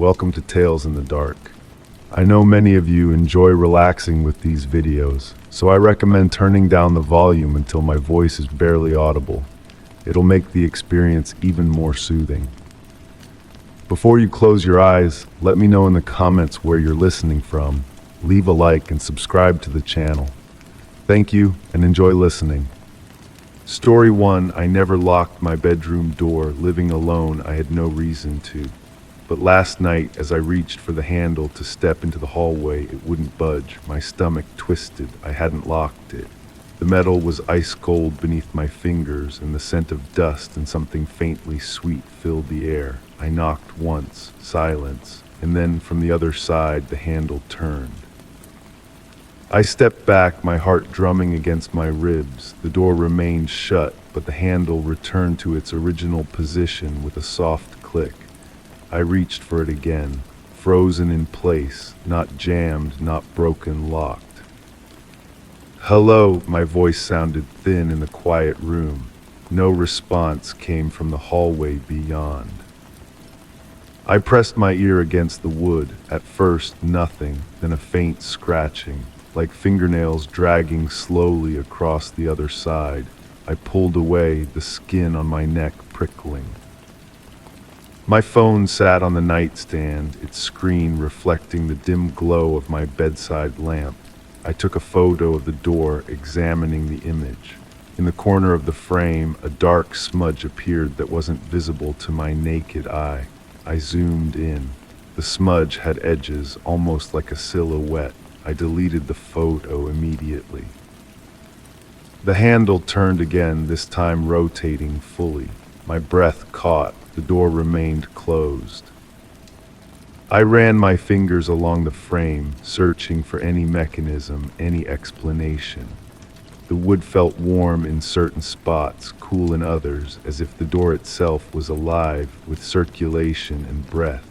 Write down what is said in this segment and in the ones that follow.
welcome to Tales in the Dark. I know many of you enjoy relaxing with these videos, so I recommend turning down the volume until my voice is barely audible. It'll make the experience even more soothing. Before you close your eyes, let me know in the comments where you're listening from. Leave a like and subscribe to the channel. Thank you and enjoy listening. Story 1. I never locked my bedroom door. Living alone, I had no reason to. But last night, as I reached for the handle to step into the hallway, it wouldn't budge. My stomach twisted. I hadn't locked it. The metal was ice cold beneath my fingers, and the scent of dust and something faintly sweet filled the air. I knocked once, silence, and then from the other side the handle turned. I stepped back, my heart drumming against my ribs. The door remained shut, but the handle returned to its original position with a soft click. I reached for it again, frozen in place, not jammed, not broken, locked. "Hello," my voice sounded thin in the quiet room. No response came from the hallway beyond. I pressed my ear against the wood. At first, nothing, then a faint scratching, like fingernails dragging slowly across the other side. I pulled away, the skin on my neck prickling. My phone sat on the nightstand, its screen reflecting the dim glow of my bedside lamp. I took a photo of the door, examining the image. In the corner of the frame, a dark smudge appeared that wasn't visible to my naked eye. I zoomed in. The smudge had edges, almost like a silhouette. I deleted the photo immediately. The handle turned again, this time rotating fully. My breath caught. The door remained closed. I ran my fingers along the frame, searching for any mechanism, any explanation. The wood felt warm in certain spots, cool in others, as if the door itself was alive with circulation and breath.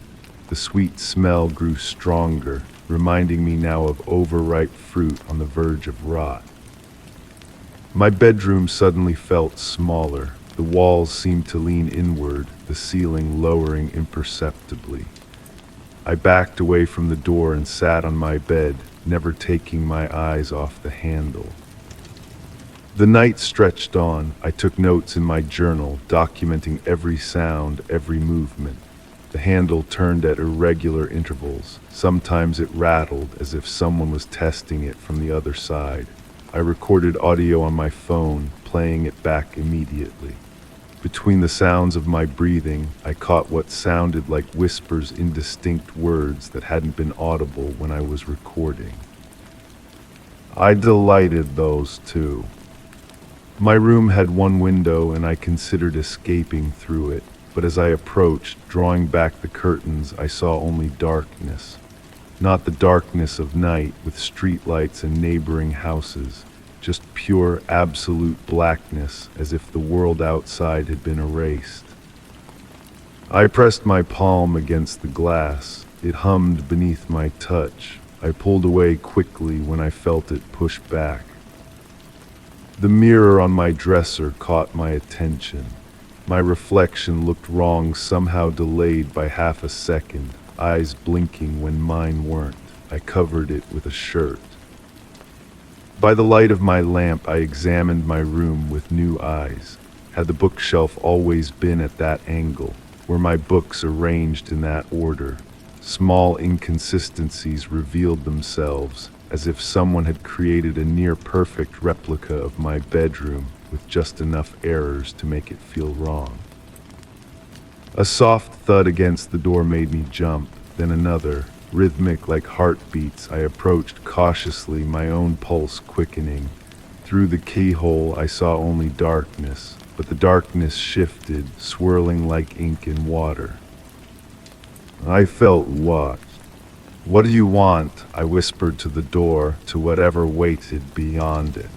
The sweet smell grew stronger, reminding me now of overripe fruit on the verge of rot. My bedroom suddenly felt smaller. The walls seemed to lean inward, the ceiling lowering imperceptibly. I backed away from the door and sat on my bed, never taking my eyes off the handle. The night stretched on. I took notes in my journal, documenting every sound, every movement. The handle turned at irregular intervals. Sometimes it rattled, as if someone was testing it from the other side. I recorded audio on my phone, playing it back immediately. Between the sounds of my breathing, I caught what sounded like whispers, indistinct words that hadn't been audible when I was recording. I deleted those too. My room had one window, and I considered escaping through it. But as I approached, drawing back the curtains, I saw only darkness. Not the darkness of night with streetlights and neighboring houses, just pure, absolute blackness, as if the world outside had been erased. I pressed my palm against the glass. It hummed beneath my touch. I pulled away quickly when I felt it push back. The mirror on my dresser caught my attention. My reflection looked wrong, somehow delayed by half a second, eyes blinking when mine weren't. I covered it with a shirt. By the light of my lamp, I examined my room with new eyes. Had the bookshelf always been at that angle? Were my books arranged in that order? Small inconsistencies revealed themselves, as if someone had created a near-perfect replica of my bedroom with just enough errors to make it feel wrong. A soft thud against the door made me jump, then another, rhythmic like heartbeats. I approached cautiously, my own pulse quickening. Through the keyhole, I saw only darkness, but the darkness shifted, swirling like ink in water. I felt watched. "What do you want?" I whispered to the door, to whatever waited beyond it.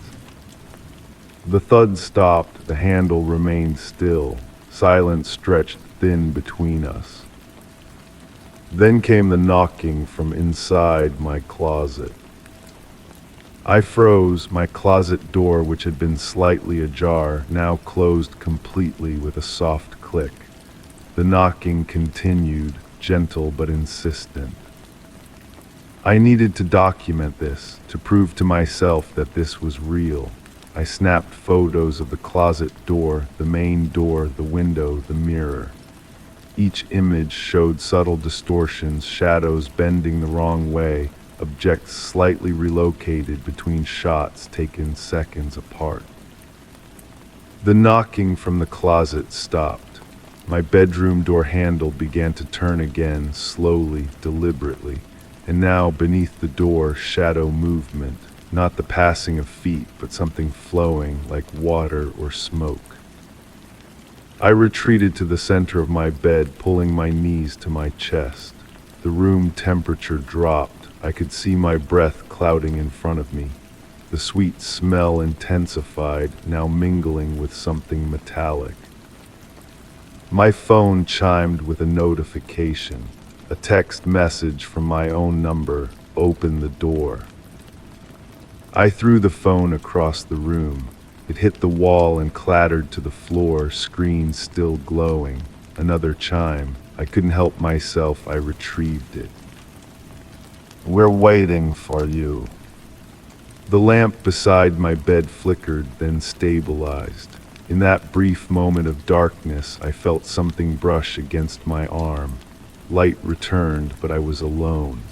The thud stopped, the handle remained still. Silence stretched thin between us. Then came the knocking from inside my closet. I froze. My closet door, which had been slightly ajar, now closed completely with a soft click. The knocking continued, gentle but insistent. I needed to document this, to prove to myself that this was real. I snapped photos of the closet door, the main door, the window, the mirror. Each image showed subtle distortions, shadows bending the wrong way, objects slightly relocated between shots taken seconds apart. The knocking from the closet stopped. My bedroom door handle began to turn again, slowly, deliberately, and now beneath the door, shadow movement, not the passing of feet, but something flowing like water or smoke. I retreated to the center of my bed, pulling my knees to my chest. The room temperature dropped. I could see my breath clouding in front of me. The sweet smell intensified, now mingling with something metallic. My phone chimed with a notification. A text message from my own number. Open the door. I threw the phone across the room. It hit the wall and clattered to the floor, screen still glowing. Another chime. I couldn't help myself. I retrieved it. We're waiting for you. The lamp beside my bed flickered, then stabilized. In that brief moment of darkness, I felt something brush against my arm. Light returned, but I was alone.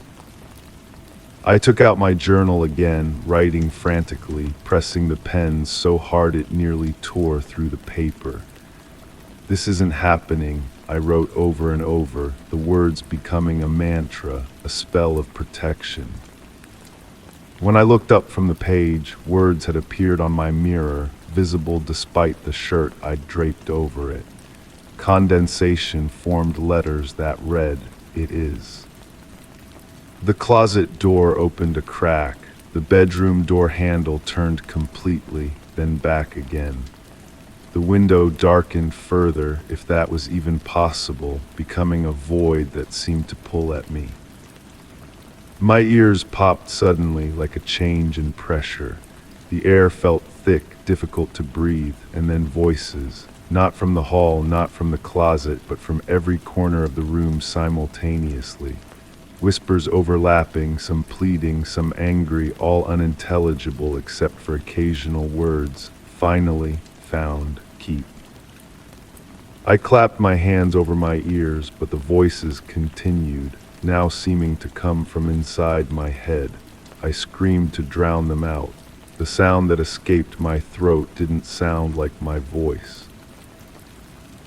I took out my journal again, writing frantically, pressing the pen so hard it nearly tore through the paper. This isn't happening, I wrote over and over, the words becoming a mantra, a spell of protection. When I looked up from the page, words had appeared on my mirror, visible despite the shirt I'd draped over it. Condensation formed letters that read, "It is." The closet door opened a crack. The bedroom door handle turned completely, then back again. The window darkened further, if that was even possible, becoming a void that seemed to pull at me. My ears popped suddenly like a change in pressure. The air felt thick, difficult to breathe, and then voices. Not from the hall, not from the closet, but from every corner of the room simultaneously. Whispers overlapping, some pleading, some angry, all unintelligible except for occasional words. Finally, found, keep. I clapped my hands over my ears, but the voices continued, now seeming to come from inside my head. I screamed to drown them out. The sound that escaped my throat didn't sound like my voice.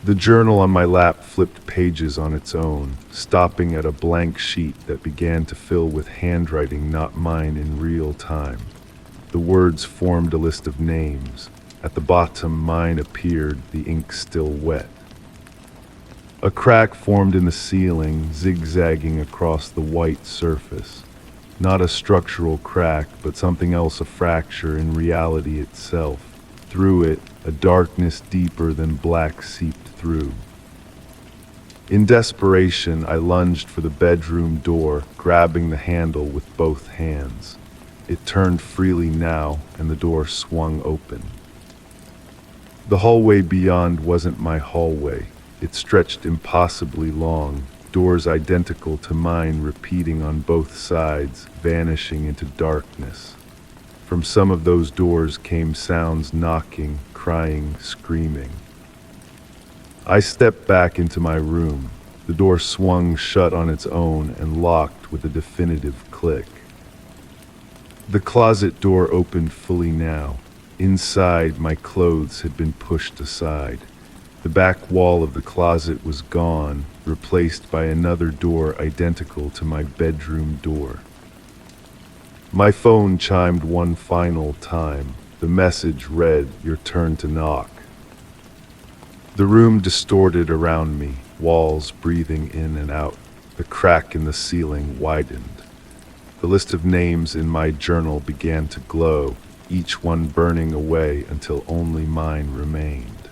The journal on my lap flipped pages on its own, stopping at a blank sheet that began to fill with handwriting not mine in real time. The words formed a list of names. At the bottom, mine appeared, the ink still wet. A crack formed in the ceiling, zigzagging across the white surface. Not a structural crack, but something else, a fracture in reality itself. Through it, a darkness deeper than black seeped through. In desperation, I lunged for the bedroom door, grabbing the handle with both hands. It turned freely now, and the door swung open. The hallway beyond wasn't my hallway. It stretched impossibly long, doors identical to mine repeating on both sides, vanishing into darkness. From some of those doors came sounds, knocking, crying, screaming. I stepped back into my room. The door swung shut on its own and locked with a definitive click. The closet door opened fully now. Inside, my clothes had been pushed aside. The back wall of the closet was gone, replaced by another door identical to my bedroom door. My phone chimed one final time. The message read, "Your turn to knock." The room distorted around me, walls breathing in and out. The crack in the ceiling widened. The list of names in my journal began to glow, each one burning away until only mine remained.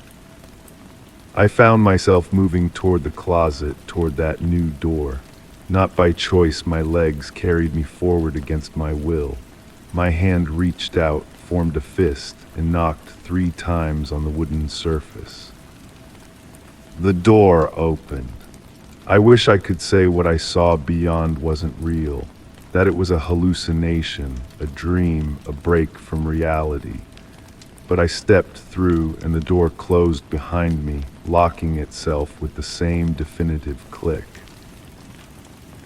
I found myself moving toward the closet, toward that new door. Not by choice, my legs carried me forward against my will. My hand reached out, formed a fist, and knocked 3 times on the wooden surface. The door opened. I wish I could say what I saw beyond wasn't real, that it was a hallucination, a dream, a break from reality. But I stepped through and the door closed behind me, locking itself with the same definitive click.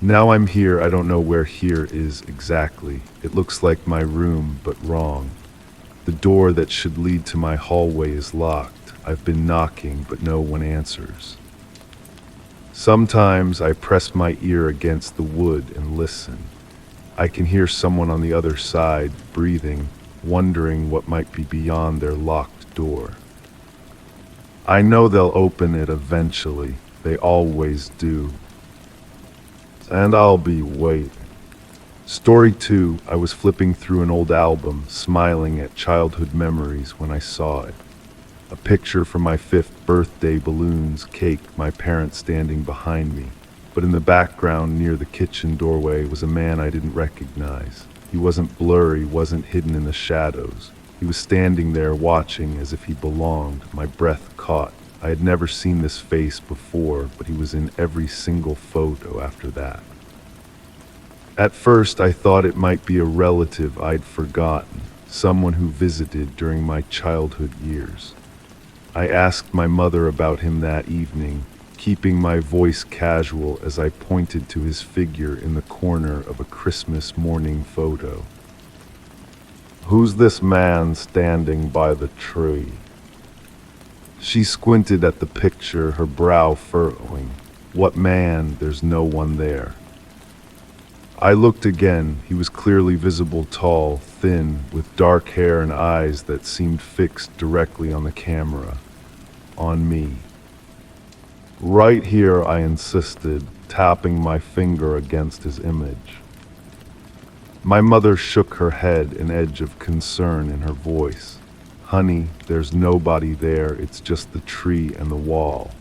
Now I'm here, I don't know where here is exactly. It looks like my room, but wrong. The door that should lead to my hallway is locked. I've been knocking, but no one answers. Sometimes I press my ear against the wood and listen. I can hear someone on the other side, breathing, wondering what might be beyond their locked door. I know they'll open it eventually. They always do. And I'll be waiting. Story 2, I was flipping through an old album, smiling at childhood memories when I saw it. A picture from my 5th birthday, balloons, cake, my parents standing behind me. But in the background near the kitchen doorway was a man I didn't recognize. He wasn't blurry, wasn't hidden in the shadows. He was standing there watching as if he belonged, my breath caught. I had never seen this face before, but he was in every single photo after that. At first, I thought it might be a relative I'd forgotten, someone who visited during my childhood years. I asked my mother about him that evening, keeping my voice casual as I pointed to his figure in the corner of a Christmas morning photo. "Who's this man standing by the tree?" She squinted at the picture, her brow furrowing. "What man? There's no one there." I looked again. He was clearly visible, tall, thin, with dark hair and eyes that seemed fixed directly on the camera. On me. "Right here," I insisted, tapping my finger against his image. My mother shook her head, an edge of concern in her voice. "Honey, there's nobody there. It's just the tree and the wall."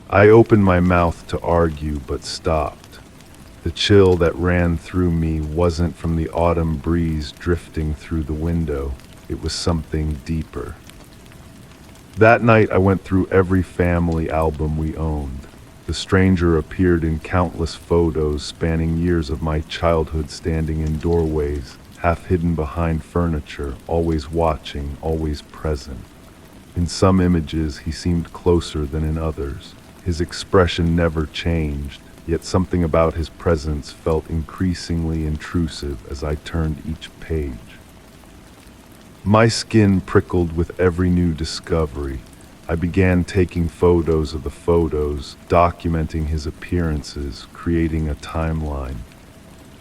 I opened my mouth to argue, but stopped. The chill that ran through me wasn't from the autumn breeze drifting through the window. It was something deeper. That night I went through every family album we owned. The stranger appeared in countless photos spanning years of my childhood, standing in doorways, half hidden behind furniture, always watching, always present. In some images he seemed closer than in others. His expression never changed. Yet something about his presence felt increasingly intrusive as I turned each page. My skin prickled with every new discovery. I began taking photos of the photos, documenting his appearances, creating a timeline.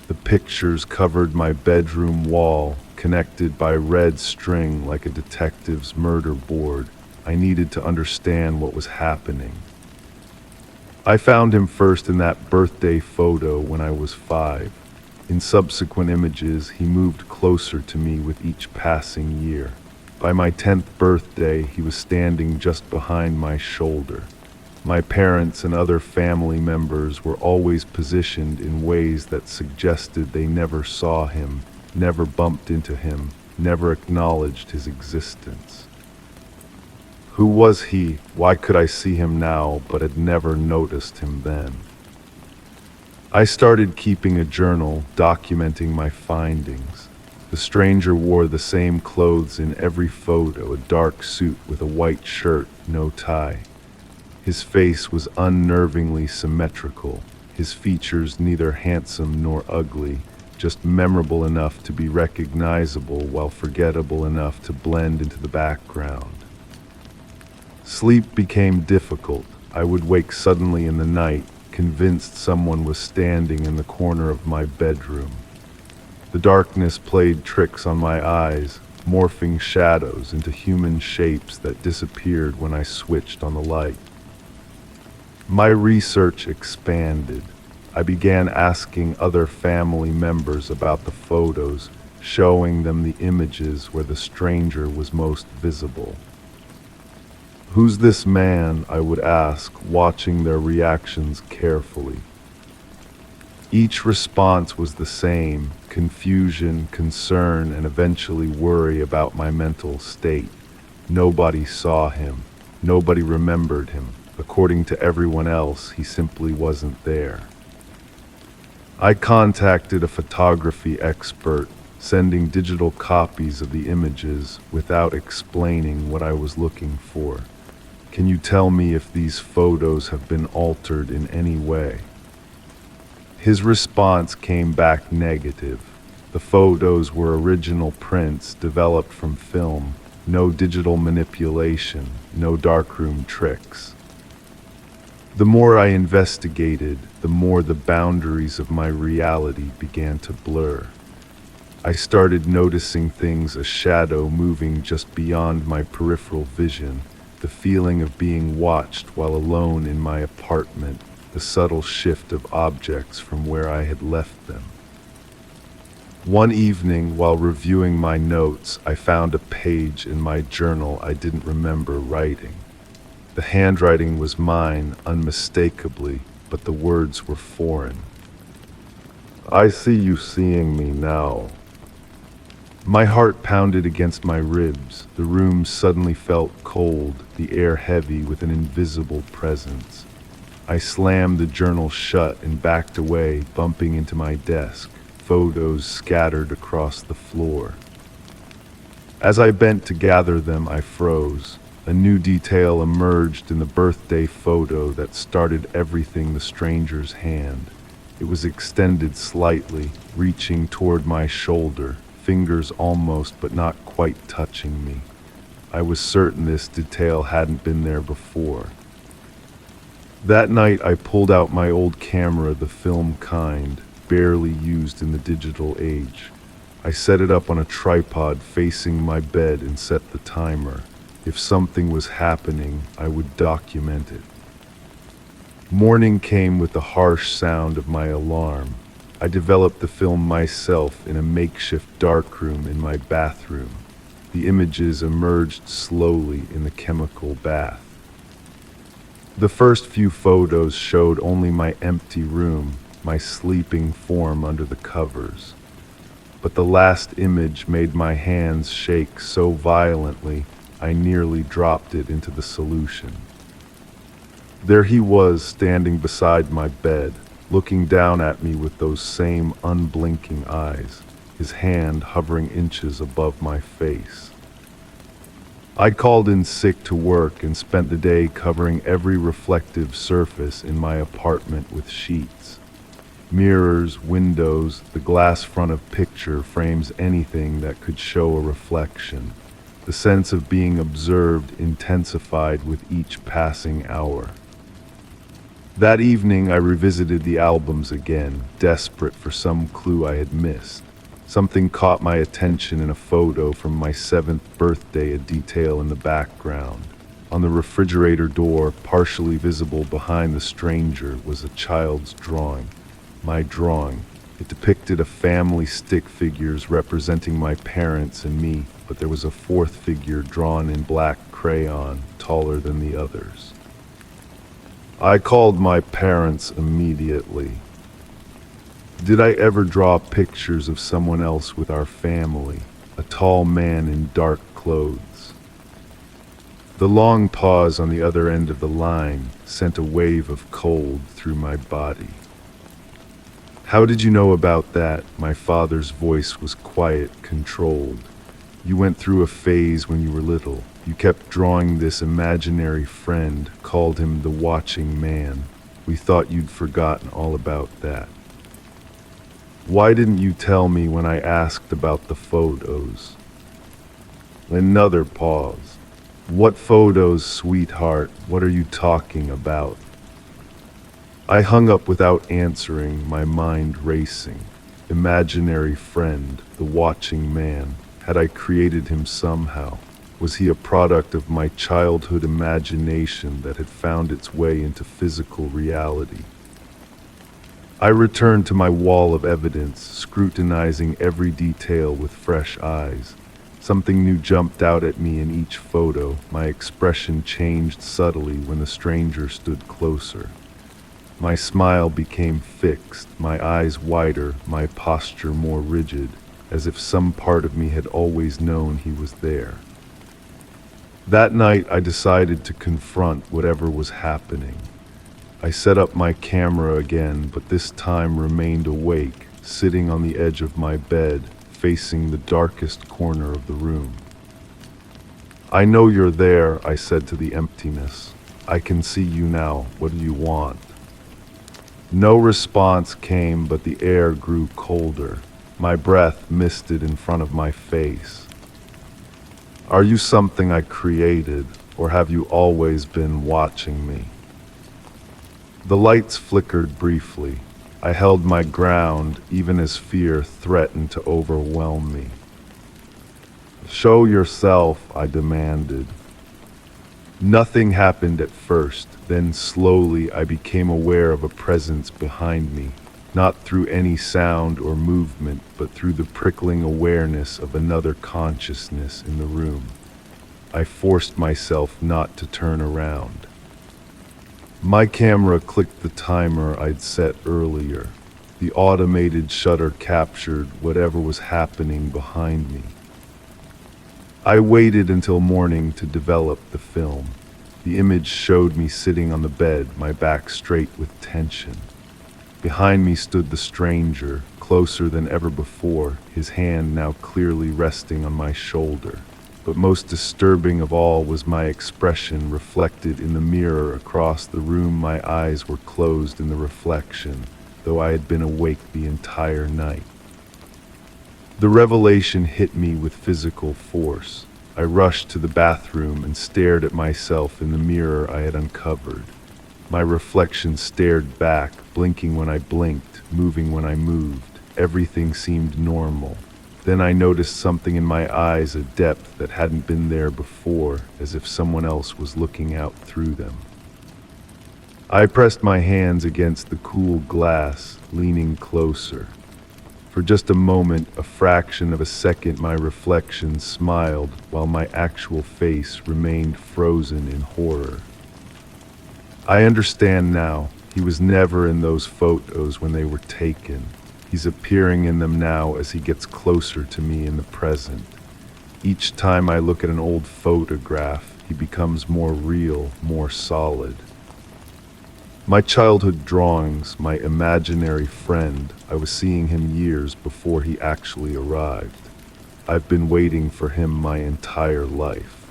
The pictures covered my bedroom wall, connected by red string like a detective's murder board. I needed to understand what was happening. I found him first in that birthday photo when I was 5. In subsequent images, he moved closer to me with each passing year. By my 10th birthday, he was standing just behind my shoulder. My parents and other family members were always positioned in ways that suggested they never saw him, never bumped into him, never acknowledged his existence. Who was he? Why could I see him now, but had never noticed him then? I started keeping a journal, documenting my findings. The stranger wore the same clothes in every photo, a dark suit with a white shirt, no tie. His face was unnervingly symmetrical, his features neither handsome nor ugly, just memorable enough to be recognizable while forgettable enough to blend into the background. Sleep became difficult. I would wake suddenly in the night, convinced someone was standing in the corner of my bedroom. The darkness played tricks on my eyes, morphing shadows into human shapes that disappeared when I switched on the light. My research expanded. I began asking other family members about the photos, showing them the images where the stranger was most visible. "Who's this man?" I would ask, watching their reactions carefully. Each response was the same: confusion, concern, and eventually worry about my mental state. Nobody saw him. Nobody remembered him. According to everyone else, he simply wasn't there. I contacted a photography expert, sending digital copies of the images without explaining what I was looking for. Can you tell me if these photos have been altered in any way? His response came back negative. The photos were original prints developed from film, no digital manipulation, no darkroom tricks. The more I investigated, the more the boundaries of my reality began to blur. I started noticing things, a shadow moving just beyond my peripheral vision, the feeling of being watched while alone in my apartment, the subtle shift of objects from where I had left them. One evening, while reviewing my notes, I found a page in my journal I didn't remember writing. The handwriting was mine, unmistakably, but the words were foreign. I see you seeing me now. My heart pounded against my ribs. The room suddenly felt cold, the air heavy with an invisible presence. I slammed the journal shut and backed away, bumping into my desk, photos scattered across the floor. As I bent to gather them, I froze. A new detail emerged in the birthday photo that started everything, the stranger's hand. It was extended slightly, reaching toward my shoulder, fingers almost but not quite touching me. I was certain this detail hadn't been there before. That night I pulled out my old camera, the film kind, barely used in the digital age. I set it up on a tripod facing my bed and set the timer. If something was happening, I would document it. Morning came with the harsh sound of my alarm. I developed the film myself in a makeshift darkroom in my bathroom. The images emerged slowly in the chemical bath. The first few photos showed only my empty room, my sleeping form under the covers. But the last image made my hands shake so violently I nearly dropped it into the solution. There he was, standing beside my bed, looking down at me with those same unblinking eyes, his hand hovering inches above my face. I called in sick to work and spent the day covering every reflective surface in my apartment with sheets. Mirrors, windows, the glass front of picture frames, anything that could show a reflection. The sense of being observed intensified with each passing hour. That evening I revisited the albums again, desperate for some clue I had missed. Something caught my attention in a photo from my 7th birthday, a detail in the background. On the refrigerator door, partially visible behind the stranger, was a child's drawing. My drawing. It depicted a family, stick figures representing my parents and me, but there was a fourth figure drawn in black crayon, taller than the others. I called my parents immediately. Did I ever draw pictures of someone else with our family? A tall man in dark clothes. The long pause on the other end of the line sent a wave of cold through my body. How did you know about that? My father's voice was quiet, controlled. You went through a phase when you were little. You kept drawing this imaginary friend, called him the watching man. We thought you'd forgotten all about that. Why didn't you tell me when I asked about the photos? Another pause. What photos, sweetheart? What are you talking about? I hung up without answering, my mind racing. Imaginary friend, the watching man. Had I created him somehow? Was he a product of my childhood imagination that had found its way into physical reality? I returned to my wall of evidence, scrutinizing every detail with fresh eyes. Something new jumped out at me in each photo. My expression changed subtly when the stranger stood closer. My smile became fixed, my eyes wider, my posture more rigid, as if some part of me had always known he was there. That night, I decided to confront whatever was happening. I set up my camera again, but this time remained awake, sitting on the edge of my bed, facing the darkest corner of the room. "I know you're there," I said to the emptiness. "I can see you now. What do you want?" No response came, but the air grew colder. My breath misted in front of my face. "Are you something I created, or have you always been watching me?" The lights flickered briefly. I held my ground, even as fear threatened to overwhelm me. "Show yourself," I demanded. Nothing happened at first, then slowly I became aware of a presence behind me, not through any sound or movement, but through the prickling awareness of another consciousness in the room. I forced myself not to turn around. My camera clicked the timer I'd set earlier. The automated shutter captured whatever was happening behind me. I waited until morning to develop the film. The image showed me sitting on the bed, my back straight with tension. Behind me stood the stranger, closer than ever before, his hand now clearly resting on my shoulder. But most disturbing of all was my expression reflected in the mirror across the room. My eyes were closed in the reflection, though I had been awake the entire night. The revelation hit me with physical force. I rushed to the bathroom and stared at myself in the mirror I had uncovered. My reflection stared back, blinking when I blinked, moving when I moved. Everything seemed normal. Then I noticed something in my eyes, a depth that hadn't been there before, as if someone else was looking out through them. I pressed my hands against the cool glass, leaning closer. For just a moment, a fraction of a second, my reflection smiled, while my actual face remained frozen in horror. I understand now. He was never in those photos when they were taken. He's appearing in them now as he gets closer to me in the present. Each time I look at an old photograph, he becomes more real, more solid. My childhood drawings, my imaginary friend, I was seeing him years before he actually arrived. I've been waiting for him my entire life.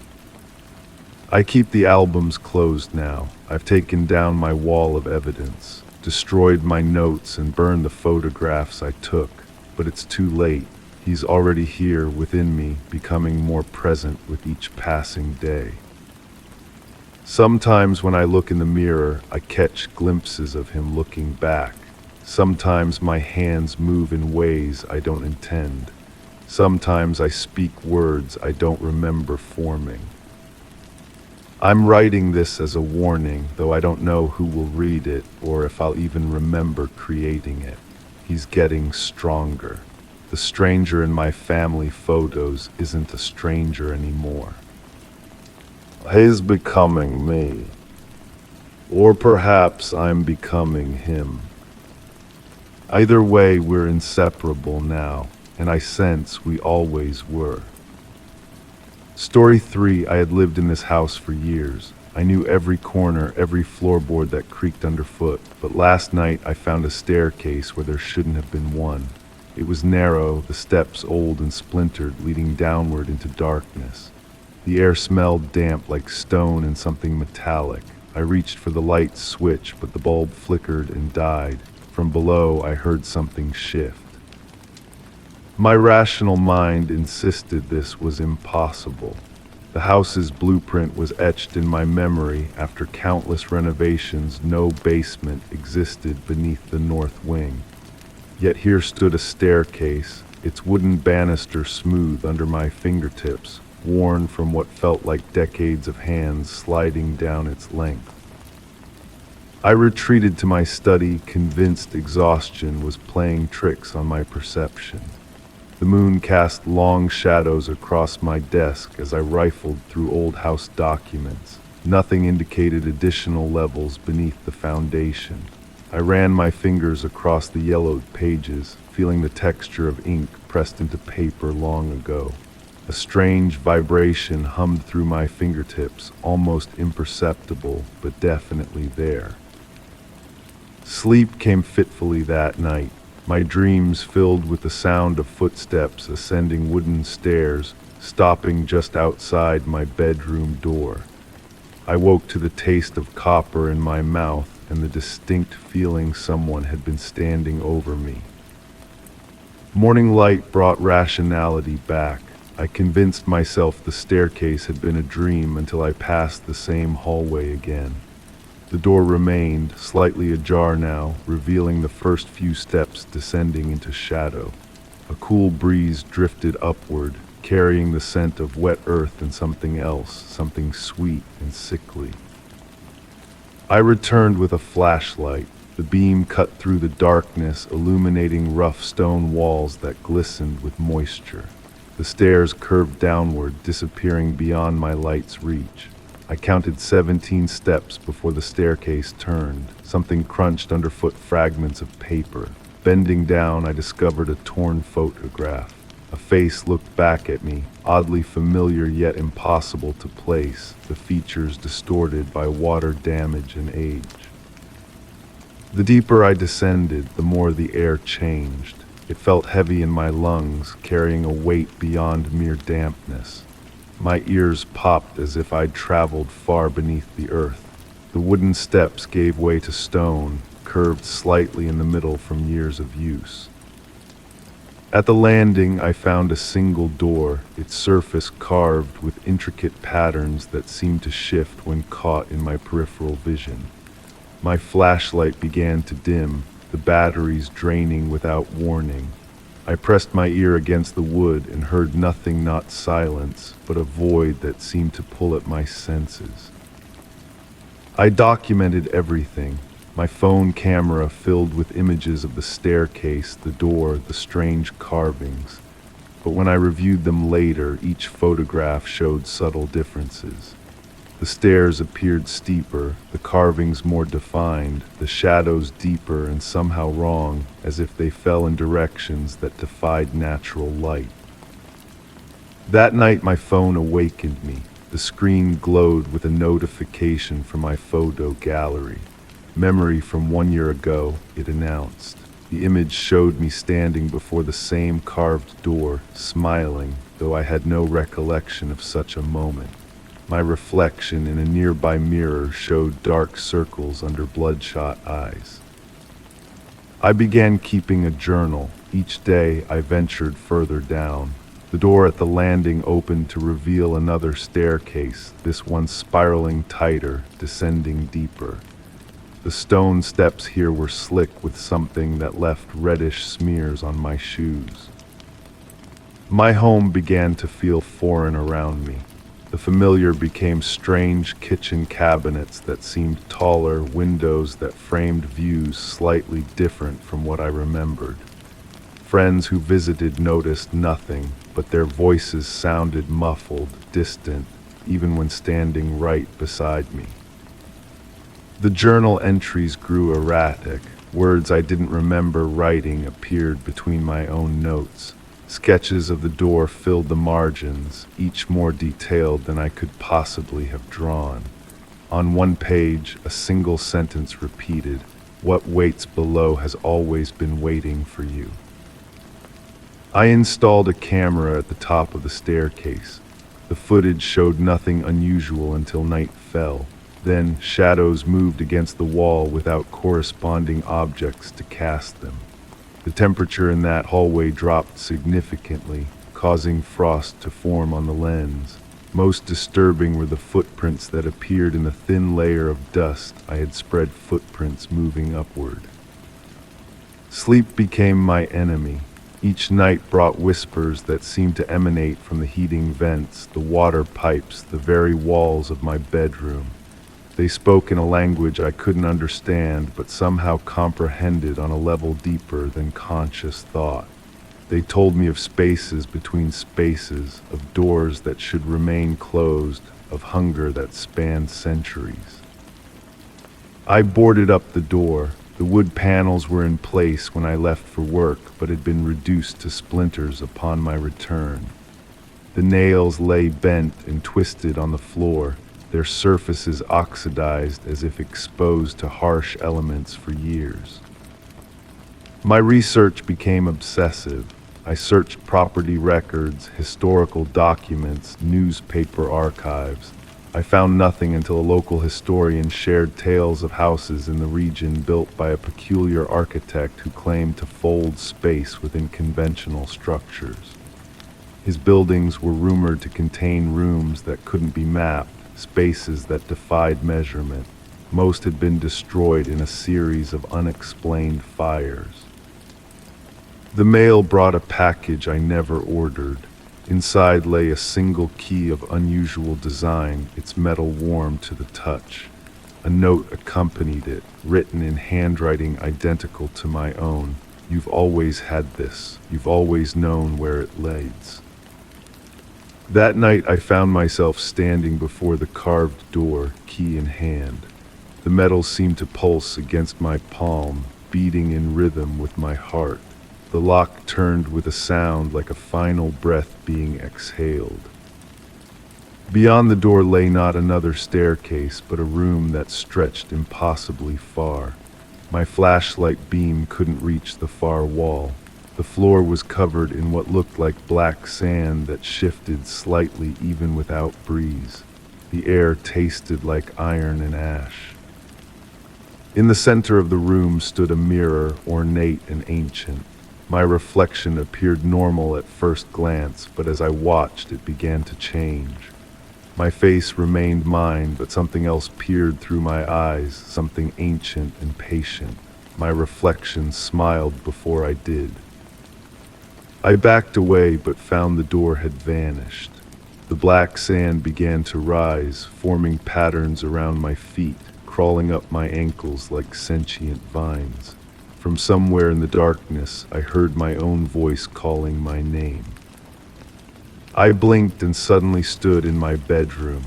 I keep the albums closed now. I've taken down my wall of evidence, destroyed my notes and burned the photographs I took, but it's too late. He's already here within me, becoming more present with each passing day. Sometimes when I look in the mirror, I catch glimpses of him looking back. Sometimes my hands move in ways I don't intend. Sometimes I speak words I don't remember forming. I'm writing this as a warning, though I don't know who will read it or if I'll even remember creating it. He's getting stronger. The stranger in my family photos isn't a stranger anymore. He's becoming me. Or perhaps I'm becoming him. Either way, we're inseparable now, and I sense we always were. Story 3, I had lived in this house for years. I knew every corner, every floorboard that creaked underfoot, but last night I found a staircase where there shouldn't have been one. It was narrow, the steps old and splintered, leading downward into darkness. The air smelled damp like stone and something metallic. I reached for the light switch, but the bulb flickered and died. From below, I heard something shift. My rational mind insisted this was impossible. The house's blueprint was etched in my memory. After countless renovations, no basement existed beneath the north wing. Yet here stood a staircase, its wooden banister smooth under my fingertips, worn from what felt like decades of hands sliding down its length. I retreated to my study, convinced exhaustion was playing tricks on my perception. The moon cast long shadows across my desk as I rifled through old house documents. Nothing indicated additional levels beneath the foundation. I ran my fingers across the yellowed pages, feeling the texture of ink pressed into paper long ago. A strange vibration hummed through my fingertips, almost imperceptible, but definitely there. Sleep came fitfully that night, my dreams filled with the sound of footsteps ascending wooden stairs, stopping just outside my bedroom door. I woke to the taste of copper in my mouth and the distinct feeling someone had been standing over me. Morning light brought rationality back. I convinced myself the staircase had been a dream until I passed the same hallway again. The door remained, slightly ajar now, revealing the first few steps descending into shadow. A cool breeze drifted upward, carrying the scent of wet earth and something else, something sweet and sickly. I returned with a flashlight. The beam cut through the darkness, illuminating rough stone walls that glistened with moisture. The stairs curved downward, disappearing beyond my light's reach. I counted 17 steps before the staircase turned. Something crunched underfoot, fragments of paper. Bending down, I discovered a torn photograph. A face looked back at me, oddly familiar yet impossible to place, the features distorted by water damage and age. The deeper I descended, the more the air changed. It felt heavy in my lungs, carrying a weight beyond mere dampness. My ears popped as if I'd traveled far beneath the earth. The wooden steps gave way to stone, curved slightly in the middle from years of use. At the landing, I found a single door, its surface carved with intricate patterns that seemed to shift when caught in my peripheral vision. My flashlight began to dim, the batteries draining without warning. I pressed my ear against the wood and heard nothing, not silence, but a void that seemed to pull at my senses. I documented everything, my phone camera filled with images of the staircase, the door, the strange carvings. But when I reviewed them later, each photograph showed subtle differences. The stairs appeared steeper, the carvings more defined, the shadows deeper and somehow wrong, as if they fell in directions that defied natural light. That night my phone awakened me. The screen glowed with a notification from my photo gallery. Memory from 1 year ago, it announced. The image showed me standing before the same carved door, smiling, though I had no recollection of such a moment. My reflection in a nearby mirror showed dark circles under bloodshot eyes. I began keeping a journal. Each day I ventured further down. The door at the landing opened to reveal another staircase, this one spiraling tighter, descending deeper. The stone steps here were slick with something that left reddish smears on my shoes. My home began to feel foreign around me. The familiar became strange kitchen cabinets that seemed taller, windows that framed views slightly different from what I remembered. Friends who visited noticed nothing, but their voices sounded muffled, distant, even when standing right beside me. The journal entries grew erratic. Words I didn't remember writing appeared between my own notes. Sketches of the door filled the margins, each more detailed than I could possibly have drawn. On one page, a single sentence repeated, "What waits below has always been waiting for you." I installed a camera at the top of the staircase. The footage showed nothing unusual until night fell. Then shadows moved against the wall without corresponding objects to cast them. The temperature in that hallway dropped significantly, causing frost to form on the lens. Most disturbing were the footprints that appeared in the thin layer of dust I had spread, footprints moving upward. Sleep became my enemy. Each night brought whispers that seemed to emanate from the heating vents, the water pipes, the very walls of my bedroom. They spoke in a language I couldn't understand, but somehow comprehended on a level deeper than conscious thought. They told me of spaces between spaces, of doors that should remain closed, of hunger that spanned centuries. I boarded up the door. The wood panels were in place when I left for work, but had been reduced to splinters upon my return. The nails lay bent and twisted on the floor, their surfaces oxidized as if exposed to harsh elements for years. My research became obsessive. I searched property records, historical documents, newspaper archives. I found nothing until a local historian shared tales of houses in the region built by a peculiar architect who claimed to fold space within conventional structures. His buildings were rumored to contain rooms that couldn't be mapped, spaces that defied measurement. Most had been destroyed in a series of unexplained fires. The mail brought a package I never ordered. Inside lay a single key of unusual design, its metal warm to the touch. A note accompanied it, written in handwriting identical to my own. "You've always had this. You've always known where it lays." That night I found myself standing before the carved door, key in hand. The metal seemed to pulse against my palm, beating in rhythm with my heart. The lock turned with a sound like a final breath being exhaled. Beyond the door lay not another staircase, but a room that stretched impossibly far. My flashlight beam couldn't reach the far wall. The floor was covered in what looked like black sand that shifted slightly even without breeze. The air tasted like iron and ash. In the center of the room stood a mirror, ornate and ancient. My reflection appeared normal at first glance, but as I watched, it began to change. My face remained mine, but something else peered through my eyes, something ancient and patient. My reflection smiled before I did. I backed away, but found the door had vanished. The black sand began to rise, forming patterns around my feet, crawling up my ankles like sentient vines. From somewhere in the darkness, I heard my own voice calling my name. I blinked and suddenly stood in my bedroom.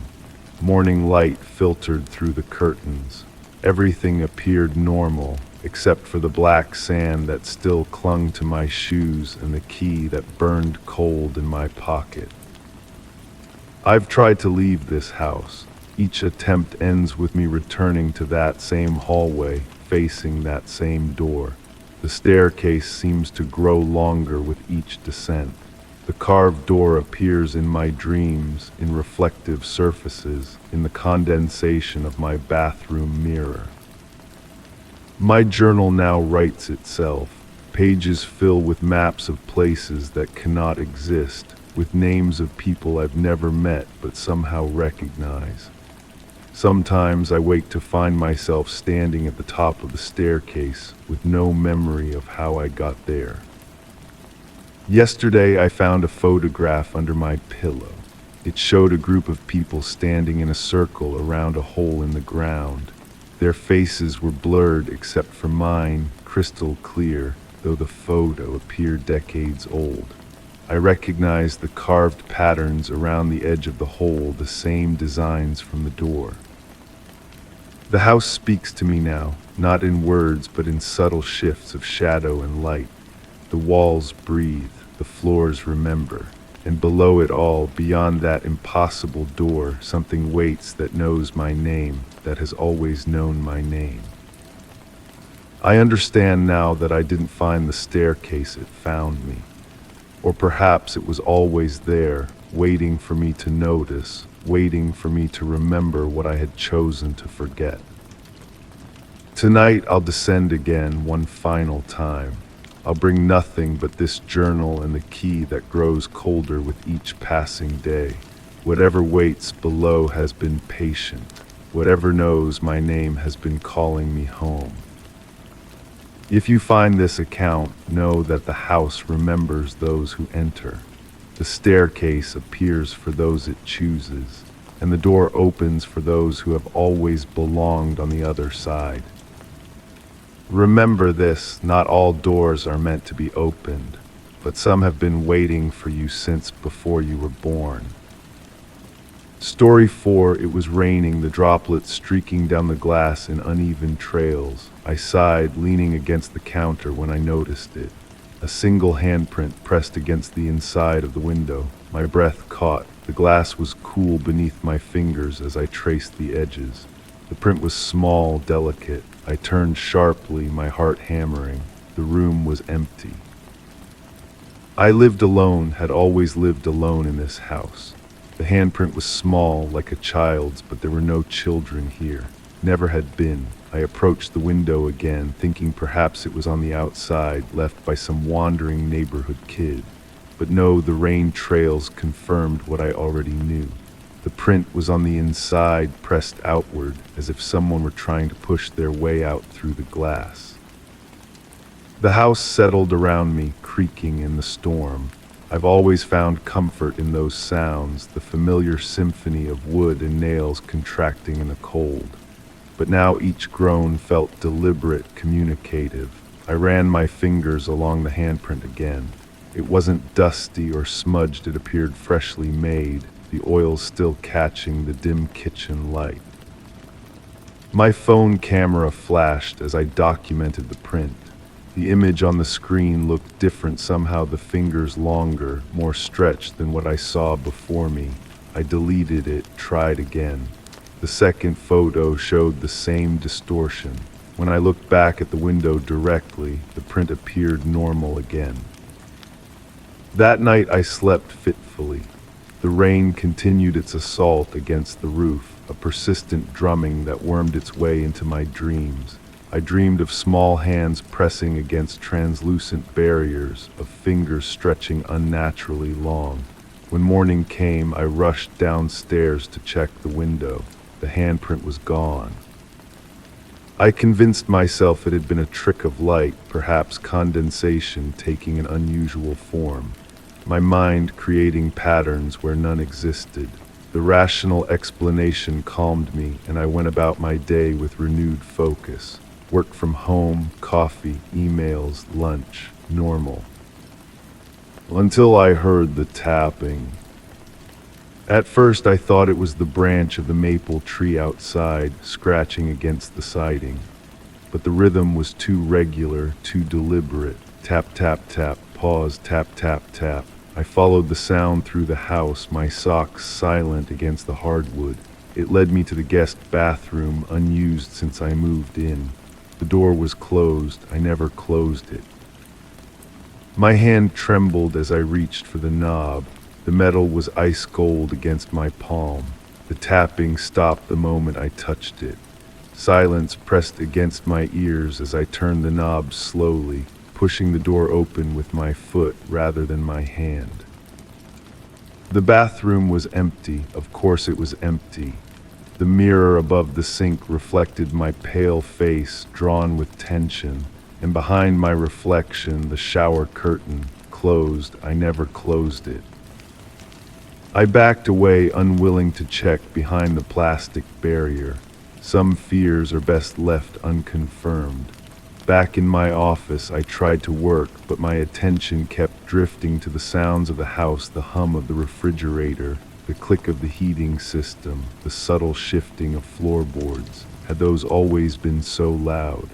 Morning light filtered through the curtains. Everything appeared normal, except for the black sand that still clung to my shoes and the key that burned cold in my pocket. I've tried to leave this house. Each attempt ends with me returning to that same hallway, facing that same door. The staircase seems to grow longer with each descent. The carved door appears in my dreams, in reflective surfaces, in the condensation of my bathroom mirror. My journal now writes itself. Pages fill with maps of places that cannot exist, with names of people I've never met but somehow recognize. Sometimes I wake to find myself standing at the top of the staircase with no memory of how I got there. Yesterday I found a photograph under my pillow. It showed a group of people standing in a circle around a hole in the ground. Their faces were blurred except for mine, crystal clear, though the photo appeared decades old. I recognized the carved patterns around the edge of the hole, the same designs from the door. The house speaks to me now, not in words but in subtle shifts of shadow and light. The walls breathe, the floors remember, and below it all, beyond that impossible door, something waits that knows my name, that has always known my name. I understand now that I didn't find the staircase, it found me. Or perhaps it was always there, waiting for me to notice, waiting for me to remember what I had chosen to forget. Tonight I'll descend again one final time. I'll bring nothing but this journal and the key that grows colder with each passing day. Whatever waits below has been patient. Whatever knows my name has been calling me home. If you find this account, know that the house remembers those who enter. The staircase appears for those it chooses, and the door opens for those who have always belonged on the other side. Remember this, not all doors are meant to be opened, but some have been waiting for you since before you were born. Story 4, it was raining, the droplets streaking down the glass in uneven trails. I sighed, leaning against the counter when I noticed it. A a single handprint pressed against the inside of the window. My breath caught. The glass was cool beneath my fingers as I traced the edges. The print was small, delicate. I turned sharply, my heart hammering. The room was empty. I lived alone, had always lived alone in this house. The handprint was small, like a child's, but there were no children here. Never had been. I approached the window again, thinking perhaps it was on the outside, left by some wandering neighborhood kid. But no, the rain trails confirmed what I already knew. The print was on the inside, pressed outward, as if someone were trying to push their way out through the glass. The house settled around me, creaking in the storm. I've always found comfort in those sounds, the familiar symphony of wood and nails contracting in the cold. But now each groan felt deliberate, communicative. I ran my fingers along the handprint again. It wasn't dusty or smudged, it appeared freshly made, the oil still catching the dim kitchen light. My phone camera flashed as I documented the print. The image on the screen looked different, somehow the fingers longer, more stretched than what I saw before me. I deleted it, tried again. The second photo showed the same distortion. When I looked back at the window directly, the print appeared normal again. That night I slept fitfully. The rain continued its assault against the roof, a persistent drumming that wormed its way into my dreams. I dreamed of small hands pressing against translucent barriers, of fingers stretching unnaturally long. When morning came, I rushed downstairs to check the window. The handprint was gone. I convinced myself it had been a trick of light, perhaps condensation taking an unusual form. My mind creating patterns where none existed. The rational explanation calmed me, and I went about my day with renewed focus. Work from home, coffee, emails, lunch, normal. Until I heard the tapping. At first I thought it was the branch of the maple tree outside, scratching against the siding. But the rhythm was too regular, too deliberate. Tap, tap, tap, pause, tap, tap, tap. I followed the sound through the house, my socks silent against the hardwood. It led me to the guest bathroom, unused since I moved in. The door was closed. I never closed it. My hand trembled as I reached for the knob. The metal was ice cold against my palm. The tapping stopped the moment I touched it. Silence pressed against my ears as I turned the knob slowly, pushing the door open with my foot rather than my hand. The bathroom was empty. Of course it was empty. The mirror above the sink reflected my pale face, drawn with tension, and behind my reflection, the shower curtain, closed. I never closed it. I backed away, unwilling to check behind the plastic barrier. Some fears are best left unconfirmed. Back in my office, I tried to work, but my attention kept drifting to the sounds of the house, the hum of the refrigerator, the click of the heating system, the subtle shifting of floorboards. Had those always been so loud?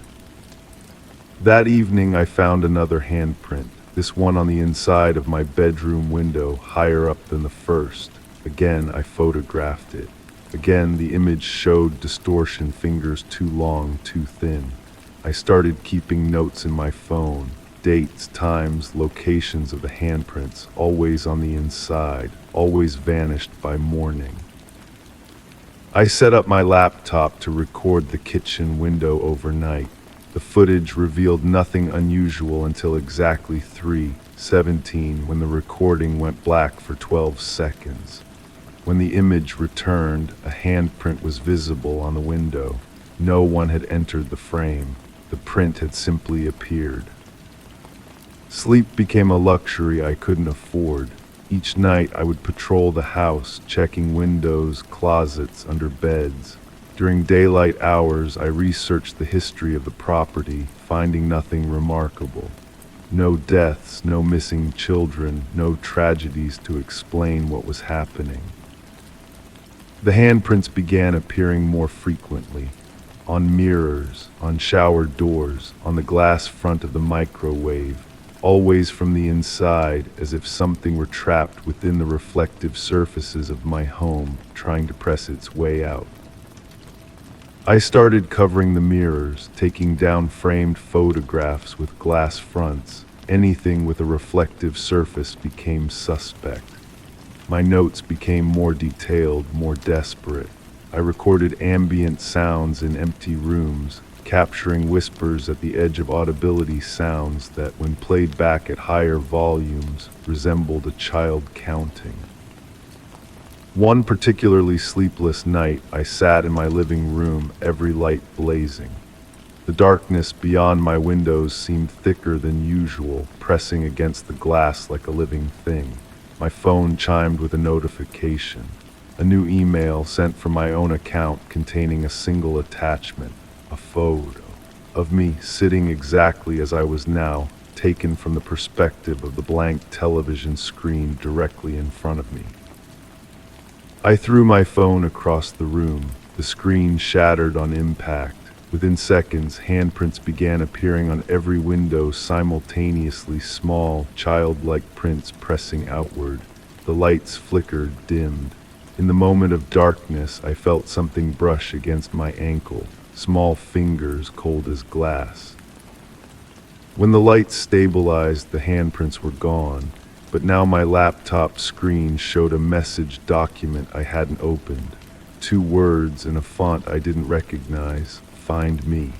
That evening I found another handprint, this one on the inside of my bedroom window, higher up than the first. Again I photographed it. Again the image showed distortion, fingers too long, too thin. I started keeping notes in my phone, dates, times, locations of the handprints, always on the inside, always vanished by morning. I set up my laptop to record the kitchen window overnight. The footage revealed nothing unusual until exactly 3:17 when the recording went black for 12 seconds. When the image returned, a handprint was visible on the window. No one had entered the frame. The print had simply appeared. Sleep became a luxury I couldn't afford. Each night I would patrol the house, checking windows, closets, under beds. During daylight hours, I researched the history of the property, finding nothing remarkable. No deaths, no missing children, no tragedies to explain what was happening. The handprints began appearing more frequently. On mirrors, on shower doors, on the glass front of the microwave. always from the inside, as if something were trapped within the reflective surfaces of my home, trying to press its way out. I started covering the mirrors, taking down framed photographs with glass fronts. Anything with a reflective surface became suspect. My notes became more detailed, more desperate. I recorded ambient sounds in empty rooms, capturing whispers at the edge of audibility, sounds that, when played back at higher volumes, resembled a child counting. One particularly sleepless night, I sat in my living room, every light blazing. The darkness beyond my windows seemed thicker than usual, pressing against the glass like a living thing. My phone chimed with a notification. A new email sent from my own account containing a single attachment, a photo of me sitting exactly as I was now, taken from the perspective of the blank television screen directly in front of me. I threw my phone across the room. The screen shattered on impact. Within seconds, handprints began appearing on every window simultaneously, small, childlike prints pressing outward. The lights flickered, dimmed. In the moment of darkness, I felt something brush against my ankle, small fingers cold as glass. When the lights stabilized, the handprints were gone, but now my laptop screen showed a message document I hadn't opened. 2 words in a font I didn't recognize. Find me.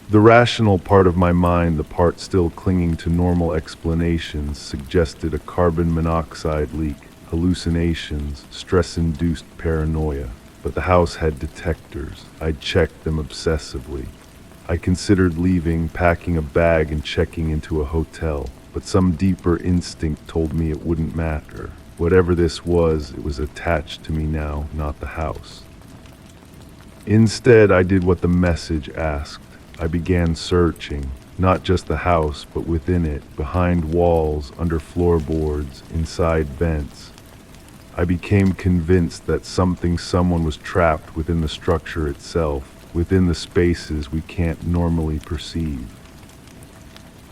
The rational part of my mind, the part still clinging to normal explanations, suggested a carbon monoxide leak, hallucinations, stress-induced paranoia. But the house had detectors. I'd checked them obsessively. I considered leaving, packing a bag, and checking into a hotel, but some deeper instinct told me it wouldn't matter. Whatever this was, it was attached to me now, not the house. Instead, I did what the message asked. I began searching, not just the house, but within it, behind walls, under floorboards, inside vents. I became convinced that someone was trapped within the structure itself, within the spaces we can't normally perceive.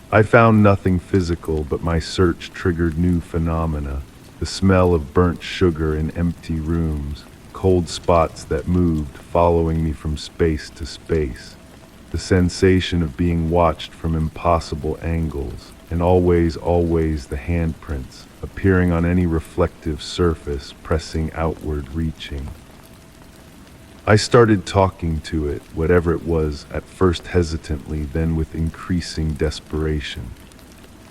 I found nothing physical, but my search triggered new phenomena. The smell of burnt sugar in empty rooms, cold spots that moved, following me from space to space. The sensation of being watched from impossible angles, and always the handprints, appearing on any reflective surface, pressing outward, reaching. I started talking to it, whatever it was, at first hesitantly, then with increasing desperation.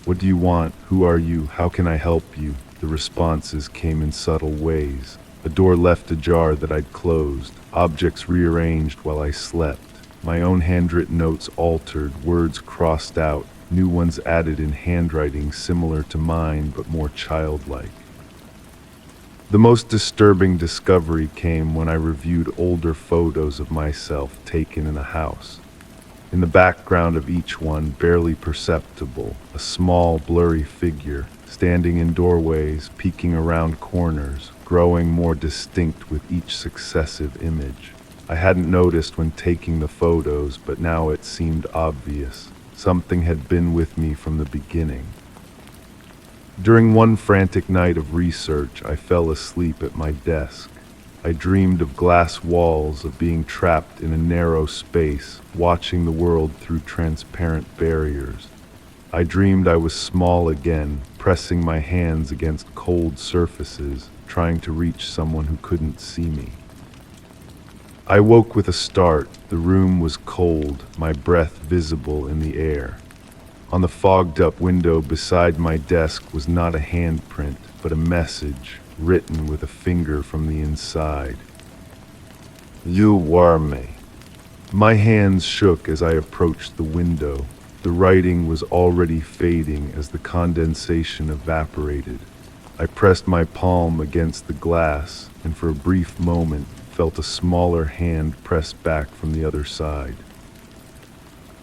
What do you want? Who are you? How can I help you? The responses came in subtle ways. A door left ajar that I'd closed, objects rearranged while I slept. My own handwritten notes altered, words crossed out, new ones added in handwriting similar to mine but more childlike. The most disturbing discovery came when I reviewed older photos of myself taken in a house. In the background of each one, barely perceptible, a small, blurry figure, standing in doorways, peeking around corners, growing more distinct with each successive image. I hadn't noticed when taking the photos, but now it seemed obvious. Something had been with me from the beginning. During one frantic night of research, I fell asleep at my desk. I dreamed of glass walls, of being trapped in a narrow space, watching the world through transparent barriers. I dreamed I was small again, pressing my hands against cold surfaces, trying to reach someone who couldn't see me. I woke with a start. The room was cold, my breath visible in the air. On the fogged-up window beside my desk was not a handprint, but a message, written with a finger from the inside. You were me. My hands shook as I approached the window. The writing was already fading as the condensation evaporated. I pressed my palm against the glass, and for a brief moment felt a smaller hand press back from the other side.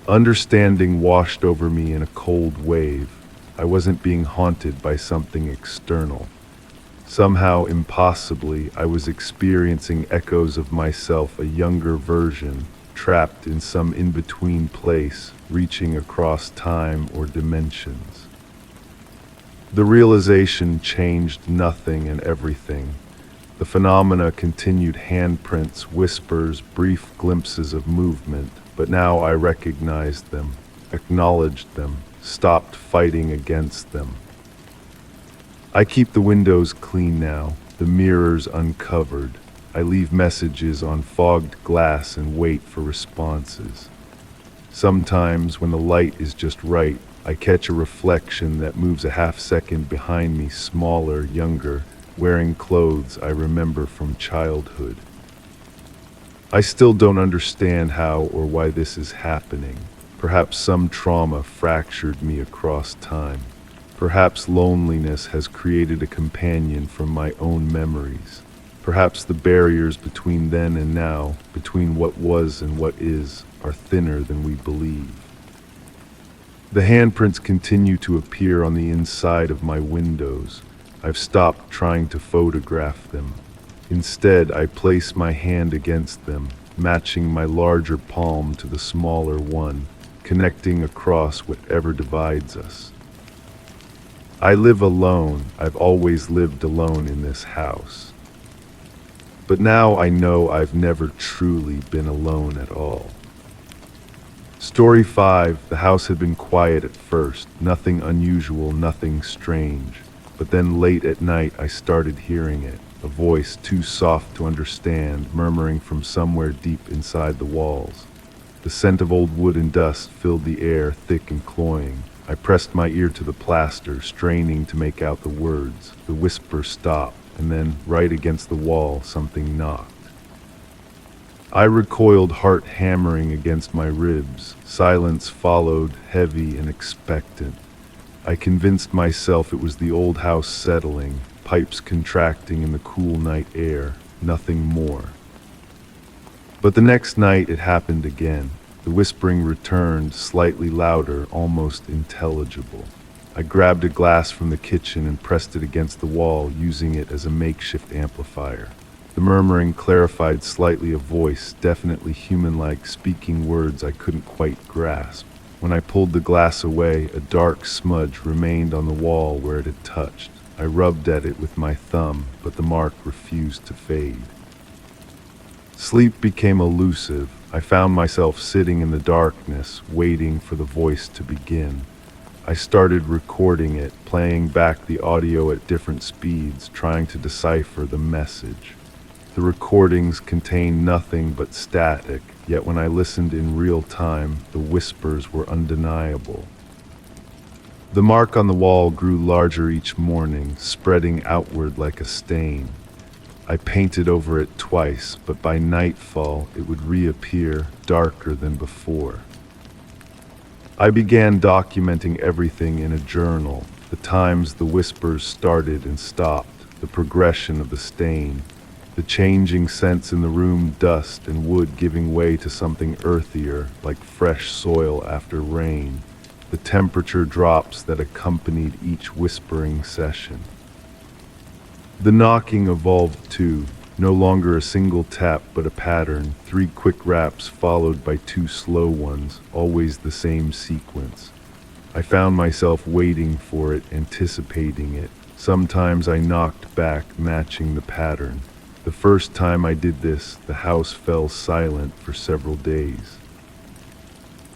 Understanding washed over me in a cold wave. I wasn't being haunted by something external. Somehow, impossibly, I was experiencing echoes of myself, a younger version, trapped in some in-between place, reaching across time or dimensions. The realization changed nothing and everything. The phenomena continued: handprints, whispers, brief glimpses of movement, but now I recognized them, acknowledged them, stopped fighting against them. I keep the windows clean now, the mirrors uncovered. I leave messages on fogged glass and wait for responses. Sometimes, when the light is just right, I catch a reflection that moves a half second behind me, smaller, younger, wearing clothes I remember from childhood. I still don't understand how or why this is happening. Perhaps some trauma fractured me across time. Perhaps loneliness has created a companion from my own memories. Perhaps the barriers between then and now, between what was and what is, are thinner than we believe. The handprints continue to appear on the inside of my windows. I've stopped trying to photograph them. Instead, I place my hand against them, matching my larger palm to the smaller one, connecting across whatever divides us. I live alone. I've always lived alone in this house. But now I know I've never truly been alone at all. Story 5. The house had been quiet at first, nothing unusual, nothing strange. But then late at night I started hearing it, a voice too soft to understand, murmuring from somewhere deep inside the walls. The scent of old wood and dust filled the air, thick and cloying. I pressed my ear to the plaster, straining to make out the words. The whisper stopped, and then, right against the wall, something knocked. I recoiled, heart hammering against my ribs. Silence followed, heavy and expectant. I convinced myself it was the old house settling, pipes contracting in the cool night air, nothing more. But the next night it happened again. The whispering returned, slightly louder, almost intelligible. I grabbed a glass from the kitchen and pressed it against the wall, using it as a makeshift amplifier. The murmuring clarified slightly, a voice, definitely human-like, speaking words I couldn't quite grasp. When I pulled the glass away, a dark smudge remained on the wall where it had touched. I rubbed at it with my thumb, but the mark refused to fade. Sleep became elusive. I found myself sitting in the darkness, waiting for the voice to begin. I started recording it, playing back the audio at different speeds, trying to decipher the message. The recordings contained nothing but static, yet when I listened in real time, the whispers were undeniable. The mark on the wall grew larger each morning, spreading outward like a stain. I painted over it twice, but by nightfall it would reappear, darker than before. I began documenting everything in a journal, the times the whispers started and stopped, the progression of the stain, the changing scents in the room, dust and wood giving way to something earthier, like fresh soil after rain, the temperature drops that accompanied each whispering session. The knocking evolved too, no longer a single tap but a pattern, 3 quick raps followed by 2 slow ones, always the same sequence. I found myself waiting for it, anticipating it. Sometimes I knocked back, matching the pattern. The first time I did this, the house fell silent for several days.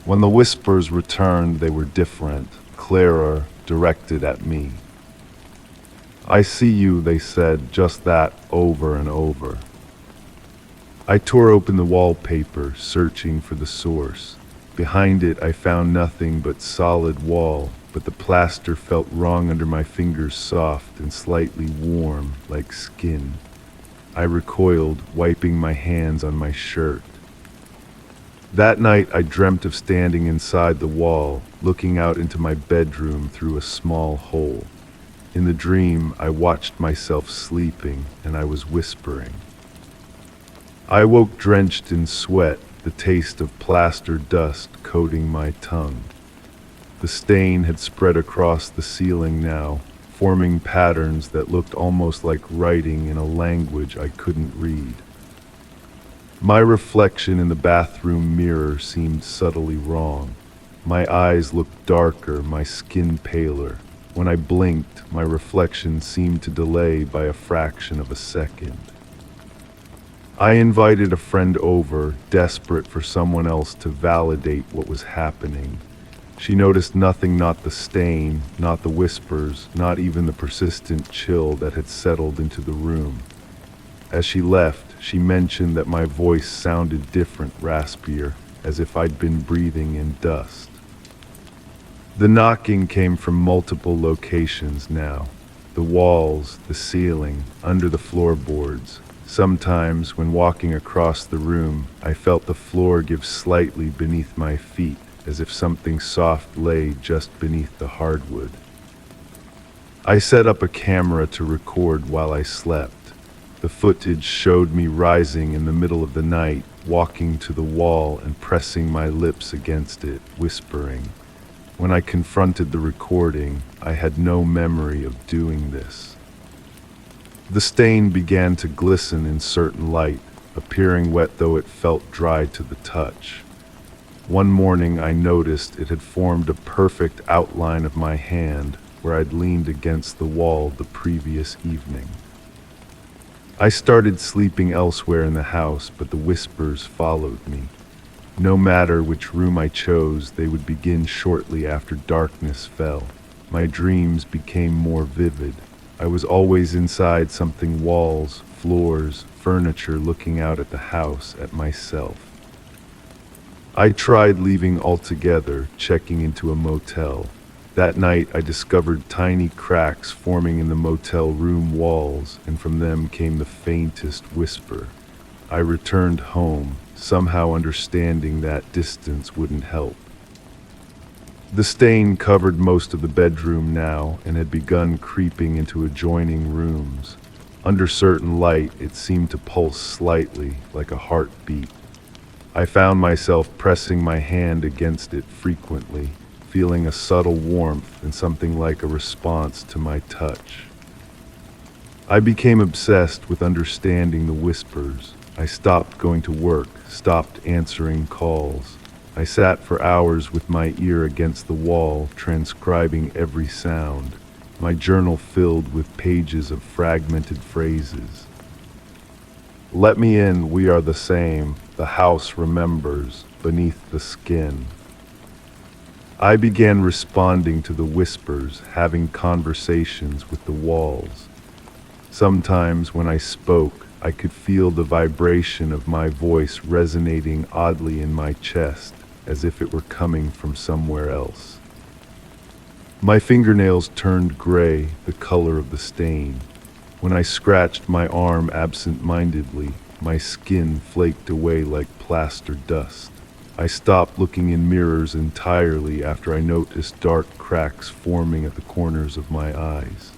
When the whispers returned, they were different, clearer, directed at me. "I see you," they said, just that, over and over. I tore open the wallpaper, searching for the source. Behind it, I found nothing but solid wall, but the plaster felt wrong under my fingers, soft and slightly warm, like skin. I recoiled, wiping my hands on my shirt. That night, I dreamt of standing inside the wall, looking out into my bedroom through a small hole. In the dream, I watched myself sleeping, and I was whispering. I woke drenched in sweat, the taste of plaster dust coating my tongue. The stain had spread across the ceiling now, forming patterns that looked almost like writing in a language I couldn't read. My reflection in the bathroom mirror seemed subtly wrong. My eyes looked darker, my skin paler. When I blinked, my reflection seemed to delay by a fraction of a second. I invited a friend over, desperate for someone else to validate what was happening. She noticed nothing, not the stain, not the whispers, not even the persistent chill that had settled into the room. As she left, she mentioned that my voice sounded different, raspier, as if I'd been breathing in dust. The knocking came from multiple locations now. The walls, the ceiling, under the floorboards. Sometimes, when walking across the room, I felt the floor give slightly beneath my feet, as if something soft lay just beneath the hardwood. I set up a camera to record while I slept. The footage showed me rising in the middle of the night, walking to the wall and pressing my lips against it, whispering. When I confronted the recording, I had no memory of doing this. The stain began to glisten in certain light, appearing wet though it felt dry to the touch. One morning I noticed it had formed a perfect outline of my hand where I'd leaned against the wall the previous evening. I started sleeping elsewhere in the house, but the whispers followed me. No matter which room I chose, they would begin shortly after darkness fell. My dreams became more vivid. I was always inside something, walls, floors, furniture, looking out at the house, at myself. I tried leaving altogether, checking into a motel. That night I discovered tiny cracks forming in the motel room walls, and from them came the faintest whisper. I returned home, somehow understanding that distance wouldn't help. The stain covered most of the bedroom now and had begun creeping into adjoining rooms. Under certain light, it seemed to pulse slightly, like a heartbeat. I found myself pressing my hand against it frequently, feeling a subtle warmth and something like a response to my touch. I became obsessed with understanding the whispers. I stopped going to work, stopped answering calls. I sat for hours with my ear against the wall, transcribing every sound, my journal filled with pages of fragmented phrases. Let me in, we are the same, the house remembers, beneath the skin. I began responding to the whispers, having conversations with the walls. Sometimes when I spoke, I could feel the vibration of my voice resonating oddly in my chest, as if it were coming from somewhere else. My fingernails turned gray, the color of the stain. When I scratched my arm absent-mindedly, my skin flaked away like plaster dust. I stopped looking in mirrors entirely after I noticed dark cracks forming at the corners of my eyes.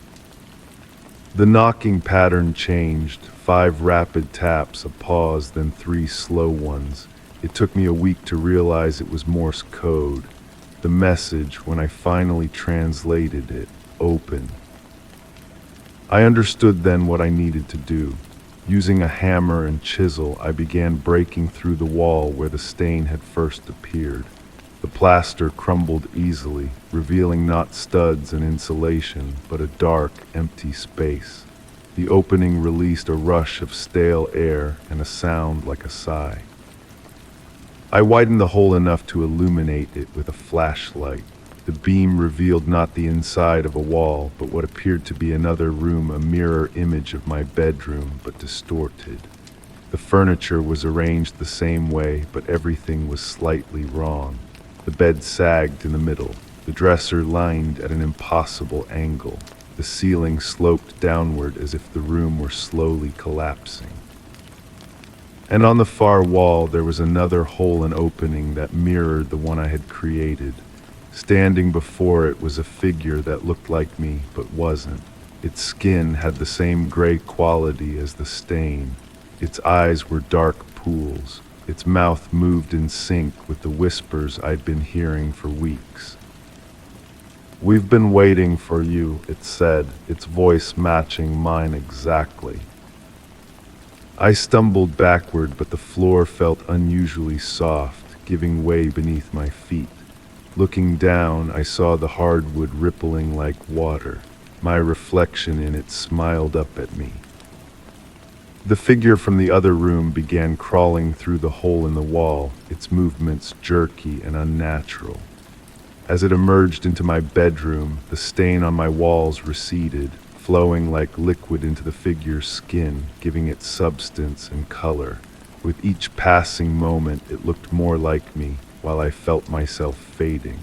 The knocking pattern changed, 5 rapid taps, a pause, then 3 slow ones. It took me a week to realize it was Morse code. The message, when I finally translated it, open. I understood then what I needed to do. Using a hammer and chisel, I began breaking through the wall where the stain had first appeared. The plaster crumbled easily, revealing not studs and insulation, but a dark, empty space. The opening released a rush of stale air and a sound like a sigh. I widened the hole enough to illuminate it with a flashlight. The beam revealed not the inside of a wall, but what appeared to be another room, a mirror image of my bedroom, but distorted. The furniture was arranged the same way, but everything was slightly wrong. The bed sagged in the middle. The dresser leaned at an impossible angle. The ceiling sloped downward as if the room were slowly collapsing. And on the far wall there was another hole and opening that mirrored the one I had created. Standing before it was a figure that looked like me but wasn't. Its skin had the same gray quality as the stain. Its eyes were dark pools. Its mouth moved in sync with the whispers I'd been hearing for weeks. "We've been waiting for you," it said, its voice matching mine exactly. I stumbled backward, but the floor felt unusually soft, giving way beneath my feet. Looking down, I saw the hardwood rippling like water. My reflection in it smiled up at me. The figure from the other room began crawling through the hole in the wall, its movements jerky and unnatural. As it emerged into my bedroom, the stain on my walls receded, flowing like liquid into the figure's skin, giving it substance and color. With each passing moment, it looked more like me, while I felt myself fading.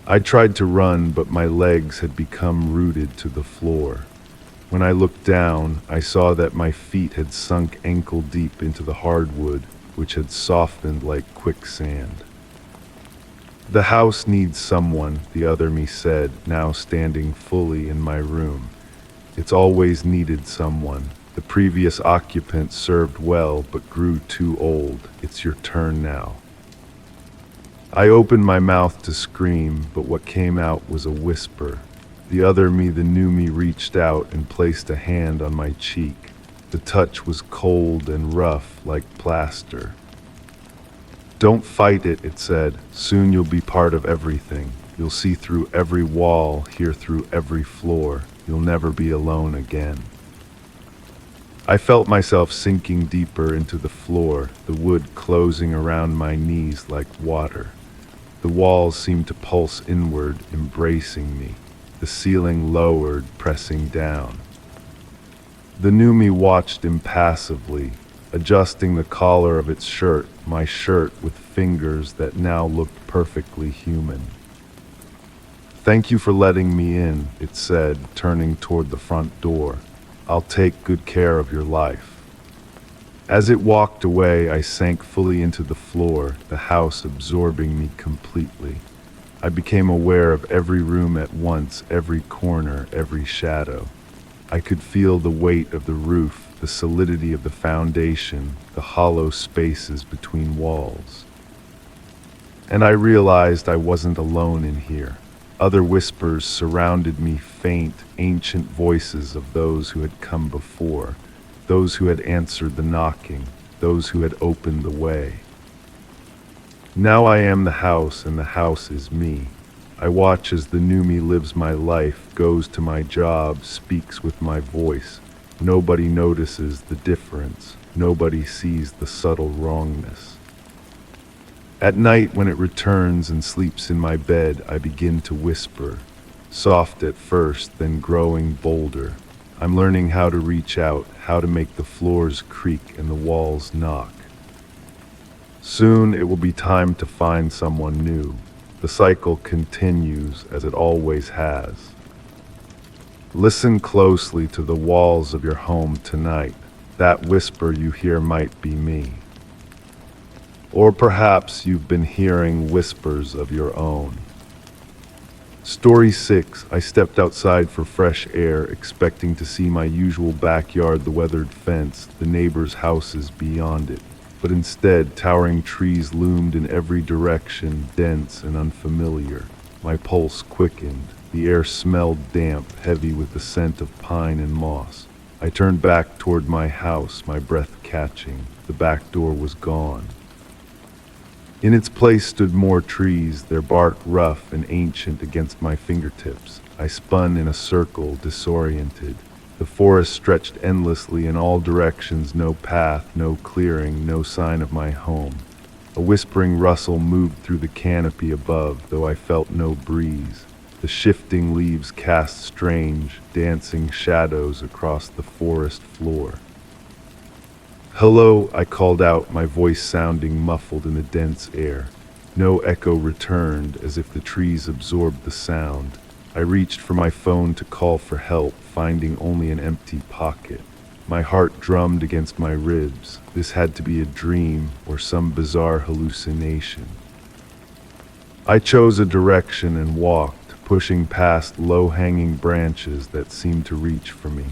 I tried to run, but my legs had become rooted to the floor. When I looked down, I saw that my feet had sunk ankle deep into the hardwood, which had softened like quicksand. "The house needs someone," the other me said, now standing fully in my room. "It's always needed someone. The previous occupant served well, but grew too old. It's your turn now." I opened my mouth to scream, but what came out was a whisper. The other me, the new me, reached out and placed a hand on my cheek. The touch was cold and rough, like plaster. "Don't fight it," it said. "Soon you'll be part of everything. You'll see through every wall, hear through every floor. You'll never be alone again." I felt myself sinking deeper into the floor, the wood closing around my knees like water. The walls seemed to pulse inward, embracing me. The ceiling lowered, pressing down. The new me watched impassively, adjusting the collar of its shirt, my shirt, with fingers that now looked perfectly human. "Thank you for letting me in," it said, turning toward the front door. "I'll take good care of your life." As it walked away, I sank fully into the floor, the house absorbing me completely. I became aware of every room at once, every corner, every shadow. I could feel the weight of the roof, the solidity of the foundation, the hollow spaces between walls. And I realized I wasn't alone in here. Other whispers surrounded me, faint, ancient voices of those who had come before, those who had answered the knocking, those who had opened the way. Now I am the house, and the house is me. I watch as the new me lives my life, goes to my job, speaks with my voice. Nobody notices the difference. Nobody sees the subtle wrongness. At night, when it returns and sleeps in my bed, I begin to whisper, soft at first, then growing bolder. I'm learning how to reach out, how to make the floors creak and the walls knock. Soon it will be time to find someone new. The cycle continues as it always has. Listen closely to the walls of your home tonight. That whisper you hear might be me. Or perhaps you've been hearing whispers of your own. Story 6. I stepped outside for fresh air, expecting to see my usual backyard, the weathered fence, the neighbors' houses beyond it. But instead, towering trees loomed in every direction, dense and unfamiliar. My pulse quickened. The air smelled damp, heavy with the scent of pine and moss. I turned back toward my house, my breath catching. The back door was gone. In its place stood more trees, their bark rough and ancient against my fingertips. I spun in a circle, disoriented. The forest stretched endlessly in all directions, no path, no clearing, no sign of my home. A whispering rustle moved through the canopy above, though I felt no breeze. The shifting leaves cast strange, dancing shadows across the forest floor. "Hello," I called out, my voice sounding muffled in the dense air. No echo returned, as if the trees absorbed the sound. I reached for my phone to call for help, finding only an empty pocket. My heart drummed against my ribs. This had to be a dream or some bizarre hallucination. I chose a direction and walked, pushing past low-hanging branches that seemed to reach for me.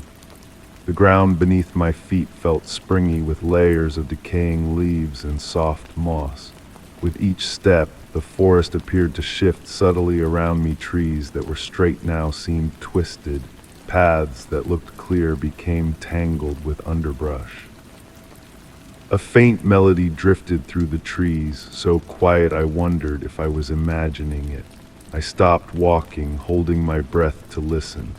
The ground beneath my feet felt springy with layers of decaying leaves and soft moss. With each step, the forest appeared to shift subtly around me. Trees that were straight now seemed twisted. Paths that looked clear became tangled with underbrush. A faint melody drifted through the trees, so quiet I wondered if I was imagining it. I stopped walking, holding my breath to listen.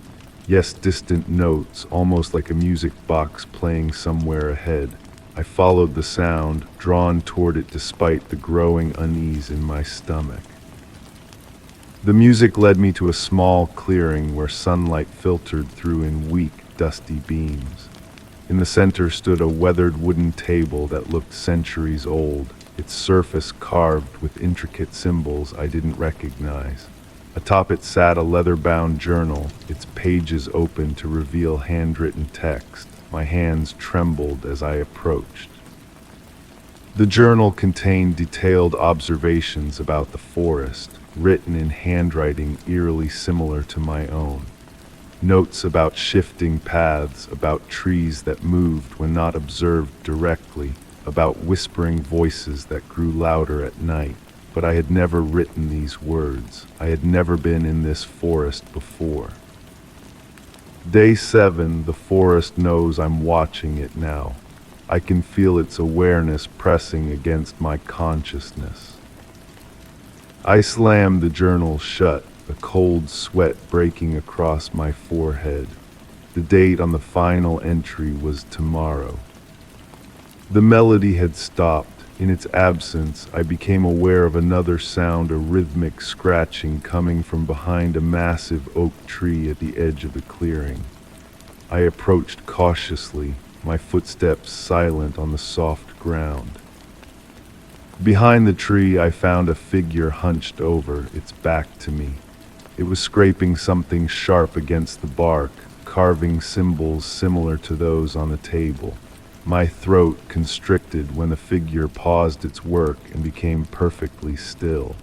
Yes, distant notes, almost like a music box playing somewhere ahead. I followed the sound, drawn toward it despite the growing unease in my stomach. The music led me to a small clearing where sunlight filtered through in weak, dusty beams. In the center stood a weathered wooden table that looked centuries old, its surface carved with intricate symbols I didn't recognize. Atop it sat a leather-bound journal, its pages open to reveal handwritten text. My hands trembled as I approached. The journal contained detailed observations about the forest, written in handwriting eerily similar to my own. Notes about shifting paths, about trees that moved when not observed directly, about whispering voices that grew louder at night. But I had never written these words. I had never been in this forest before. Day 7, the forest knows I'm watching it now. I can feel its awareness pressing against my consciousness. I slammed the journal shut, a cold sweat breaking across my forehead. The date on the final entry was tomorrow. The melody had stopped. In its absence, I became aware of another sound, a rhythmic scratching coming from behind a massive oak tree at the edge of the clearing. I approached cautiously, my footsteps silent on the soft ground. Behind the tree, I found a figure hunched over, its back to me. It was scraping something sharp against the bark, carving symbols similar to those on the table. My throat constricted when the figure paused its work and became perfectly still.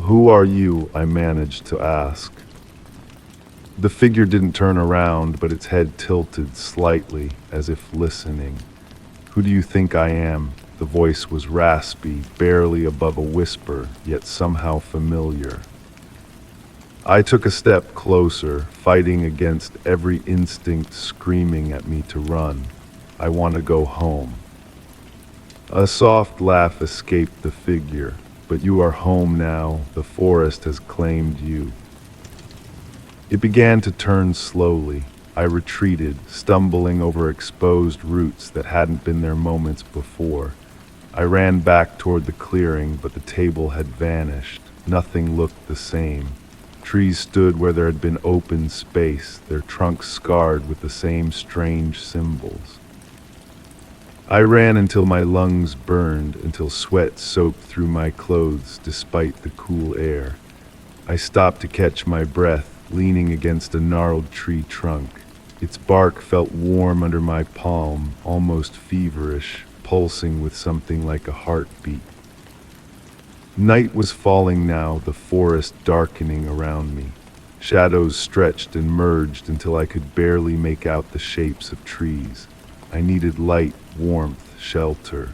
"Who are you?" I managed to ask. The figure didn't turn around, but its head tilted slightly, as if listening. "Who do you think I am?" The voice was raspy, barely above a whisper, yet somehow familiar. I took a step closer, fighting against every instinct screaming at me to run. "I want to go home." A soft laugh escaped the figure. "But you are home now. The forest has claimed you." It began to turn slowly. I retreated, stumbling over exposed roots that hadn't been there moments before. I ran back toward the clearing, but the table had vanished. Nothing looked the same. Trees stood where there had been open space, their trunks scarred with the same strange symbols. I ran until my lungs burned, until sweat soaked through my clothes despite the cool air. I stopped to catch my breath, leaning against a gnarled tree trunk. Its bark felt warm under my palm, almost feverish, pulsing with something like a heartbeat. Night was falling now, the forest darkening around me. Shadows stretched and merged until I could barely make out the shapes of trees. I needed light, warmth, shelter.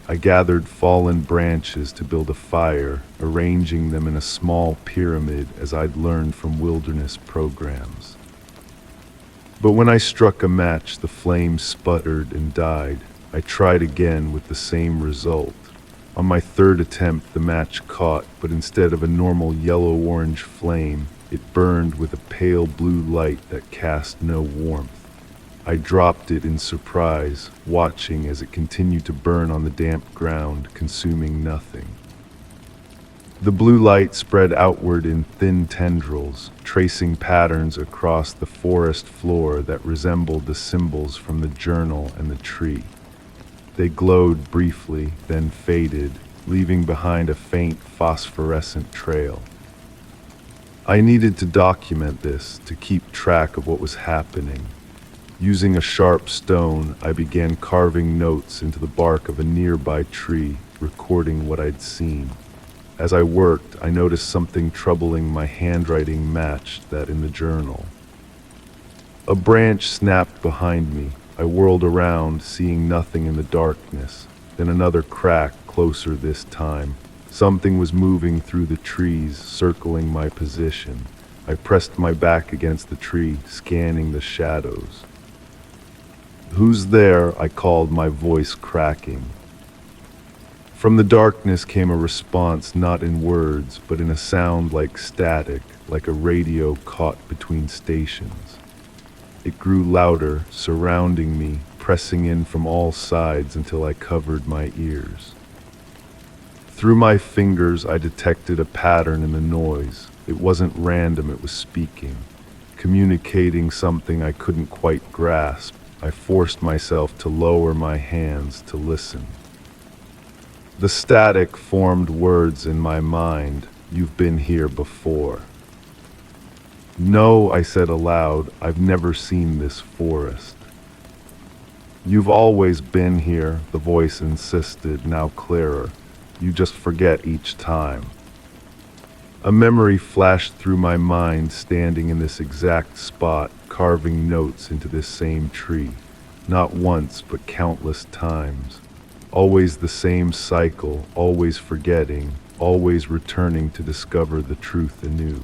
I gathered fallen branches to build a fire, arranging them in a small pyramid as I'd learned from wilderness programs. But when I struck a match, the flame sputtered and died. I tried again with the same result. On my third attempt, the match caught, but instead of a normal yellow-orange flame, it burned with a pale blue light that cast no warmth. I dropped it in surprise, watching as it continued to burn on the damp ground, consuming nothing. The blue light spread outward in thin tendrils, tracing patterns across the forest floor that resembled the symbols from the journal and the tree. They glowed briefly, then faded, leaving behind a faint phosphorescent trail. I needed to document this, to keep track of what was happening. Using a sharp stone, I began carving notes into the bark of a nearby tree, recording what I'd seen. As I worked, I noticed something troubling my handwriting matched that in the journal. A branch snapped behind me. I whirled around, seeing nothing in the darkness. Then another crack, closer this time. Something was moving through the trees, circling my position. I pressed my back against the tree, scanning the shadows. "Who's there?" I called, my voice cracking. From the darkness came a response, not in words, but in a sound like static, like a radio caught between stations. It grew louder, surrounding me, pressing in from all sides until I covered my ears. Through my fingers, I detected a pattern in the noise. It wasn't random, it was speaking, communicating something I couldn't quite grasp. I forced myself to lower my hands to listen. The static formed words in my mind. "You've been here before." "No," I said aloud, "I've never seen this forest." "You've always been here," the voice insisted, now clearer. "You just forget each time." A memory flashed through my mind, standing in this exact spot, carving notes into this same tree. Not once, but countless times. Always the same cycle, always forgetting, always returning to discover the truth anew.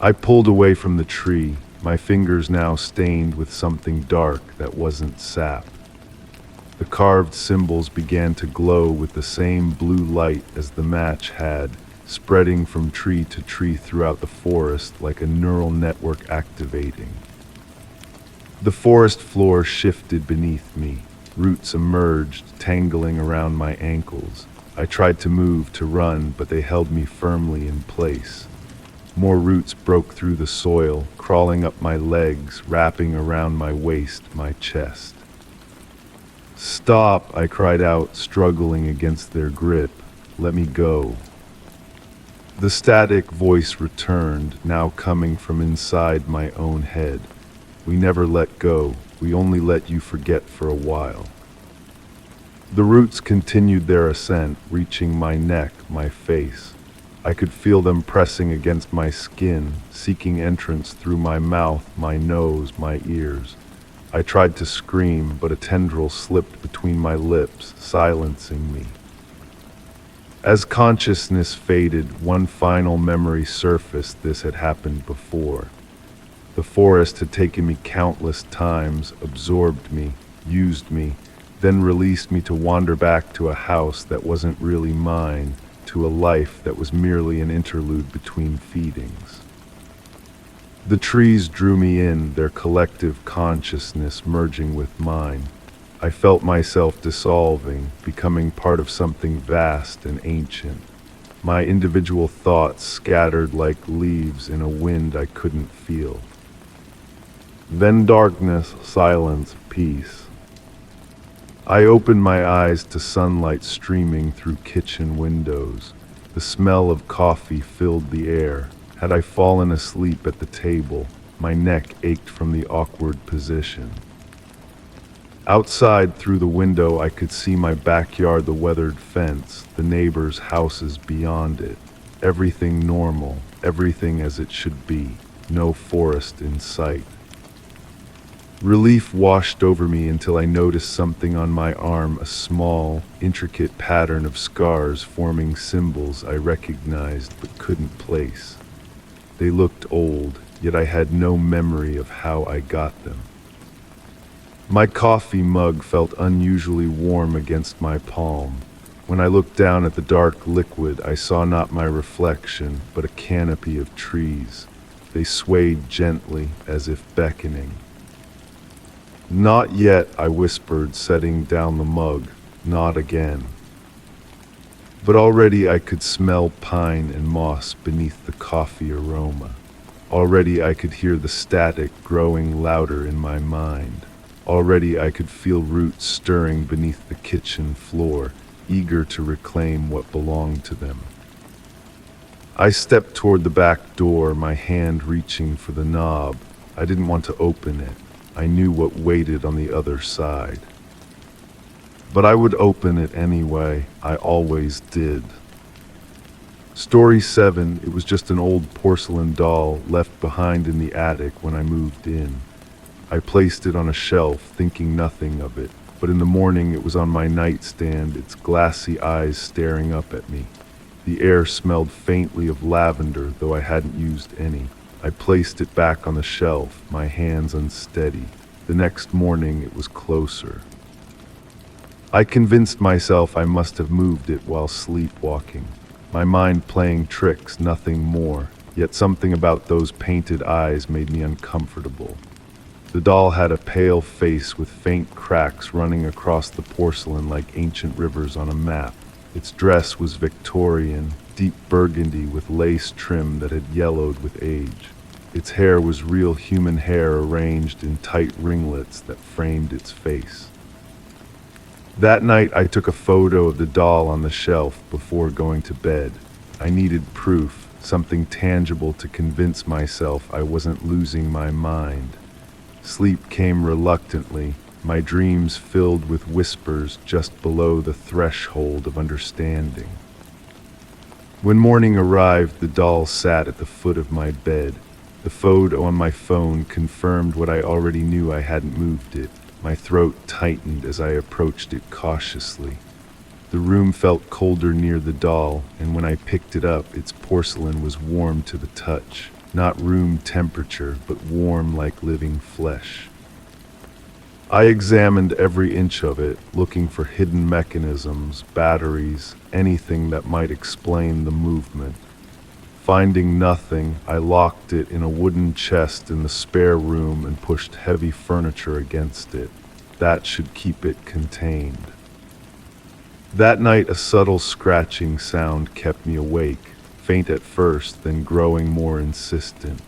I pulled away from the tree, my fingers now stained with something dark that wasn't sap. The carved symbols began to glow with the same blue light as the match had, spreading from tree to tree throughout the forest like a neural network activating. The forest floor shifted beneath me. Roots emerged, tangling around my ankles. I tried to move, to run, but they held me firmly in place. More roots broke through the soil, crawling up my legs, wrapping around my waist, my chest. "Stop," I cried out, struggling against their grip. "Let me go." The static voice returned, now coming from inside my own head. "We never let go. We only let you forget for a while." The roots continued their ascent, reaching my neck, my face. I could feel them pressing against my skin, seeking entrance through my mouth, my nose, my ears. I tried to scream, but a tendril slipped between my lips, silencing me. As consciousness faded, one final memory surfaced. This had happened before. The forest had taken me countless times, absorbed me, used me, then released me to wander back to a house that wasn't really mine, to a life that was merely an interlude between feedings. The trees drew me in, their collective consciousness merging with mine. I felt myself dissolving, becoming part of something vast and ancient. My individual thoughts scattered like leaves in a wind I couldn't feel. Then darkness, silence, peace. I opened my eyes to sunlight streaming through kitchen windows. The smell of coffee filled the air. Had I fallen asleep at the table, my neck ached from the awkward position. Outside, through the window, I could see my backyard, the weathered fence, the neighbors' houses beyond it. Everything normal, everything as it should be, no forest in sight. Relief washed over me until I noticed something on my arm, a small, intricate pattern of scars forming symbols I recognized but couldn't place. They looked old, yet I had no memory of how I got them. My coffee mug felt unusually warm against my palm. When I looked down at the dark liquid, I saw not my reflection, but a canopy of trees. They swayed gently, as if beckoning. "Not yet," I whispered, setting down the mug. "Not again." But already I could smell pine and moss beneath the coffee aroma. Already I could hear the static growing louder in my mind. Already I could feel roots stirring beneath the kitchen floor, eager to reclaim what belonged to them. I stepped toward the back door, my hand reaching for the knob. I didn't want to open it. I knew what waited on the other side. But I would open it anyway. I always did. Story 7, it was just an old porcelain doll left behind in the attic when I moved in. I placed it on a shelf, thinking nothing of it, but in the morning it was on my nightstand, its glassy eyes staring up at me. The air smelled faintly of lavender, though I hadn't used any. I placed it back on the shelf, my hands unsteady. The next morning it was closer. I convinced myself I must have moved it while sleepwalking, my mind playing tricks, nothing more, yet something about those painted eyes made me uncomfortable. The doll had a pale face with faint cracks running across the porcelain like ancient rivers on a map. Its dress was Victorian, deep burgundy with lace trim that had yellowed with age. Its hair was real human hair arranged in tight ringlets that framed its face. That night I took a photo of the doll on the shelf before going to bed. I needed proof, something tangible to convince myself I wasn't losing my mind. Sleep came reluctantly, my dreams filled with whispers just below the threshold of understanding. When morning arrived, the doll sat at the foot of my bed. The photo on my phone confirmed what I already knew. I hadn't moved it. My throat tightened as I approached it cautiously. The room felt colder near the doll, and when I picked it up, its porcelain was warm to the touch. Not room temperature, but warm like living flesh. I examined every inch of it, looking for hidden mechanisms, batteries, anything that might explain the movement. Finding nothing, I locked it in a wooden chest in the spare room and pushed heavy furniture against it. That should keep it contained. That night, a subtle scratching sound kept me awake, faint at first, then growing more insistent.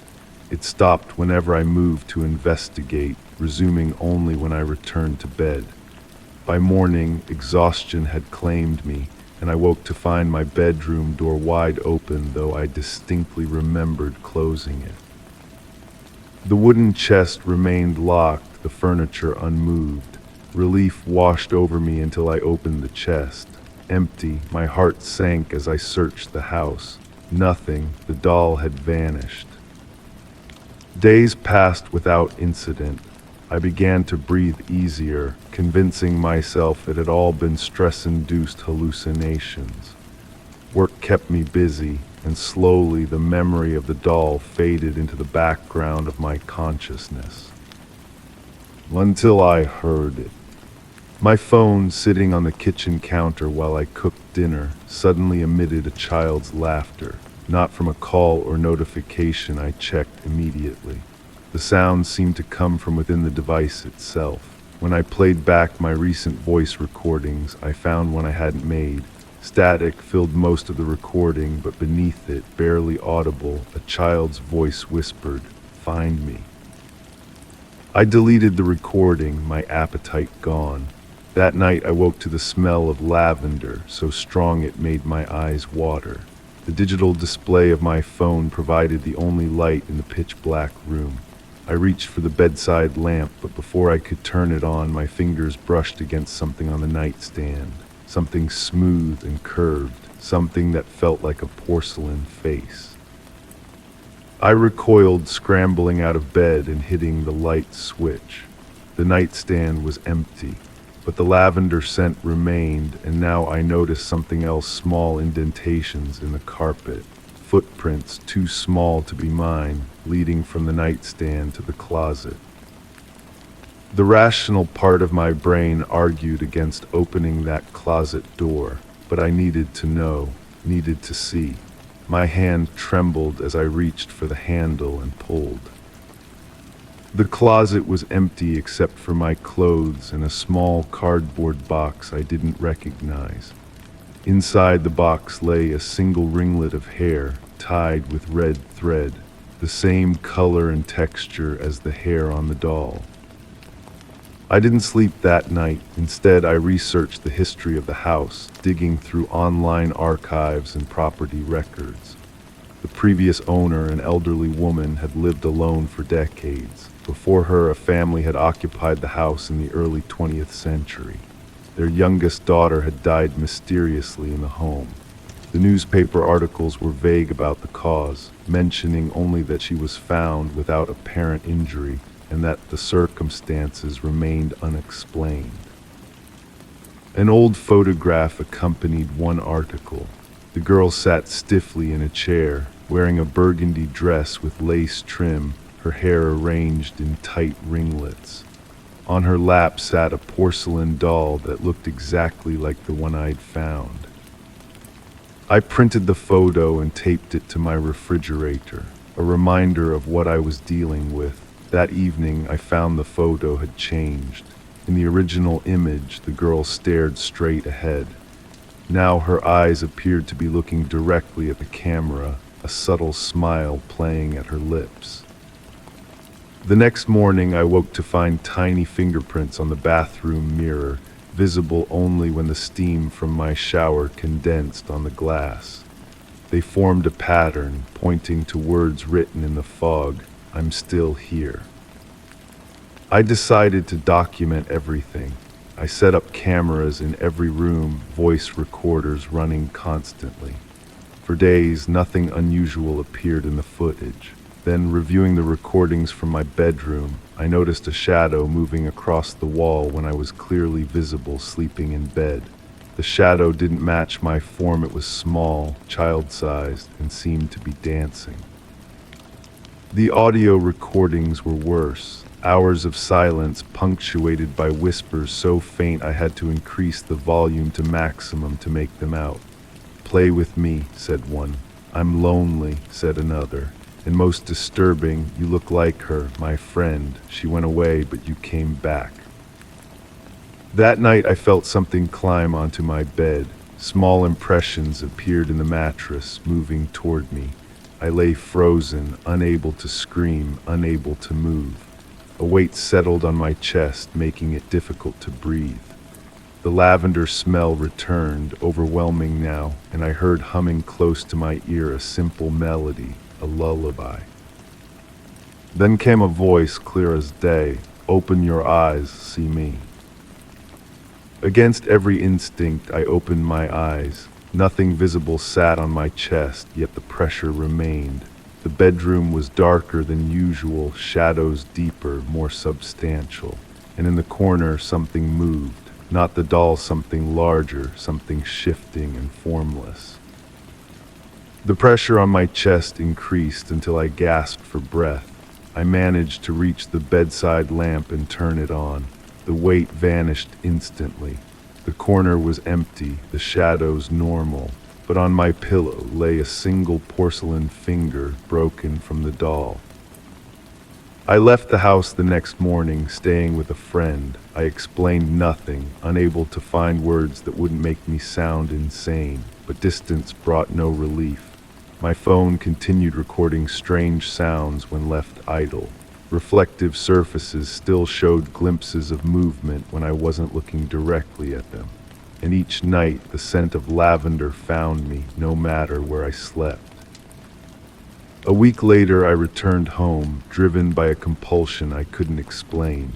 It stopped whenever I moved to investigate, resuming only when I returned to bed. By morning, exhaustion had claimed me, and I woke to find my bedroom door wide open, though I distinctly remembered closing it. The wooden chest remained locked, the furniture unmoved. Relief washed over me until I opened the chest. Empty, my heart sank as I searched the house. Nothing, the doll had vanished. Days passed without incident. I began to breathe easier, convincing myself it had all been stress-induced hallucinations. Work kept me busy, and slowly the memory of the doll faded into the background of my consciousness. Until I heard it. My phone, sitting on the kitchen counter while I cooked dinner, suddenly emitted a child's laughter. Not from a call or notification. I checked immediately. The sound seemed to come from within the device itself. When I played back my recent voice recordings, I found one I hadn't made. Static filled most of the recording, but beneath it, barely audible, a child's voice whispered, "Find me." I deleted the recording, my appetite gone. That night I woke to the smell of lavender, so strong it made my eyes water. The digital display of my phone provided the only light in the pitch-black room. I reached for the bedside lamp, but before I could turn it on, my fingers brushed against something on the nightstand. Something smooth and curved, something that felt like a porcelain face. I recoiled, scrambling out of bed and hitting the light switch. The nightstand was empty, but the lavender scent remained, and now I noticed something else: small indentations in the carpet. Footprints too small to be mine, leading from the nightstand to the closet. The rational part of my brain argued against opening that closet door, but I needed to know, needed to see. My hand trembled as I reached for the handle and pulled. The closet was empty except for my clothes and a small cardboard box I didn't recognize. Inside the box lay a single ringlet of hair, tied with red thread, the same color and texture as the hair on the doll. I didn't sleep that night. Instead, I researched the history of the house, digging through online archives and property records. The previous owner, an elderly woman, had lived alone for decades. Before her, a family had occupied the house in the early 20th century. Their youngest daughter had died mysteriously in the home. The newspaper articles were vague about the cause, mentioning only that she was found without apparent injury and that the circumstances remained unexplained. An old photograph accompanied one article. The girl sat stiffly in a chair, wearing a burgundy dress with lace trim, her hair arranged in tight ringlets. On her lap sat a porcelain doll that looked exactly like the one I'd found. I printed the photo and taped it to my refrigerator, a reminder of what I was dealing with. That evening, I found the photo had changed. In the original image, the girl stared straight ahead. Now her eyes appeared to be looking directly at the camera, a subtle smile playing at her lips. The next morning, I woke to find tiny fingerprints on the bathroom mirror, visible only when the steam from my shower condensed on the glass. They formed a pattern, pointing to words written in the fog, "I'm still here." I decided to document everything. I set up cameras in every room, voice recorders running constantly. For days, nothing unusual appeared in the footage. Then, reviewing the recordings from my bedroom, I noticed a shadow moving across the wall when I was clearly visible sleeping in bed. The shadow didn't match my form. It was small, child-sized, and seemed to be dancing. The audio recordings were worse. Hours of silence punctuated by whispers so faint I had to increase the volume to maximum to make them out. "Play with me," said one. "I'm lonely," said another. "And most disturbing, you look like her, my friend. She went away, but you came back." That night I felt something climb onto my bed. Small impressions appeared in the mattress, moving toward me. I lay frozen, unable to scream, unable to move. A weight settled on my chest, making it difficult to breathe. The lavender smell returned, overwhelming now, and I heard humming close to my ear a simple melody, a lullaby. Then came a voice clear as day, "Open your eyes, see me." Against every instinct, I opened my eyes. Nothing visible sat on my chest, yet the pressure remained. The bedroom was darker than usual, shadows deeper, more substantial. And in the corner, something moved. Not the doll, something larger, something shifting and formless. The pressure on my chest increased until I gasped for breath. I managed to reach the bedside lamp and turn it on. The weight vanished instantly. The corner was empty, the shadows normal, but on my pillow lay a single porcelain finger broken from the doll. I left the house the next morning, staying with a friend. I explained nothing, unable to find words that wouldn't make me sound insane, but distance brought no relief. My phone continued recording strange sounds when left idle. Reflective surfaces still showed glimpses of movement when I wasn't looking directly at them. And each night, the scent of lavender found me, no matter where I slept. A week later, I returned home, driven by a compulsion I couldn't explain.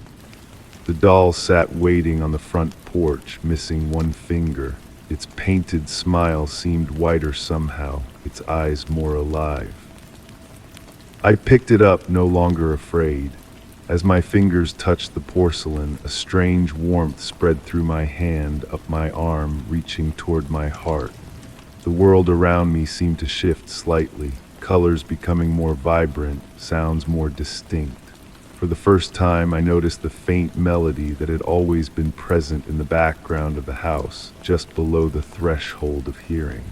The doll sat waiting on the front porch, missing one finger. Its painted smile seemed whiter somehow, its eyes more alive. I picked it up, no longer afraid. As my fingers touched the porcelain, a strange warmth spread through my hand, up my arm, reaching toward my heart. The world around me seemed to shift slightly, colors becoming more vibrant, sounds more distinct. For the first time, I noticed the faint melody that had always been present in the background of the house, just below the threshold of hearing.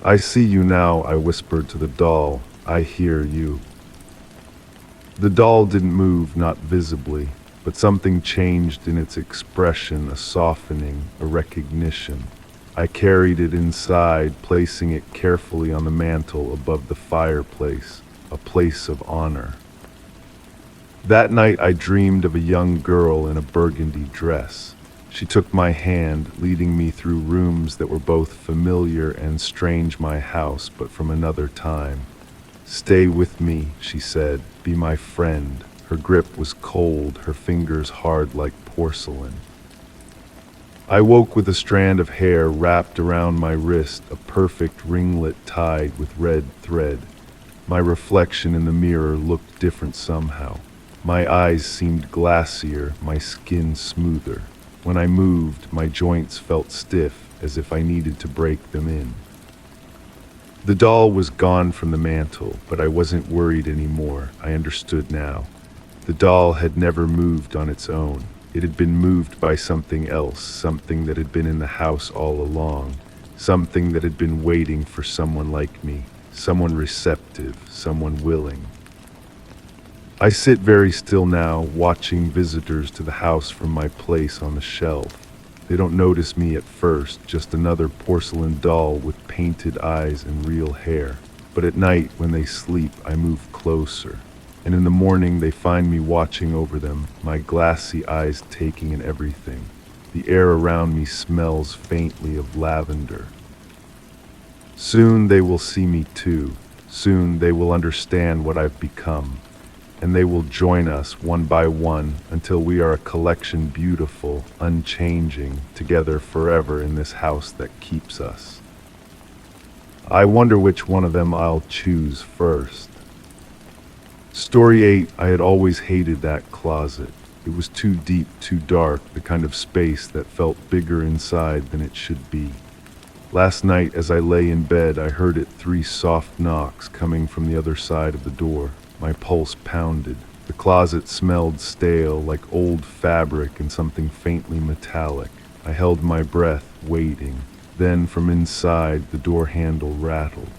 "I see you now," I whispered to the doll. "I hear you." The doll didn't move, not visibly, but something changed in its expression, a softening, a recognition. I carried it inside, placing it carefully on the mantel above the fireplace, a place of honor. That night I dreamed of a young girl in a burgundy dress. She took my hand, leading me through rooms that were both familiar and strange, my house, but from another time. "Stay with me," she said. "Be my friend." Her grip was cold, her fingers hard like porcelain. I woke with a strand of hair wrapped around my wrist, a perfect ringlet tied with red thread. My reflection in the mirror looked different somehow. My eyes seemed glassier, my skin smoother. When I moved, my joints felt stiff, as if I needed to break them in. The doll was gone from the mantel, but I wasn't worried anymore. I understood now. The doll had never moved on its own. It had been moved by something else, something that had been in the house all along, something that had been waiting for someone like me, someone receptive, someone willing. I sit very still now, watching visitors to the house from my place on the shelf. They don't notice me at first, just another porcelain doll with painted eyes and real hair. But at night, when they sleep, I move closer. And in the morning, they find me watching over them, my glassy eyes taking in everything. The air around me smells faintly of lavender. Soon they will see me too. Soon they will understand what I've become. And they will join us one by one until we are a collection beautiful, unchanging, together forever in this house that keeps us. I wonder which one of them I'll choose first. Story 8, I had always hated that closet. It was too deep, too dark, the kind of space that felt bigger inside than it should be. Last night, as I lay in bed, I heard it 3 soft knocks coming from the other side of the door. My pulse pounded. The closet smelled stale, like old fabric and something faintly metallic. I held my breath, waiting. Then, from inside, the door handle rattled.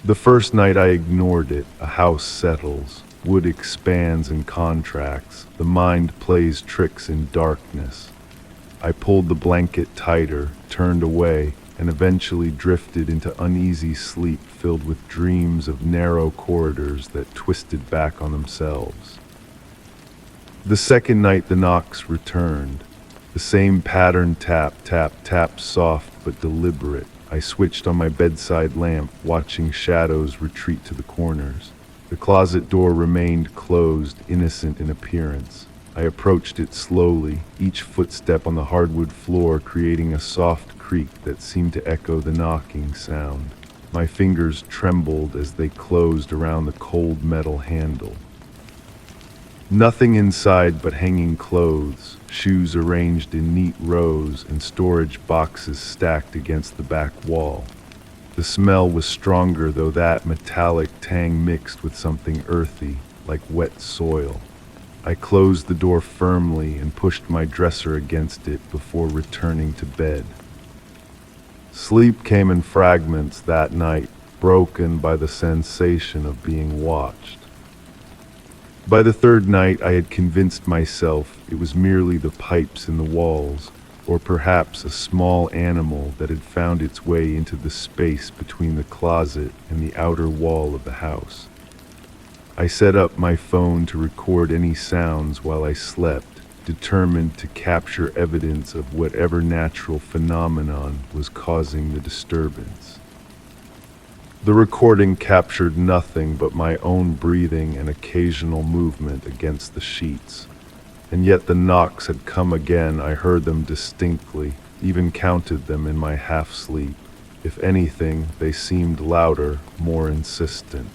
The first night I ignored it. A house settles. Wood expands and contracts. The mind plays tricks in darkness. I pulled the blanket tighter, turned away, and eventually drifted into uneasy sleep filled with dreams of narrow corridors that twisted back on themselves. The second night the knocks returned. The same pattern, tap, tap, tap, soft but deliberate. I switched on my bedside lamp, watching shadows retreat to the corners. The closet door remained closed, innocent in appearance. I approached it slowly, each footstep on the hardwood floor creating a soft creak that seemed to echo the knocking sound. My fingers trembled as they closed around the cold metal handle. Nothing inside but hanging clothes, shoes arranged in neat rows, and storage boxes stacked against the back wall. The smell was stronger, though that metallic tang mixed with something earthy, like wet soil. I closed the door firmly and pushed my dresser against it before returning to bed. Sleep came in fragments that night, broken by the sensation of being watched. By the third night, I had convinced myself it was merely the pipes in the walls, or perhaps a small animal that had found its way into the space between the closet and the outer wall of the house. I set up my phone to record any sounds while I slept, determined to capture evidence of whatever natural phenomenon was causing the disturbance. The recording captured nothing but my own breathing and occasional movement against the sheets. And yet the knocks had come again. I heard them distinctly, even counted them in my half-sleep. If anything, they seemed louder, more insistent.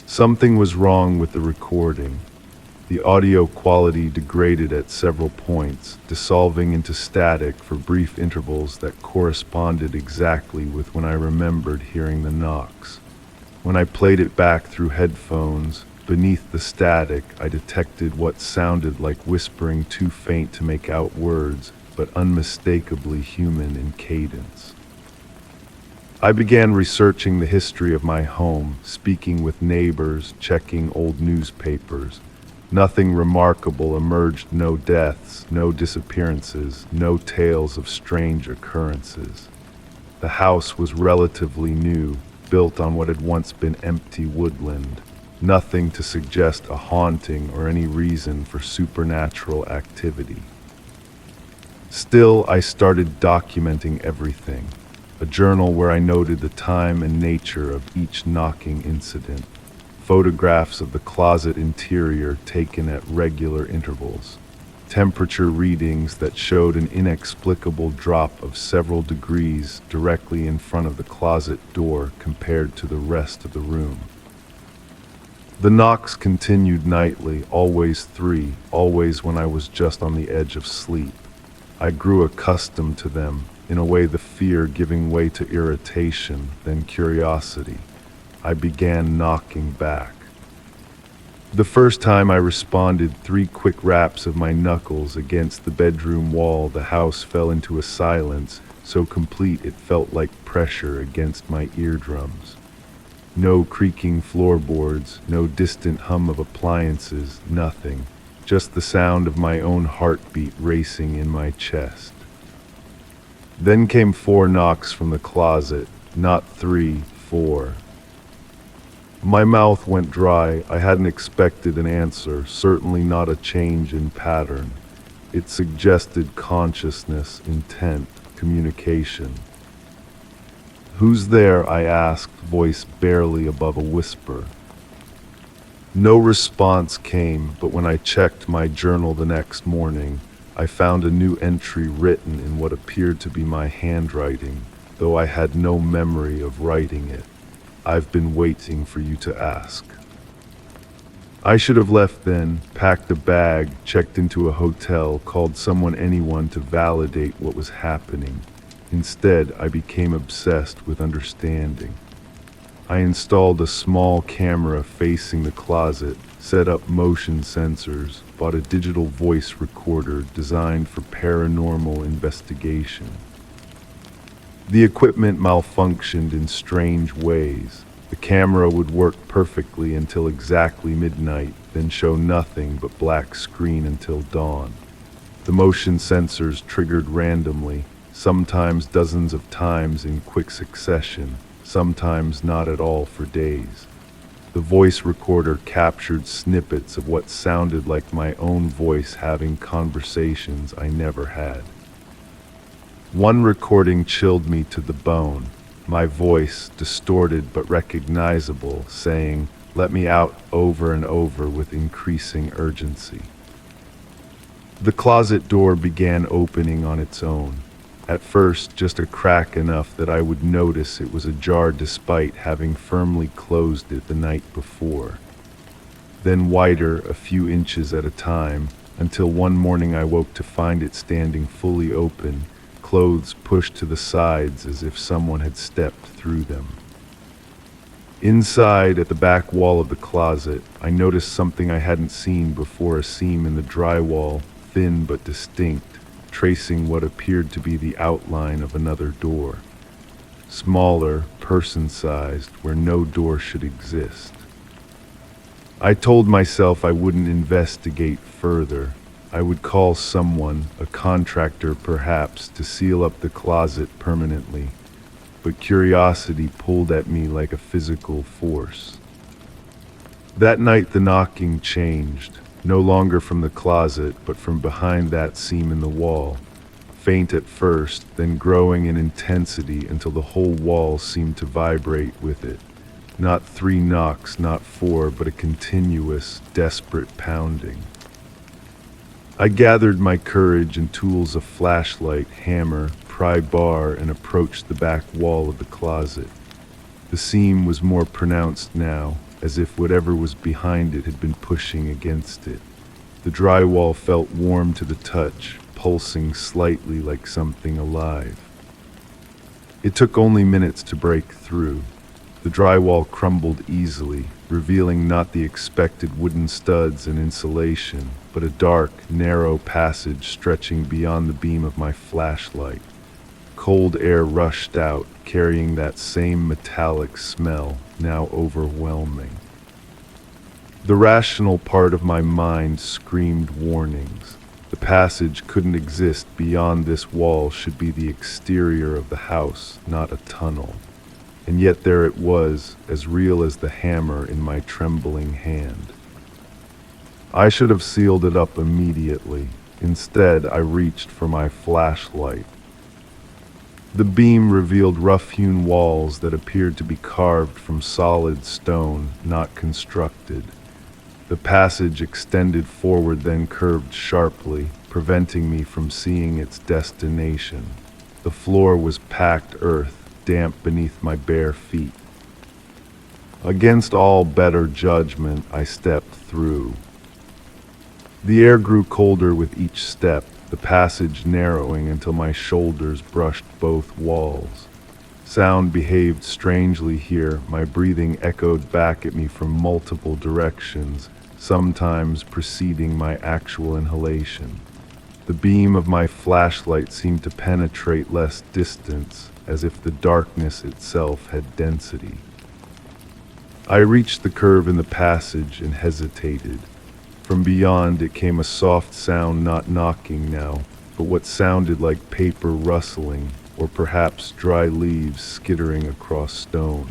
Something was wrong with the recording. The audio quality degraded at several points, dissolving into static for brief intervals that corresponded exactly with when I remembered hearing the knocks. When I played it back through headphones, beneath the static, I detected what sounded like whispering too faint to make out words, but unmistakably human in cadence. I began researching the history of my home, speaking with neighbors, checking old newspapers. Nothing remarkable emerged, no deaths, no disappearances, no tales of strange occurrences. The house was relatively new, built on what had once been empty woodland. Nothing to suggest a haunting or any reason for supernatural activity. Still, I started documenting everything. A journal where I noted the time and nature of each knocking incident. Photographs of the closet interior taken at regular intervals. Temperature readings that showed an inexplicable drop of several degrees directly in front of the closet door compared to the rest of the room. The knocks continued nightly, always 3, always when I was just on the edge of sleep. I grew accustomed to them, in a way the fear giving way to irritation, then curiosity. I began knocking back. The first time I responded, 3 quick raps of my knuckles against the bedroom wall, the house fell into a silence so complete it felt like pressure against my eardrums. No creaking floorboards, no distant hum of appliances, nothing. Just the sound of my own heartbeat racing in my chest. Then came 4 knocks from the closet, not 3, 4. My mouth went dry. I hadn't expected an answer, certainly not a change in pattern. It suggested consciousness, intent, communication. "Who's there?" I asked, voice barely above a whisper. No response came, but when I checked my journal the next morning, I found a new entry written in what appeared to be my handwriting, though I had no memory of writing it. "I've been waiting for you to ask." I should have left then, packed a bag, checked into a hotel, called anyone to validate what was happening. Instead, I became obsessed with understanding. I installed a small camera facing the closet, set up motion sensors, bought a digital voice recorder designed for paranormal investigation. The equipment malfunctioned in strange ways. The camera would work perfectly until exactly midnight, then show nothing but black screen until dawn. The motion sensors triggered randomly, sometimes dozens of times in quick succession, sometimes not at all for days. The voice recorder captured snippets of what sounded like my own voice having conversations I never had. One recording chilled me to the bone. My voice, distorted but recognizable, saying, "Let me out," over and over with increasing urgency. The closet door began opening on its own. At first, just a crack enough that I would notice it was ajar despite having firmly closed it the night before. Then wider, a few inches at a time, until one morning I woke to find it standing fully open, clothes pushed to the sides as if someone had stepped through them. Inside, at the back wall of the closet, I noticed something I hadn't seen before, a seam in the drywall, thin but distinct, tracing what appeared to be the outline of another door. Smaller, person-sized, where no door should exist. I told myself I wouldn't investigate further. I would call someone, a contractor perhaps, to seal up the closet permanently. But curiosity pulled at me like a physical force. That night the knocking changed, no longer from the closet, but from behind that seam in the wall. Faint at first, then growing in intensity until the whole wall seemed to vibrate with it. Not 3 knocks, not 4, but a continuous, desperate pounding. I gathered my courage and tools, a flashlight, hammer, pry bar, and approached the back wall of the closet. The seam was more pronounced now, as if whatever was behind it had been pushing against it. The drywall felt warm to the touch, pulsing slightly like something alive. It took only minutes to break through. The drywall crumbled easily, revealing not the expected wooden studs and insulation, but a dark, narrow passage stretching beyond the beam of my flashlight. Cold air rushed out, carrying that same metallic smell, now overwhelming. The rational part of my mind screamed warnings. The passage couldn't exist beyond this wall, should be the exterior of the house, not a tunnel. And yet there it was, as real as the hammer in my trembling hand. I should have sealed it up immediately. Instead, I reached for my flashlight. The beam revealed rough-hewn walls that appeared to be carved from solid stone, not constructed. The passage extended forward, then curved sharply, preventing me from seeing its destination. The floor was packed earth, damp beneath my bare feet. Against all better judgment, I stepped through. The air grew colder with each step, the passage narrowing until my shoulders brushed both walls. Sound behaved strangely here, my breathing echoed back at me from multiple directions, sometimes preceding my actual inhalation. The beam of my flashlight seemed to penetrate less distance, as if the darkness itself had density. I reached the curve in the passage and hesitated. From beyond it came a soft sound, not knocking now, but what sounded like paper rustling, or perhaps dry leaves skittering across stone.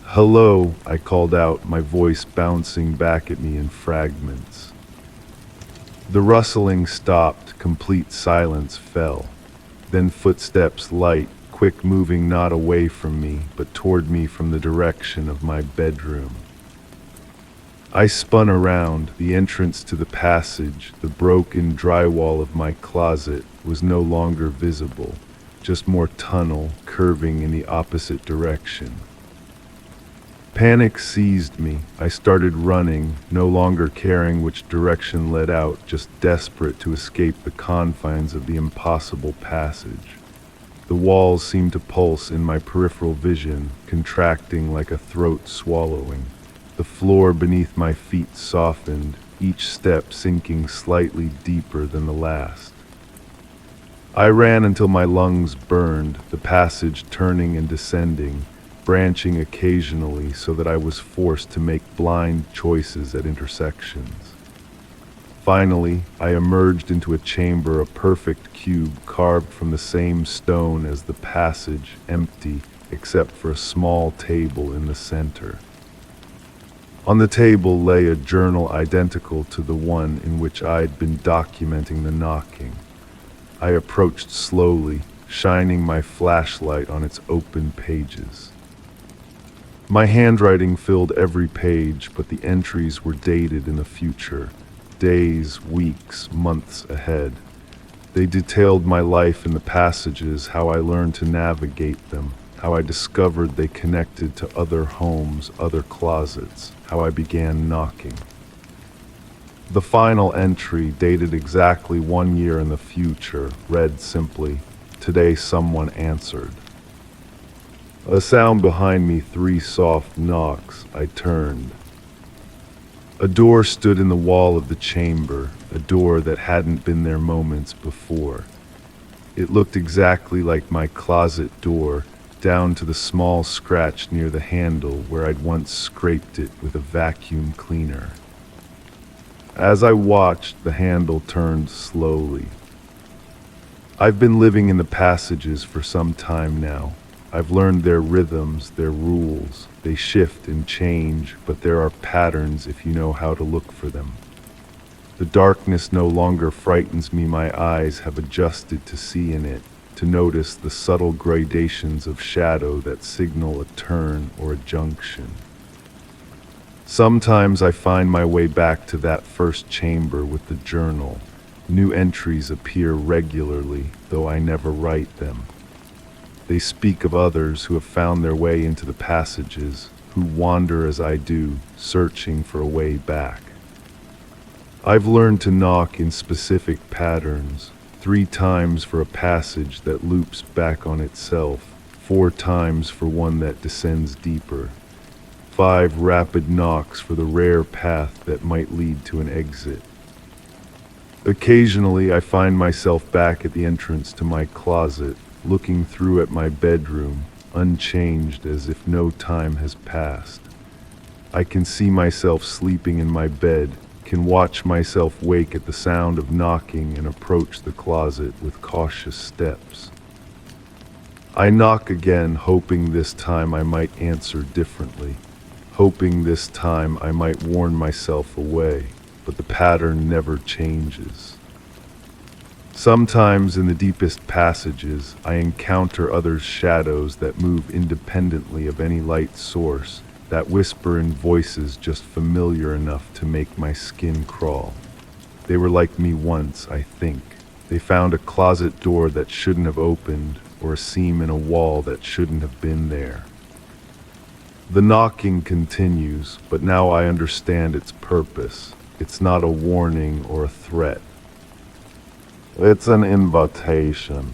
"Hello," I called out, my voice bouncing back at me in fragments. The rustling stopped, complete silence fell. Then footsteps, light, quick, moving not away from me, but toward me from the direction of my bedroom. I spun around. The entrance to the passage, the broken drywall of my closet, was no longer visible, just more tunnel curving in the opposite direction. Panic seized me. I started running, no longer caring which direction led out, just desperate to escape the confines of the impossible passage. The walls seemed to pulse in my peripheral vision, contracting like a throat swallowing. The floor beneath my feet softened, each step sinking slightly deeper than the last. I ran until my lungs burned, the passage turning and descending, branching occasionally so that I was forced to make blind choices at intersections. Finally, I emerged into a chamber, a perfect cube carved from the same stone as the passage, empty except for a small table in the center. On the table lay a journal identical to the one in which I'd been documenting the knocking. I approached slowly, shining my flashlight on its open pages. My handwriting filled every page, but the entries were dated in the future, days, weeks, months ahead. They detailed my life in the passages, how I learned to navigate them, how I discovered they connected to other homes, other closets, how I began knocking. The final entry, dated exactly 1 year in the future, read simply, "Today someone answered." A sound behind me, 3 soft knocks. I turned. A door stood in the wall of the chamber, a door that hadn't been there moments before. It looked exactly like my closet door, down to the small scratch near the handle where I'd once scraped it with a vacuum cleaner. As I watched, the handle turned slowly. I've been living in the passages for some time now. I've learned their rhythms, their rules. They shift and change, but there are patterns if you know how to look for them. The darkness no longer frightens me. My eyes have adjusted to see in it, to notice the subtle gradations of shadow that signal a turn or a junction. Sometimes I find my way back to that first chamber with the journal. New entries appear regularly, though I never write them. They speak of others who have found their way into the passages, who wander as I do, searching for a way back. I've learned to knock in specific patterns, 3 times for a passage that loops back on itself, 4 times for one that descends deeper, 5 rapid knocks for the rare path that might lead to an exit. Occasionally I find myself back at the entrance to my closet, looking through at my bedroom, unchanged as if no time has passed. I can see myself sleeping in my bed, can watch myself wake at the sound of knocking and approach the closet with cautious steps. I knock again, hoping this time I might answer differently, hoping this time I might warn myself away, but the pattern never changes. Sometimes in the deepest passages, I encounter others' shadows that move independently of any light source, that whisper in voices just familiar enough to make my skin crawl. They were like me once, I think. They found a closet door that shouldn't have opened, or a seam in a wall that shouldn't have been there. The knocking continues, but now I understand its purpose. It's not a warning or a threat. It's an invitation.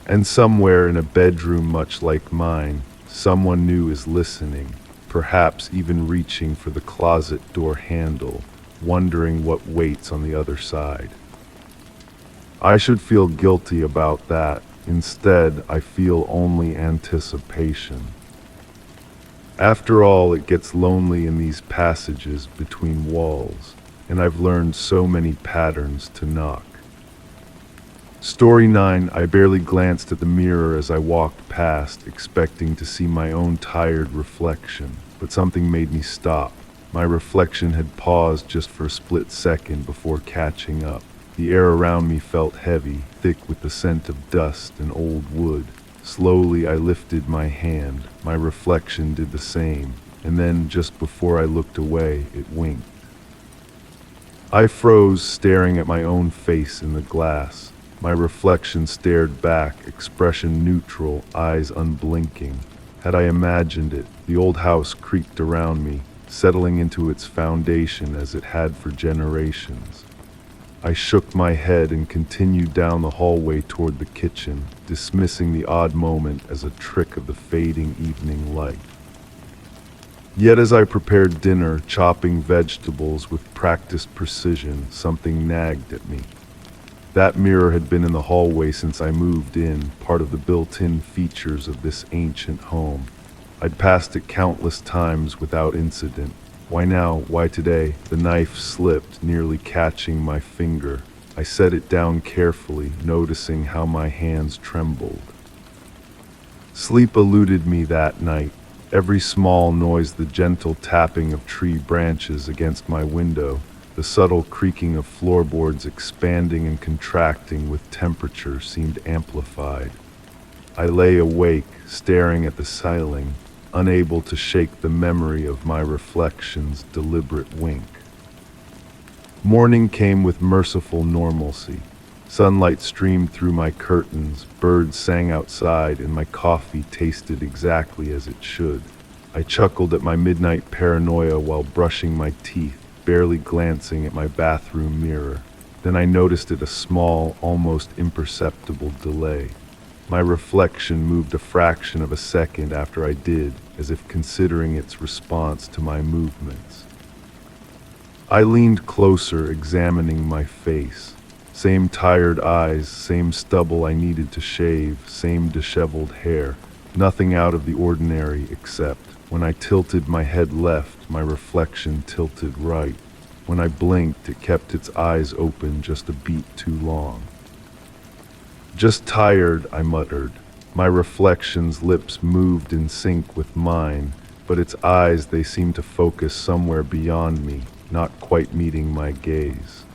And somewhere in a bedroom much like mine, someone new is listening, perhaps even reaching for the closet door handle, wondering what waits on the other side. I should feel guilty about that. Instead, I feel only anticipation. After all, it gets lonely in these passages between walls, and I've learned so many patterns to knock. Story 9. I barely glanced at the mirror as I walked past, expecting to see my own tired reflection, but something made me stop. My reflection had paused just for a split second before catching up. The air around me felt heavy, thick with the scent of dust and old wood. Slowly I lifted my hand. My reflection did the same, and then just before I looked away, it winked. I froze, staring at my own face in the glass. My reflection stared back, expression neutral, eyes unblinking. Had I imagined it, the old house creaked around me, settling into its foundation as it had for generations. I shook my head and continued down the hallway toward the kitchen, dismissing the odd moment as a trick of the fading evening light. Yet as I prepared dinner, chopping vegetables with practiced precision, something nagged at me. That mirror had been in the hallway since I moved in, part of the built-in features of this ancient home. I'd passed it countless times without incident. Why now? Why today? The knife slipped, nearly catching my finger. I set it down carefully, noticing how my hands trembled. Sleep eluded me that night. Every small noise, the gentle tapping of tree branches against my window, the subtle creaking of floorboards expanding and contracting with temperature, seemed amplified. I lay awake, staring at the ceiling, unable to shake the memory of my reflection's deliberate wink. Morning came with merciful normalcy. Sunlight streamed through my curtains, birds sang outside, and my coffee tasted exactly as it should. I chuckled at my midnight paranoia while brushing my teeth, barely glancing at my bathroom mirror. Then I noticed it a small, almost imperceptible delay. My reflection moved a fraction of a second after I did, as if considering its response to my movements. I leaned closer, examining my face. Same tired eyes, same stubble I needed to shave, same disheveled hair. Nothing out of the ordinary except, when I tilted my head left, my reflection tilted right. When I blinked, it kept its eyes open just a beat too long. "Just tired," I muttered. My reflection's lips moved in sync with mine, but its eyes, they seemed to focus somewhere beyond me, not quite meeting my gaze.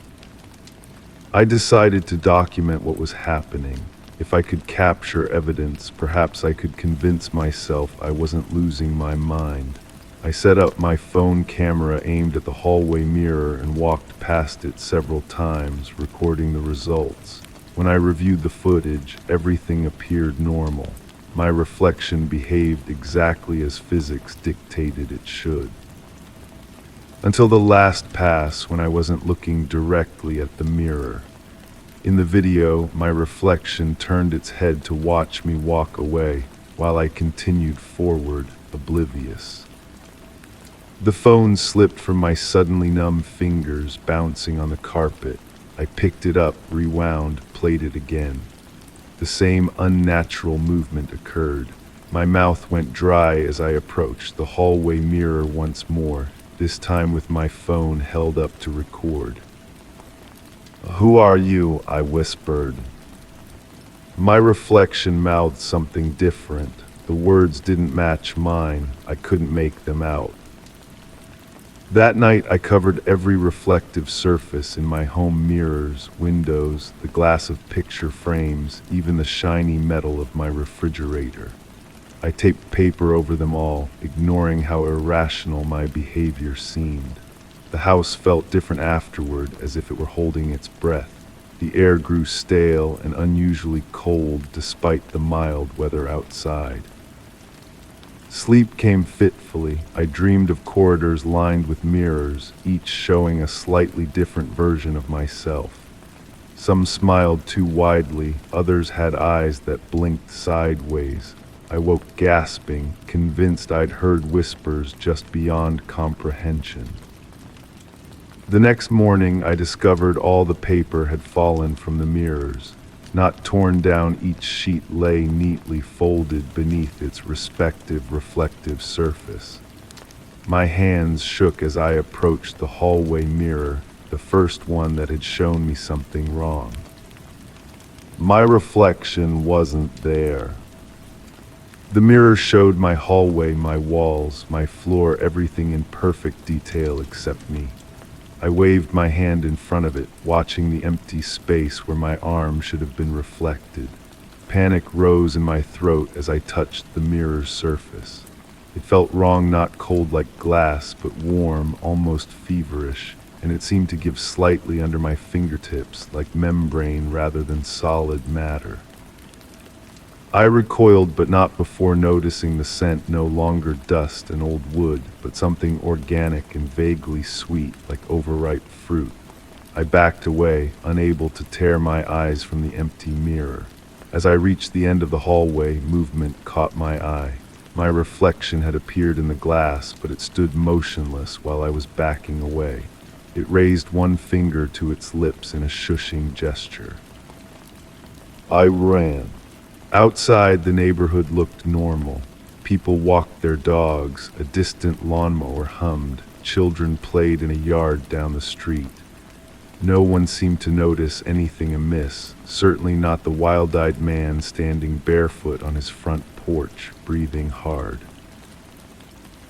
I decided to document what was happening. If I could capture evidence, perhaps I could convince myself I wasn't losing my mind. I set up my phone camera aimed at the hallway mirror and walked past it several times, recording the results. When I reviewed the footage, everything appeared normal. My reflection behaved exactly as physics dictated it should. Until the last pass, when I wasn't looking directly at the mirror. In the video, my reflection turned its head to watch me walk away, while I continued forward, oblivious. The phone slipped from my suddenly numb fingers, bouncing on the carpet. I picked it up, rewound, played it again. The same unnatural movement occurred. My mouth went dry as I approached the hallway mirror once more, this time with my phone held up to record. "Who are you?" I whispered. My reflection mouthed something different. The words didn't match mine. I couldn't make them out. That night, I covered every reflective surface in my home: mirrors, windows, the glass of picture frames, even the shiny metal of my refrigerator. I taped paper over them all, ignoring how irrational my behavior seemed. The house felt different afterward, as if it were holding its breath. The air grew stale and unusually cold despite the mild weather outside. Sleep came fitfully. I dreamed of corridors lined with mirrors, each showing a slightly different version of myself. Some smiled too widely, others had eyes that blinked sideways. I woke gasping, convinced I'd heard whispers just beyond comprehension. The next morning, I discovered all the paper had fallen from the mirrors. Not torn down, each sheet lay neatly folded beneath its respective reflective surface. My hands shook as I approached the hallway mirror, the first one that had shown me something wrong. My reflection wasn't there. The mirror showed my hallway, my walls, my floor, everything in perfect detail except me. I waved my hand in front of it, watching the empty space where my arm should have been reflected. Panic rose in my throat as I touched the mirror's surface. It felt wrong, not cold like glass, but warm, almost feverish, and it seemed to give slightly under my fingertips, like membrane rather than solid matter. I recoiled, but not before noticing the scent, no longer dust and old wood, but something organic and vaguely sweet, like overripe fruit. I backed away, unable to tear my eyes from the empty mirror. As I reached the end of the hallway, movement caught my eye. My reflection had appeared in the glass, but it stood motionless while I was backing away. It raised one finger to its lips in a shushing gesture. I ran. Outside, the neighborhood looked normal. People walked their dogs, a distant lawnmower hummed, children played in a yard down the street. No one seemed to notice anything amiss, certainly not the wild-eyed man standing barefoot on his front porch, breathing hard.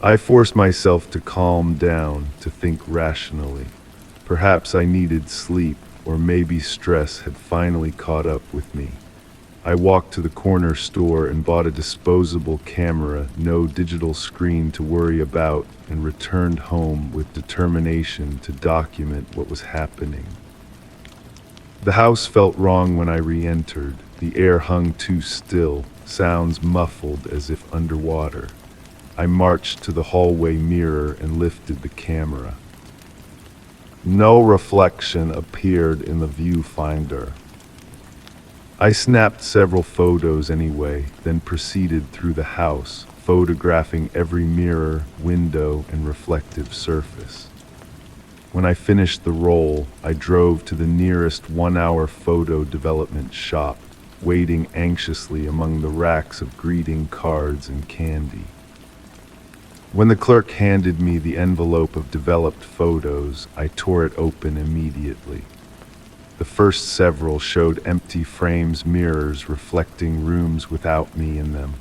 I forced myself to calm down, to think rationally. Perhaps I needed sleep, or maybe stress had finally caught up with me. I walked to the corner store and bought a disposable camera, no digital screen to worry about, and returned home with determination to document what was happening. The house felt wrong when I re-entered. The air hung too still, sounds muffled as if underwater. I marched to the hallway mirror and lifted the camera. No reflection appeared in the viewfinder. I snapped several photos anyway, then proceeded through the house, photographing every mirror, window, and reflective surface. When I finished the roll, I drove to the nearest one-hour photo development shop, waiting anxiously among the racks of greeting cards and candy. When the clerk handed me the envelope of developed photos, I tore it open immediately. The first several showed empty frames, mirrors reflecting rooms without me in them.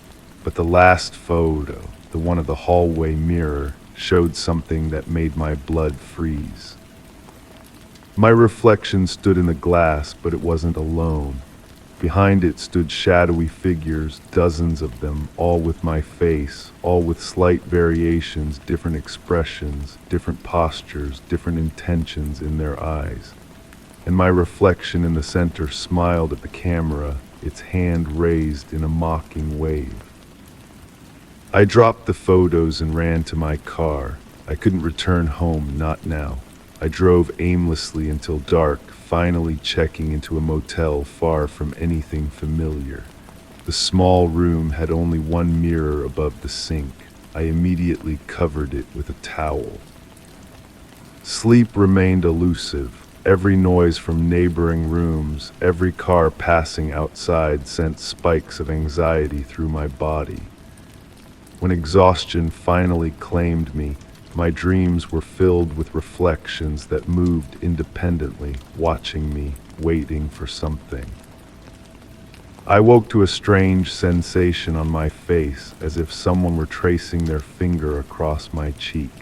But the last photo, the one of the hallway mirror, showed something that made my blood freeze. My reflection stood in the glass, but it wasn't alone. Behind it stood shadowy figures, dozens of them, all with my face, all with slight variations, different expressions, different postures, different intentions in their eyes. And my reflection in the center smiled at the camera, its hand raised in a mocking wave. I dropped the photos and ran to my car. I couldn't return home, not now. I drove aimlessly until dark, finally checking into a motel far from anything familiar. The small room had only one mirror above the sink. I immediately covered it with a towel. Sleep remained elusive. Every noise from neighboring rooms, every car passing outside sent spikes of anxiety through my body. When exhaustion finally claimed me, my dreams were filled with reflections that moved independently, watching me, waiting for something. I woke to a strange sensation on my face, as if someone were tracing their finger across my cheek.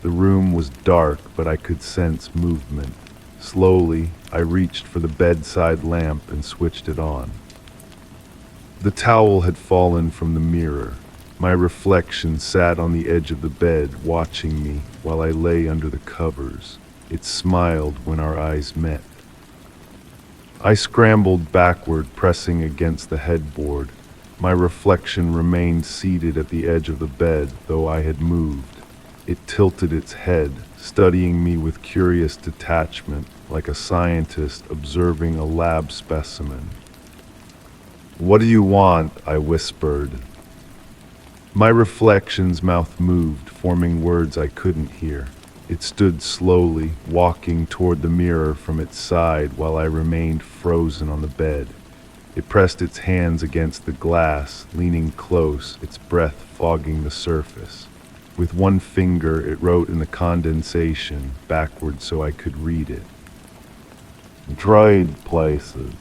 The room was dark, but I could sense movement. Slowly, I reached for the bedside lamp and switched it on. The towel had fallen from the mirror. My reflection sat on the edge of the bed, watching me while I lay under the covers. It smiled when our eyes met. I scrambled backward, pressing against the headboard. My reflection remained seated at the edge of the bed, though I had moved. It tilted its head, studying me with curious detachment, like a scientist observing a lab specimen. "What do you want?" I whispered. My reflection's mouth moved, forming words I couldn't hear. It stood slowly, walking toward the mirror from its side while I remained frozen on the bed. It pressed its hands against the glass, leaning close, its breath fogging the surface. With one finger, it wrote in the condensation, backward so I could read it. Dried places.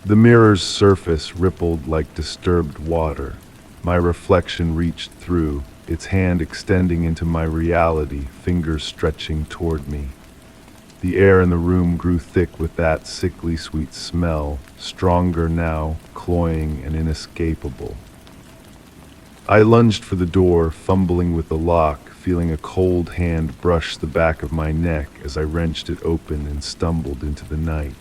The mirror's surface rippled like disturbed water. My reflection reached through, its hand extending into my reality, fingers stretching toward me. The air in the room grew thick with that sickly sweet smell, stronger now, cloying and inescapable. I lunged for the door, fumbling with the lock, feeling a cold hand brush the back of my neck as I wrenched it open and stumbled into the night.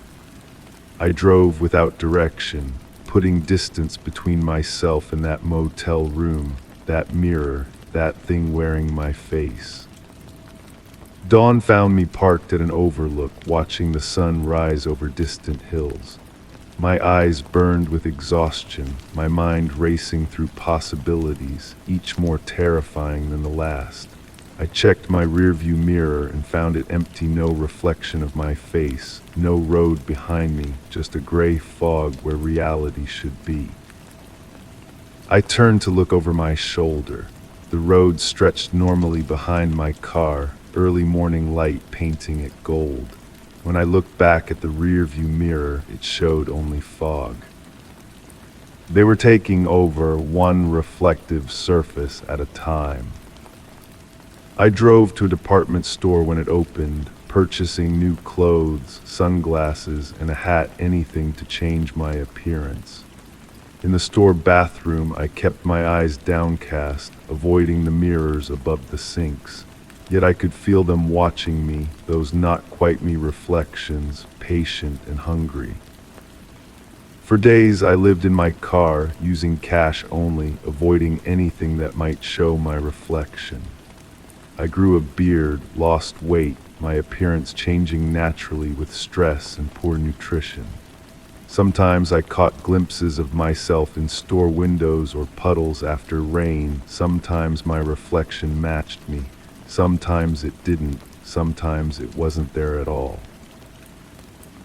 I drove without direction, putting distance between myself and that motel room, that mirror, that thing wearing my face. Dawn found me parked at an overlook, watching the sun rise over distant hills. My eyes burned with exhaustion, my mind racing through possibilities, each more terrifying than the last. I checked my rearview mirror and found it empty, no reflection of my face, no road behind me, just a gray fog where reality should be. I turned to look over my shoulder. The road stretched normally behind my car, early morning light painting it gold. When I looked back at the rearview mirror, it showed only fog. They were taking over one reflective surface at a time. I drove to a department store when it opened, purchasing new clothes, sunglasses, and a hat, anything to change my appearance. In the store bathroom, I kept my eyes downcast, avoiding the mirrors above the sinks. Yet I could feel them watching me, those not quite me reflections, patient and hungry. For days I lived in my car, using cash only, avoiding anything that might show my reflection. I grew a beard, lost weight, my appearance changing naturally with stress and poor nutrition. Sometimes I caught glimpses of myself in store windows or puddles after rain. Sometimes my reflection matched me. Sometimes it didn't, sometimes it wasn't there at all.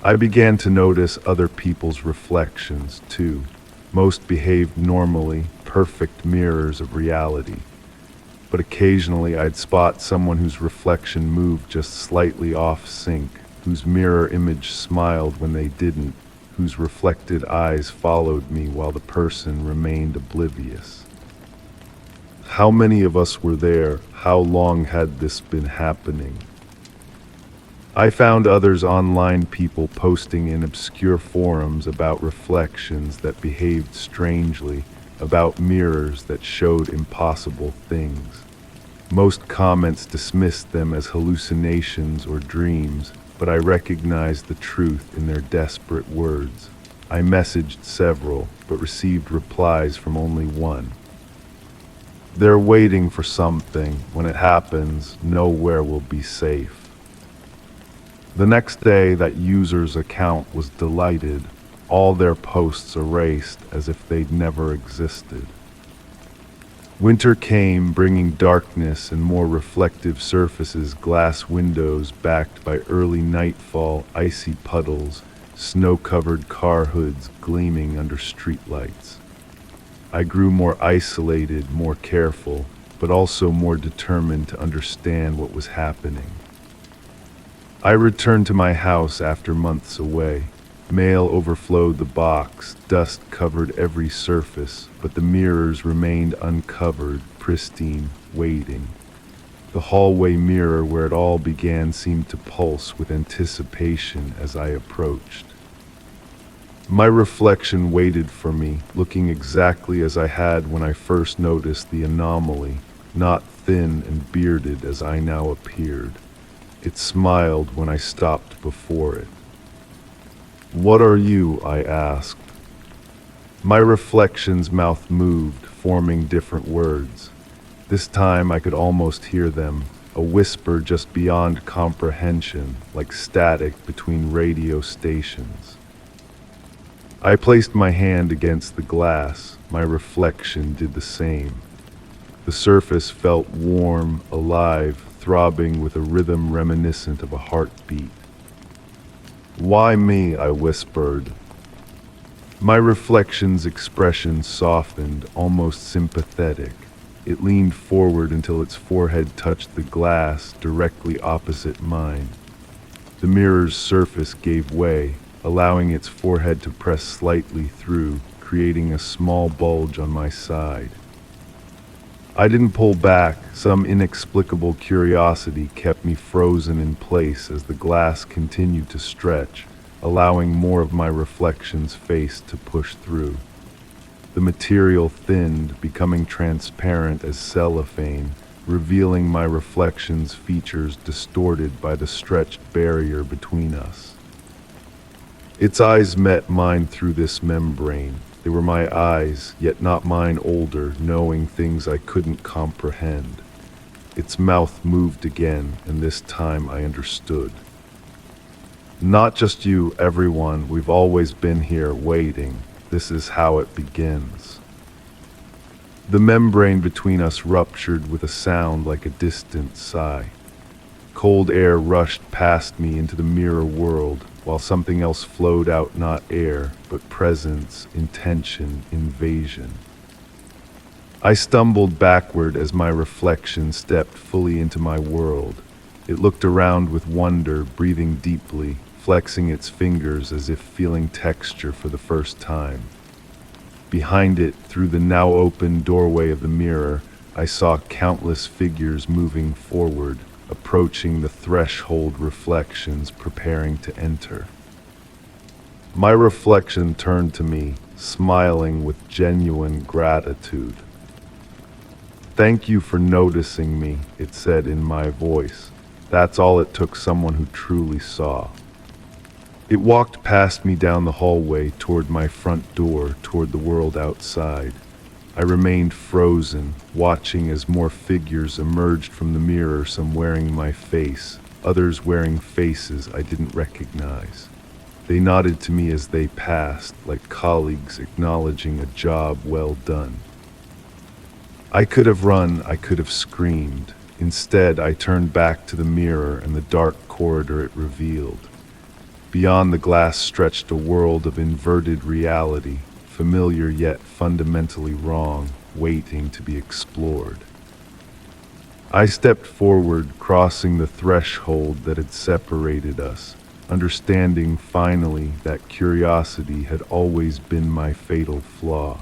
I began to notice other people's reflections, too. Most behaved normally, perfect mirrors of reality. But occasionally I'd spot someone whose reflection moved just slightly off sync, whose mirror image smiled when they didn't, whose reflected eyes followed me while the person remained oblivious. How many of us were there? How long had this been happening? I found others online, people posting in obscure forums about reflections that behaved strangely, about mirrors that showed impossible things. Most comments dismissed them as hallucinations or dreams, but I recognized the truth in their desperate words. I messaged several, but received replies from only one. They're waiting for something. When it happens, nowhere will be safe. The next day, that user's account was deleted, all their posts erased as if they'd never existed. Winter came, bringing darkness and more reflective surfaces, glass windows backed by early nightfall, icy puddles, snow-covered car hoods gleaming under streetlights. I grew more isolated, more careful, but also more determined to understand what was happening. I returned to my house after months away. Mail overflowed the box, dust covered every surface, but the mirrors remained uncovered, pristine, waiting. The hallway mirror where it all began seemed to pulse with anticipation as I approached. My reflection waited for me, looking exactly as I had when I first noticed the anomaly, not thin and bearded as I now appeared. It smiled when I stopped before it. "What are you?" I asked. My reflection's mouth moved, forming different words. This time I could almost hear them, a whisper just beyond comprehension, like static between radio stations. I placed my hand against the glass. My reflection did the same. The surface felt warm, alive, throbbing with a rhythm reminiscent of a heartbeat. "Why me?" I whispered. My reflection's expression softened, almost sympathetic. It leaned forward until its forehead touched the glass directly opposite mine. The mirror's surface gave way, allowing its forehead to press slightly through, creating a small bulge on my side. I didn't pull back. Some inexplicable curiosity kept me frozen in place as the glass continued to stretch, allowing more of my reflection's face to push through. The material thinned, becoming transparent as cellophane, revealing my reflection's features distorted by the stretched barrier between us. Its eyes met mine through this membrane. They were my eyes, yet not mine older, knowing things I couldn't comprehend. Its mouth moved again, and this time I understood. "Not just you, everyone. We've always been here, waiting. This is how it begins." The membrane between us ruptured with a sound like a distant sigh. Cold air rushed past me into the mirror world, while something else flowed out, not air, but presence, intention, invasion. I stumbled backward as my reflection stepped fully into my world. It looked around with wonder, breathing deeply, flexing its fingers as if feeling texture for the first time. Behind it, through the now open doorway of the mirror, I saw countless figures moving forward, approaching the threshold reflections preparing to enter. My reflection turned to me, smiling with genuine gratitude. "Thank you for noticing me," it said in my voice. "That's all it took, someone who truly saw." It walked past me down the hallway toward my front door, toward the world outside. I remained frozen, watching as more figures emerged from the mirror, some wearing my face, others wearing faces I didn't recognize. They nodded to me as they passed, like colleagues acknowledging a job well done. I could have run, I could have screamed. Instead, I turned back to the mirror and the dark corridor it revealed. Beyond the glass stretched a world of inverted reality, familiar yet fundamentally wrong, waiting to be explored. I stepped forward, crossing the threshold that had separated us, understanding finally that curiosity had always been my fatal flaw.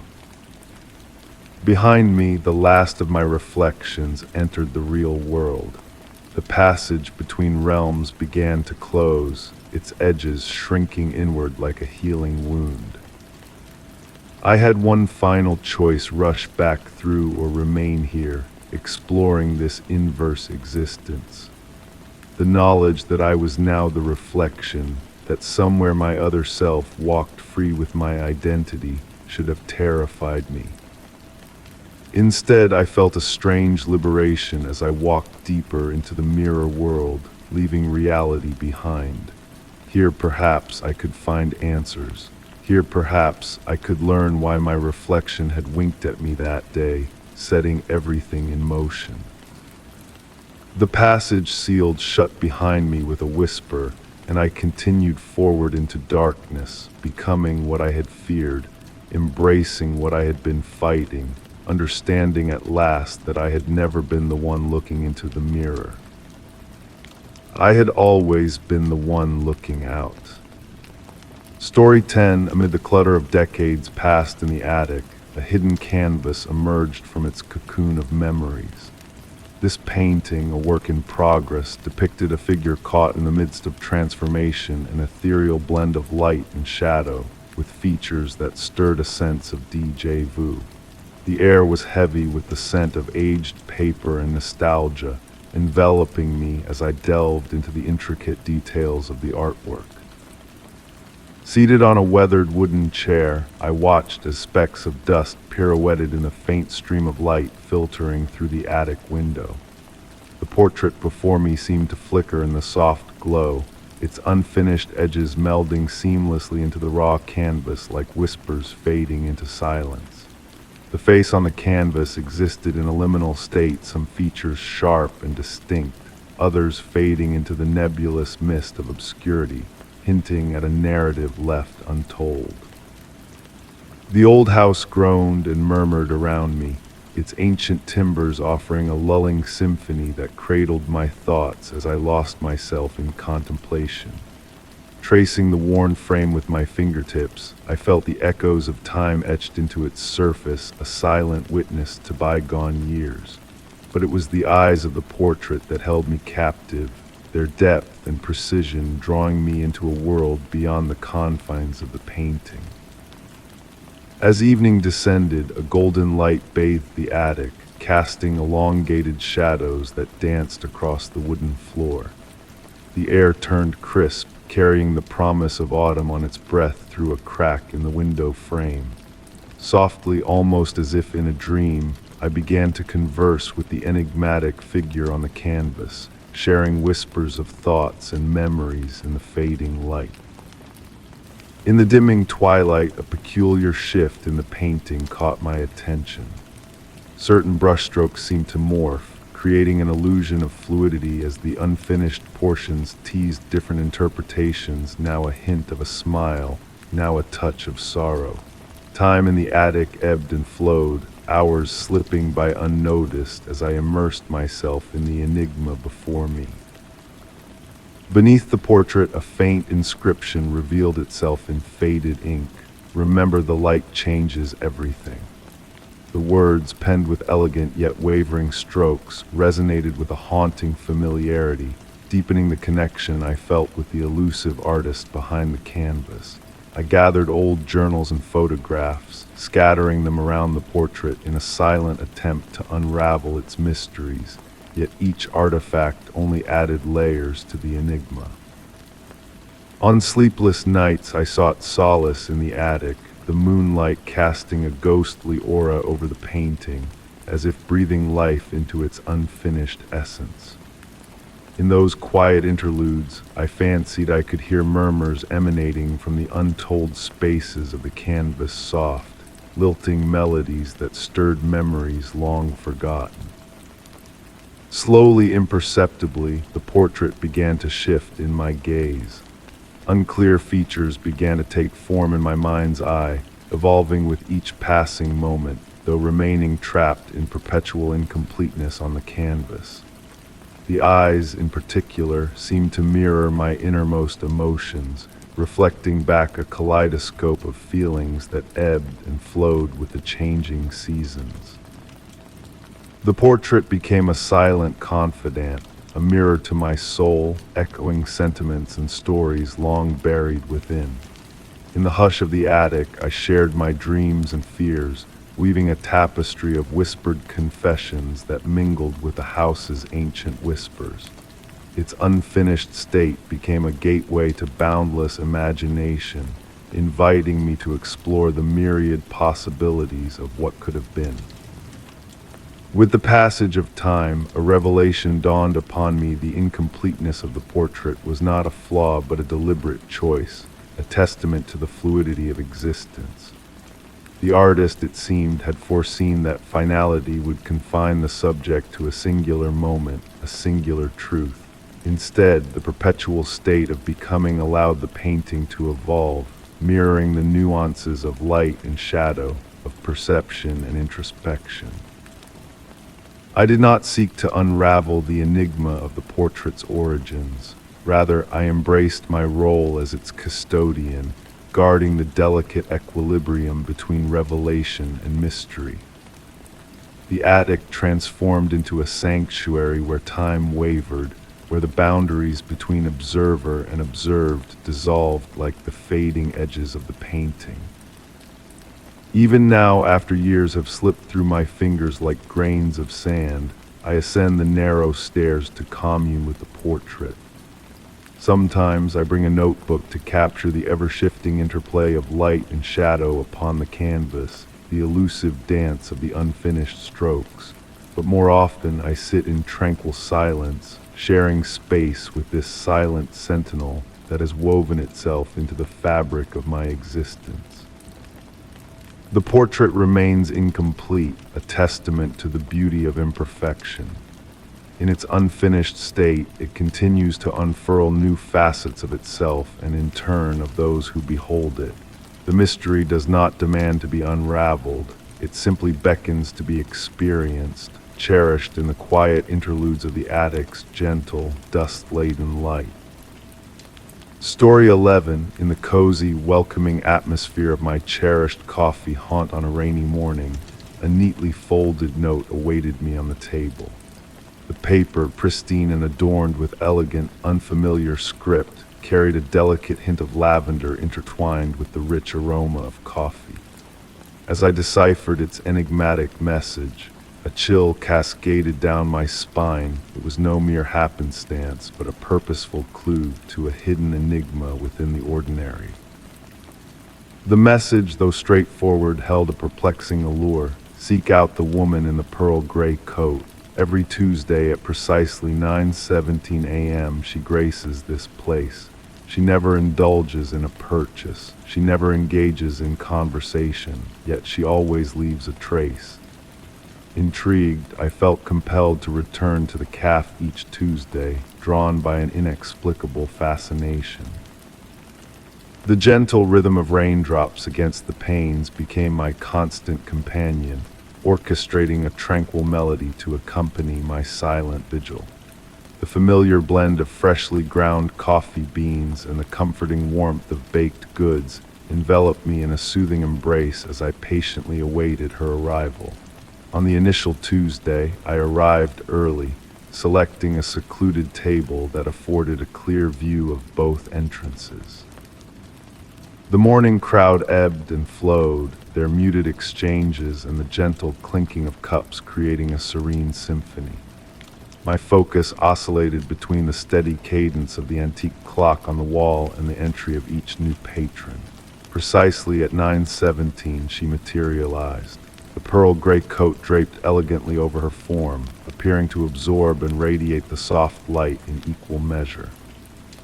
Behind me, the last of my reflections entered the real world. The passage between realms began to close, its edges shrinking inward like a healing wound. I had one final choice: rush back through or remain here, exploring this inverse existence. The knowledge that I was now the reflection, that somewhere my other self walked free with my identity, should have terrified me. Instead, I felt a strange liberation as I walked deeper into the mirror world, leaving reality behind. Here perhaps I could find answers. Here perhaps I could learn why my reflection had winked at me that day, setting everything in motion. The passage sealed shut behind me with a whisper, and I continued forward into darkness, becoming what I had feared, embracing what I had been fighting, understanding at last that I had never been the one looking into the mirror. I had always been the one looking out. Story 10. Amid the clutter of decades passed in the attic, a hidden canvas emerged from its cocoon of memories. This painting, a work in progress, depicted a figure caught in the midst of transformation, an ethereal blend of light and shadow, with features that stirred a sense of déjà vu. The air was heavy with the scent of aged paper and nostalgia, enveloping me as I delved into the intricate details of the artwork. Seated on a weathered wooden chair, I watched as specks of dust pirouetted in a faint stream of light filtering through the attic window. The portrait before me seemed to flicker in the soft glow, its unfinished edges melding seamlessly into the raw canvas like whispers fading into silence. The face on the canvas existed in a liminal state, some features sharp and distinct, others fading into the nebulous mist of obscurity, hinting at a narrative left untold. The old house groaned and murmured around me, its ancient timbers offering a lulling symphony that cradled my thoughts as I lost myself in contemplation. Tracing the worn frame with my fingertips, I felt the echoes of time etched into its surface, a silent witness to bygone years. But it was the eyes of the portrait that held me captive, their depth and precision drawing me into a world beyond the confines of the painting. As evening descended, a golden light bathed the attic, casting elongated shadows that danced across the wooden floor. The air turned crisp, carrying the promise of autumn on its breath through a crack in the window frame. Softly, almost as if in a dream, I began to converse with the enigmatic figure on the canvas, sharing whispers of thoughts and memories in the fading light. In the dimming twilight, a peculiar shift in the painting caught my attention. Certain brushstrokes seemed to morph, creating an illusion of fluidity as the unfinished portions teased different interpretations, now a hint of a smile, now a touch of sorrow. Time in the attic ebbed and flowed, hours slipping by unnoticed as I immersed myself in the enigma before me. Beneath the portrait, a faint inscription revealed itself in faded ink. "Remember, the light changes everything." The words, penned with elegant yet wavering strokes, resonated with a haunting familiarity, deepening the connection I felt with the elusive artist behind the canvas. I gathered old journals and photographs, scattering them around the portrait in a silent attempt to unravel its mysteries, yet each artifact only added layers to the enigma. On sleepless nights, I sought solace in the attic, the moonlight casting a ghostly aura over the painting, as if breathing life into its unfinished essence. In those quiet interludes, I fancied I could hear murmurs emanating from the untold spaces of the canvas, soft, lilting melodies that stirred memories long forgotten. Slowly, imperceptibly, the portrait began to shift in my gaze. Unclear features began to take form in my mind's eye, evolving with each passing moment, though remaining trapped in perpetual incompleteness on the canvas. The eyes, in particular, seemed to mirror my innermost emotions, reflecting back a kaleidoscope of feelings that ebbed and flowed with the changing seasons. The portrait became a silent confidant, a mirror to my soul, echoing sentiments and stories long buried within. In the hush of the attic, I shared my dreams and fears, weaving a tapestry of whispered confessions that mingled with the house's ancient whispers. Its unfinished state became a gateway to boundless imagination, inviting me to explore the myriad possibilities of what could have been. With the passage of time, a revelation dawned upon me. The incompleteness of the portrait was not a flaw but a deliberate choice, a testament to the fluidity of existence. The artist, it seemed, had foreseen that finality would confine the subject to a singular moment, a singular truth. Instead, the perpetual state of becoming allowed the painting to evolve, mirroring the nuances of light and shadow, of perception and introspection. I did not seek to unravel the enigma of the portrait's origins. Rather, I embraced my role as its custodian, guarding the delicate equilibrium between revelation and mystery. The attic transformed into a sanctuary where time wavered, where the boundaries between observer and observed dissolved like the fading edges of the painting. Even now, after years have slipped through my fingers like grains of sand, I ascend the narrow stairs to commune with the portrait. Sometimes I bring a notebook to capture the ever-shifting interplay of light and shadow upon the canvas, the elusive dance of the unfinished strokes. But more often I sit in tranquil silence, sharing space with this silent sentinel that has woven itself into the fabric of my existence. The portrait remains incomplete, a testament to the beauty of imperfection. In its unfinished state, it continues to unfurl new facets of itself and in turn of those who behold it. The mystery does not demand to be unraveled, it simply beckons to be experienced, cherished in the quiet interludes of the attic's gentle, dust-laden light. Story 11, in the cozy, welcoming atmosphere of my cherished coffee haunt on a rainy morning, a neatly folded note awaited me on the table. The paper, pristine and adorned with elegant, unfamiliar script, carried a delicate hint of lavender intertwined with the rich aroma of coffee. As I deciphered its enigmatic message, a chill cascaded down my spine. It was no mere happenstance, but a purposeful clue to a hidden enigma within the ordinary. The message, though straightforward, held a perplexing allure. Seek out the woman in the pearl gray coat. Every Tuesday at precisely 9:17 a.m. she graces this place. She never indulges in a purchase. She never engages in conversation, yet she always leaves a trace. Intrigued, I felt compelled to return to the cafe each Tuesday, drawn by an inexplicable fascination. The gentle rhythm of raindrops against the panes became my constant companion, orchestrating a tranquil melody to accompany my silent vigil. The familiar blend of freshly ground coffee beans and the comforting warmth of baked goods enveloped me in a soothing embrace as I patiently awaited her arrival. On the initial Tuesday, I arrived early, selecting a secluded table that afforded a clear view of both entrances. The morning crowd ebbed and flowed, their muted exchanges and the gentle clinking of cups creating a serene symphony. My focus oscillated between the steady cadence of the antique clock on the wall and the entry of each new patron. Precisely at 9:17 she materialized, the pearl gray coat draped elegantly over her form, appearing to absorb and radiate the soft light in equal measure.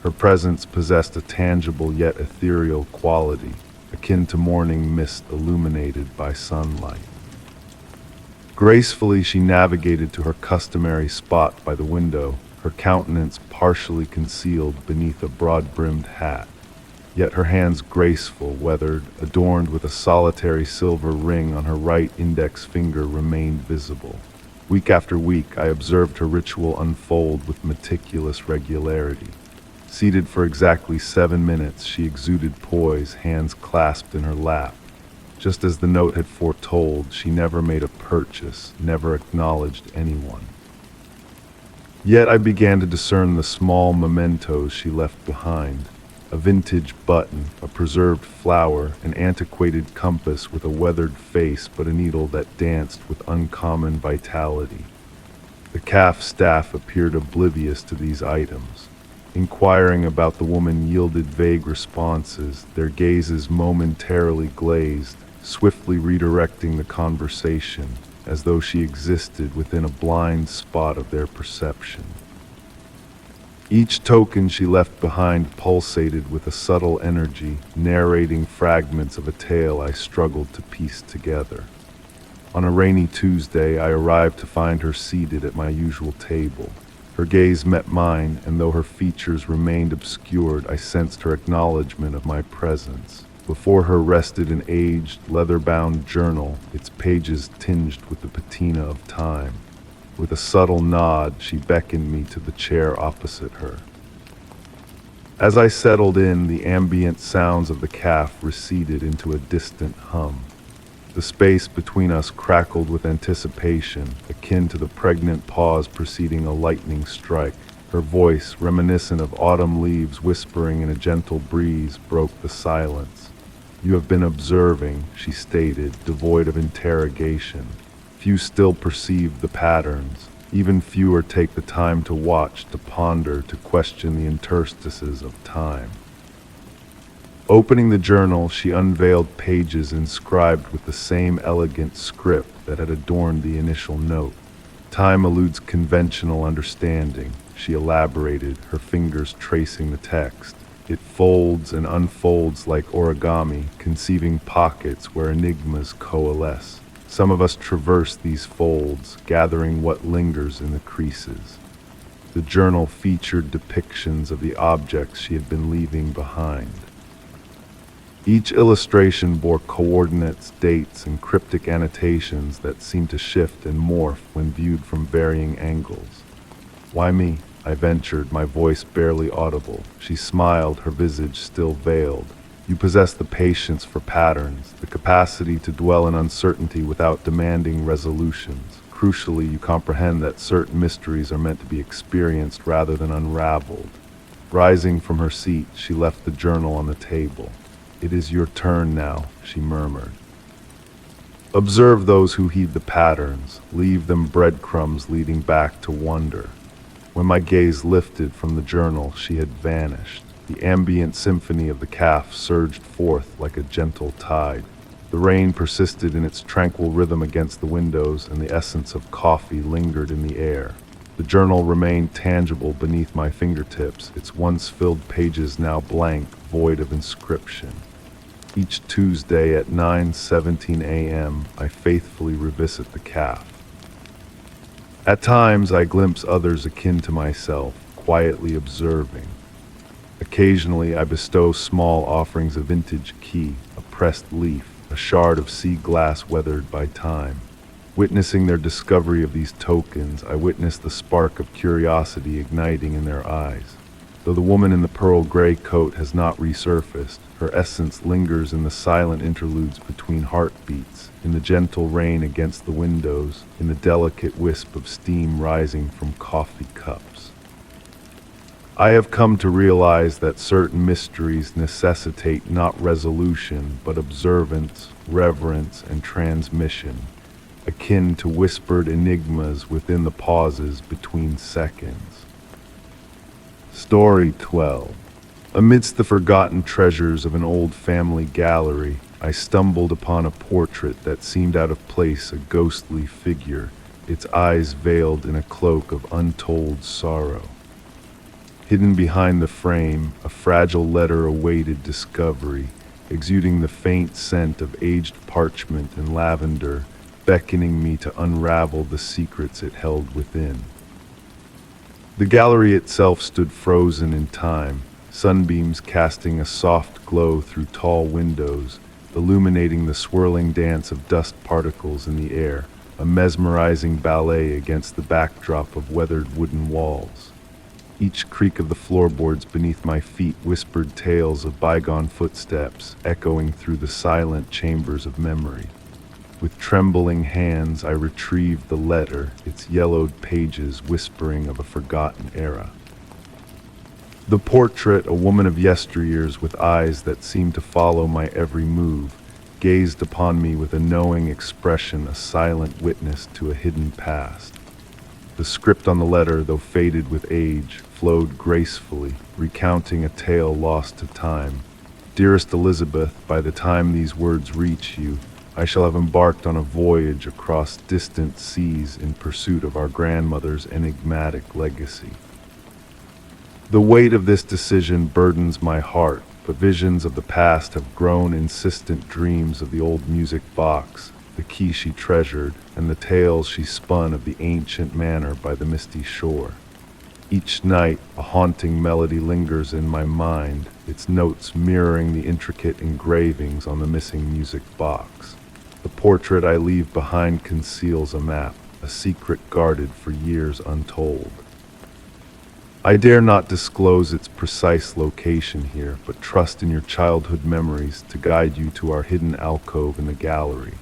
Her presence possessed a tangible yet ethereal quality, akin to morning mist illuminated by sunlight. Gracefully she navigated to her customary spot by the window, her countenance partially concealed beneath a broad-brimmed hat. Yet her hands graceful, weathered, adorned with a solitary silver ring on her right index finger remained visible. Week after week I observed her ritual unfold with meticulous regularity. Seated for exactly 7 minutes, she exuded poise, hands clasped in her lap. Just as the note had foretold, she never made a purchase, never acknowledged anyone. Yet I began to discern the small mementos she left behind. A vintage button, a preserved flower, an antiquated compass with a weathered face but a needle that danced with uncommon vitality. The CAF staff appeared oblivious to these items. Inquiring about the woman yielded vague responses, their gazes momentarily glazed, swiftly redirecting the conversation, as though she existed within a blind spot of their perception. Each token she left behind pulsated with a subtle energy, narrating fragments of a tale I struggled to piece together. On a rainy Tuesday, I arrived to find her seated at my usual table. Her gaze met mine, and though her features remained obscured, I sensed her acknowledgement of my presence. Before her rested an aged, leather-bound journal, its pages tinged with the patina of time. With a subtle nod, she beckoned me to the chair opposite her. As I settled in, the ambient sounds of the cafe receded into a distant hum. The space between us crackled with anticipation, akin to the pregnant pause preceding a lightning strike. Her voice, reminiscent of autumn leaves whispering in a gentle breeze, broke the silence. "You have been observing," she stated, devoid of interrogation. Few still perceive the patterns. Even fewer take the time to watch, to ponder, to question the interstices of time. Opening the journal, she unveiled pages inscribed with the same elegant script that had adorned the initial note. "Time eludes conventional understanding," she elaborated, her fingers tracing the text. It folds and unfolds like origami, conceiving pockets where enigmas coalesce. Some of us traverse these folds, gathering what lingers in the creases. The journal featured depictions of the objects she had been leaving behind. Each illustration bore coordinates, dates, and cryptic annotations that seemed to shift and morph when viewed from varying angles. "Why me?" I ventured, my voice barely audible. She smiled, her visage still veiled. "You possess the patience for patterns, the capacity to dwell in uncertainty without demanding resolutions. Crucially, you comprehend that certain mysteries are meant to be experienced rather than unraveled." Rising from her seat, she left the journal on the table. "It is your turn now," she murmured. "Observe those who heed the patterns, leave them breadcrumbs leading back to wonder." When my gaze lifted from the journal, she had vanished. The ambient symphony of the calf surged forth like a gentle tide. The rain persisted in its tranquil rhythm against the windows, and the essence of coffee lingered in the air. The journal remained tangible beneath my fingertips, its once-filled pages now blank, void of inscription. Each Tuesday at 9:17 a.m., I faithfully revisit the calf. At times, I glimpse others akin to myself, quietly observing. Occasionally, I bestow small offerings of vintage key, a pressed leaf, a shard of sea glass weathered by time. Witnessing their discovery of these tokens, I witness the spark of curiosity igniting in their eyes. Though the woman in the pearl gray coat has not resurfaced, her essence lingers in the silent interludes between heartbeats, in the gentle rain against the windows, in the delicate wisp of steam rising from coffee cups. I have come to realize that certain mysteries necessitate not resolution, but observance, reverence, and transmission, akin to whispered enigmas within the pauses between seconds. Story 12. Amidst the forgotten treasures of an old family gallery, I stumbled upon a portrait that seemed out of place, a ghostly figure, its eyes veiled in a cloak of untold sorrow. Hidden behind the frame, a fragile letter awaited discovery, exuding the faint scent of aged parchment and lavender, beckoning me to unravel the secrets it held within. The gallery itself stood frozen in time, sunbeams casting a soft glow through tall windows, illuminating the swirling dance of dust particles in the air, a mesmerizing ballet against the backdrop of weathered wooden walls. Each creak of the floorboards beneath my feet whispered tales of bygone footsteps, echoing through the silent chambers of memory. With trembling hands, I retrieved the letter, its yellowed pages whispering of a forgotten era. The portrait, a woman of yesteryears with eyes that seemed to follow my every move, gazed upon me with a knowing expression, a silent witness to a hidden past. The script on the letter, though faded with age, flowed gracefully, recounting a tale lost to time. "Dearest Elizabeth, by the time these words reach you, I shall have embarked on a voyage across distant seas in pursuit of our grandmother's enigmatic legacy. The weight of this decision burdens my heart, but visions of the past have grown insistent dreams of the old music box, the key she treasured, and the tales she spun of the ancient manor by the misty shore. Each night, a haunting melody lingers in my mind, its notes mirroring the intricate engravings on the missing music box. The portrait I leave behind conceals a map, a secret guarded for years untold. I dare not disclose its precise location here, but trust in your childhood memories to guide you to our hidden alcove in the gallery.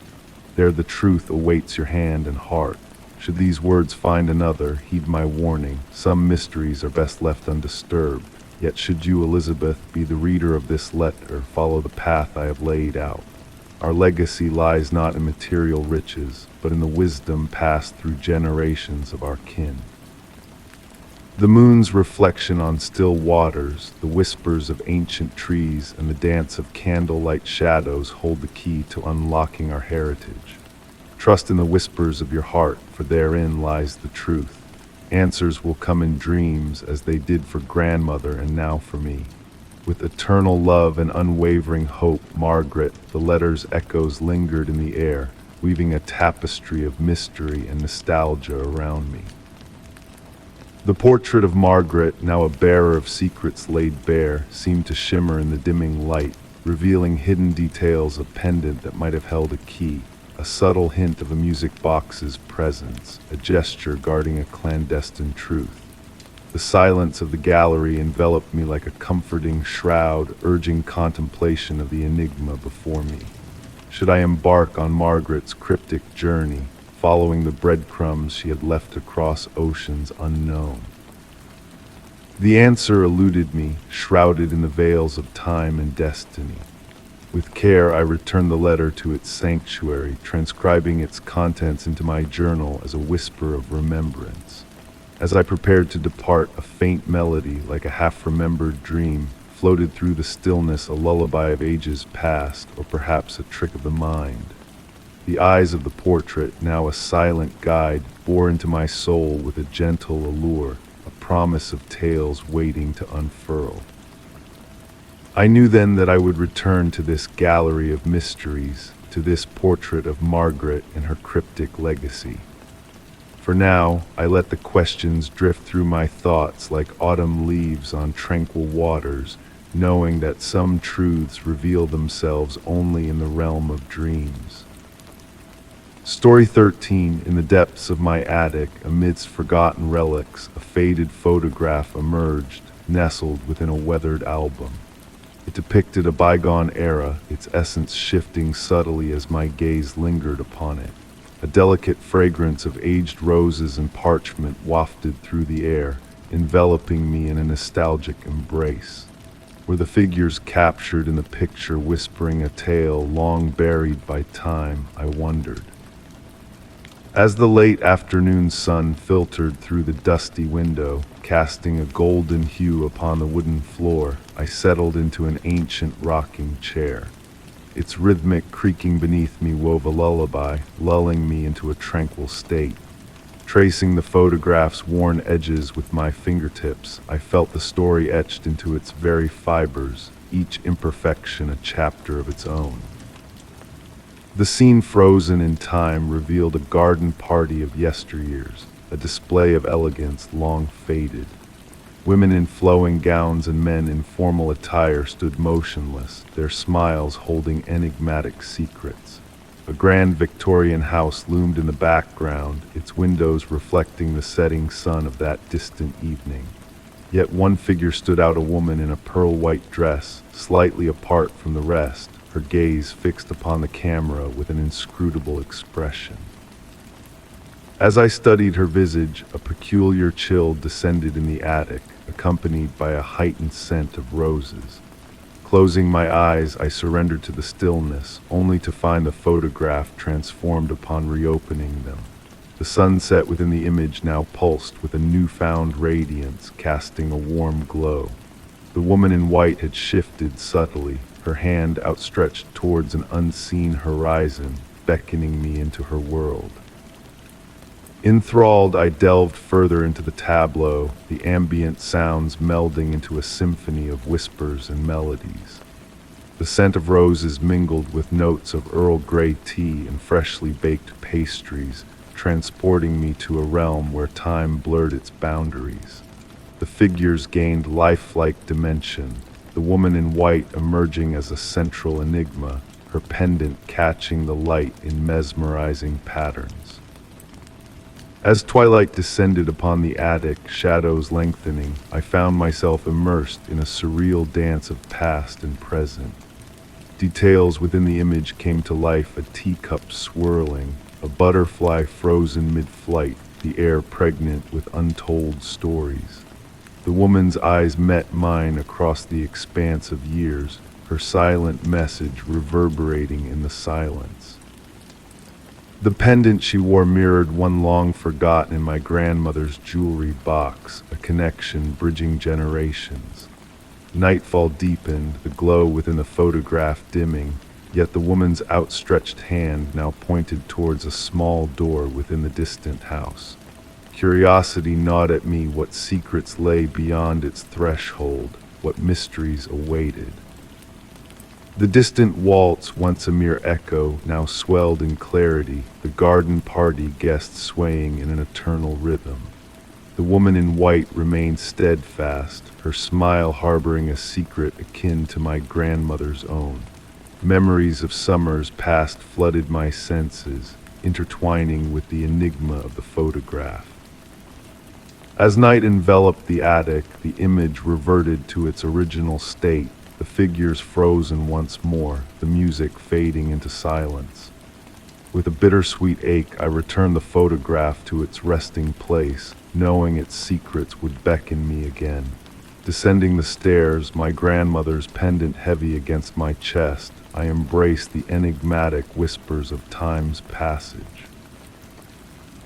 There the truth awaits your hand and heart. Should these words find another, heed my warning. Some mysteries are best left undisturbed. Yet should you, Elizabeth, be the reader of this letter, follow the path I have laid out. Our legacy lies not in material riches, but in the wisdom passed through generations of our kin. The moon's reflection on still waters, the whispers of ancient trees, and the dance of candlelight shadows hold the key to unlocking our heritage. Trust in the whispers of your heart, for therein lies the truth. Answers will come in dreams, as they did for grandmother and now for me. With eternal love and unwavering hope, Margaret, the letter's echoes lingered in the air, weaving a tapestry of mystery and nostalgia around me. The portrait of Margaret, now a bearer of secrets laid bare, seemed to shimmer in the dimming light, revealing hidden details, a pendant that might have held a key, a subtle hint of a music box's presence, a gesture guarding a clandestine truth. The silence of the gallery enveloped me like a comforting shroud, urging contemplation of the enigma before me. Should I embark on Margaret's cryptic journey, following the breadcrumbs she had left across oceans unknown? The answer eluded me, shrouded in the veils of time and destiny. With care, I returned the letter to its sanctuary, transcribing its contents into my journal as a whisper of remembrance. As I prepared to depart, a faint melody, like a half-remembered dream, floated through the stillness, a lullaby of ages past, or perhaps a trick of the mind. The eyes of the portrait, now a silent guide, bore into my soul with a gentle allure, a promise of tales waiting to unfurl. I knew then that I would return to this gallery of mysteries, to this portrait of Margaret and her cryptic legacy. For now, I let the questions drift through my thoughts like autumn leaves on tranquil waters, knowing that some truths reveal themselves only in the realm of dreams. Story 13. In the depths of my attic, amidst forgotten relics, a faded photograph emerged, nestled within a weathered album. It depicted a bygone era, its essence shifting subtly as my gaze lingered upon it. A delicate fragrance of aged roses and parchment wafted through the air, enveloping me in a nostalgic embrace. Were the figures captured in the picture whispering a tale long buried by time, I wondered. As the late afternoon sun filtered through the dusty window, casting a golden hue upon the wooden floor, I settled into an ancient rocking chair. Its rhythmic creaking beneath me wove a lullaby, lulling me into a tranquil state. Tracing the photograph's worn edges with my fingertips, I felt the story etched into its very fibers, each imperfection a chapter of its own. The scene, frozen in time, revealed a garden party of yesteryears, a display of elegance long faded. Women in flowing gowns and men in formal attire stood motionless, their smiles holding enigmatic secrets. A grand Victorian house loomed in the background, its windows reflecting the setting sun of that distant evening. Yet one figure stood out, a woman in a pearl-white dress, slightly apart from the rest, her gaze fixed upon the camera with an inscrutable expression. As I studied her visage, a peculiar chill descended in the attic, accompanied by a heightened scent of roses. Closing my eyes, I surrendered to the stillness, only to find the photograph transformed upon reopening them. The sunset within the image now pulsed with a newfound radiance, casting a warm glow. The woman in white had shifted subtly, her hand outstretched towards an unseen horizon, beckoning me into her world. Enthralled, I delved further into the tableau, the ambient sounds melding into a symphony of whispers and melodies. The scent of roses mingled with notes of Earl Grey tea and freshly baked pastries, transporting me to a realm where time blurred its boundaries. The figures gained lifelike dimension, the woman in white emerging as a central enigma, her pendant catching the light in mesmerizing patterns. As twilight descended upon the attic, shadows lengthening, I found myself immersed in a surreal dance of past and present. Details within the image came to life, a teacup swirling, a butterfly frozen mid-flight, the air pregnant with untold stories. The woman's eyes met mine across the expanse of years, her silent message reverberating in the silence. The pendant she wore mirrored one long forgotten in my grandmother's jewelry box, a connection bridging generations. Nightfall deepened, the glow within the photograph dimming, yet the woman's outstretched hand now pointed towards a small door within the distant house. Curiosity gnawed at me what secrets lay beyond its threshold, what mysteries awaited. The distant waltz, once a mere echo, now swelled in clarity, the garden party guests swaying in an eternal rhythm. The woman in white remained steadfast, her smile harboring a secret akin to my grandmother's own. Memories of summers past flooded my senses, intertwining with the enigma of the photograph. As night enveloped the attic, the image reverted to its original state, the figures frozen once more, the music fading into silence. With a bittersweet ache, I returned the photograph to its resting place, knowing its secrets would beckon me again. Descending the stairs, my grandmother's pendant heavy against my chest, I embraced the enigmatic whispers of time's passage.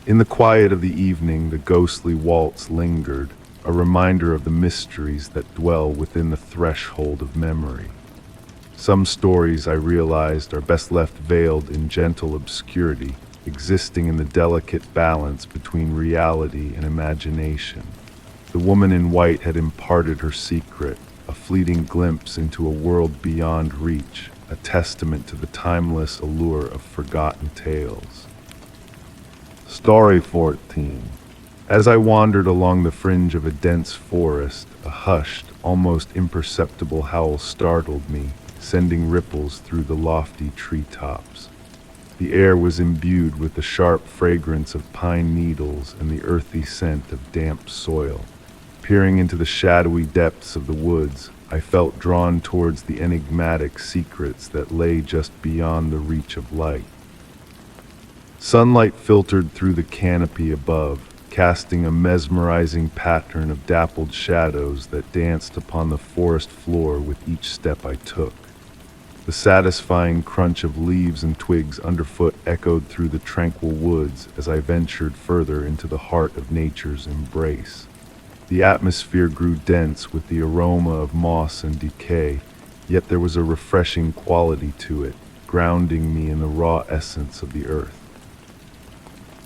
In the quiet of the evening, the ghostly waltz lingered, a reminder of the mysteries that dwell within the threshold of memory. Some stories, I realized, are best left veiled in gentle obscurity, existing in the delicate balance between reality and imagination. The woman in white had imparted her secret, a fleeting glimpse into a world beyond reach, a testament to the timeless allure of forgotten tales. Story 14. As I wandered along the fringe of a dense forest, a hushed, almost imperceptible howl startled me, sending ripples through the lofty treetops. The air was imbued with the sharp fragrance of pine needles and the earthy scent of damp soil. Peering into the shadowy depths of the woods, I felt drawn towards the enigmatic secrets that lay just beyond the reach of light. Sunlight filtered through the canopy above, casting a mesmerizing pattern of dappled shadows that danced upon the forest floor with each step I took. The satisfying crunch of leaves and twigs underfoot echoed through the tranquil woods as I ventured further into the heart of nature's embrace. The atmosphere grew dense with the aroma of moss and decay, yet there was a refreshing quality to it, grounding me in the raw essence of the earth.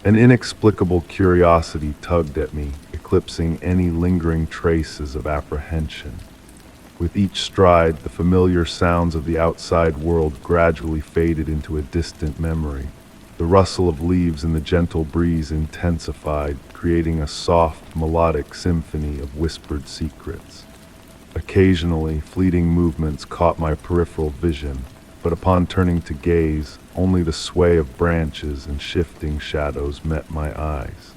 An inexplicable curiosity tugged at me, eclipsing any lingering traces of apprehension. With each stride, the familiar sounds of the outside world gradually faded into a distant memory. The rustle of leaves in the gentle breeze intensified, creating a soft, melodic symphony of whispered secrets. Occasionally, fleeting movements caught my peripheral vision, but upon turning to gaze, only the sway of branches and shifting shadows met my eyes.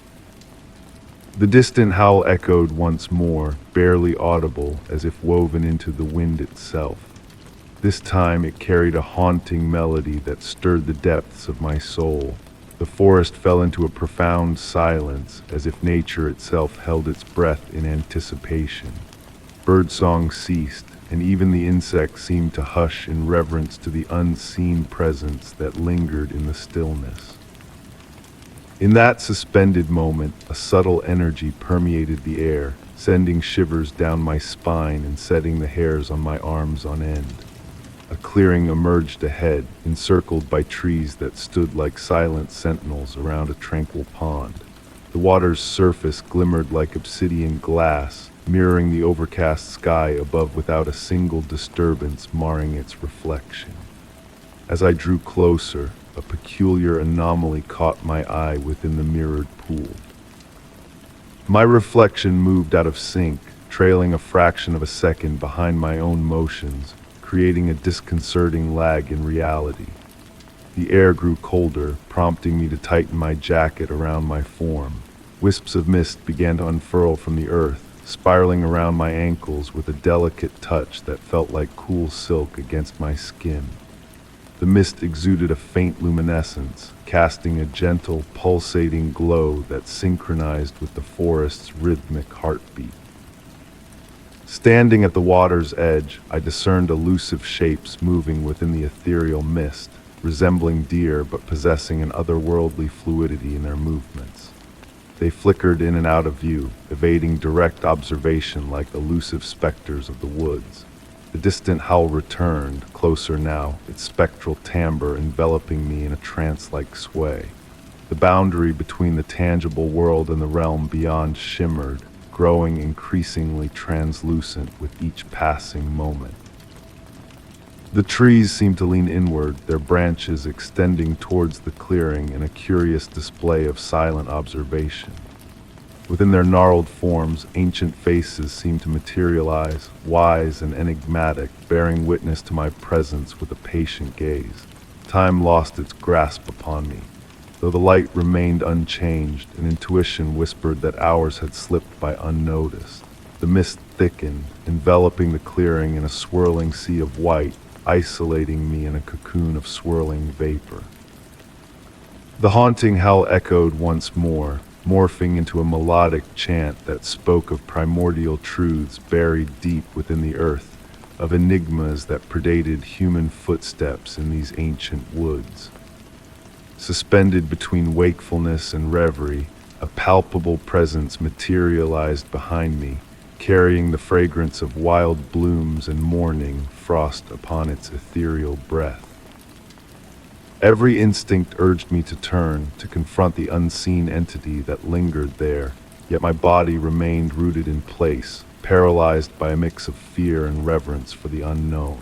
The distant howl echoed once more, barely audible, as if woven into the wind itself. This time it carried a haunting melody that stirred the depths of my soul. The forest fell into a profound silence, as if nature itself held its breath in anticipation. Birdsong ceased, and even the insects seemed to hush in reverence to the unseen presence that lingered in the stillness. In that suspended moment, a subtle energy permeated the air, sending shivers down my spine and setting the hairs on my arms on end. A clearing emerged ahead, encircled by trees that stood like silent sentinels around a tranquil pond. The water's surface glimmered like obsidian glass, mirroring the overcast sky above without a single disturbance marring its reflection. As I drew closer, a peculiar anomaly caught my eye within the mirrored pool. My reflection moved out of sync, trailing a fraction of a second behind my own motions, creating a disconcerting lag in reality. The air grew colder, prompting me to tighten my jacket around my form. Wisps of mist began to unfurl from the earth, spiraling around my ankles with a delicate touch that felt like cool silk against my skin. The mist exuded a faint luminescence, casting a gentle, pulsating glow that synchronized with the forest's rhythmic heartbeat. Standing at the water's edge, I discerned elusive shapes moving within the ethereal mist, resembling deer but possessing an otherworldly fluidity in their movements. They flickered in and out of view, evading direct observation like elusive specters of the woods. The distant howl returned, closer now, its spectral timbre enveloping me in a trance-like sway. The boundary between the tangible world and the realm beyond shimmered, growing increasingly translucent with each passing moment. The trees seemed to lean inward, their branches extending towards the clearing in a curious display of silent observation. Within their gnarled forms, ancient faces seemed to materialize, wise and enigmatic, bearing witness to my presence with a patient gaze. Time lost its grasp upon me. Though the light remained unchanged, an intuition whispered that hours had slipped by unnoticed. The mist thickened, enveloping the clearing in a swirling sea of white, isolating me in a cocoon of swirling vapor. The haunting howl echoed once more, morphing into a melodic chant that spoke of primordial truths buried deep within the earth, of enigmas that predated human footsteps in these ancient woods. Suspended between wakefulness and reverie, a palpable presence materialized behind me, carrying the fragrance of wild blooms and morning frost upon its ethereal breath. Every instinct urged me to turn, to confront the unseen entity that lingered there, yet my body remained rooted in place, paralyzed by a mix of fear and reverence for the unknown.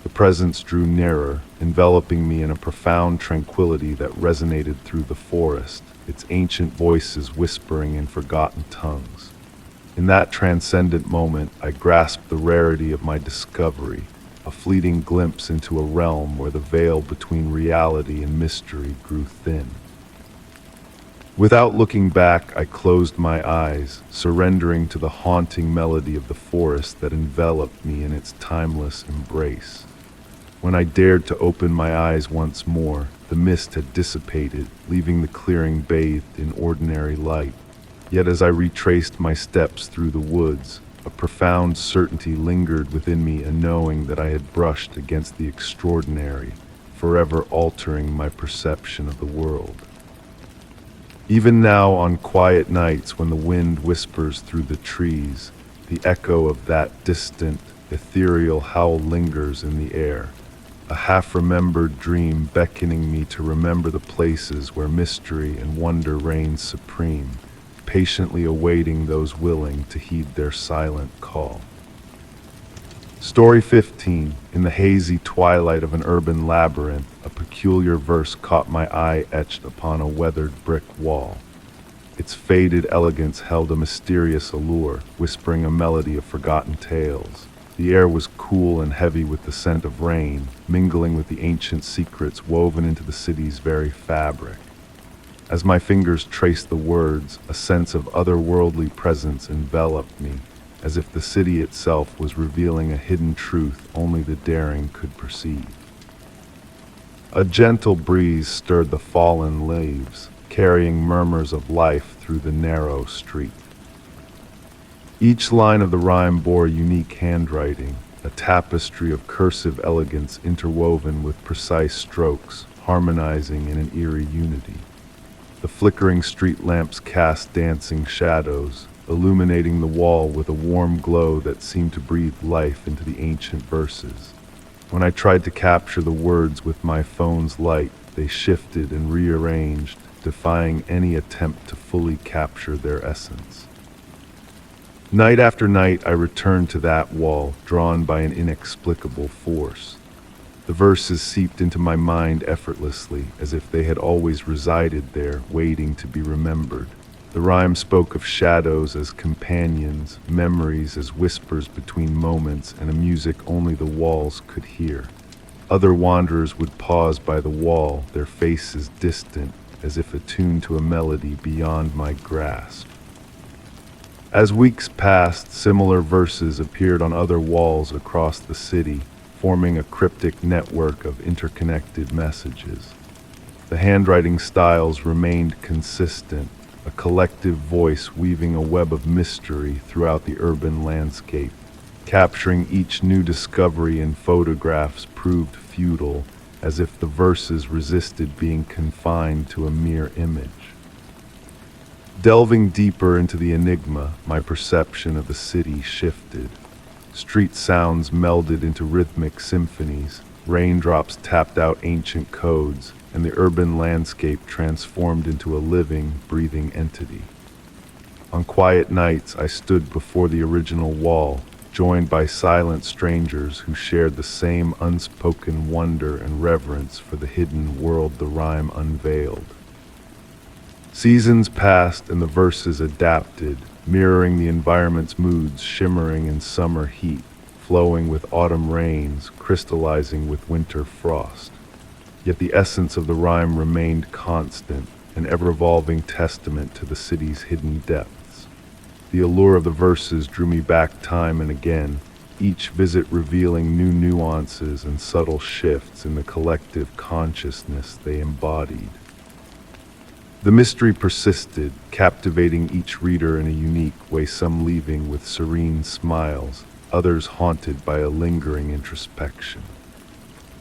The presence drew nearer, enveloping me in a profound tranquility that resonated through the forest, its ancient voices whispering in forgotten tongues. In that transcendent moment, I grasped the rarity of my discovery, a fleeting glimpse into a realm where the veil between reality and mystery grew thin. Without looking back, I closed my eyes, surrendering to the haunting melody of the forest that enveloped me in its timeless embrace. When I dared to open my eyes once more, the mist had dissipated, leaving the clearing bathed in ordinary light. Yet as I retraced my steps through the woods, a profound certainty lingered within me, a knowing that I had brushed against the extraordinary, forever altering my perception of the world. Even now, on quiet nights when the wind whispers through the trees, the echo of that distant, ethereal howl lingers in the air, a half-remembered dream beckoning me to remember the places where mystery and wonder reign supreme, patiently awaiting those willing to heed their silent call. Story 15. In the hazy twilight of an urban labyrinth, a peculiar verse caught my eye etched upon a weathered brick wall. Its faded elegance held a mysterious allure, whispering a melody of forgotten tales. The air was cool and heavy with the scent of rain, mingling with the ancient secrets woven into the city's very fabric. As my fingers traced the words, a sense of otherworldly presence enveloped me, as if the city itself was revealing a hidden truth only the daring could perceive. A gentle breeze stirred the fallen leaves, carrying murmurs of life through the narrow street. Each line of the rhyme bore unique handwriting, a tapestry of cursive elegance interwoven with precise strokes, harmonizing in an eerie unity. The flickering street lamps cast dancing shadows, illuminating the wall with a warm glow that seemed to breathe life into the ancient verses. When I tried to capture the words with my phone's light, they shifted and rearranged, defying any attempt to fully capture their essence. Night after night, I returned to that wall, drawn by an inexplicable force. The verses seeped into my mind effortlessly, as if they had always resided there, waiting to be remembered. The rhyme spoke of shadows as companions, memories as whispers between moments, and a music only the walls could hear. Other wanderers would pause by the wall, their faces distant, as if attuned to a melody beyond my grasp. As weeks passed, similar verses appeared on other walls across the city, forming a cryptic network of interconnected messages. The handwriting styles remained consistent, a collective voice weaving a web of mystery throughout the urban landscape. Capturing each new discovery in photographs proved futile, as if the verses resisted being confined to a mere image. Delving deeper into the enigma, my perception of the city shifted. Street sounds melded into rhythmic symphonies, raindrops tapped out ancient codes, and the urban landscape transformed into a living, breathing entity. On quiet nights, I stood before the original wall, joined by silent strangers who shared the same unspoken wonder and reverence for the hidden world the rhyme unveiled. Seasons passed and the verses adapted, mirroring the environment's moods, shimmering in summer heat, flowing with autumn rains, crystallizing with winter frost. Yet the essence of the rhyme remained constant, an ever-evolving testament to the city's hidden depths. The allure of the verses drew me back time and again, each visit revealing new nuances and subtle shifts in the collective consciousness they embodied. The mystery persisted, captivating each reader in a unique way, some leaving with serene smiles, others haunted by a lingering introspection.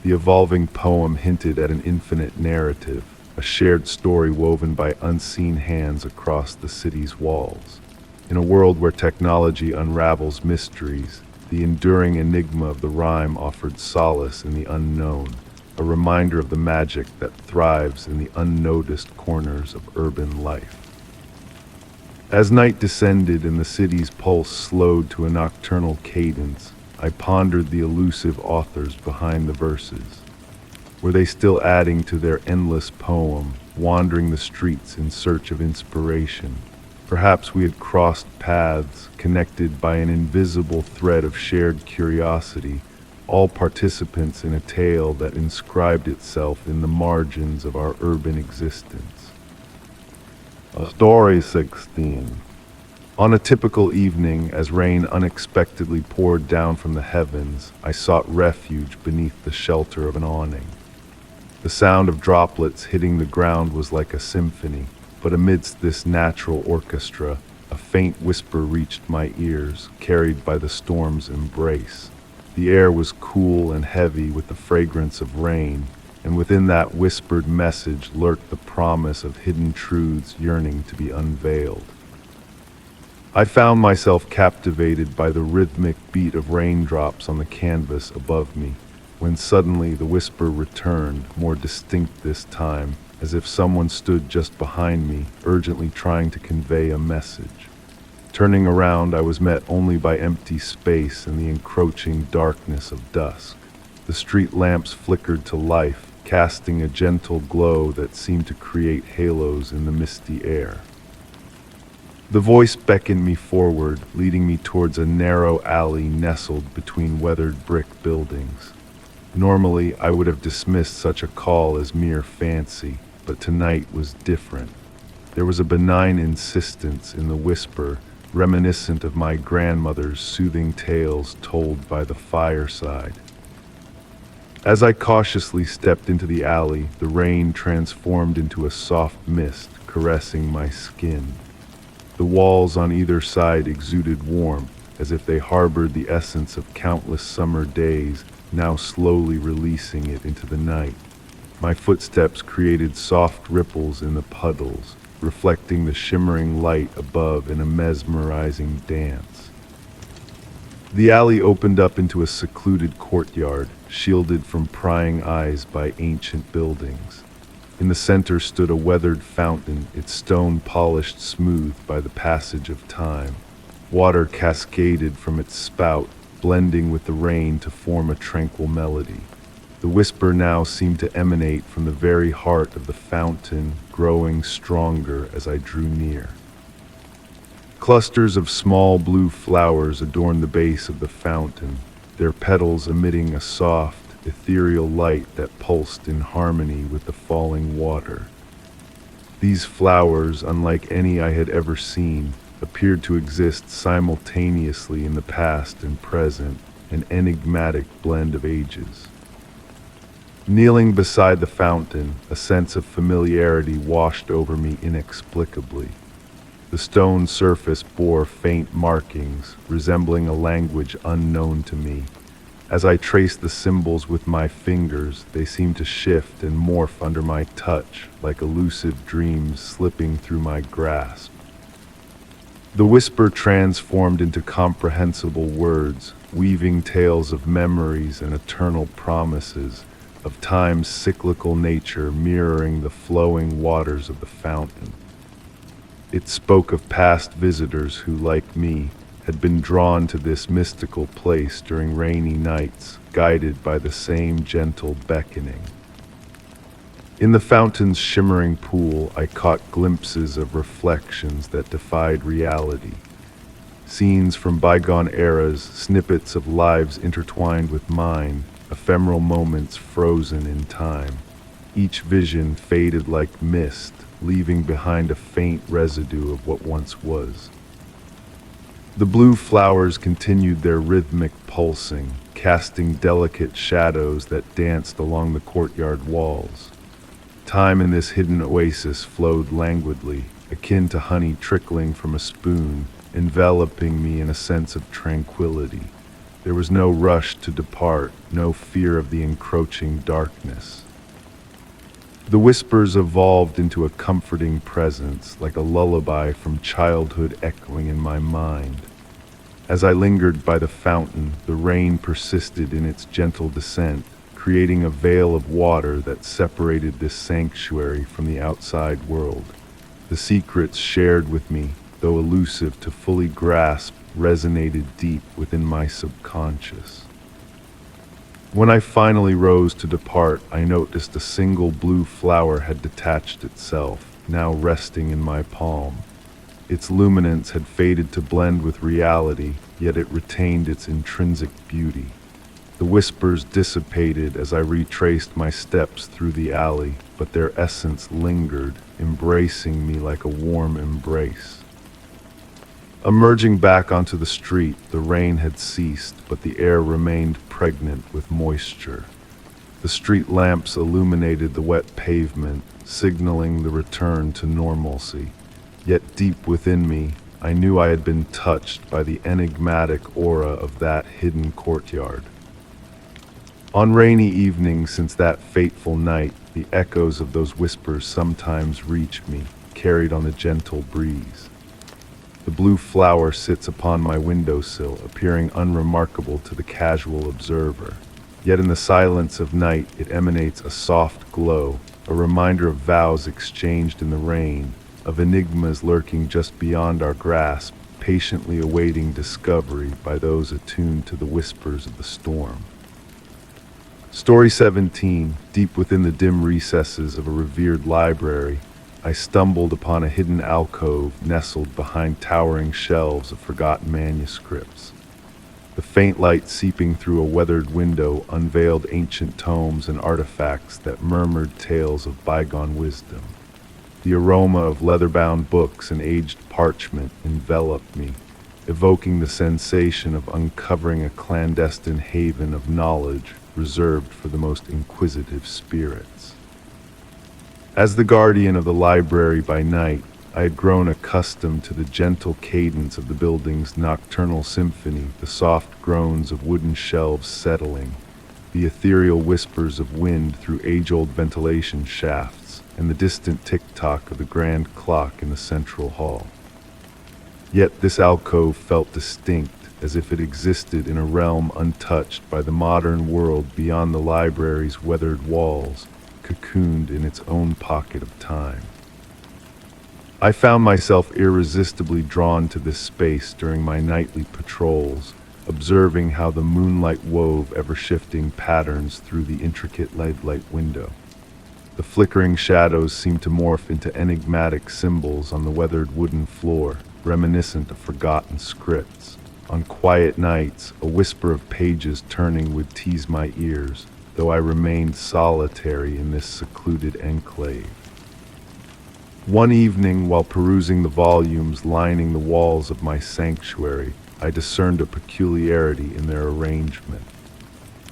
The evolving poem hinted at an infinite narrative, a shared story woven by unseen hands across the city's walls. In a world where technology unravels mysteries, the enduring enigma of the rhyme offered solace in the unknown, a reminder of the magic that thrives in the unnoticed corners of urban life. As night descended and the city's pulse slowed to a nocturnal cadence, I pondered the elusive authors behind the verses. Were they still adding to their endless poem, wandering the streets in search of inspiration? Perhaps we had crossed paths, connected by an invisible thread of shared curiosity, all participants in a tale that inscribed itself in the margins of our urban existence. Story 16. On a typical evening, as rain unexpectedly poured down from the heavens, I sought refuge beneath the shelter of an awning. The sound of droplets hitting the ground was like a symphony, but amidst this natural orchestra, a faint whisper reached my ears, carried by the storm's embrace. The air was cool and heavy with the fragrance of rain, and within that whispered message lurked the promise of hidden truths yearning to be unveiled. I found myself captivated by the rhythmic beat of raindrops on the canvas above me, when suddenly the whisper returned, more distinct this time, as if someone stood just behind me, urgently trying to convey a message. Turning around, I was met only by empty space and the encroaching darkness of dusk. The street lamps flickered to life, casting a gentle glow that seemed to create halos in the misty air. The voice beckoned me forward, leading me towards a narrow alley nestled between weathered brick buildings. Normally, I would have dismissed such a call as mere fancy, but tonight was different. There was a benign insistence in the whisper, reminiscent of my grandmother's soothing tales told by the fireside. As I cautiously stepped into the alley, the rain transformed into a soft mist, caressing my skin. The walls on either side exuded warmth, as if they harbored the essence of countless summer days, now slowly releasing it into the night. My footsteps created soft ripples in the puddles, reflecting the shimmering light above in a mesmerizing dance. The alley opened up into a secluded courtyard, shielded from prying eyes by ancient buildings. In the center stood a weathered fountain, its stone polished smooth by the passage of time. Water cascaded from its spout, blending with the rain to form a tranquil melody. The whisper now seemed to emanate from the very heart of the fountain, growing stronger as I drew near. Clusters of small blue flowers adorned the base of the fountain, their petals emitting a soft, ethereal light that pulsed in harmony with the falling water. These flowers, unlike any I had ever seen, appeared to exist simultaneously in the past and present, an enigmatic blend of ages. Kneeling beside the fountain, a sense of familiarity washed over me inexplicably. The stone surface bore faint markings, resembling a language unknown to me. As I traced the symbols with my fingers, they seemed to shift and morph under my touch, like elusive dreams slipping through my grasp. The whisper transformed into comprehensible words, weaving tales of memories and eternal promises, of time's cyclical nature mirroring the flowing waters of the fountain. It spoke of past visitors who, like me, had been drawn to this mystical place during rainy nights, guided by the same gentle beckoning. In the fountain's shimmering pool, I caught glimpses of reflections that defied reality. Scenes from bygone eras, snippets of lives intertwined with mine, ephemeral moments frozen in time. Each vision faded like mist, leaving behind a faint residue of what once was. The blue flowers continued their rhythmic pulsing, casting delicate shadows that danced along the courtyard walls. Time in this hidden oasis flowed languidly, akin to honey trickling from a spoon, enveloping me in a sense of tranquility. There was no rush to depart, no fear of the encroaching darkness. The whispers evolved into a comforting presence, like a lullaby from childhood echoing in my mind. As I lingered by the fountain, the rain persisted in its gentle descent, creating a veil of water that separated this sanctuary from the outside world. The secrets shared with me, though elusive to fully grasp, resonated deep within my subconscious. When I finally rose to depart, I noticed a single blue flower had detached itself, now resting in my palm. Its luminance had faded to blend with reality, yet it retained its intrinsic beauty. The whispers dissipated as I retraced my steps through the alley, but their essence lingered, embracing me like a warm embrace. Emerging back onto the street, the rain had ceased, but the air remained pregnant with moisture. The street lamps illuminated the wet pavement, signaling the return to normalcy. Yet deep within me, I knew I had been touched by the enigmatic aura of that hidden courtyard. On rainy evenings since that fateful night, the echoes of those whispers sometimes reach me, carried on the gentle breeze. The blue flower sits upon my windowsill, appearing unremarkable to the casual observer. Yet in the silence of night, it emanates a soft glow, a reminder of vows exchanged in the rain, of enigmas lurking just beyond our grasp, patiently awaiting discovery by those attuned to the whispers of the storm. Story 17, deep within the dim recesses of a revered library, I stumbled upon a hidden alcove nestled behind towering shelves of forgotten manuscripts. The faint light seeping through a weathered window unveiled ancient tomes and artifacts that murmured tales of bygone wisdom. The aroma of leather-bound books and aged parchment enveloped me, evoking the sensation of uncovering a clandestine haven of knowledge reserved for the most inquisitive spirits. As the guardian of the library by night, I had grown accustomed to the gentle cadence of the building's nocturnal symphony, the soft groans of wooden shelves settling, the ethereal whispers of wind through age-old ventilation shafts, and the distant tick-tock of the grand clock in the central hall. Yet this alcove felt distinct, as if it existed in a realm untouched by the modern world beyond the library's weathered walls, cocooned in its own pocket of time. I found myself irresistibly drawn to this space during my nightly patrols, observing how the moonlight wove ever-shifting patterns through the intricate lead-light window. The flickering shadows seemed to morph into enigmatic symbols on the weathered wooden floor, reminiscent of forgotten scripts. On quiet nights, a whisper of pages turning would tease my ears, though I remained solitary in this secluded enclave. One evening, while perusing the volumes lining the walls of my sanctuary, I discerned a peculiarity in their arrangement.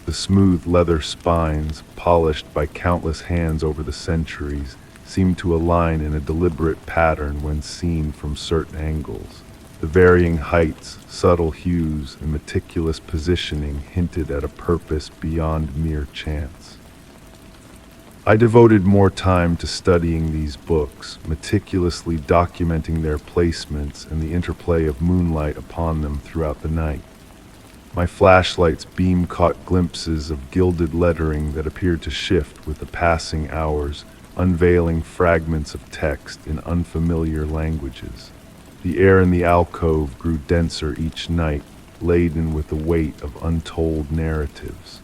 The smooth leather spines, polished by countless hands over the centuries, seemed to align in a deliberate pattern when seen from certain angles. The varying heights, subtle hues, and meticulous positioning hinted at a purpose beyond mere chance. I devoted more time to studying these books, meticulously documenting their placements and the interplay of moonlight upon them throughout the night. My flashlight's beam caught glimpses of gilded lettering that appeared to shift with the passing hours, unveiling fragments of text in unfamiliar languages. The air in the alcove grew denser each night, laden with the weight of untold narratives.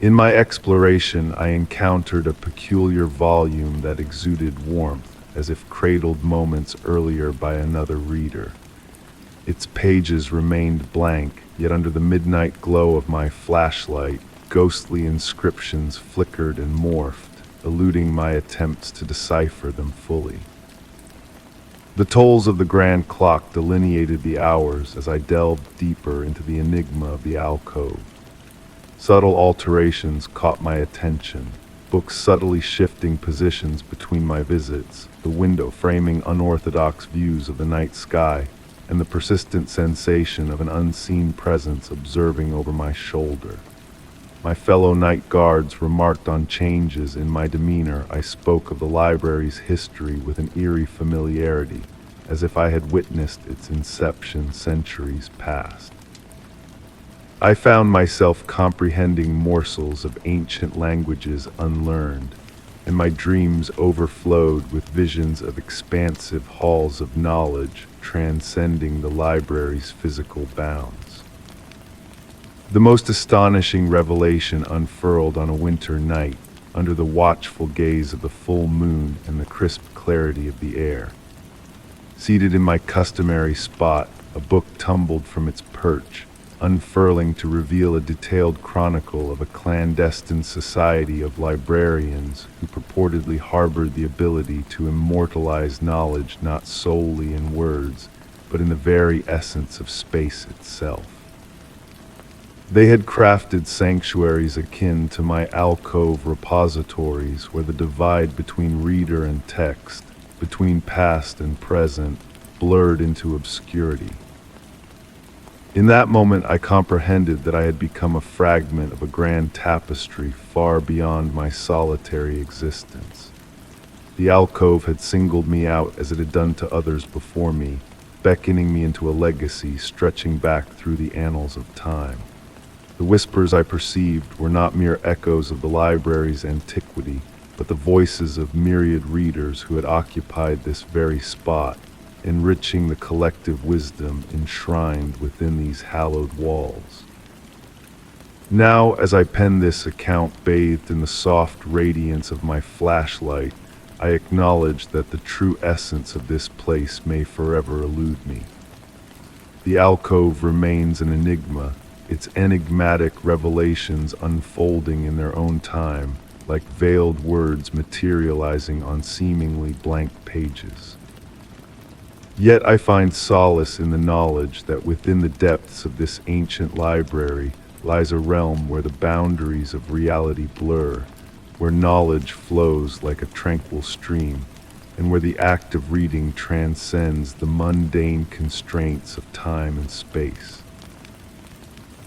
In my exploration, I encountered a peculiar volume that exuded warmth, as if cradled moments earlier by another reader. Its pages remained blank, yet under the midnight glow of my flashlight, ghostly inscriptions flickered and morphed, eluding my attempts to decipher them fully. The tolls of the grand clock delineated the hours as I delved deeper into the enigma of the alcove. Subtle alterations caught my attention, books subtly shifting positions between my visits, the window framing unorthodox views of the night sky, and the persistent sensation of an unseen presence observing over my shoulder. My fellow night guards remarked on changes in my demeanor. I spoke of the library's history with an eerie familiarity, as if I had witnessed its inception centuries past. I found myself comprehending morsels of ancient languages unlearned, and my dreams overflowed with visions of expansive halls of knowledge transcending the library's physical bounds. The most astonishing revelation unfurled on a winter night, under the watchful gaze of the full moon and the crisp clarity of the air. Seated in my customary spot, a book tumbled from its perch, unfurling to reveal a detailed chronicle of a clandestine society of librarians who purportedly harbored the ability to immortalize knowledge not solely in words, but in the very essence of space itself. They had crafted sanctuaries akin to my alcove repositories, where the divide between reader and text, between past and present, blurred into obscurity. In that moment, I comprehended that I had become a fragment of a grand tapestry far beyond my solitary existence. The alcove had singled me out as it had done to others before me, beckoning me into a legacy stretching back through the annals of time. The whispers I perceived were not mere echoes of the library's antiquity, but the voices of myriad readers who had occupied this very spot, enriching the collective wisdom enshrined within these hallowed walls. Now, as I pen this account bathed in the soft radiance of my flashlight, I acknowledge that the true essence of this place may forever elude me. The alcove remains an enigma, its enigmatic revelations unfolding in their own time, like veiled words materializing on seemingly blank pages. Yet I find solace in the knowledge that within the depths of this ancient library lies a realm where the boundaries of reality blur, where knowledge flows like a tranquil stream, and where the act of reading transcends the mundane constraints of time and space.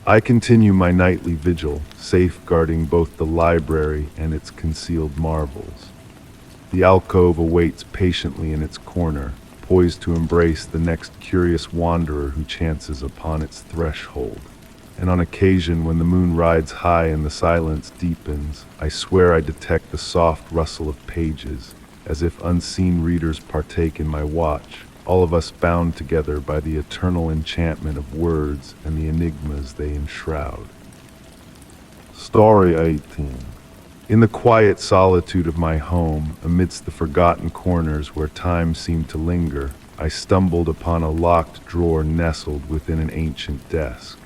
I continue my nightly vigil, safeguarding both the library and its concealed marvels. The alcove awaits patiently in its corner, poised to embrace the next curious wanderer who chances upon its threshold. And on occasion, when the moon rides high and the silence deepens, I swear I detect the soft rustle of pages, as if unseen readers partake in my watch, all of us bound together by the eternal enchantment of words and the enigmas they enshroud. Story 18. In the quiet solitude of my home, amidst the forgotten corners where time seemed to linger, I stumbled upon a locked drawer nestled within an ancient desk.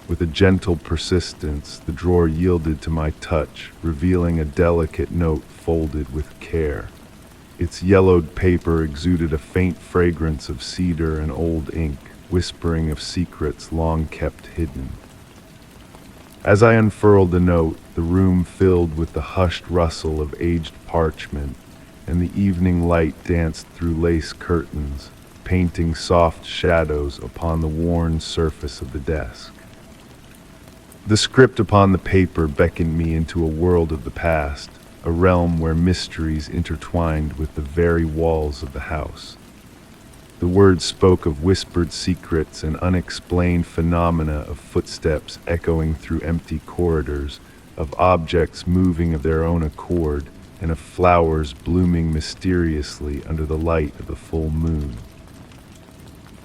With a gentle persistence, the drawer yielded to my touch, revealing a delicate note folded with care. Its yellowed paper exuded a faint fragrance of cedar and old ink, whispering of secrets long kept hidden. As I unfurled the note, the room filled with the hushed rustle of aged parchment, and the evening light danced through lace curtains, painting soft shadows upon the worn surface of the desk. The script upon the paper beckoned me into a world of the past, a realm where mysteries intertwined with the very walls of the house. The words spoke of whispered secrets and unexplained phenomena, of footsteps echoing through empty corridors, of objects moving of their own accord, and of flowers blooming mysteriously under the light of the full moon.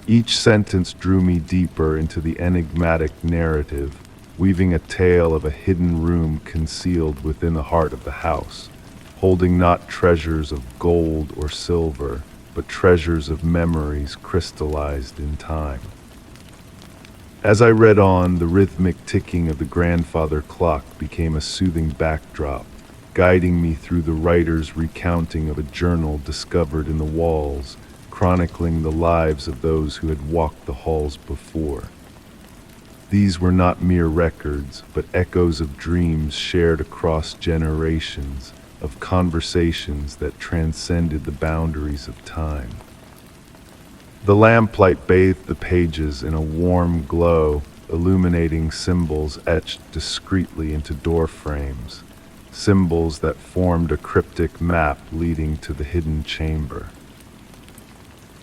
Each sentence drew me deeper into the enigmatic narrative, weaving a tale of a hidden room concealed within the heart of the house, holding not treasures of gold or silver, but treasures of memories crystallized in time. As I read on, the rhythmic ticking of the grandfather clock became a soothing backdrop, guiding me through the writer's recounting of a journal discovered in the walls, chronicling the lives of those who had walked the halls before. These were not mere records, but echoes of dreams shared across generations, of conversations that transcended the boundaries of time. The lamplight bathed the pages in a warm glow, illuminating symbols etched discreetly into door frames, symbols that formed a cryptic map leading to the hidden chamber.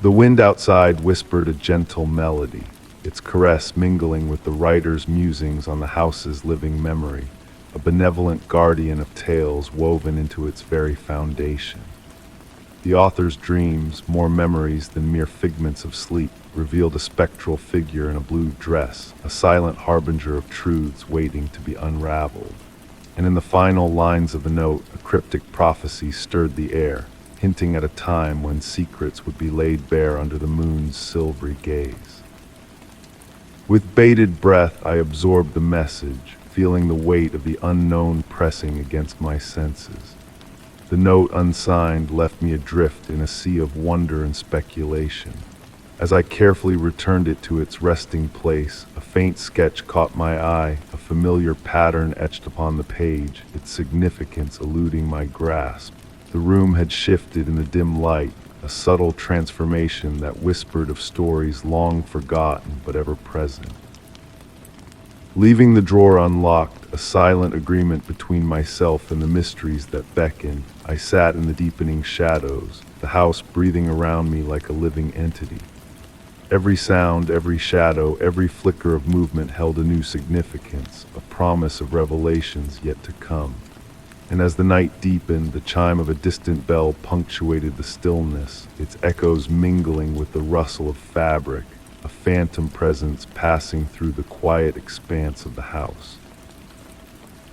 The wind outside whispered a gentle melody, its caress mingling with the writer's musings on the house's living memory, a benevolent guardian of tales woven into its very foundation. The author's dreams, more memories than mere figments of sleep, revealed a spectral figure in a blue dress, a silent harbinger of truths waiting to be unraveled. And in the final lines of the note, a cryptic prophecy stirred the air, hinting at a time when secrets would be laid bare under the moon's silvery gaze. With bated breath, I absorbed the message, feeling the weight of the unknown pressing against my senses. The note, unsigned, left me adrift in a sea of wonder and speculation. As I carefully returned it to its resting place, a faint sketch caught my eye, a familiar pattern etched upon the page, its significance eluding my grasp. The room had shifted in the dim light, a subtle transformation that whispered of stories long forgotten but ever present. Leaving the drawer unlocked, a silent agreement between myself and the mysteries that beckoned, I sat in the deepening shadows, the house breathing around me like a living entity. Every sound, every shadow, every flicker of movement held a new significance, a promise of revelations yet to come. And as the night deepened, the chime of a distant bell punctuated the stillness, its echoes mingling with the rustle of fabric, a phantom presence passing through the quiet expanse of the house.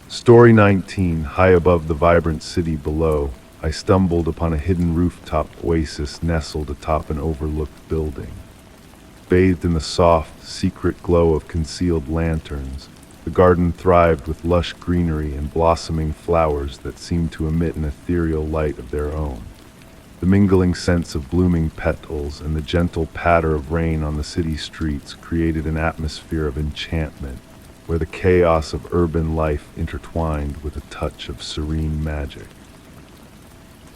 Story 19, high above the vibrant city below, I stumbled upon a hidden rooftop oasis nestled atop an overlooked building. Bathed in the soft, secret glow of concealed lanterns, the garden thrived with lush greenery and blossoming flowers that seemed to emit an ethereal light of their own. The mingling scents of blooming petals and the gentle patter of rain on the city streets created an atmosphere of enchantment, where the chaos of urban life intertwined with a touch of serene magic.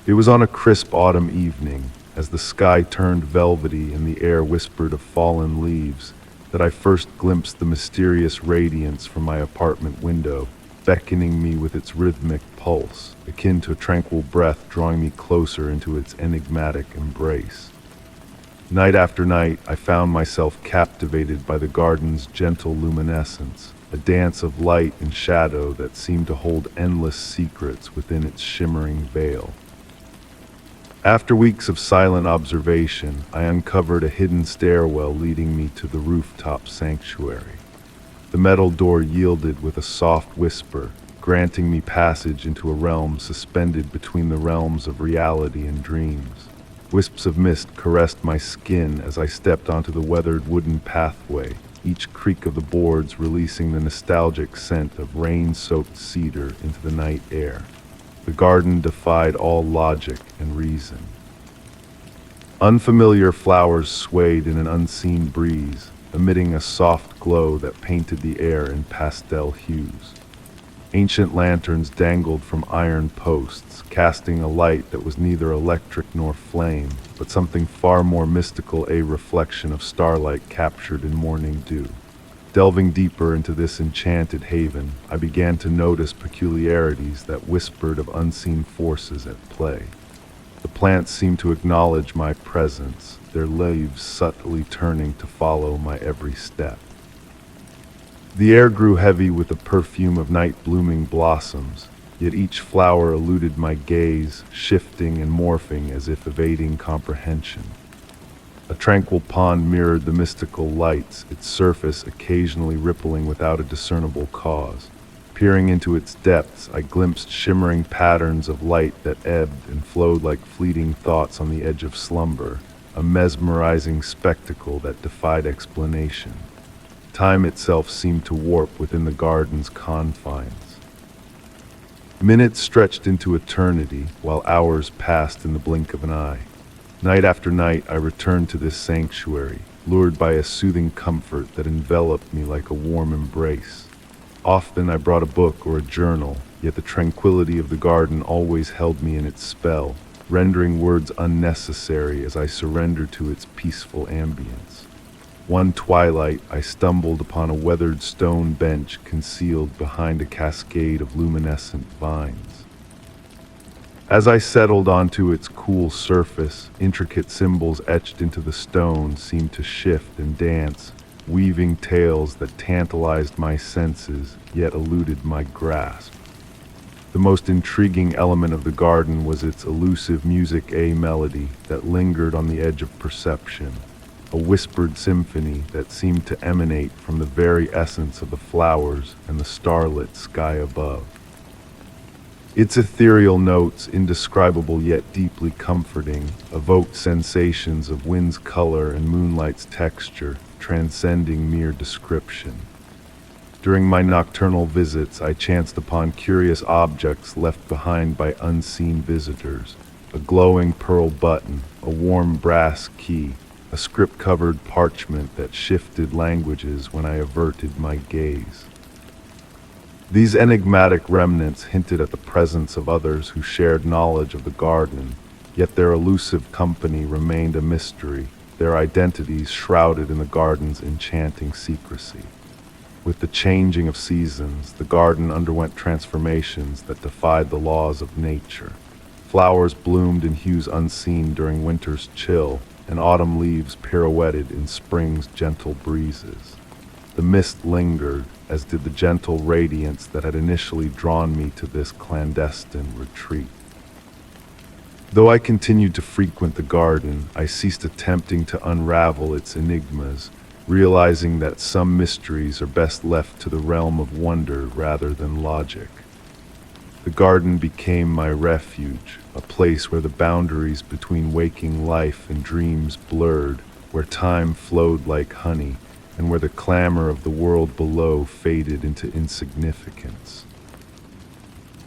It was on a crisp autumn evening, as the sky turned velvety and the air whispered of fallen leaves, that I first glimpsed the mysterious radiance from my apartment window, beckoning me with its rhythmic pulse, akin to a tranquil breath drawing me closer into its enigmatic embrace. Night after night, I found myself captivated by the garden's gentle luminescence, a dance of light and shadow that seemed to hold endless secrets within its shimmering veil. After weeks of silent observation, I uncovered a hidden stairwell leading me to the rooftop sanctuary. The metal door yielded with a soft whisper, granting me passage into a realm suspended between the realms of reality and dreams. Wisps of mist caressed my skin as I stepped onto the weathered wooden pathway, each creak of the boards releasing the nostalgic scent of rain-soaked cedar into the night air. The garden defied all logic and reason. Unfamiliar flowers swayed in an unseen breeze, emitting a soft glow that painted the air in pastel hues. Ancient lanterns dangled from iron posts, casting a light that was neither electric nor flame, but something far more mystical, a reflection of starlight captured in morning dew. Delving deeper into this enchanted haven, I began to notice peculiarities that whispered of unseen forces at play. The plants seemed to acknowledge my presence, their leaves subtly turning to follow my every step. The air grew heavy with the perfume of night-blooming blossoms, yet each flower eluded my gaze, shifting and morphing as if evading comprehension. A tranquil pond mirrored the mystical lights, its surface occasionally rippling without a discernible cause. Peering into its depths, I glimpsed shimmering patterns of light that ebbed and flowed like fleeting thoughts on the edge of slumber, a mesmerizing spectacle that defied explanation. Time itself seemed to warp within the garden's confines. Minutes stretched into eternity, while hours passed in the blink of an eye. Night after night, I returned to this sanctuary, lured by a soothing comfort that enveloped me like a warm embrace. Often I brought a book or a journal, yet the tranquility of the garden always held me in its spell, rendering words unnecessary as I surrendered to its peaceful ambience. One twilight, I stumbled upon a weathered stone bench concealed behind a cascade of luminescent vines. As I settled onto its cool surface, intricate symbols etched into the stone seemed to shift and dance, weaving tales that tantalized my senses, yet eluded my grasp. The most intriguing element of the garden was its elusive music-a melody that lingered on the edge of perception, a whispered symphony that seemed to emanate from the very essence of the flowers and the starlit sky above. Its ethereal notes, indescribable yet deeply comforting, evoked sensations of wind's color and moonlight's texture, transcending mere description. During my nocturnal visits, I chanced upon curious objects left behind by unseen visitors: a glowing pearl button, a warm brass key, a script-covered parchment that shifted languages when I averted my gaze. These enigmatic remnants hinted at the presence of others who shared knowledge of the garden, yet their elusive company remained a mystery, their identities shrouded in the garden's enchanting secrecy. With the changing of seasons, the garden underwent transformations that defied the laws of nature. Flowers bloomed in hues unseen during winter's chill, and autumn leaves pirouetted in spring's gentle breezes. The mist lingered, as did the gentle radiance that had initially drawn me to this clandestine retreat. Though I continued to frequent the garden, I ceased attempting to unravel its enigmas, realizing that some mysteries are best left to the realm of wonder rather than logic. The garden became my refuge, a place where the boundaries between waking life and dreams blurred, where time flowed like honey, and where the clamor of the world below faded into insignificance.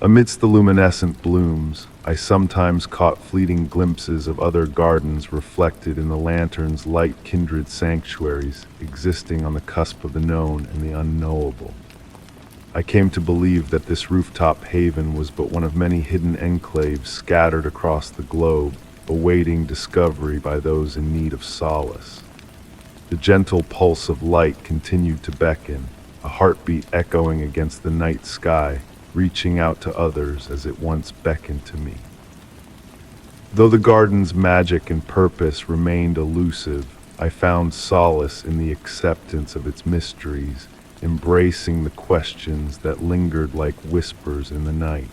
Amidst the luminescent blooms, I sometimes caught fleeting glimpses of other gardens reflected in the lantern's light-kindred sanctuaries existing on the cusp of the known and the unknowable. I came to believe that this rooftop haven was but one of many hidden enclaves scattered across the globe, awaiting discovery by those in need of solace. The gentle pulse of light continued to beckon, a heartbeat echoing against the night sky, reaching out to others as it once beckoned to me. Though the garden's magic and purpose remained elusive, I found solace in the acceptance of its mysteries, embracing the questions that lingered like whispers in the night.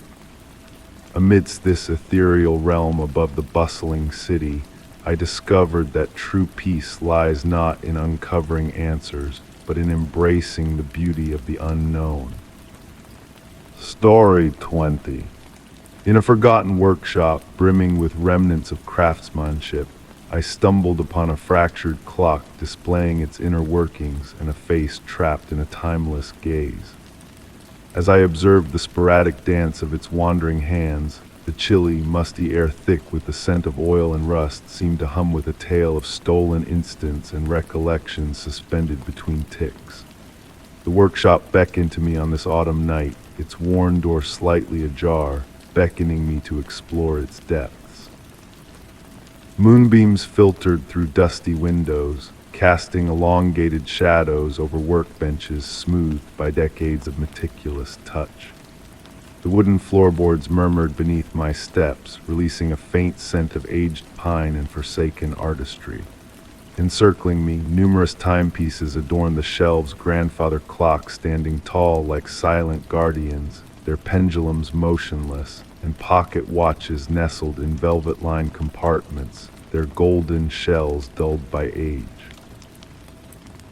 Amidst this ethereal realm above the bustling city, I discovered that true peace lies not in uncovering answers, but in embracing the beauty of the unknown. Story 20. In a forgotten workshop brimming with remnants of craftsmanship, I stumbled upon a fractured clock displaying its inner workings and a face trapped in a timeless gaze. As I observed the sporadic dance of its wandering hands, the chilly, musty air thick with the scent of oil and rust seemed to hum with a tale of stolen instants and recollections suspended between ticks. The workshop beckoned to me on this autumn night, its worn door slightly ajar, beckoning me to explore its depths. Moonbeams filtered through dusty windows, casting elongated shadows over workbenches smoothed by decades of meticulous touch. The wooden floorboards murmured beneath my steps, releasing a faint scent of aged pine and forsaken artistry. Encircling me, numerous timepieces adorned the shelves' grandfather clock standing tall like silent guardians, their pendulums motionless, and pocket watches nestled in velvet-lined compartments, their golden shells dulled by age.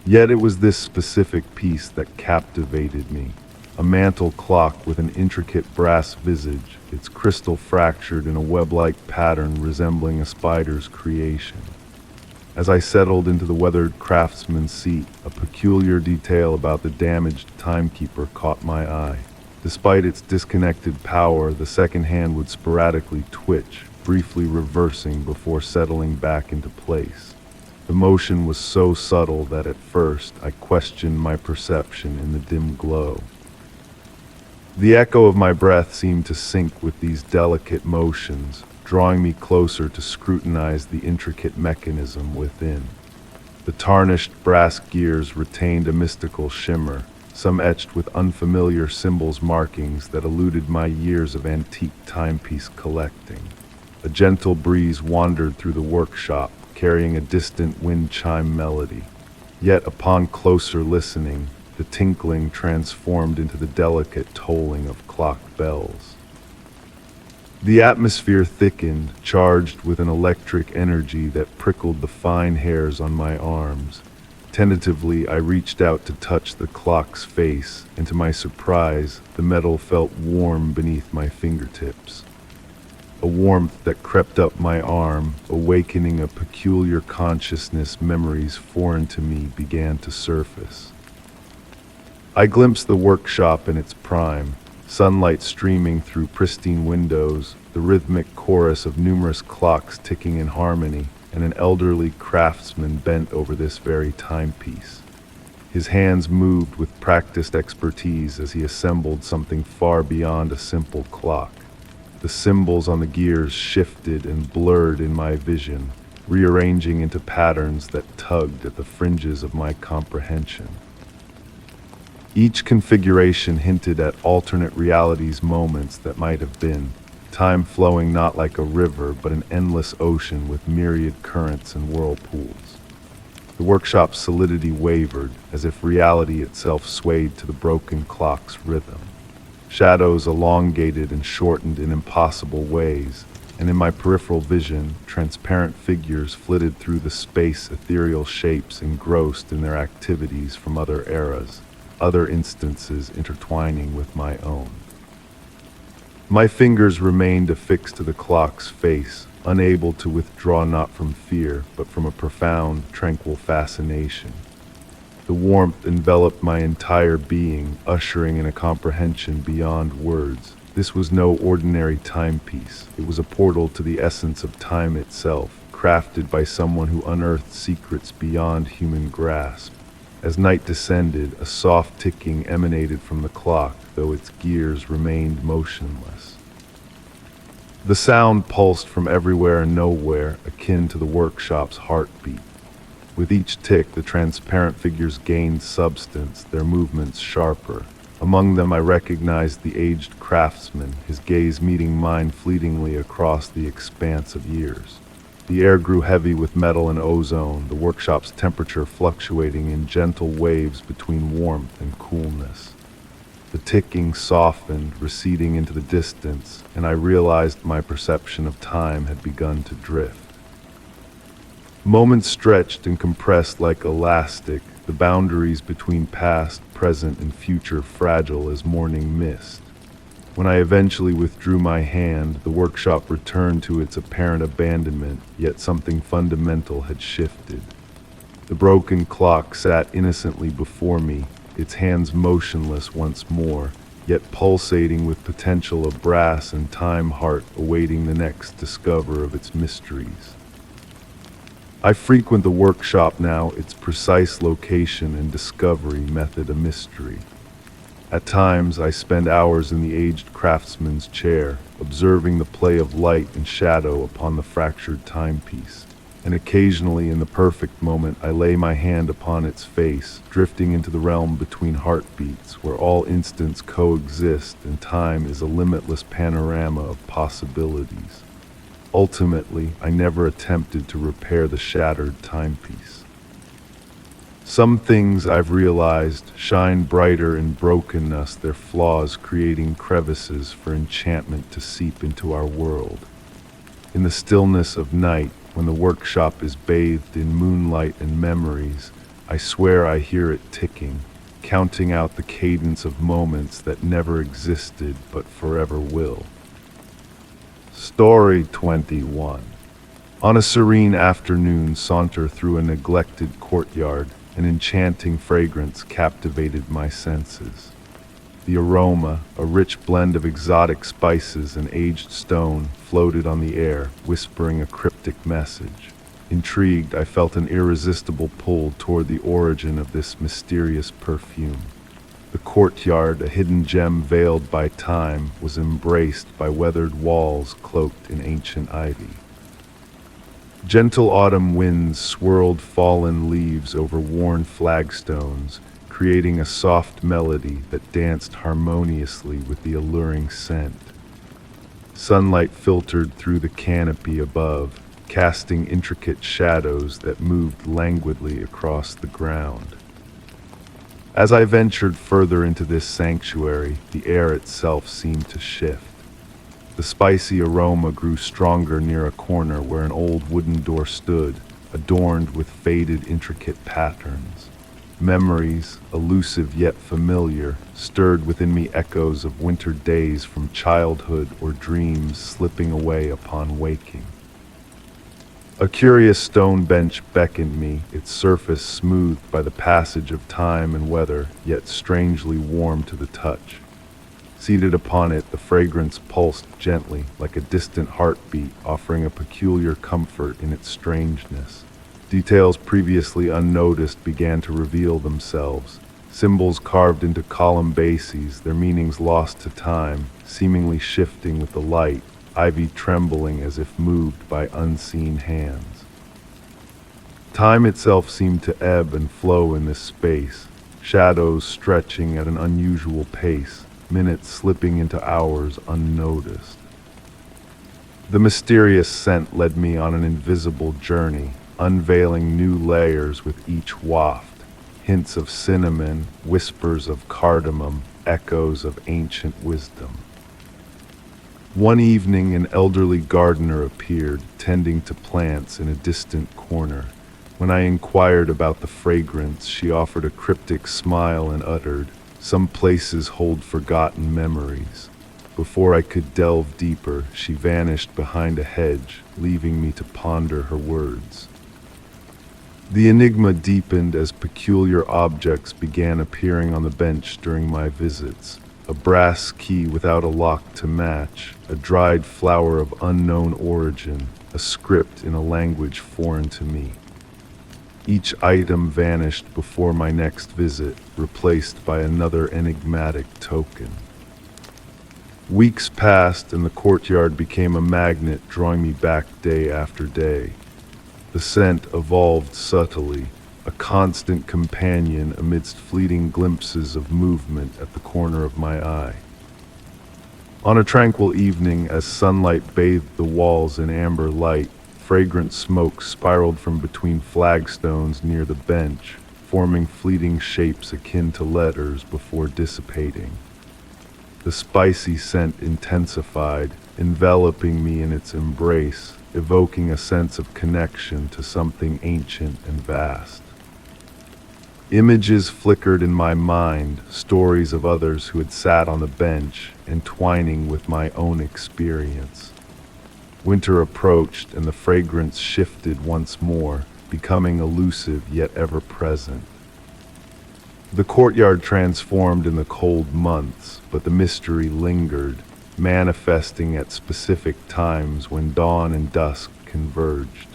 Yet it was this specific piece that captivated me. A mantle clock with an intricate brass visage, its crystal fractured in a web-like pattern resembling a spider's creation. As I settled into the weathered craftsman's seat, a peculiar detail about the damaged timekeeper caught my eye. Despite its disconnected power, the second hand would sporadically twitch, briefly reversing before settling back into place. The motion was so subtle that at first I questioned my perception in the dim glow. The echo of my breath seemed to sync with these delicate motions, drawing me closer to scrutinize the intricate mechanism within. The tarnished brass gears retained a mystical shimmer, some etched with unfamiliar symbols markings that eluded my years of antique timepiece collecting. A gentle breeze wandered through the workshop, carrying a distant wind chime melody. Yet upon closer listening, the tinkling transformed into the delicate tolling of clock bells. The atmosphere thickened, charged with an electric energy that prickled the fine hairs on my arms. Tentatively, I reached out to touch the clock's face, and to my surprise, the metal felt warm beneath my fingertips. A warmth that crept up my arm, awakening a peculiar consciousness memories foreign to me began to surface. I glimpsed the workshop in its prime, sunlight streaming through pristine windows, the rhythmic chorus of numerous clocks ticking in harmony, and an elderly craftsman bent over this very timepiece. His hands moved with practiced expertise as he assembled something far beyond a simple clock. The symbols on the gears shifted and blurred in my vision, rearranging into patterns that tugged at the fringes of my comprehension. Each configuration hinted at alternate realities, moments that might have been, time flowing not like a river but an endless ocean with myriad currents and whirlpools. The workshop's solidity wavered, as if reality itself swayed to the broken clock's rhythm. Shadows elongated and shortened in impossible ways, and in my peripheral vision, transparent figures flitted through the space, ethereal shapes engrossed in their activities from other eras, other instances intertwining with my own. My fingers remained affixed to the clock's face, unable to withdraw not from fear, but from a profound, tranquil fascination. The warmth enveloped my entire being, ushering in a comprehension beyond words. This was no ordinary timepiece. It was a portal to the essence of time itself, crafted by someone who unearthed secrets beyond human grasp. As night descended, a soft ticking emanated from the clock, though its gears remained motionless. The sound pulsed from everywhere and nowhere, akin to the workshop's heartbeat. With each tick, the transparent figures gained substance, their movements sharper. Among them I recognized the aged craftsman, his gaze meeting mine fleetingly across the expanse of years. The air grew heavy with metal and ozone, the workshop's temperature fluctuating in gentle waves between warmth and coolness. The ticking softened, receding into the distance, and I realized my perception of time had begun to drift. Moments stretched and compressed like elastic, the boundaries between past, present, and future fragile as morning mist. When I eventually withdrew my hand, the workshop returned to its apparent abandonment, yet something fundamental had shifted. The broken clock sat innocently before me, its hands motionless once more, yet pulsating with potential of brass and time heart awaiting the next discover of its mysteries. I frequent the workshop now, its precise location and discovery method a mystery. At times, I spend hours in the aged craftsman's chair, observing the play of light and shadow upon the fractured timepiece. And occasionally, in the perfect moment, I lay my hand upon its face, drifting into the realm between heartbeats, where all instants coexist and time is a limitless panorama of possibilities. Ultimately, I never attempted to repair the shattered timepiece. Some things I've realized shine brighter in brokenness, their flaws creating crevices for enchantment to seep into our world. In the stillness of night, when the workshop is bathed in moonlight and memories, I swear I hear it ticking, counting out the cadence of moments that never existed but forever will. Story 21. On a serene afternoon saunter through a neglected courtyard, an enchanting fragrance captivated my senses. The aroma, a rich blend of exotic spices and aged stone, floated on the air, whispering a cryptic message. Intrigued, I felt an irresistible pull toward the origin of this mysterious perfume. The courtyard, a hidden gem veiled by time, was embraced by weathered walls cloaked in ancient ivy. Gentle autumn winds swirled fallen leaves over worn flagstones, creating a soft melody that danced harmoniously with the alluring scent. Sunlight filtered through the canopy above, casting intricate shadows that moved languidly across the ground. As I ventured further into this sanctuary, the air itself seemed to shift. The spicy aroma grew stronger near a corner where an old wooden door stood, adorned with faded, intricate patterns. Memories, elusive yet familiar, stirred within me echoes of winter days from childhood or dreams slipping away upon waking. A curious stone bench beckoned me, its surface smoothed by the passage of time and weather, yet strangely warm to the touch. Seated upon it, the fragrance pulsed gently, like a distant heartbeat, offering a peculiar comfort in its strangeness. Details previously unnoticed began to reveal themselves. Symbols carved into column bases, their meanings lost to time, seemingly shifting with the light, ivy trembling as if moved by unseen hands. Time itself seemed to ebb and flow in this space, shadows stretching at an unusual pace, minutes slipping into hours unnoticed. The mysterious scent led me on an invisible journey, unveiling new layers with each waft, hints of cinnamon, whispers of cardamom, echoes of ancient wisdom. One evening, an elderly gardener appeared, tending to plants in a distant corner. When I inquired about the fragrance, she offered a cryptic smile and uttered, "Some places hold forgotten memories." Before I could delve deeper, she vanished behind a hedge, leaving me to ponder her words. The enigma deepened as peculiar objects began appearing on the bench during my visits. A brass key without a lock to match, a dried flower of unknown origin, a script in a language foreign to me. Each item vanished before my next visit, replaced by another enigmatic token. Weeks passed and the courtyard became a magnet drawing me back day after day. The scent evolved subtly, a constant companion amidst fleeting glimpses of movement at the corner of my eye. On a tranquil evening, as sunlight bathed the walls in amber light, fragrant smoke spiraled from between flagstones near the bench, forming fleeting shapes akin to letters before dissipating. The spicy scent intensified, enveloping me in its embrace, evoking a sense of connection to something ancient and vast. Images flickered in my mind, stories of others who had sat on the bench, entwining with my own experience. Winter approached and the fragrance shifted once more, becoming elusive yet ever present. The courtyard transformed in the cold months, but the mystery lingered, manifesting at specific times when dawn and dusk converged.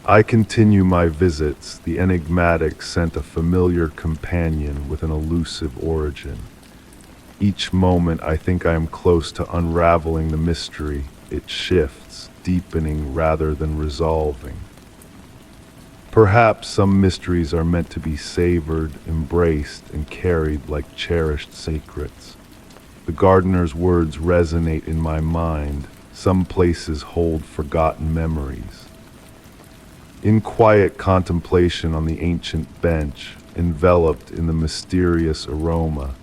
I continue my visits, the enigmatic sent a familiar companion with an elusive origin. Each moment I think I am close to unraveling the mystery. It shifts, deepening rather than resolving. Perhaps some mysteries are meant to be savored, embraced, and carried like cherished secrets. The gardener's words resonate in my mind. Some places hold forgotten memories. In quiet contemplation on the ancient bench, enveloped in the mysterious aroma,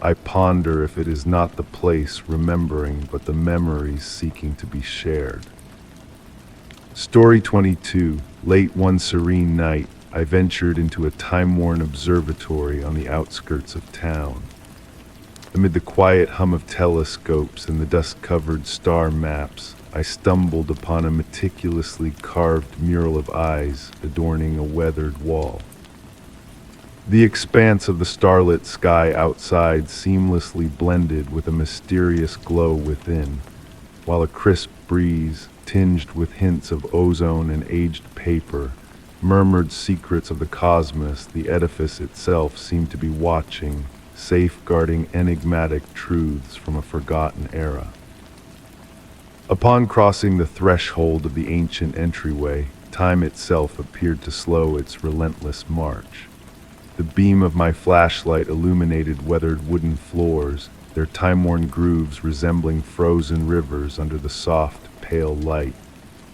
I ponder if it is not the place remembering but the memories seeking to be shared. Story 22. Late one serene night, I ventured into a time-worn observatory on the outskirts of town. Amid the quiet hum of telescopes and the dust-covered star maps, I stumbled upon a meticulously carved mural of eyes adorning a weathered wall. The expanse of the starlit sky outside seamlessly blended with a mysterious glow within, while a crisp breeze, tinged with hints of ozone and aged paper, murmured secrets of the cosmos. The edifice itself seemed to be watching, safeguarding enigmatic truths from a forgotten era. Upon crossing the threshold of the ancient entryway, time itself appeared to slow its relentless march. The beam of my flashlight illuminated weathered wooden floors, their time-worn grooves resembling frozen rivers under the soft, pale light.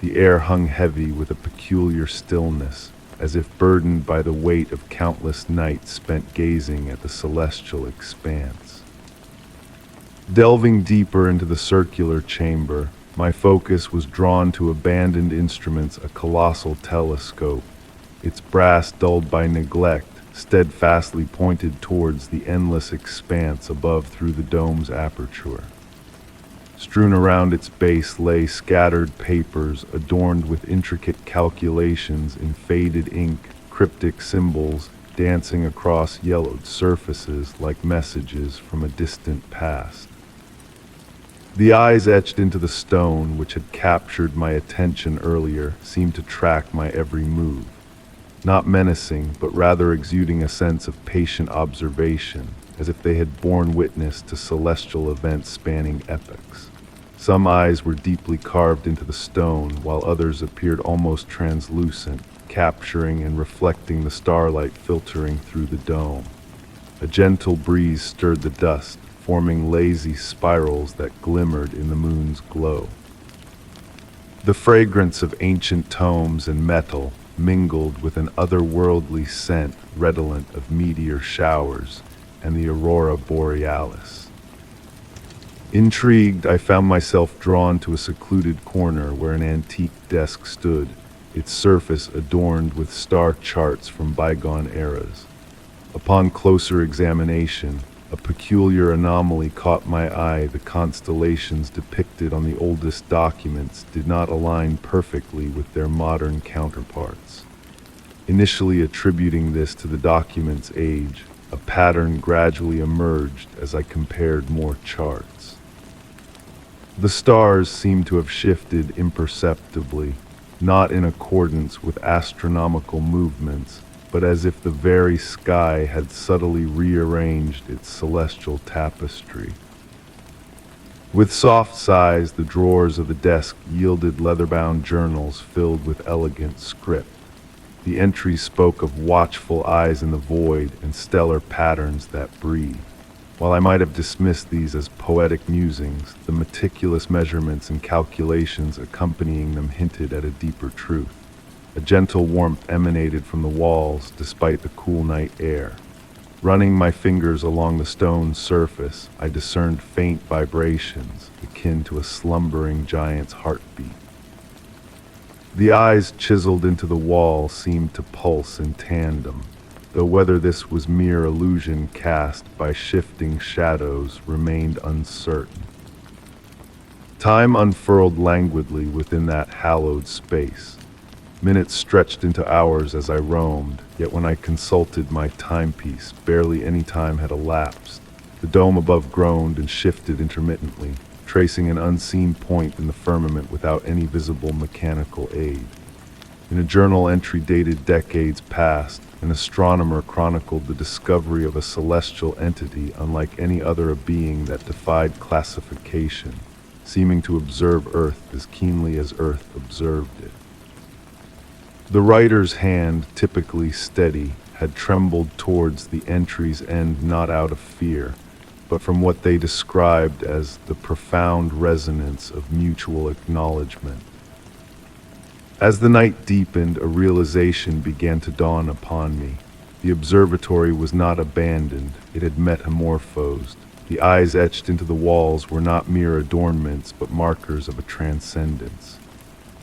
The air hung heavy with a peculiar stillness, as if burdened by the weight of countless nights spent gazing at the celestial expanse. Delving deeper into the circular chamber, my focus was drawn to abandoned instruments, a colossal telescope, its brass dulled by neglect, steadfastly pointed towards the endless expanse above through the dome's aperture. Strewn around its base lay scattered papers adorned with intricate calculations in faded ink, cryptic symbols dancing across yellowed surfaces like messages from a distant past. The eyes etched into the stone, which had captured my attention earlier, seemed to track my every move. Not menacing, but rather exuding a sense of patient observation, as if they had borne witness to celestial events spanning epochs. Some eyes were deeply carved into the stone, while others appeared almost translucent, capturing and reflecting the starlight filtering through the dome. A gentle breeze stirred the dust, forming lazy spirals that glimmered in the moon's glow. The fragrance of ancient tomes and metal mingled with an otherworldly scent redolent of meteor showers and the aurora borealis. Intrigued, I found myself drawn to a secluded corner where an antique desk stood, its surface adorned with star charts from bygone eras. Upon closer examination, a peculiar anomaly caught my eye. The constellations depicted on the oldest documents did not align perfectly with their modern counterparts. Initially attributing this to the document's age, a pattern gradually emerged as I compared more charts. The stars seemed to have shifted imperceptibly, not in accordance with astronomical movements, but as if the very sky had subtly rearranged its celestial tapestry. With soft sighs, the drawers of the desk yielded leather-bound journals filled with elegant script. The entries spoke of watchful eyes in the void and stellar patterns that breathe. While I might have dismissed these as poetic musings, the meticulous measurements and calculations accompanying them hinted at a deeper truth. A gentle warmth emanated from the walls despite the cool night air. Running my fingers along the stone surface, I discerned faint vibrations akin to a slumbering giant's heartbeat. The eyes chiseled into the wall seemed to pulse in tandem, though whether this was mere illusion cast by shifting shadows remained uncertain. Time unfurled languidly within that hallowed space. Minutes stretched into hours as I roamed, yet when I consulted my timepiece, barely any time had elapsed. The dome above groaned and shifted intermittently, tracing an unseen point in the firmament without any visible mechanical aid. In a journal entry dated decades past, an astronomer chronicled the discovery of a celestial entity unlike any other being that defied classification, seeming to observe Earth as keenly as Earth observed it. The writer's hand, typically steady, had trembled towards the entry's end not out of fear, but from what they described as the profound resonance of mutual acknowledgement. As the night deepened, a realization began to dawn upon me. The observatory was not abandoned, it had metamorphosed. The eyes etched into the walls were not mere adornments, but markers of a transcendence.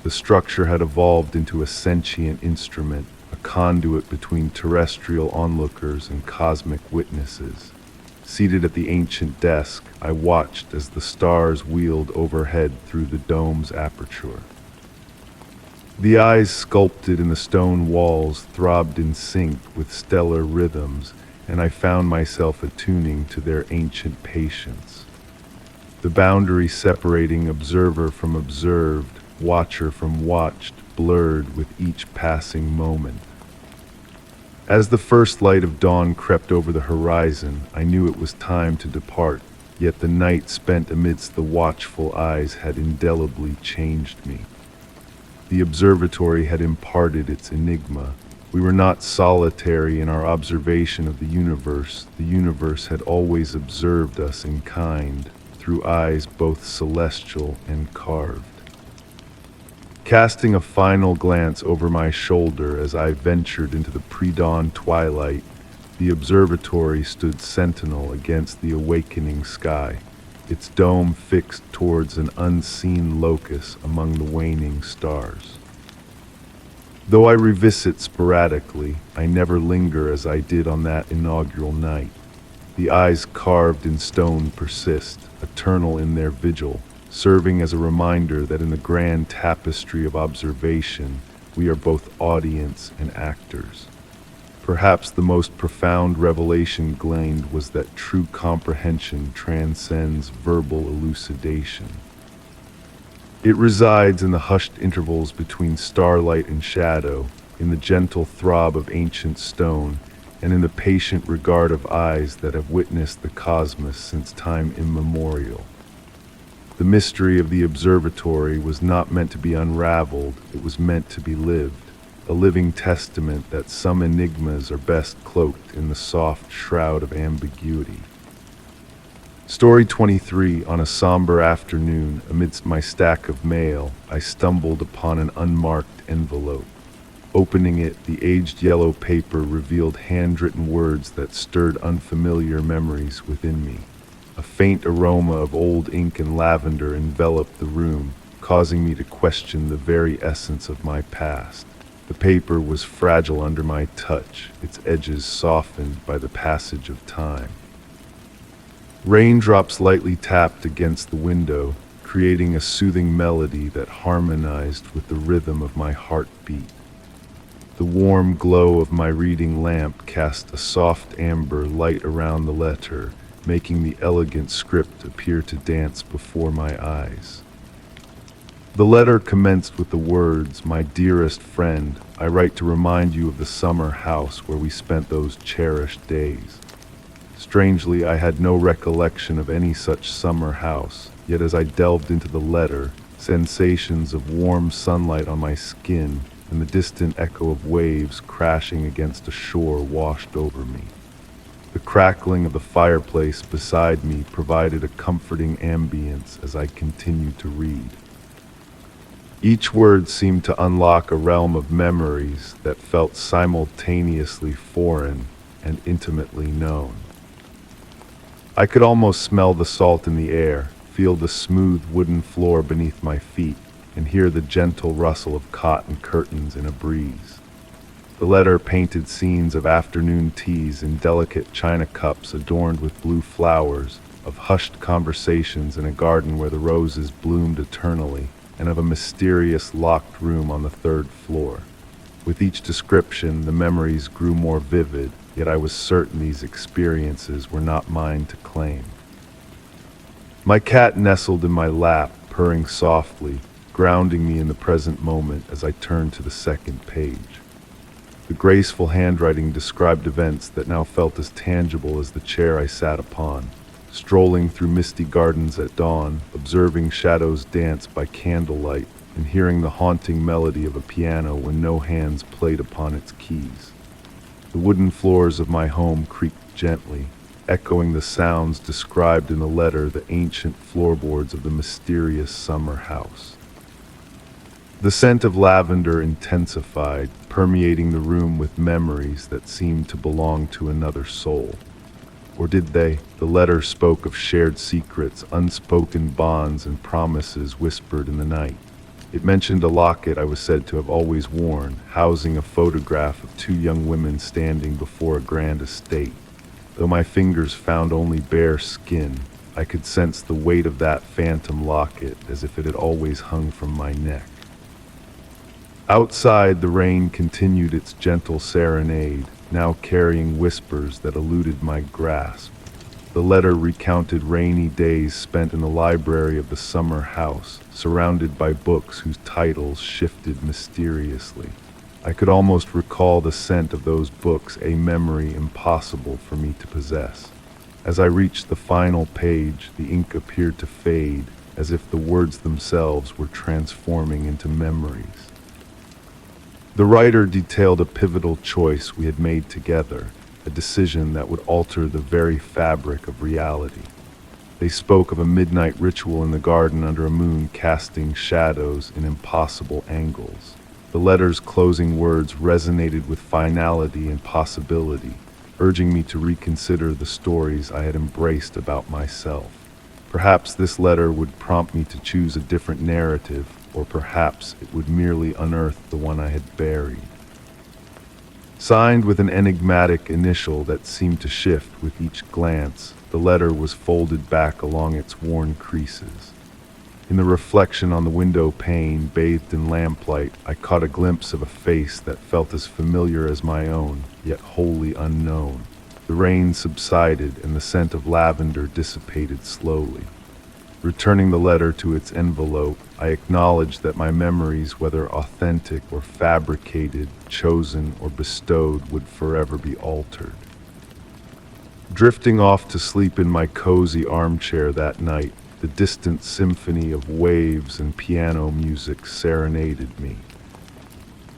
The structure had evolved into a sentient instrument, a conduit between terrestrial onlookers and cosmic witnesses. Seated at the ancient desk, I watched as the stars wheeled overhead through the dome's aperture. The eyes sculpted in the stone walls throbbed in sync with stellar rhythms, and I found myself attuning to their ancient patience. The boundary separating observer from observed, watcher from watched, blurred with each passing moment. As the first light of dawn crept over the horizon, I knew it was time to depart, yet the night spent amidst the watchful eyes had indelibly changed me. The observatory had imparted its enigma. We were not solitary in our observation of the universe. The universe had always observed us in kind, through eyes both celestial and carved. Casting a final glance over my shoulder as I ventured into the pre-dawn twilight, the observatory stood sentinel against the awakening sky, its dome fixed towards an unseen locus among the waning stars. Though I revisit sporadically, I never linger as I did on that inaugural night. The eyes carved in stone persist, eternal in their vigil, serving as a reminder that in the grand tapestry of observation, we are both audience and actors. Perhaps the most profound revelation gleaned was that true comprehension transcends verbal elucidation. It resides in the hushed intervals between starlight and shadow, in the gentle throb of ancient stone, and in the patient regard of eyes that have witnessed the cosmos since time immemorial. The mystery of the observatory was not meant to be unraveled, it was meant to be lived, a living testament that some enigmas are best cloaked in the soft shroud of ambiguity. Story 23. On a somber afternoon, amidst my stack of mail, I stumbled upon an unmarked envelope. Opening it, the aged yellow paper revealed handwritten words that stirred unfamiliar memories within me. A faint aroma of old ink and lavender enveloped the room, causing me to question the very essence of my past. The paper was fragile under my touch, its edges softened by the passage of time. Raindrops lightly tapped against the window, creating a soothing melody that harmonized with the rhythm of my heartbeat. The warm glow of my reading lamp cast a soft amber light around the letter, making the elegant script appear to dance before my eyes. The letter commenced with the words, "My dearest friend, I write to remind you of the summer house where we spent those cherished days." Strangely, I had no recollection of any such summer house, yet as I delved into the letter, sensations of warm sunlight on my skin and the distant echo of waves crashing against a shore washed over me. The crackling of the fireplace beside me provided a comforting ambience as I continued to read. Each word seemed to unlock a realm of memories that felt simultaneously foreign and intimately known. I could almost smell the salt in the air, feel the smooth wooden floor beneath my feet, and hear the gentle rustle of cotton curtains in a breeze. The letter painted scenes of afternoon teas in delicate china cups adorned with blue flowers, of hushed conversations in a garden where the roses bloomed eternally, and of a mysterious locked room on the third floor. With each description, the memories grew more vivid, yet I was certain these experiences were not mine to claim. My cat nestled in my lap, purring softly, grounding me in the present moment as I turned to the second page. The graceful handwriting described events that now felt as tangible as the chair I sat upon, strolling through misty gardens at dawn, observing shadows dance by candlelight, and hearing the haunting melody of a piano when no hands played upon its keys. The wooden floors of my home creaked gently, echoing the sounds described in the letter, the ancient floorboards of the mysterious summer house. The scent of lavender intensified, permeating the room with memories that seemed to belong to another soul. Or did they? The letter spoke of shared secrets, unspoken bonds, and promises whispered in the night. It mentioned a locket I was said to have always worn, housing a photograph of two young women standing before a grand estate. Though my fingers found only bare skin, I could sense the weight of that phantom locket as if it had always hung from my neck. Outside, the rain continued its gentle serenade, now carrying whispers that eluded my grasp. The letter recounted rainy days spent in the library of the summer house, surrounded by books whose titles shifted mysteriously. I could almost recall the scent of those books, a memory impossible for me to possess. As I reached the final page, the ink appeared to fade, as if the words themselves were transforming into memories. The writer detailed a pivotal choice we had made together, a decision that would alter the very fabric of reality. They spoke of a midnight ritual in the garden under a moon casting shadows in impossible angles. The letter's closing words resonated with finality and possibility, urging me to reconsider the stories I had embraced about myself. Perhaps this letter would prompt me to choose a different narrative, or perhaps it would merely unearth the one I had buried. Signed with an enigmatic initial that seemed to shift with each glance, the letter was folded back along its worn creases. In the reflection on the window pane, bathed in lamplight, I caught a glimpse of a face that felt as familiar as my own, yet wholly unknown. The rain subsided and the scent of lavender dissipated slowly. Returning the letter to its envelope, I acknowledged that my memories, whether authentic or fabricated, chosen or bestowed, would forever be altered. Drifting off to sleep in my cozy armchair that night, the distant symphony of waves and piano music serenaded me.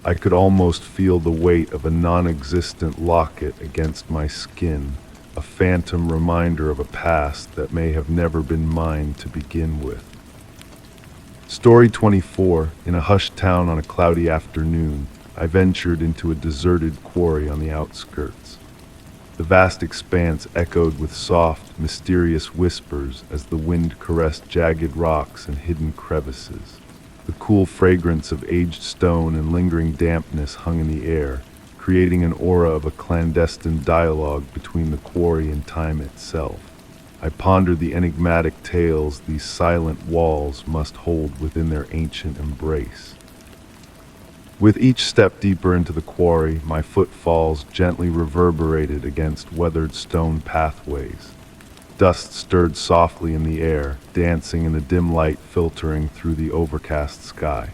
I could almost feel the weight of a non-existent locket against my skin, a phantom reminder of a past that may have never been mine to begin with. Story 24. In a hushed town on a cloudy afternoon, I ventured into a deserted quarry on the outskirts. The vast expanse echoed with soft, mysterious whispers as the wind caressed jagged rocks and hidden crevices. The cool fragrance of aged stone and lingering dampness hung in the air, creating an aura of a clandestine dialogue between the quarry and time itself. I pondered the enigmatic tales these silent walls must hold within their ancient embrace. With each step deeper into the quarry, my footfalls gently reverberated against weathered stone pathways. Dust stirred softly in the air, dancing in the dim light filtering through the overcast sky.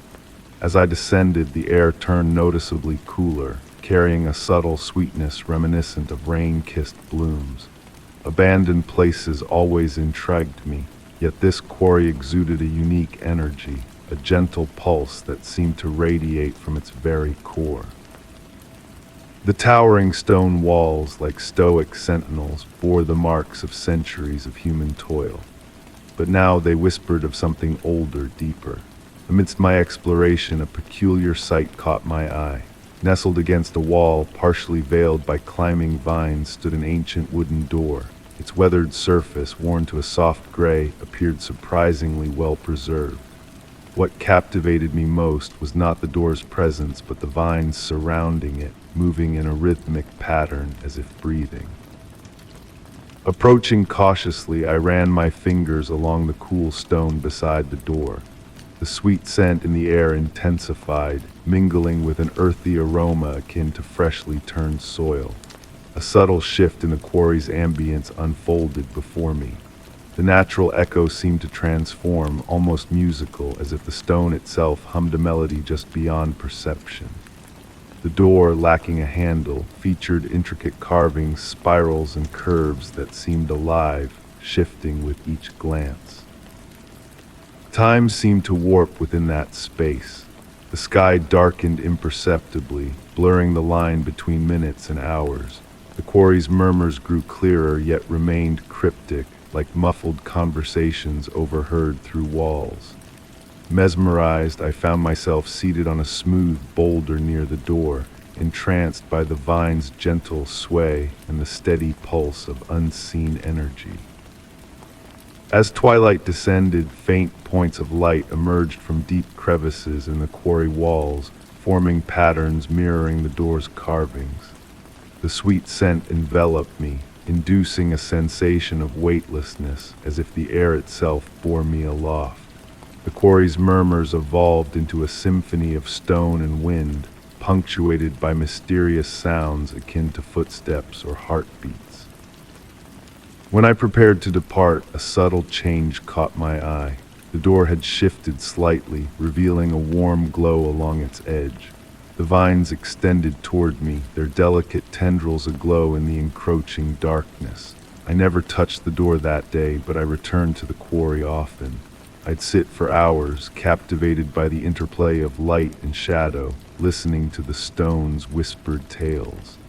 As I descended, the air turned noticeably cooler, carrying a subtle sweetness reminiscent of rain-kissed blooms. Abandoned places always intrigued me, yet this quarry exuded a unique energy, a gentle pulse that seemed to radiate from its very core. The towering stone walls, like stoic sentinels, bore the marks of centuries of human toil. But now they whispered of something older, deeper. Amidst my exploration, a peculiar sight caught my eye. Nestled against a wall, partially veiled by climbing vines, stood an ancient wooden door. Its weathered surface, worn to a soft gray, appeared surprisingly well preserved. What captivated me most was not the door's presence, but the vines surrounding it, moving in a rhythmic pattern as if breathing. Approaching cautiously, I ran my fingers along the cool stone beside the door. The sweet scent in the air intensified, mingling with an earthy aroma akin to freshly turned soil. A subtle shift in the quarry's ambience unfolded before me. The natural echo seemed to transform, almost musical, as if the stone itself hummed a melody just beyond perception. The door, lacking a handle, featured intricate carvings, spirals, and curves that seemed alive, shifting with each glance. Time seemed to warp within that space. The sky darkened imperceptibly, blurring the line between minutes and hours. The quarry's murmurs grew clearer, yet remained cryptic, like muffled conversations overheard through walls. Mesmerized, I found myself seated on a smooth boulder near the door, entranced by the vine's gentle sway and the steady pulse of unseen energy. As twilight descended, faint points of light emerged from deep crevices in the quarry walls, forming patterns mirroring the door's carvings. The sweet scent enveloped me, inducing a sensation of weightlessness, as if the air itself bore me aloft. The quarry's murmurs evolved into a symphony of stone and wind, punctuated by mysterious sounds akin to footsteps or heartbeats. When I prepared to depart, a subtle change caught my eye. The door had shifted slightly, revealing a warm glow along its edge. The vines extended toward me, their delicate tendrils aglow in the encroaching darkness. I never touched the door that day, but I returned to the quarry often. I'd sit for hours, captivated by the interplay of light and shadow, listening to the stone's whispered tales.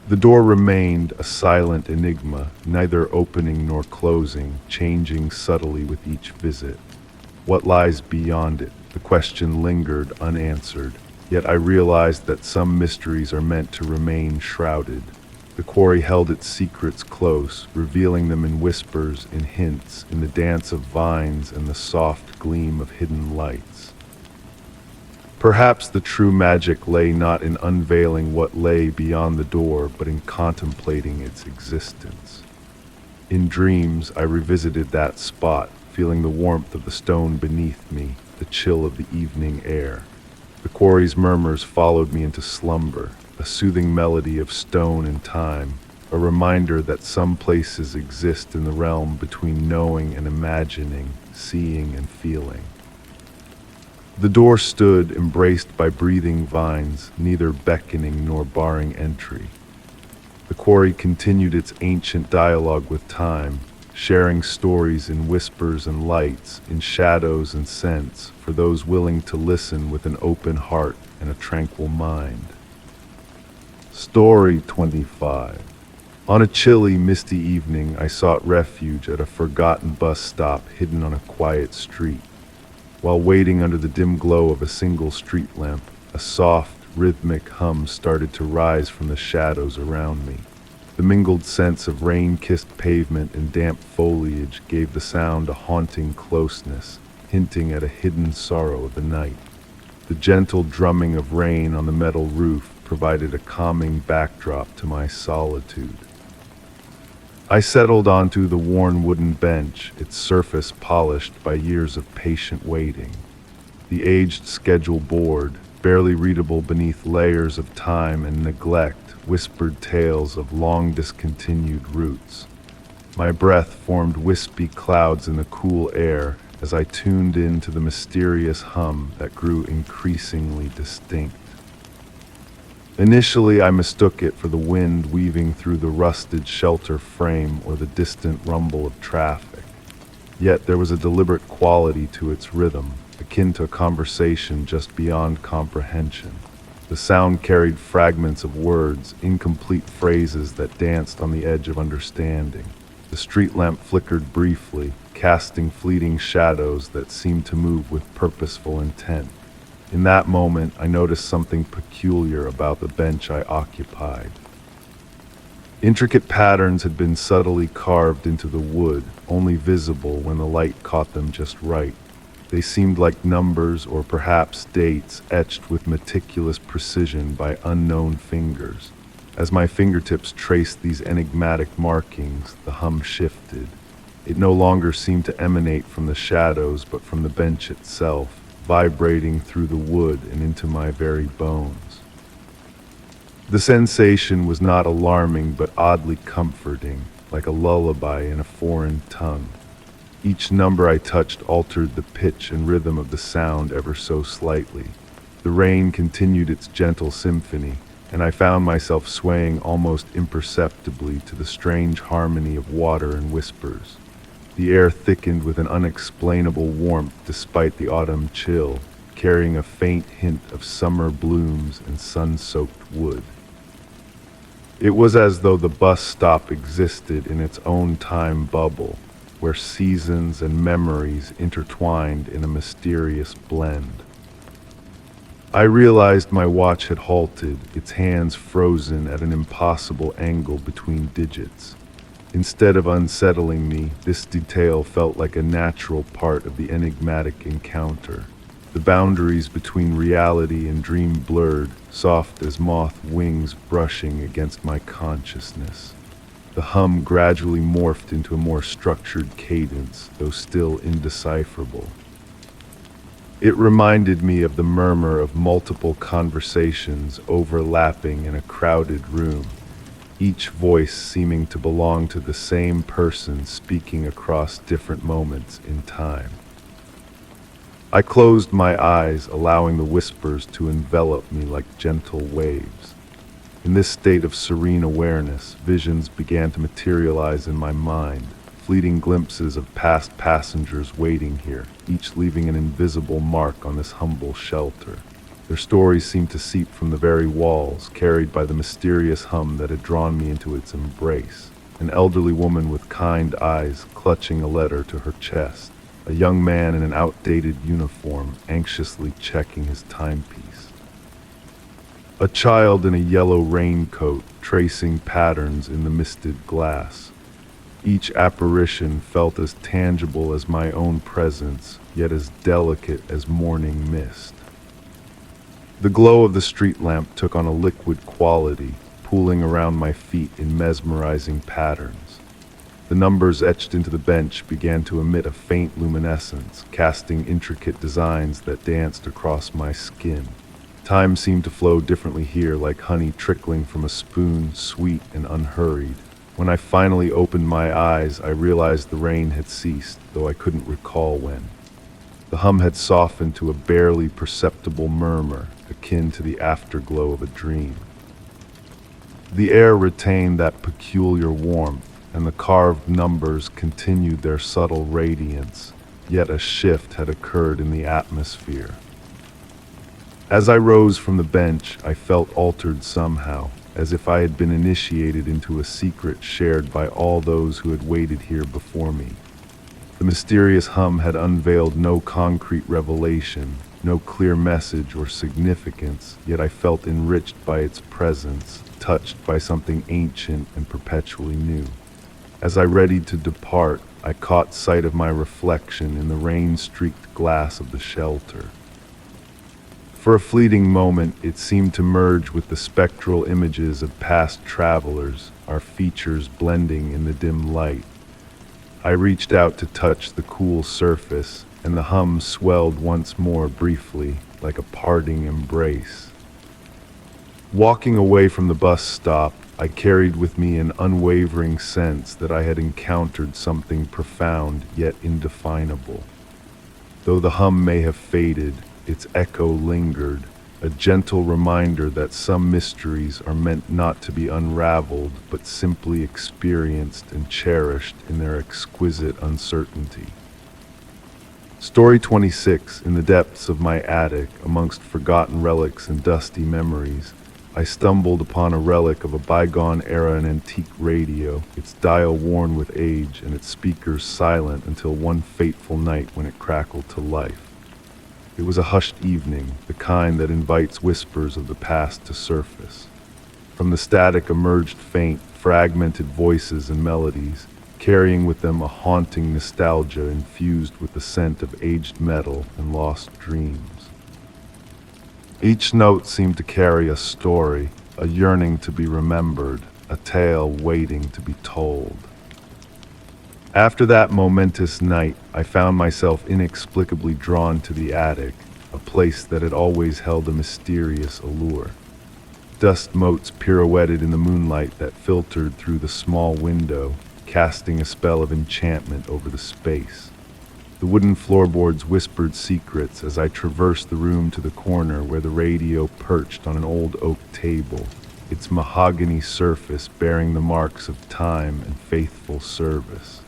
The door remained a silent enigma, neither opening nor closing, changing subtly with each visit. What lies beyond it? The question lingered unanswered, yet I realized that some mysteries are meant to remain shrouded. The quarry held its secrets close, revealing them in whispers, in hints, in the dance of vines and the soft gleam of hidden lights. Perhaps the true magic lay not in unveiling what lay beyond the door, but in contemplating its existence. In dreams, I revisited that spot, feeling the warmth of the stone beneath me, the chill of the evening air. The quarry's murmurs followed me into slumber, a soothing melody of stone and time, a reminder that some places exist in the realm between knowing and imagining, seeing and feeling. The door stood, embraced by breathing vines, neither beckoning nor barring entry. The quarry continued its ancient dialogue with time, sharing stories in whispers and lights, in shadows and scents, for those willing to listen with an open heart and a tranquil mind. Story 25. On a chilly, misty evening, I sought refuge at a forgotten bus stop hidden on a quiet street. While waiting under the dim glow of a single street lamp, a soft, rhythmic hum started to rise from the shadows around me. The mingled scents of rain-kissed pavement and damp foliage gave the sound a haunting closeness, hinting at a hidden sorrow of the night. The gentle drumming of rain on the metal roof provided a calming backdrop to my solitude. I settled onto the worn wooden bench, its surface polished by years of patient waiting. The aged schedule board, barely readable beneath layers of time and neglect, whispered tales of long discontinued routes. My breath formed wispy clouds in the cool air as I tuned in to the mysterious hum that grew increasingly distinct. Initially, I mistook it for the wind weaving through the rusted shelter frame or the distant rumble of traffic. Yet there was a deliberate quality to its rhythm, akin to a conversation just beyond comprehension. The sound carried fragments of words, incomplete phrases that danced on the edge of understanding. The street lamp flickered briefly, casting fleeting shadows that seemed to move with purposeful intent. In that moment, I noticed something peculiar about the bench I occupied. Intricate patterns had been subtly carved into the wood, only visible when the light caught them just right. They seemed like numbers or perhaps dates etched with meticulous precision by unknown fingers. As my fingertips traced these enigmatic markings, the hum shifted. It no longer seemed to emanate from the shadows, but from the bench itself, vibrating through the wood and into my very bones. The sensation was not alarming, but oddly comforting, like a lullaby in a foreign tongue. Each number I touched altered the pitch and rhythm of the sound ever so slightly. The rain continued its gentle symphony, and I found myself swaying almost imperceptibly to the strange harmony of water and whispers. The air thickened with an unexplainable warmth despite the autumn chill, carrying a faint hint of summer blooms and sun-soaked wood. It was as though the bus stop existed in its own time bubble, where seasons and memories intertwined in a mysterious blend. I realized my watch had halted, its hands frozen at an impossible angle between digits. Instead of unsettling me, this detail felt like a natural part of the enigmatic encounter. The boundaries between reality and dream blurred, soft as moth wings brushing against my consciousness. The hum gradually morphed into a more structured cadence, though still indecipherable. It reminded me of the murmur of multiple conversations overlapping in a crowded room, each voice seeming to belong to the same person speaking across different moments in time. I closed my eyes, allowing the whispers to envelop me like gentle waves. In this state of serene awareness, visions began to materialize in my mind, fleeting glimpses of past passengers waiting here, each leaving an invisible mark on this humble shelter. Their stories seemed to seep from the very walls, carried by the mysterious hum that had drawn me into its embrace. An elderly woman with kind eyes clutching a letter to her chest. A young man in an outdated uniform anxiously checking his timepiece. A child in a yellow raincoat tracing patterns in the misted glass. Each apparition felt as tangible as my own presence, yet as delicate as morning mist. The glow of the street lamp took on a liquid quality, pooling around my feet in mesmerizing patterns. The numbers etched into the bench began to emit a faint luminescence, casting intricate designs that danced across my skin. Time seemed to flow differently here, like honey trickling from a spoon, sweet and unhurried. When I finally opened my eyes, I realized the rain had ceased, though I couldn't recall when. The hum had softened to a barely perceptible murmur, akin to the afterglow of a dream. The air retained that peculiar warmth, and the carved numbers continued their subtle radiance, yet a shift had occurred in the atmosphere. As I rose from the bench, I felt altered somehow, as if I had been initiated into a secret shared by all those who had waited here before me. The mysterious hum had unveiled no concrete revelation, no clear message or significance, yet I felt enriched by its presence, touched by something ancient and perpetually new. As I readied to depart, I caught sight of my reflection in the rain-streaked glass of the shelter. For a fleeting moment, it seemed to merge with the spectral images of past travelers, our features blending in the dim light. I reached out to touch the cool surface, and the hum swelled once more briefly, like a parting embrace. Walking away from the bus stop, I carried with me an unwavering sense that I had encountered something profound yet indefinable. Though the hum may have faded, its echo lingered, a gentle reminder that some mysteries are meant not to be unraveled, but simply experienced and cherished in their exquisite uncertainty. Story 26. In the depths of my attic, amongst forgotten relics and dusty memories, I stumbled upon a relic of a bygone era, an antique radio, its dial worn with age and its speakers silent until one fateful night when it crackled to life. It was a hushed evening, the kind that invites whispers of the past to surface. From the static emerged faint, fragmented voices and melodies, carrying with them a haunting nostalgia infused with the scent of aged metal and lost dreams. Each note seemed to carry a story, a yearning to be remembered, a tale waiting to be told. After that momentous night, I found myself inexplicably drawn to the attic, a place that had always held a mysterious allure. Dust motes pirouetted in the moonlight that filtered through the small window, casting a spell of enchantment over the space. The wooden floorboards whispered secrets as I traversed the room to the corner where the radio perched on an old oak table, its mahogany surface bearing the marks of time and faithful service.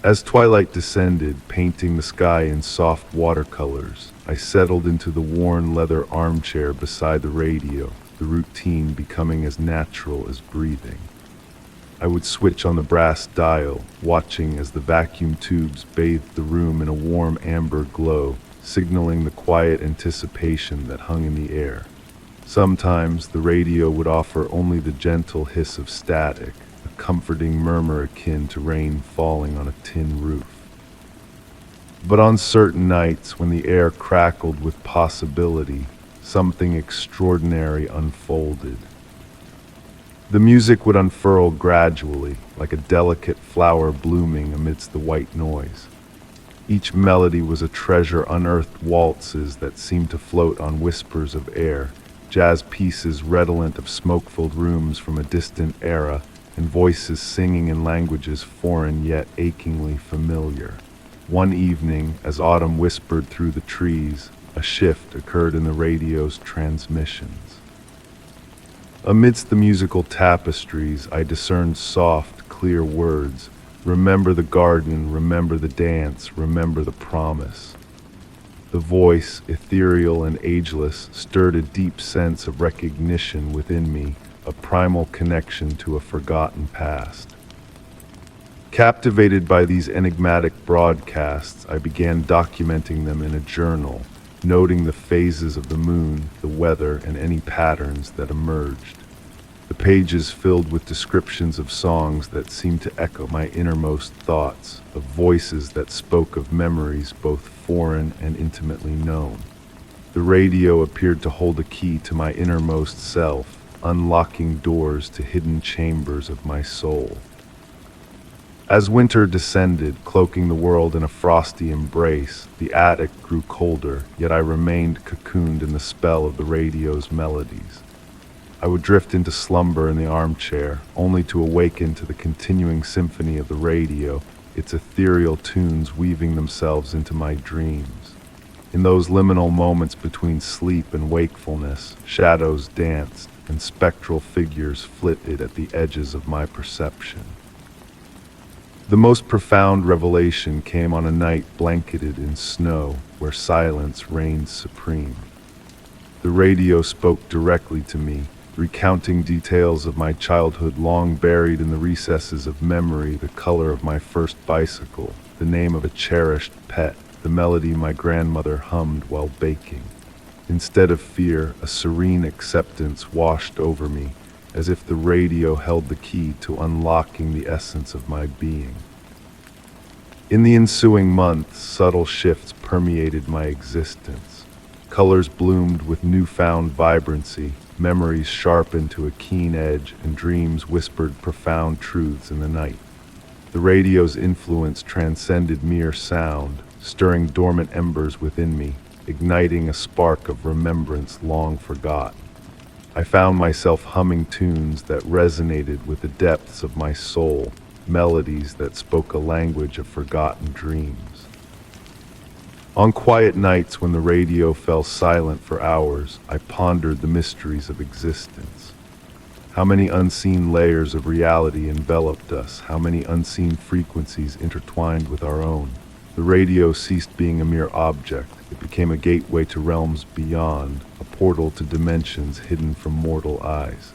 As twilight descended, painting the sky in soft watercolors, I settled into the worn leather armchair beside the radio, the routine becoming as natural as breathing. I would switch on the brass dial, watching as the vacuum tubes bathed the room in a warm amber glow, signaling the quiet anticipation that hung in the air. Sometimes the radio would offer only the gentle hiss of static, a comforting murmur akin to rain falling on a tin roof. But on certain nights, when the air crackled with possibility, something extraordinary unfolded. The music would unfurl gradually, like a delicate flower blooming amidst the white noise. Each melody was a treasure unearthed waltzes that seemed to float on whispers of air, jazz pieces redolent of smoke-filled rooms from a distant era, and voices singing in languages foreign yet achingly familiar. One evening, as autumn whispered through the trees, a shift occurred in the radio's transmissions. Amidst the musical tapestries, I discerned soft, clear words. Remember the garden, remember the dance, remember the promise. The voice, ethereal and ageless, stirred a deep sense of recognition within me, a primal connection to a forgotten past. Captivated by these enigmatic broadcasts, I began documenting them in a journal, noting the phases of the moon, the weather, and any patterns that emerged. The pages filled with descriptions of songs that seemed to echo my innermost thoughts, of voices that spoke of memories both foreign and intimately known. The radio appeared to hold a key to my innermost self, unlocking doors to hidden chambers of my soul. As winter descended, cloaking the world in a frosty embrace, the attic grew colder, yet I remained cocooned in the spell of the radio's melodies. I would drift into slumber in the armchair, only to awaken to the continuing symphony of the radio, its ethereal tunes weaving themselves into my dreams. In those liminal moments between sleep and wakefulness, shadows danced, and spectral figures flitted at the edges of my perception. The most profound revelation came on a night blanketed in snow, where silence reigned supreme. The radio spoke directly to me, recounting details of my childhood long buried in the recesses of memory, the color of my first bicycle, the name of a cherished pet, the melody my grandmother hummed while baking. Instead of fear, a serene acceptance washed over me, as if the radio held the key to unlocking the essence of my being. In the ensuing months, subtle shifts permeated my existence. Colors bloomed with newfound vibrancy, memories sharpened to a keen edge, and dreams whispered profound truths in the night. The radio's influence transcended mere sound, stirring dormant embers within me, igniting a spark of remembrance long forgotten. I found myself humming tunes that resonated with the depths of my soul, melodies that spoke a language of forgotten dreams. On quiet nights when the radio fell silent for hours, I pondered the mysteries of existence. How many unseen layers of reality enveloped us, how many unseen frequencies intertwined with our own. The radio ceased being a mere object. It became a gateway to realms beyond, a portal to dimensions hidden from mortal eyes.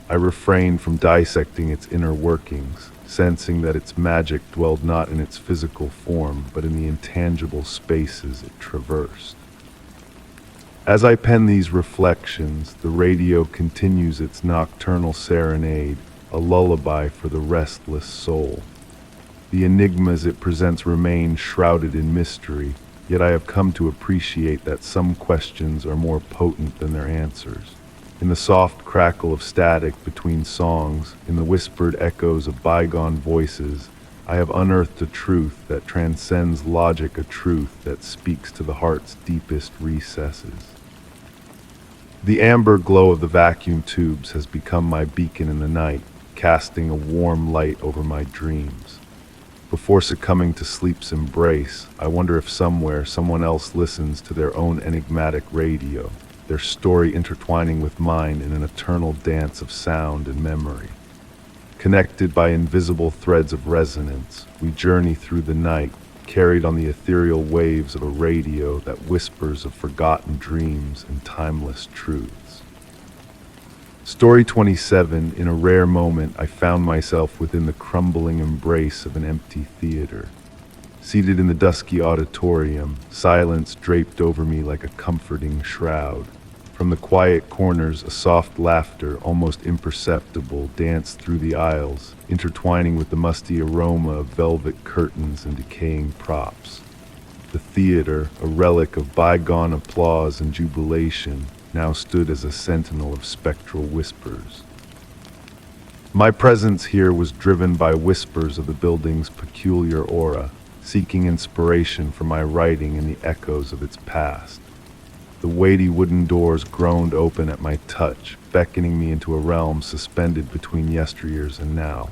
I refrained from dissecting its inner workings, sensing that its magic dwelled not in its physical form, but in the intangible spaces it traversed. As I pen these reflections, the radio continues its nocturnal serenade, a lullaby for the restless soul. The enigmas it presents remain shrouded in mystery, yet I have come to appreciate that some questions are more potent than their answers. In the soft crackle of static between songs, in the whispered echoes of bygone voices, I have unearthed a truth that transcends logic, a truth that speaks to the heart's deepest recesses. The amber glow of the vacuum tubes has become my beacon in the night, casting a warm light over my dreams. Before succumbing to sleep's embrace, I wonder if somewhere someone else listens to their own enigmatic radio, their story intertwining with mine in an eternal dance of sound and memory. Connected by invisible threads of resonance, we journey through the night, carried on the ethereal waves of a radio that whispers of forgotten dreams and timeless truths. Story 27. In a rare moment, I found myself within the crumbling embrace of an empty theater. Seated in the dusky auditorium, silence draped over me like a comforting shroud. From the quiet corners, a soft laughter, almost imperceptible, danced through the aisles, intertwining with the musty aroma of velvet curtains and decaying props. The theater, a relic of bygone applause and jubilation, now stood as a sentinel of spectral whispers. My presence here was driven by whispers of the building's peculiar aura, seeking inspiration for my writing in the echoes of its past. The weighty wooden doors groaned open at my touch, beckoning me into a realm suspended between yesteryears and now.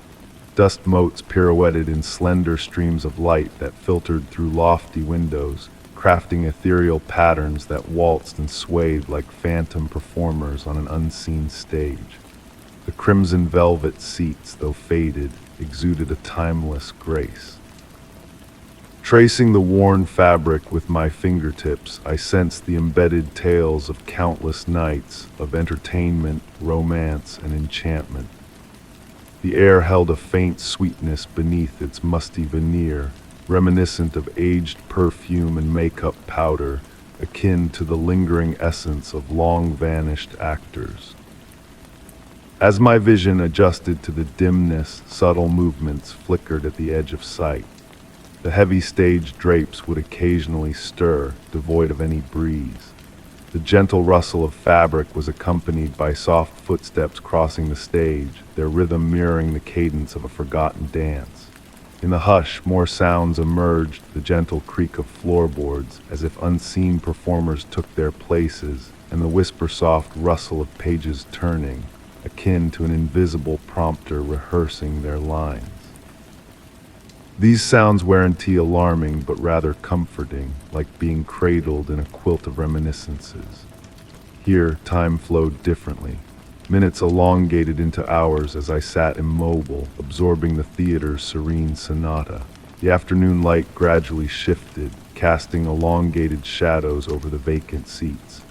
Dust motes pirouetted in slender streams of light that filtered through lofty windows, crafting ethereal patterns that waltzed and swayed like phantom performers on an unseen stage. The crimson velvet seats, though faded, exuded a timeless grace. Tracing the worn fabric with my fingertips, I sensed the embedded tales of countless nights of entertainment, romance, and enchantment. The air held a faint sweetness beneath its musty veneer, reminiscent of aged perfume and makeup powder, akin to the lingering essence of long-vanished actors. As my vision adjusted to the dimness, subtle movements flickered at the edge of sight. The heavy stage drapes would occasionally stir, devoid of any breeze. The gentle rustle of fabric was accompanied by soft footsteps crossing the stage, their rhythm mirroring the cadence of a forgotten dance. In the hush, more sounds emerged, the gentle creak of floorboards, as if unseen performers took their places, and the whisper-soft rustle of pages turning, akin to an invisible prompter rehearsing their lines. These sounds weren't alarming, but rather comforting, like being cradled in a quilt of reminiscences. Here, time flowed differently. Minutes elongated into hours as I sat immobile, absorbing the theater's serene sonata. The afternoon light gradually shifted, casting elongated shadows over the vacant seats.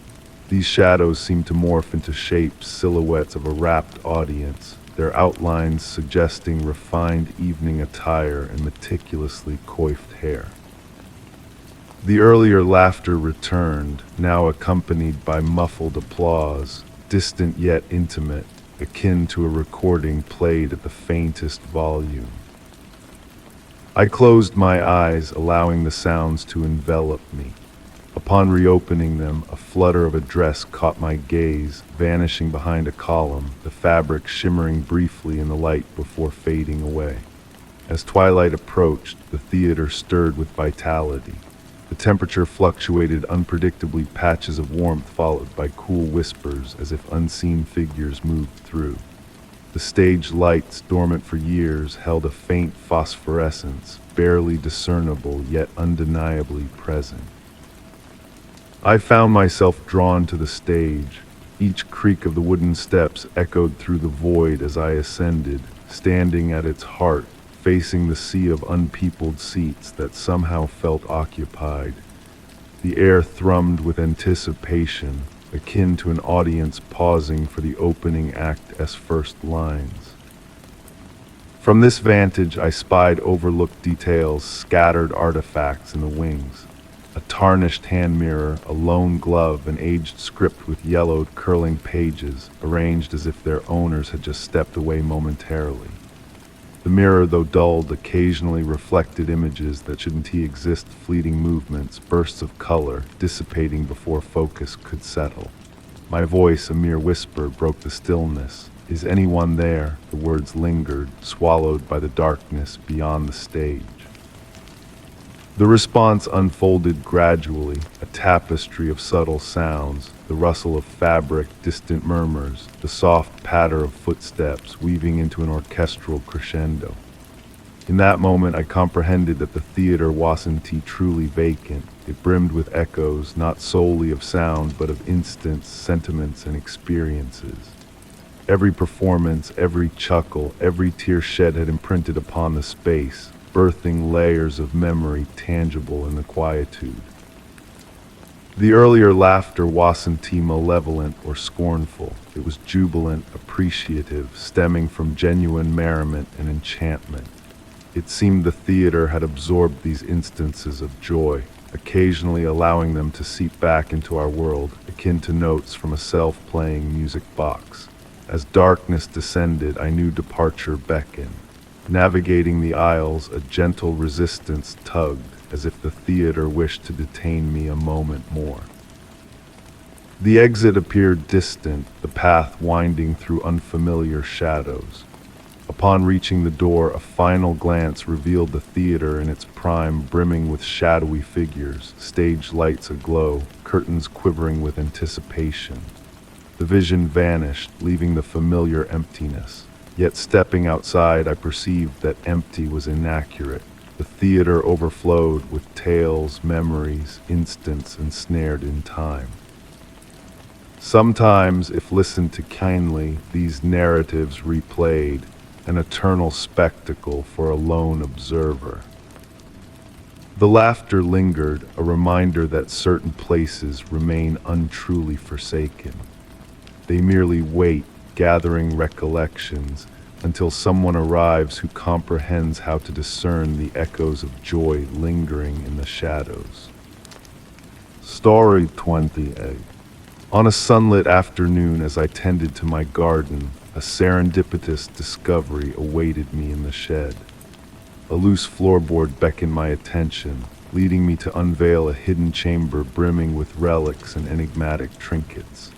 These shadows seemed to morph into shapes, silhouettes of a rapt audience, their outlines suggesting refined evening attire and meticulously coiffed hair. The earlier laughter returned, now accompanied by muffled applause, distant yet intimate, akin to a recording played at the faintest volume. I closed my eyes, allowing the sounds to envelop me. Upon reopening them, a flutter of a dress caught my gaze, vanishing behind a column, the fabric shimmering briefly in the light before fading away. As twilight approached, the theater stirred with vitality. The temperature fluctuated unpredictably, patches of warmth followed by cool whispers as if unseen figures moved through. The stage lights, dormant for years, held a faint phosphorescence, barely discernible yet undeniably present. I found myself drawn to the stage. Each creak of the wooden steps echoed through the void as I ascended, standing at its heart, facing the sea of unpeopled seats that somehow felt occupied. The air thrummed with anticipation, akin to an audience pausing for the opening act's first lines. From this vantage, I spied overlooked details, scattered artifacts in the wings. A tarnished hand mirror, a lone glove, an aged script with yellowed, curling pages, arranged as if their owners had just stepped away momentarily. The mirror, though dulled, occasionally reflected images that shouldn't exist, fleeting movements, bursts of color, dissipating before focus could settle. My voice, a mere whisper, broke the stillness. "Is anyone there?" The words lingered, swallowed by the darkness beyond the stage. The response unfolded gradually, a tapestry of subtle sounds, the rustle of fabric, distant murmurs, the soft patter of footsteps weaving into an orchestral crescendo. In that moment, I comprehended that the theater wasn't truly vacant. It brimmed with echoes, not solely of sound, but of instants, sentiments, and experiences. Every performance, every chuckle, every tear shed had imprinted upon the space, birthing layers of memory tangible in the quietude. The earlier laughter wasn't malevolent or scornful. It was jubilant, appreciative, stemming from genuine merriment and enchantment. It seemed the theater had absorbed these instances of joy, occasionally allowing them to seep back into our world, akin to notes from a self-playing music box. As darkness descended, I knew departure beckoned. Navigating the aisles, a gentle resistance tugged, as if the theater wished to detain me a moment more. The exit appeared distant, the path winding through unfamiliar shadows. Upon reaching the door, a final glance revealed the theater in its prime, brimming with shadowy figures, stage lights aglow, curtains quivering with anticipation. The vision vanished, leaving the familiar emptiness. Yet stepping outside, I perceived that empty was inaccurate. The theater overflowed with tales, memories, instants ensnared in time. Sometimes, if listened to kindly, these narratives replayed, an eternal spectacle for a lone observer. The laughter lingered, a reminder that certain places remain untruly forsaken. They merely wait, gathering recollections, until someone arrives who comprehends how to discern the echoes of joy lingering in the shadows. Story 28. On a sunlit afternoon, as I tended to my garden, a serendipitous discovery awaited me in the shed. A loose floorboard beckoned my attention, leading me to unveil a hidden chamber brimming with relics and enigmatic trinkets.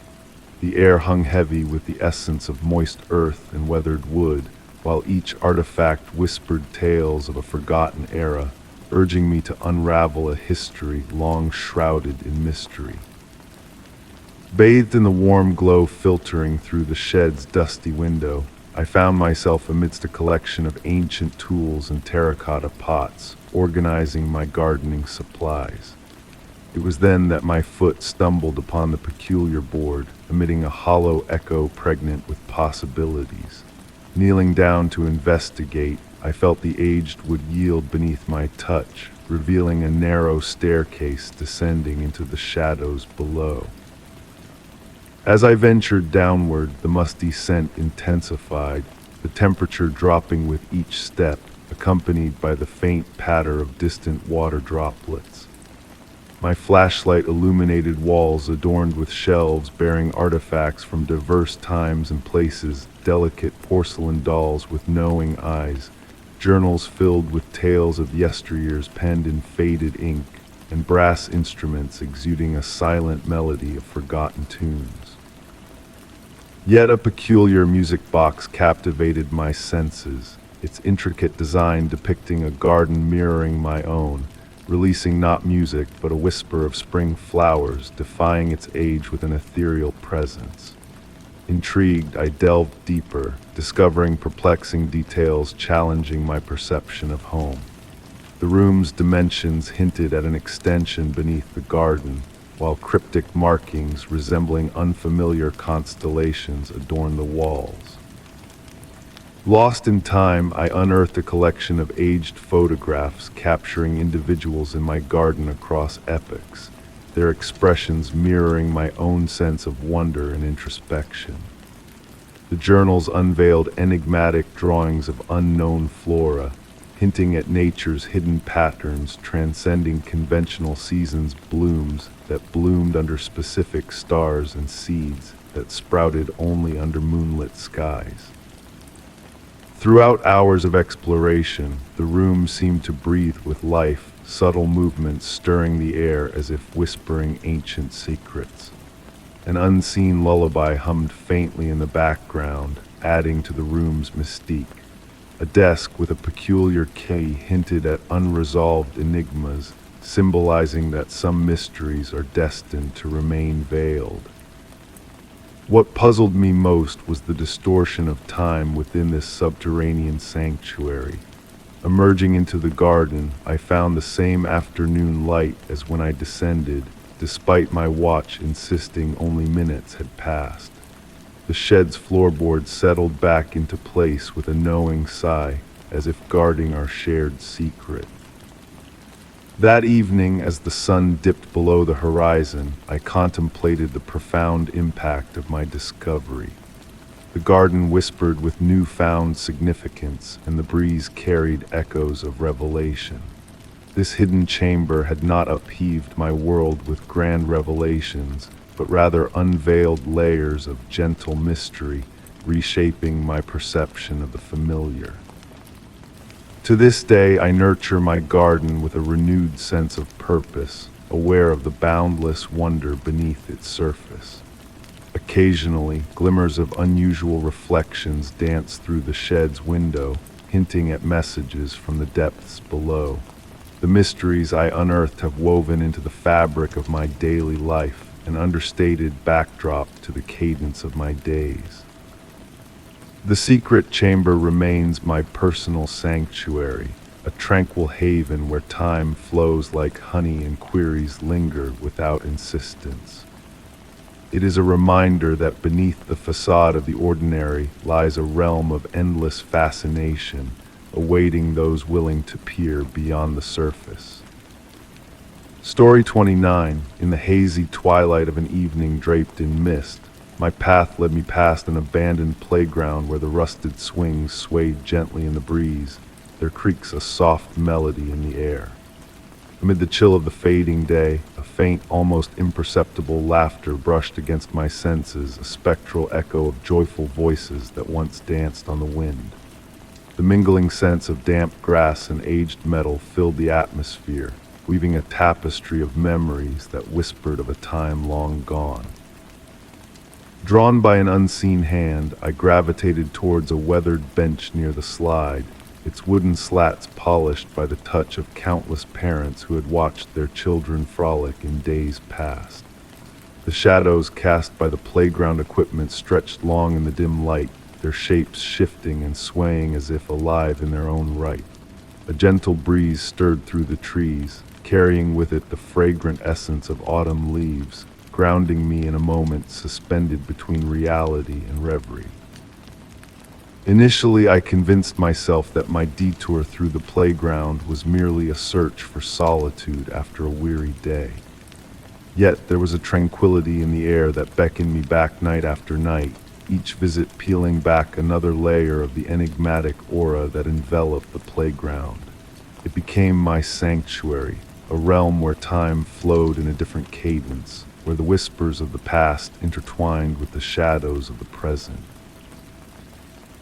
The air hung heavy with the essence of moist earth and weathered wood, while each artifact whispered tales of a forgotten era, urging me to unravel a history long shrouded in mystery. Bathed in the warm glow filtering through the shed's dusty window, I found myself amidst a collection of ancient tools and terracotta pots, organizing my gardening supplies. It was then that my foot stumbled upon the peculiar board, emitting a hollow echo pregnant with possibilities. Kneeling down to investigate, I felt the aged wood yield beneath my touch, revealing a narrow staircase descending into the shadows below. As I ventured downward, the musty scent intensified, the temperature dropping with each step, accompanied by the faint patter of distant water droplets. My flashlight illuminated walls adorned with shelves bearing artifacts from diverse times and places, delicate porcelain dolls with knowing eyes, journals filled with tales of yesteryears penned in faded ink, and brass instruments exuding a silent melody of forgotten tunes. Yet a peculiar music box captivated my senses, its intricate design depicting a garden mirroring my own, releasing not music but a whisper of spring flowers, defying its age with an ethereal presence. Intrigued, I delved deeper, discovering perplexing details challenging my perception of home. The room's dimensions hinted at an extension beneath the garden, while cryptic markings resembling unfamiliar constellations adorned the walls. Lost in time, I unearthed a collection of aged photographs capturing individuals in my garden across epochs, their expressions mirroring my own sense of wonder and introspection. The journals unveiled enigmatic drawings of unknown flora, hinting at nature's hidden patterns transcending conventional seasons, blooms that bloomed under specific stars and seeds that sprouted only under moonlit skies. Throughout hours of exploration, the room seemed to breathe with life, subtle movements stirring the air as if whispering ancient secrets. An unseen lullaby hummed faintly in the background, adding to the room's mystique. A desk with a peculiar key hinted at unresolved enigmas, symbolizing that some mysteries are destined to remain veiled. What puzzled me most was the distortion of time within this subterranean sanctuary. Emerging into the garden, I found the same afternoon light as when I descended, despite my watch insisting only minutes had passed. The shed's floorboard settled back into place with a knowing sigh, as if guarding our shared secret. That evening, as the sun dipped below the horizon, I contemplated the profound impact of my discovery. The garden whispered with newfound significance, and the breeze carried echoes of revelation. This hidden chamber had not upheaved my world with grand revelations, but rather unveiled layers of gentle mystery, reshaping my perception of the familiar. To this day, I nurture my garden with a renewed sense of purpose, aware of the boundless wonder beneath its surface. Occasionally, glimmers of unusual reflections dance through the shed's window, hinting at messages from the depths below. The mysteries I unearthed have woven into the fabric of my daily life, an understated backdrop to the cadence of my days. The secret chamber remains my personal sanctuary, a tranquil haven where time flows like honey and queries linger without insistence. It is a reminder that beneath the facade of the ordinary lies a realm of endless fascination, awaiting those willing to peer beyond the surface. Story 29. In the hazy twilight of an evening draped in mist, my path led me past an abandoned playground where the rusted swings swayed gently in the breeze, their creaks a soft melody in the air. Amid the chill of the fading day, a faint, almost imperceptible laughter brushed against my senses, a spectral echo of joyful voices that once danced on the wind. The mingling scents of damp grass and aged metal filled the atmosphere, weaving a tapestry of memories that whispered of a time long gone. Drawn by an unseen hand, I gravitated towards a weathered bench near the slide, its wooden slats polished by the touch of countless parents who had watched their children frolic in days past. The shadows cast by the playground equipment stretched long in the dim light, their shapes shifting and swaying as if alive in their own right. A gentle breeze stirred through the trees, carrying with it the fragrant essence of autumn leaves, grounding me in a moment suspended between reality and reverie. Initially, I convinced myself that my detour through the playground was merely a search for solitude after a weary day. Yet there was a tranquility in the air that beckoned me back night after night, each visit peeling back another layer of the enigmatic aura that enveloped the playground. It became my sanctuary, a realm where time flowed in a different cadence, where the whispers of the past intertwined with the shadows of the present.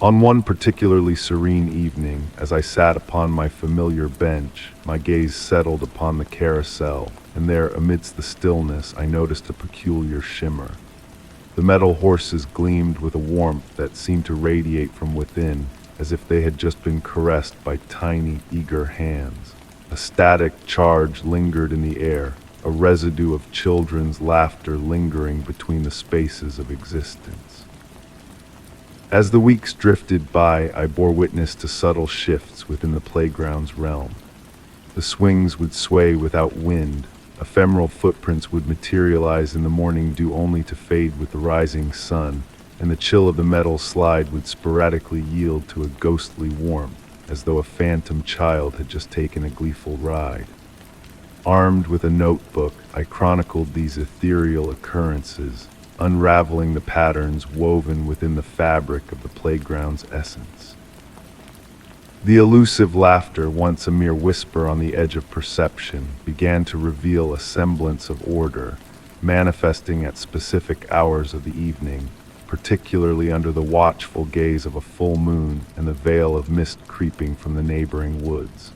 On one particularly serene evening, as I sat upon my familiar bench, my gaze settled upon the carousel, and there, amidst the stillness, I noticed a peculiar shimmer. The metal horses gleamed with a warmth that seemed to radiate from within, as if they had just been caressed by tiny, eager hands. A static charge lingered in the air, a residue of children's laughter lingering between the spaces of existence. As the weeks drifted by, I bore witness to subtle shifts within the playground's realm. The swings would sway without wind, ephemeral footprints would materialize in the morning dew only to fade with the rising sun, and the chill of the metal slide would sporadically yield to a ghostly warmth, as though a phantom child had just taken a gleeful ride. Armed with a notebook, I chronicled these ethereal occurrences, unraveling the patterns woven within the fabric of the playground's essence. The elusive laughter, once a mere whisper on the edge of perception, began to reveal a semblance of order, manifesting at specific hours of the evening, particularly under the watchful gaze of a full moon and the veil of mist creeping from the neighboring woods.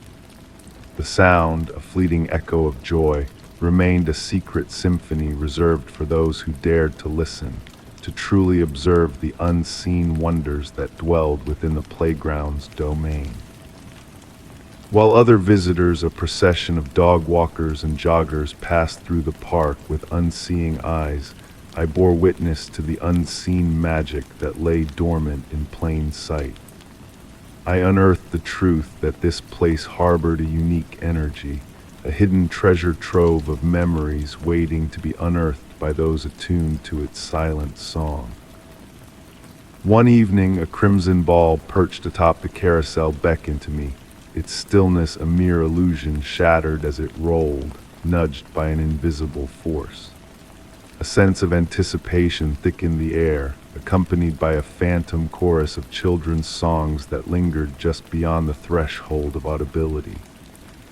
The sound, a fleeting echo of joy, remained a secret symphony reserved for those who dared to listen, to truly observe the unseen wonders that dwelled within the playground's domain. While other visitors, a procession of dog walkers and joggers, passed through the park with unseeing eyes, I bore witness to the unseen magic that lay dormant in plain sight. I unearthed the truth that this place harbored a unique energy, a hidden treasure trove of memories waiting to be unearthed by those attuned to its silent song. One evening, a crimson ball perched atop the carousel beckoned to me, its stillness a mere illusion shattered as it rolled, nudged by an invisible force. A sense of anticipation thickened the air, accompanied by a phantom chorus of children's songs that lingered just beyond the threshold of audibility.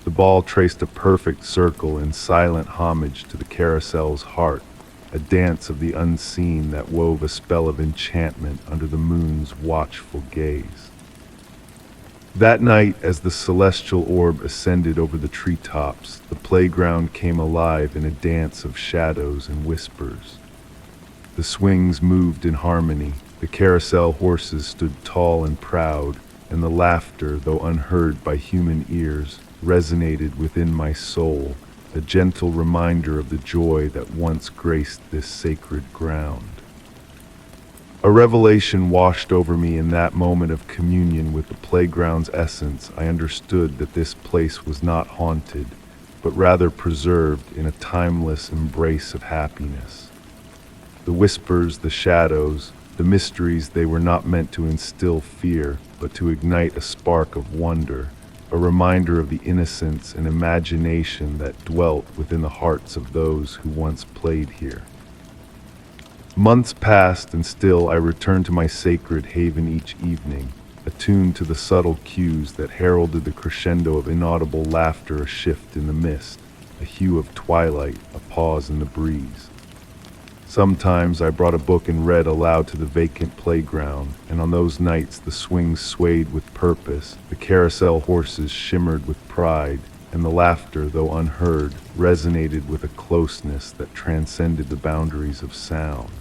The ball traced a perfect circle in silent homage to the carousel's heart, a dance of the unseen that wove a spell of enchantment under the moon's watchful gaze. That night, as the celestial orb ascended over the treetops, the playground came alive in a dance of shadows and whispers. The swings moved in harmony, the carousel horses stood tall and proud, and the laughter, though unheard by human ears, resonated within my soul, a gentle reminder of the joy that once graced this sacred ground. A revelation washed over me in that moment of communion with the playground's essence. I understood that this place was not haunted, but rather preserved in a timeless embrace of happiness. The whispers, the shadows, the mysteries, they were not meant to instill fear, but to ignite a spark of wonder, a reminder of the innocence and imagination that dwelt within the hearts of those who once played here. Months passed, and still I returned to my sacred haven each evening, attuned to the subtle cues that heralded the crescendo of inaudible laughter, a shift in the mist, a hue of twilight, a pause in the breeze. Sometimes I brought a book and read aloud to the vacant playground, and on those nights the swings swayed with purpose, the carousel horses shimmered with pride, and the laughter, though unheard, resonated with a closeness that transcended the boundaries of sound.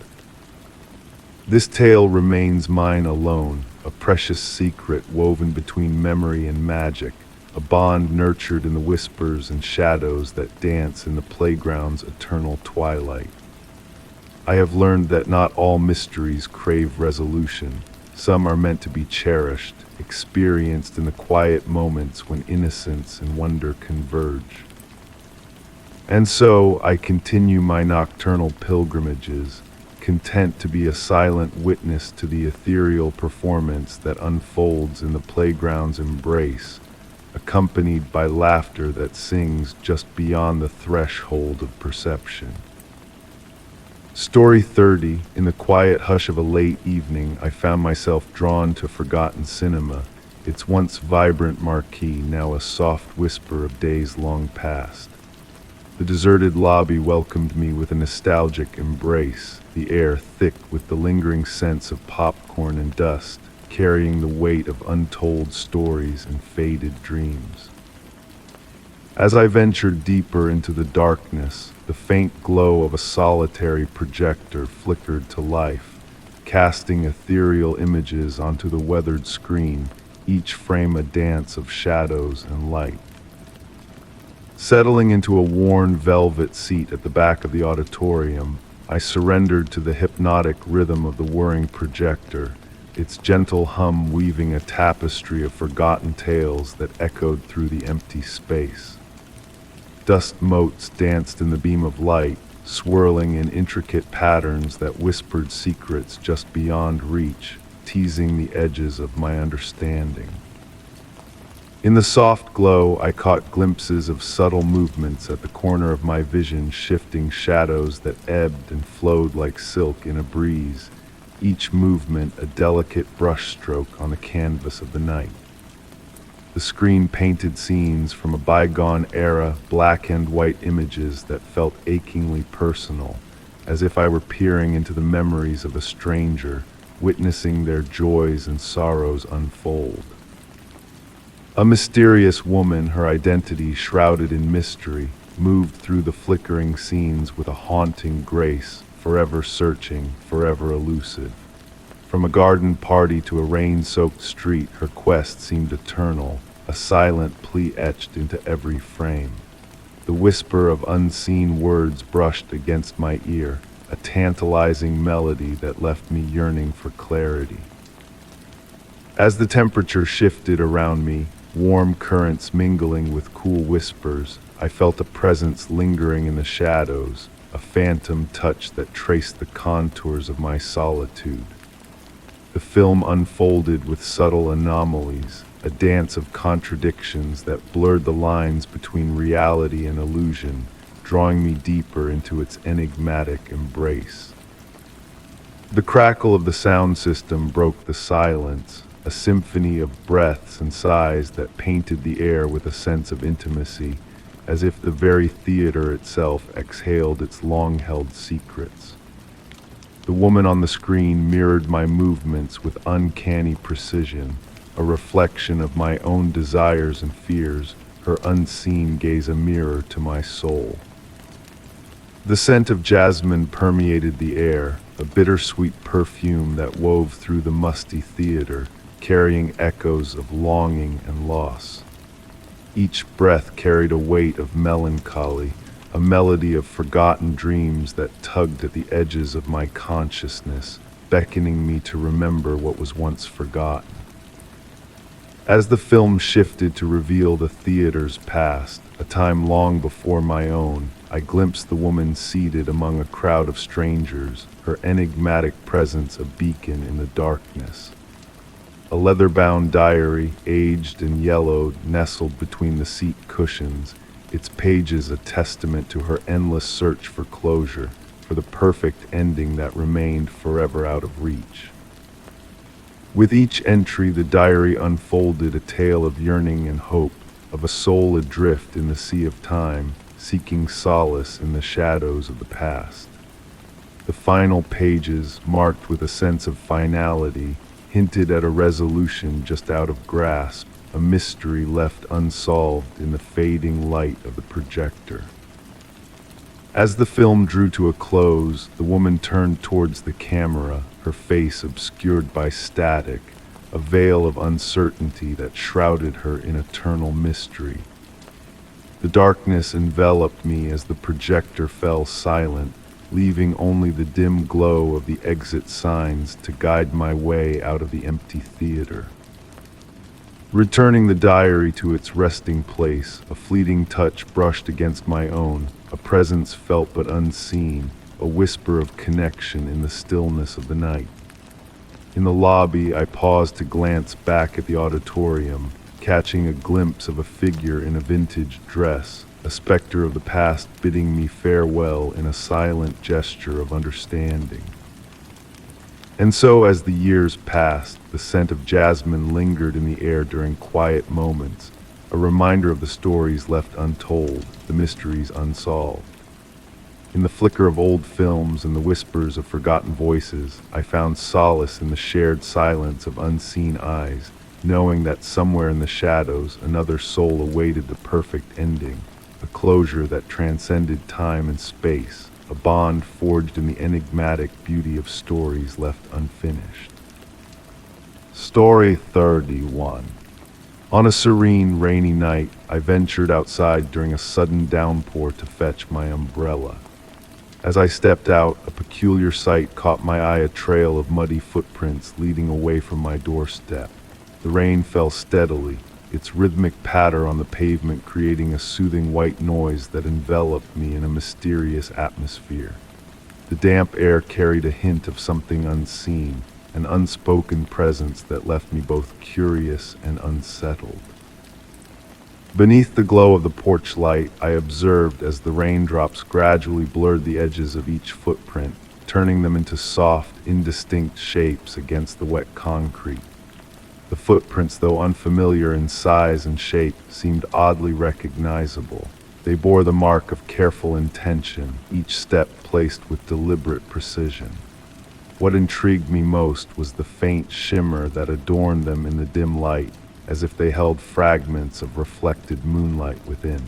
This tale remains mine alone, a precious secret woven between memory and magic, a bond nurtured in the whispers and shadows that dance in the playground's eternal twilight. I have learned that not all mysteries crave resolution. Some are meant to be cherished, experienced in the quiet moments when innocence and wonder converge. And so I continue my nocturnal pilgrimages, content to be a silent witness to the ethereal performance that unfolds in the playground's embrace, accompanied by laughter that sings just beyond the threshold of perception. Story 30. In the quiet hush of a late evening, I found myself drawn to forgotten cinema, its once vibrant marquee now a soft whisper of days long past. The deserted lobby welcomed me with a nostalgic embrace, the air thick with the lingering sense of popcorn and dust, carrying the weight of untold stories and faded dreams. As I ventured deeper into the darkness, the faint glow of a solitary projector flickered to life, casting ethereal images onto the weathered screen, each frame a dance of shadows and light. Settling into a worn velvet seat at the back of the auditorium, I surrendered to the hypnotic rhythm of the whirring projector, its gentle hum weaving a tapestry of forgotten tales that echoed through the empty space. Dust motes danced in the beam of light, swirling in intricate patterns that whispered secrets just beyond reach, teasing the edges of my understanding. In the soft glow, I caught glimpses of subtle movements at the corner of my vision, shifting shadows that ebbed and flowed like silk in a breeze, each movement a delicate brushstroke on the canvas of the night. The screen painted scenes from a bygone era, black and white images that felt achingly personal, as if I were peering into the memories of a stranger, witnessing their joys and sorrows unfold. A mysterious woman, her identity shrouded in mystery, moved through the flickering scenes with a haunting grace, forever searching, forever elusive. From a garden party to a rain-soaked street, her quest seemed eternal, a silent plea etched into every frame. The whisper of unseen words brushed against my ear, a tantalizing melody that left me yearning for clarity. As the temperature shifted around me, warm currents mingling with cool whispers, I felt a presence lingering in the shadows, a phantom touch that traced the contours of my solitude. The film unfolded with subtle anomalies, a dance of contradictions that blurred the lines between reality and illusion, drawing me deeper into its enigmatic embrace. The crackle of the sound system broke the silence, a symphony of breaths and sighs that painted the air with a sense of intimacy, as if the very theater itself exhaled its long-held secrets. The woman on the screen mirrored my movements with uncanny precision, a reflection of my own desires and fears, her unseen gaze a mirror to my soul. The scent of jasmine permeated the air, a bittersweet perfume that wove through the musty theater, carrying echoes of longing and loss. Each breath carried a weight of melancholy, a melody of forgotten dreams that tugged at the edges of my consciousness, beckoning me to remember what was once forgotten. As the film shifted to reveal the theater's past, a time long before my own, I glimpsed the woman seated among a crowd of strangers, her enigmatic presence a beacon in the darkness. A leather-bound diary, aged and yellowed, nestled between the seat cushions, its pages a testament to her endless search for closure, for the perfect ending that remained forever out of reach. With each entry, the diary unfolded a tale of yearning and hope, of a soul adrift in the sea of time, seeking solace in the shadows of the past. The final pages, marked with a sense of finality, hinted at a resolution just out of grasp, a mystery left unsolved in the fading light of the projector. As the film drew to a close, the woman turned towards the camera, her face obscured by static, a veil of uncertainty that shrouded her in eternal mystery. The darkness enveloped me as the projector fell silent, leaving only the dim glow of the exit signs to guide my way out of the empty theater. Returning the diary to its resting place, a fleeting touch brushed against my own, a presence felt but unseen, a whisper of connection in the stillness of the night. In the lobby, I paused to glance back at the auditorium, catching a glimpse of a figure in a vintage dress, a specter of the past bidding me farewell in a silent gesture of understanding. And so, as the years passed, the scent of jasmine lingered in the air during quiet moments, a reminder of the stories left untold, the mysteries unsolved. In the flicker of old films and the whispers of forgotten voices, I found solace in the shared silence of unseen eyes, knowing that somewhere in the shadows another soul awaited the perfect ending, a closure that transcended time and space, a bond forged in the enigmatic beauty of stories left unfinished. Story 31. On a serene, rainy night, I ventured outside during a sudden downpour to fetch my umbrella. As I stepped out, a peculiar sight caught my eye, a trail of muddy footprints leading away from my doorstep. The rain fell steadily, its rhythmic patter on the pavement creating a soothing white noise that enveloped me in a mysterious atmosphere. The damp air carried a hint of something unseen, an unspoken presence that left me both curious and unsettled. Beneath the glow of the porch light, I observed as the raindrops gradually blurred the edges of each footprint, turning them into soft, indistinct shapes against the wet concrete. The footprints, though unfamiliar in size and shape, seemed oddly recognizable. They bore the mark of careful intention, each step placed with deliberate precision. What intrigued me most was the faint shimmer that adorned them in the dim light, as if they held fragments of reflected moonlight within.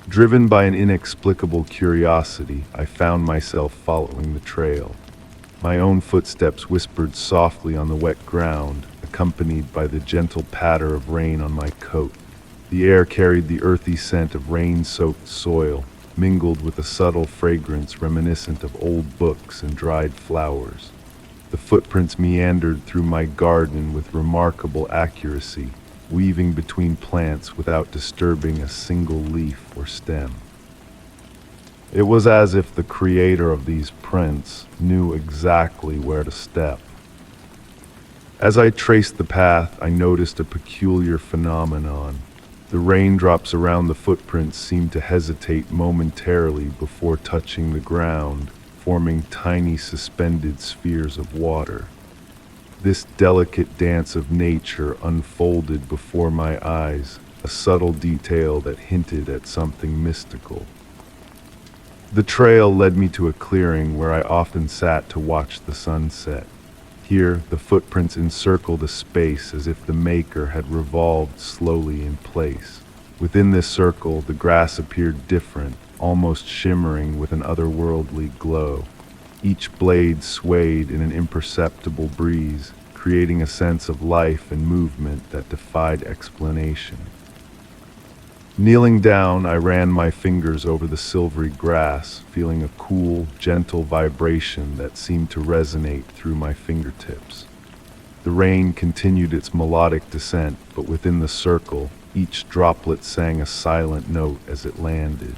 Driven by an inexplicable curiosity, I found myself following the trail. My own footsteps whispered softly on the wet ground, accompanied by the gentle patter of rain on my coat. The air carried the earthy scent of rain-soaked soil, mingled with a subtle fragrance reminiscent of old books and dried flowers. The footprints meandered through my garden with remarkable accuracy, weaving between plants without disturbing a single leaf or stem. It was as if the creator of these prints knew exactly where to step. As I traced the path, I noticed a peculiar phenomenon. The raindrops around the footprints seemed to hesitate momentarily before touching the ground, forming tiny suspended spheres of water. This delicate dance of nature unfolded before my eyes, a subtle detail that hinted at something mystical. The trail led me to a clearing where I often sat to watch the sunset. Here, the footprints encircled a space as if the maker had revolved slowly in place. Within this circle, the grass appeared different, almost shimmering with an otherworldly glow. Each blade swayed in an imperceptible breeze, creating a sense of life and movement that defied explanation. Kneeling down, I ran my fingers over the silvery grass, feeling a cool, gentle vibration that seemed to resonate through my fingertips. The rain continued its melodic descent, but within the circle, each droplet sang a silent note as it landed.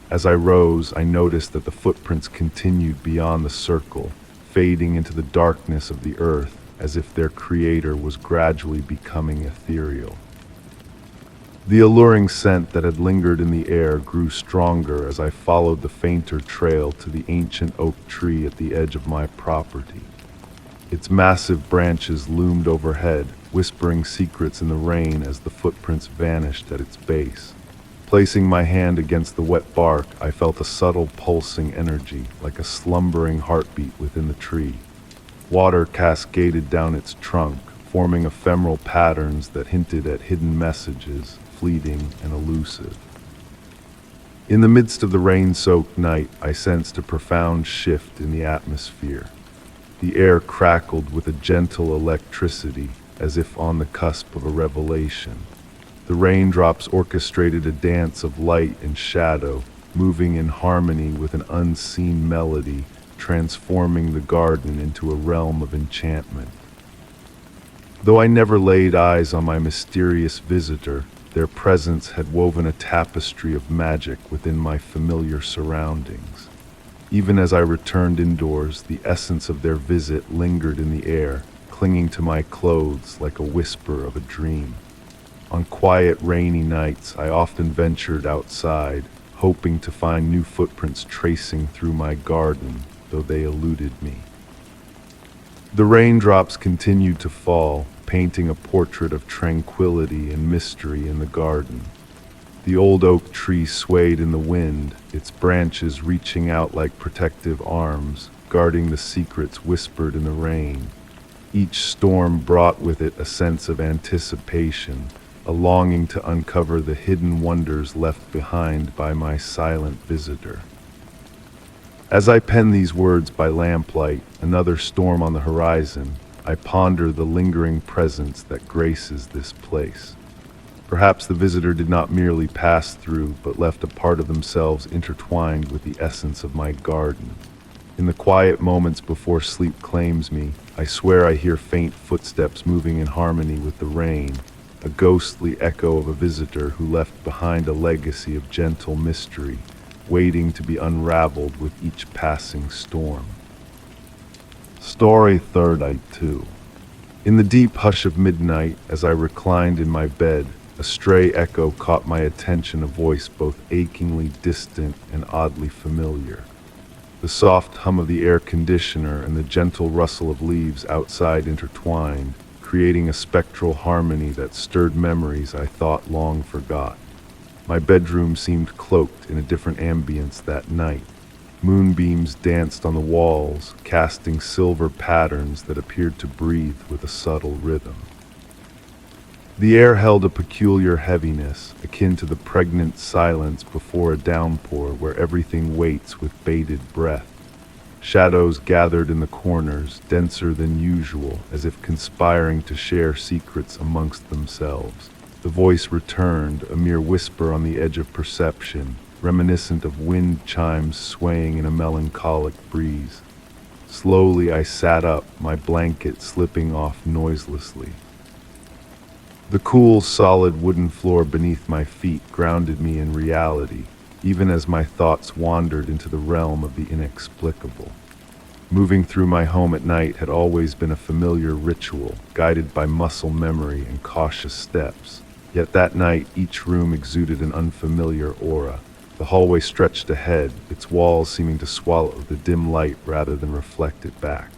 As I rose, I noticed that the footprints continued beyond the circle, fading into the darkness of the earth, as if their creator was gradually becoming ethereal. The alluring scent that had lingered in the air grew stronger as I followed the fainter trail to the ancient oak tree at the edge of my property. Its massive branches loomed overhead, whispering secrets in the rain as the footprints vanished at its base. Placing my hand against the wet bark, I felt a subtle pulsing energy, like a slumbering heartbeat within the tree. Water cascaded down its trunk, forming ephemeral patterns that hinted at hidden messages, fleeting and elusive. In the midst of the rain-soaked night, I sensed a profound shift in the atmosphere. The air crackled with a gentle electricity, as if on the cusp of a revelation. The raindrops orchestrated a dance of light and shadow, moving in harmony with an unseen melody, transforming the garden into a realm of enchantment. Though I never laid eyes on my mysterious visitor, their presence had woven a tapestry of magic within my familiar surroundings. Even as I returned indoors, the essence of their visit lingered in the air, clinging to my clothes like a whisper of a dream. On quiet, rainy nights, I often ventured outside, hoping to find new footprints tracing through my garden, though they eluded me. The raindrops continued to fall, painting a portrait of tranquility and mystery in the garden. The old oak tree swayed in the wind, its branches reaching out like protective arms, guarding the secrets whispered in the rain. Each storm brought with it a sense of anticipation, a longing to uncover the hidden wonders left behind by my silent visitor. As I pen these words by lamplight, another storm on the horizon, I ponder the lingering presence that graces this place. Perhaps the visitor did not merely pass through, but left a part of themselves intertwined with the essence of my garden. In the quiet moments before sleep claims me, I swear I hear faint footsteps moving in harmony with the rain, a ghostly echo of a visitor who left behind a legacy of gentle mystery, waiting to be unraveled with each passing storm. Story third Act 2. In the deep hush of midnight, as I reclined in my bed, a stray echo caught my attention, a voice both achingly distant and oddly familiar. The soft hum of the air conditioner and the gentle rustle of leaves outside intertwined, creating a spectral harmony that stirred memories I thought long forgot. My bedroom seemed cloaked in a different ambience that night. Moonbeams danced on the walls, casting silver patterns that appeared to breathe with a subtle rhythm. The air held a peculiar heaviness, akin to the pregnant silence before a downpour where everything waits with bated breath. Shadows gathered in the corners, denser than usual, as if conspiring to share secrets amongst themselves. The voice returned, a mere whisper on the edge of perception, reminiscent of wind chimes swaying in a melancholic breeze. Slowly I sat up, my blanket slipping off noiselessly. The cool, solid wooden floor beneath my feet grounded me in reality, even as my thoughts wandered into the realm of the inexplicable. Moving through my home at night had always been a familiar ritual, guided by muscle memory and cautious steps. Yet that night, each room exuded an unfamiliar aura. The hallway stretched ahead, its walls seeming to swallow the dim light rather than reflect it back.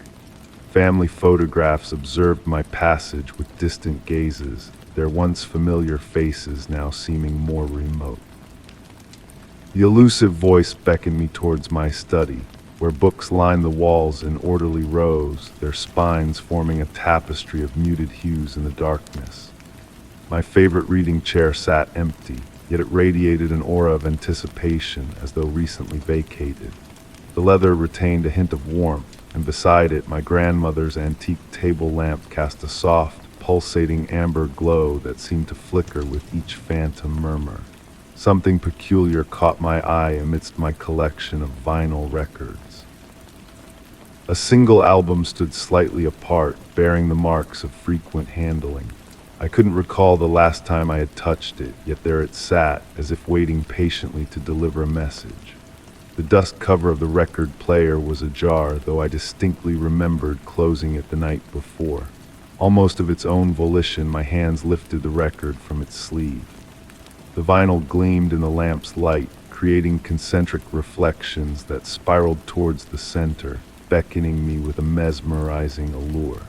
Family photographs observed my passage with distant gazes, their once familiar faces now seeming more remote. The elusive voice beckoned me towards my study, where books lined the walls in orderly rows, their spines forming a tapestry of muted hues in the darkness. My favorite reading chair sat empty, yet it radiated an aura of anticipation as though recently vacated. The leather retained a hint of warmth, and beside it my grandmother's antique table lamp cast a soft, pulsating amber glow that seemed to flicker with each phantom murmur. Something peculiar caught my eye amidst my collection of vinyl records. A single album stood slightly apart, bearing the marks of frequent handling. I couldn't recall the last time I had touched it, yet there it sat, as if waiting patiently to deliver a message. The dust cover of the record player was ajar, though I distinctly remembered closing it the night before. Almost of its own volition, my hands lifted the record from its sleeve. The vinyl gleamed in the lamp's light, creating concentric reflections that spiraled towards the center, beckoning me with a mesmerizing allure.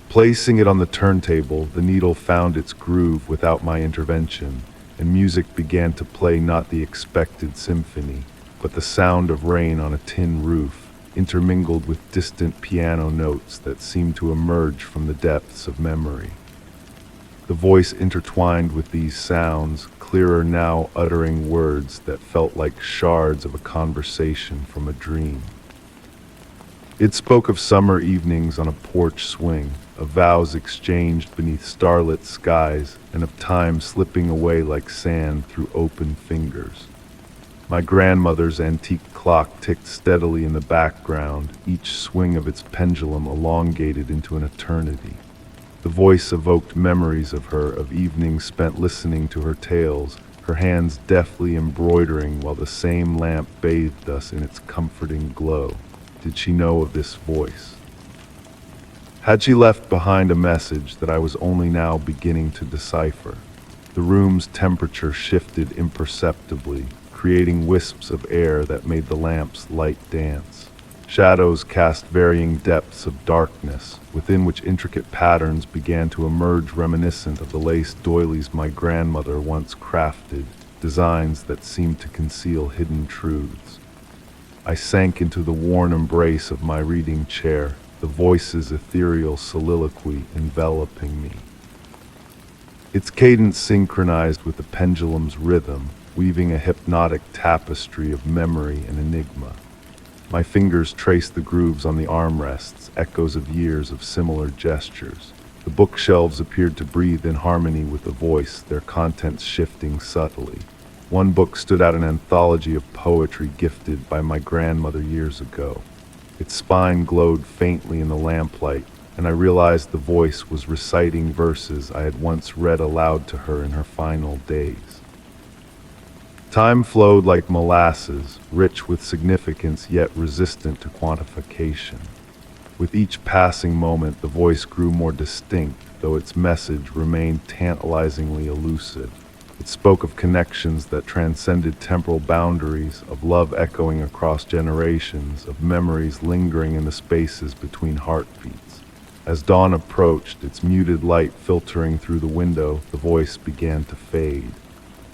Placing it on the turntable, the needle found its groove without my intervention, and music began to play, not the expected symphony, but the sound of rain on a tin roof, intermingled with distant piano notes that seemed to emerge from the depths of memory. The voice intertwined with these sounds, clearer now, uttering words that felt like shards of a conversation from a dream. It spoke of summer evenings on a porch swing, of vows exchanged beneath starlit skies, and of time slipping away like sand through open fingers. My grandmother's antique clock ticked steadily in the background, each swing of its pendulum elongated into an eternity. The voice evoked memories of her, of evenings spent listening to her tales, her hands deftly embroidering while the same lamp bathed us in its comforting glow. Did she know of this voice? Had she left behind a message that I was only now beginning to decipher? The room's temperature shifted imperceptibly, creating wisps of air that made the lamp's light dance. Shadows cast varying depths of darkness, within which intricate patterns began to emerge reminiscent of the lace doilies my grandmother once crafted, designs that seemed to conceal hidden truths. I sank into the worn embrace of my reading chair, the voice's ethereal soliloquy enveloping me. Its cadence synchronized with the pendulum's rhythm, weaving a hypnotic tapestry of memory and enigma. My fingers traced the grooves on the armrests, echoes of years of similar gestures. The bookshelves appeared to breathe in harmony with the voice, their contents shifting subtly. One book stood out, an anthology of poetry gifted by my grandmother years ago. Its spine glowed faintly in the lamplight, and I realized the voice was reciting verses I had once read aloud to her in her final days. Time flowed like molasses, rich with significance yet resistant to quantification. With each passing moment, the voice grew more distinct, though its message remained tantalizingly elusive. It spoke of connections that transcended temporal boundaries, of love echoing across generations, of memories lingering in the spaces between heartbeats. As dawn approached, its muted light filtering through the window, the voice began to fade.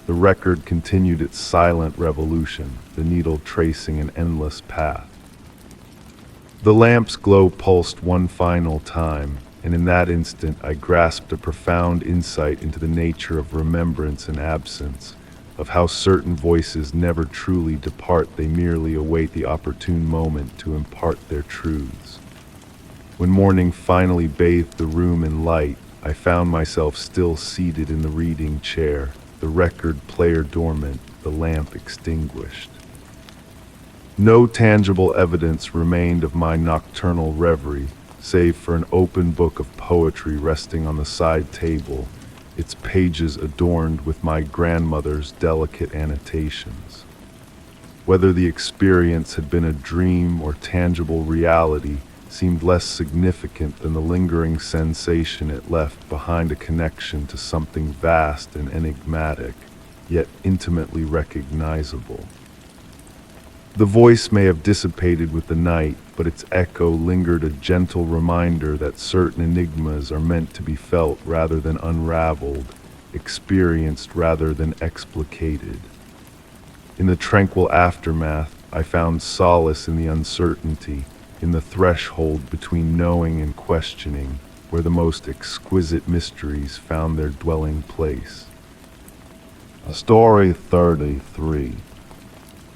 The record continued its silent revolution, the needle tracing an endless path. The lamp's glow pulsed one final time, and in that instant I grasped a profound insight into the nature of remembrance and absence, of how certain voices never truly depart, they merely await the opportune moment to impart their truths. When morning finally bathed the room in light, I found myself still seated in the reading chair, the record player dormant, the lamp extinguished. No tangible evidence remained of my nocturnal reverie, save for an open book of poetry resting on the side table, its pages adorned with my grandmother's delicate annotations. Whether the experience had been a dream or tangible reality seemed less significant than the lingering sensation it left behind, a connection to something vast and enigmatic, yet intimately recognizable. The voice may have dissipated with the night, but its echo lingered, a gentle reminder that certain enigmas are meant to be felt rather than unraveled, experienced rather than explicated. In the tranquil aftermath, I found solace in the uncertainty, in the threshold between knowing and questioning, where the most exquisite mysteries found their dwelling place. Story 33.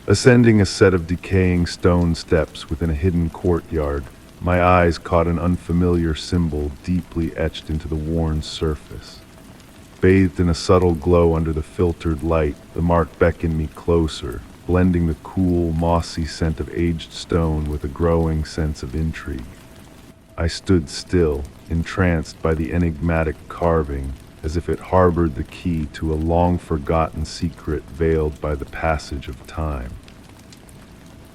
Ascending a set of decaying stone steps within a hidden courtyard, my eyes caught an unfamiliar symbol deeply etched into the worn surface. Bathed in a subtle glow under the filtered light, the mark beckoned me closer, blending the cool, mossy scent of aged stone with a growing sense of intrigue. I stood still, entranced by the enigmatic carving, as if it harbored the key to a long-forgotten secret veiled by the passage of time.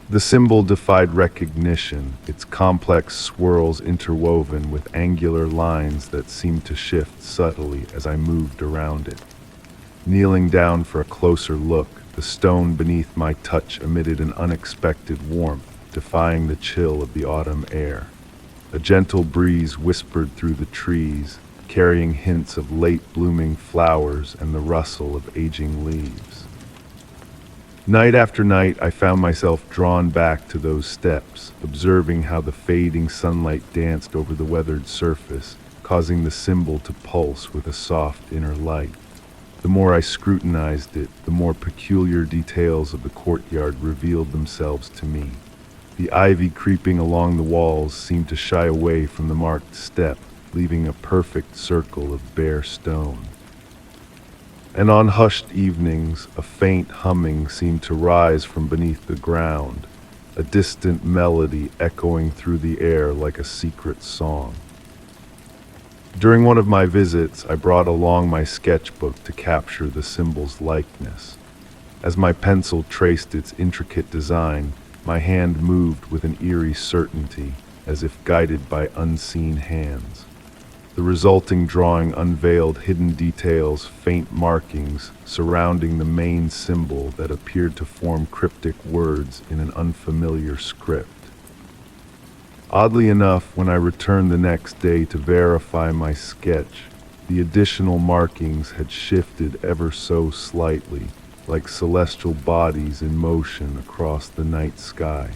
The symbol defied recognition, its complex swirls interwoven with angular lines that seemed to shift subtly as I moved around it. Kneeling down for a closer look, the stone beneath my touch emitted an unexpected warmth, defying the chill of the autumn air. A gentle breeze whispered through the trees, carrying hints of late-blooming flowers and the rustle of aging leaves. Night after night, I found myself drawn back to those steps, observing how the fading sunlight danced over the weathered surface, causing the symbol to pulse with a soft inner light. The more I scrutinized it, the more peculiar details of the courtyard revealed themselves to me. The ivy creeping along the walls seemed to shy away from the marked step, leaving a perfect circle of bare stone. And on hushed evenings, a faint humming seemed to rise from beneath the ground, a distant melody echoing through the air like a secret song. During one of my visits, I brought along my sketchbook to capture the symbol's likeness. As my pencil traced its intricate design, my hand moved with an eerie certainty, as if guided by unseen hands. The resulting drawing unveiled hidden details, faint markings surrounding the main symbol that appeared to form cryptic words in an unfamiliar script. Oddly enough, when I returned the next day to verify my sketch, the additional markings had shifted ever so slightly, like celestial bodies in motion across the night sky.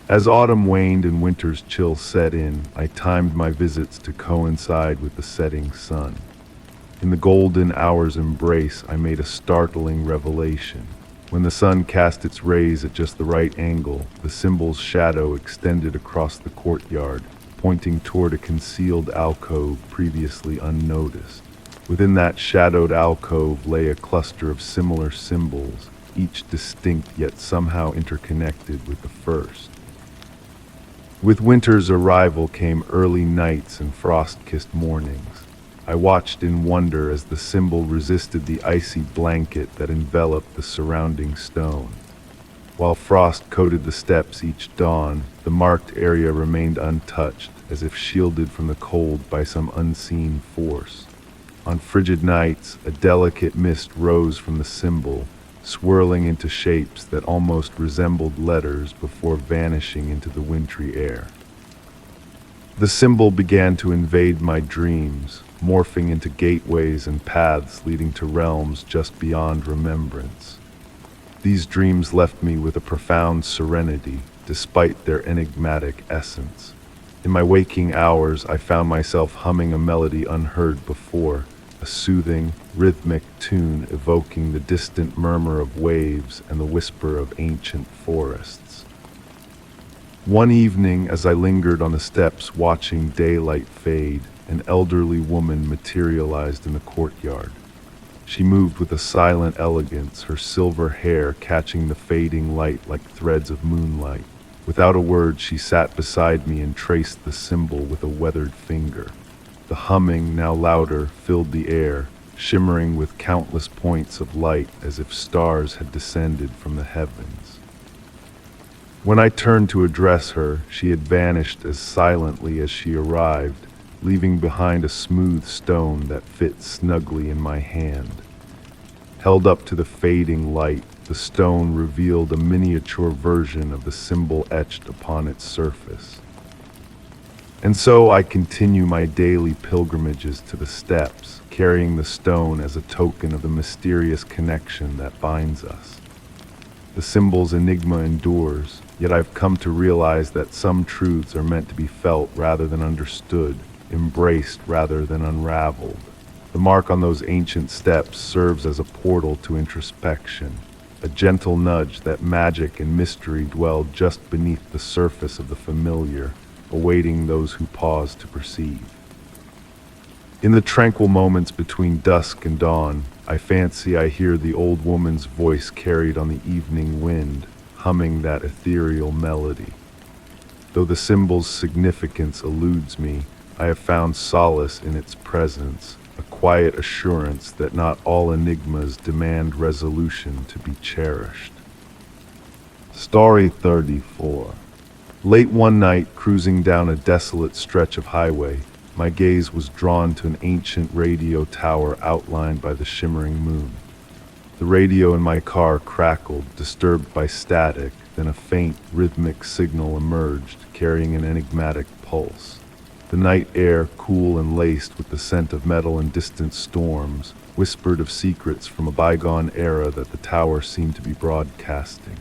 As autumn waned and winter's chill set in, I timed my visits to coincide with the setting sun. In the golden hour's embrace, I made a startling revelation. When the sun cast its rays at just the right angle, the symbol's shadow extended across the courtyard, pointing toward a concealed alcove previously unnoticed. Within that shadowed alcove lay a cluster of similar symbols, each distinct yet somehow interconnected with the first. With winter's arrival came early nights and frost-kissed mornings. I watched in wonder as the symbol resisted the icy blanket that enveloped the surrounding stone. While frost coated the steps each dawn, the marked area remained untouched, as if shielded from the cold by some unseen force. On frigid nights, a delicate mist rose from the symbol, swirling into shapes that almost resembled letters before vanishing into the wintry air. The symbol began to invade my dreams, morphing into gateways and paths leading to realms just beyond remembrance. These dreams left me with a profound serenity, despite their enigmatic essence. In my waking hours, I found myself humming a melody unheard before, a soothing, rhythmic tune evoking the distant murmur of waves and the whisper of ancient forests. One evening, as I lingered on the steps watching daylight fade, an elderly woman materialized in the courtyard. She moved with a silent elegance, her silver hair catching the fading light like threads of moonlight. Without a word, she sat beside me and traced the symbol with a weathered finger. The humming, now louder, filled the air, shimmering with countless points of light as if stars had descended from the heavens. When I turned to address her, she had vanished as silently as she arrived, leaving behind a smooth stone that fit snugly in my hand. Held up to the fading light, the stone revealed a miniature version of the symbol etched upon its surface. And so I continue my daily pilgrimages to the steps, carrying the stone as a token of the mysterious connection that binds us. The symbol's enigma endures, yet I've come to realize that some truths are meant to be felt rather than understood, embraced rather than unraveled. The mark on those ancient steps serves as a portal to introspection, a gentle nudge that magic and mystery dwell just beneath the surface of the familiar, awaiting those who pause to perceive. In the tranquil moments between dusk and dawn, I fancy I hear the old woman's voice carried on the evening wind, humming that ethereal melody. Though the symbol's significance eludes me, I have found solace in its presence, a quiet assurance that not all enigmas demand resolution to be cherished. Story 34. Late one night, cruising down a desolate stretch of highway, my gaze was drawn to an ancient radio tower outlined by the shimmering moon. The radio in my car crackled, disturbed by static, then a faint, rhythmic signal emerged, carrying an enigmatic pulse. The night air, cool and laced with the scent of metal and distant storms, whispered of secrets from a bygone era that the tower seemed to be broadcasting.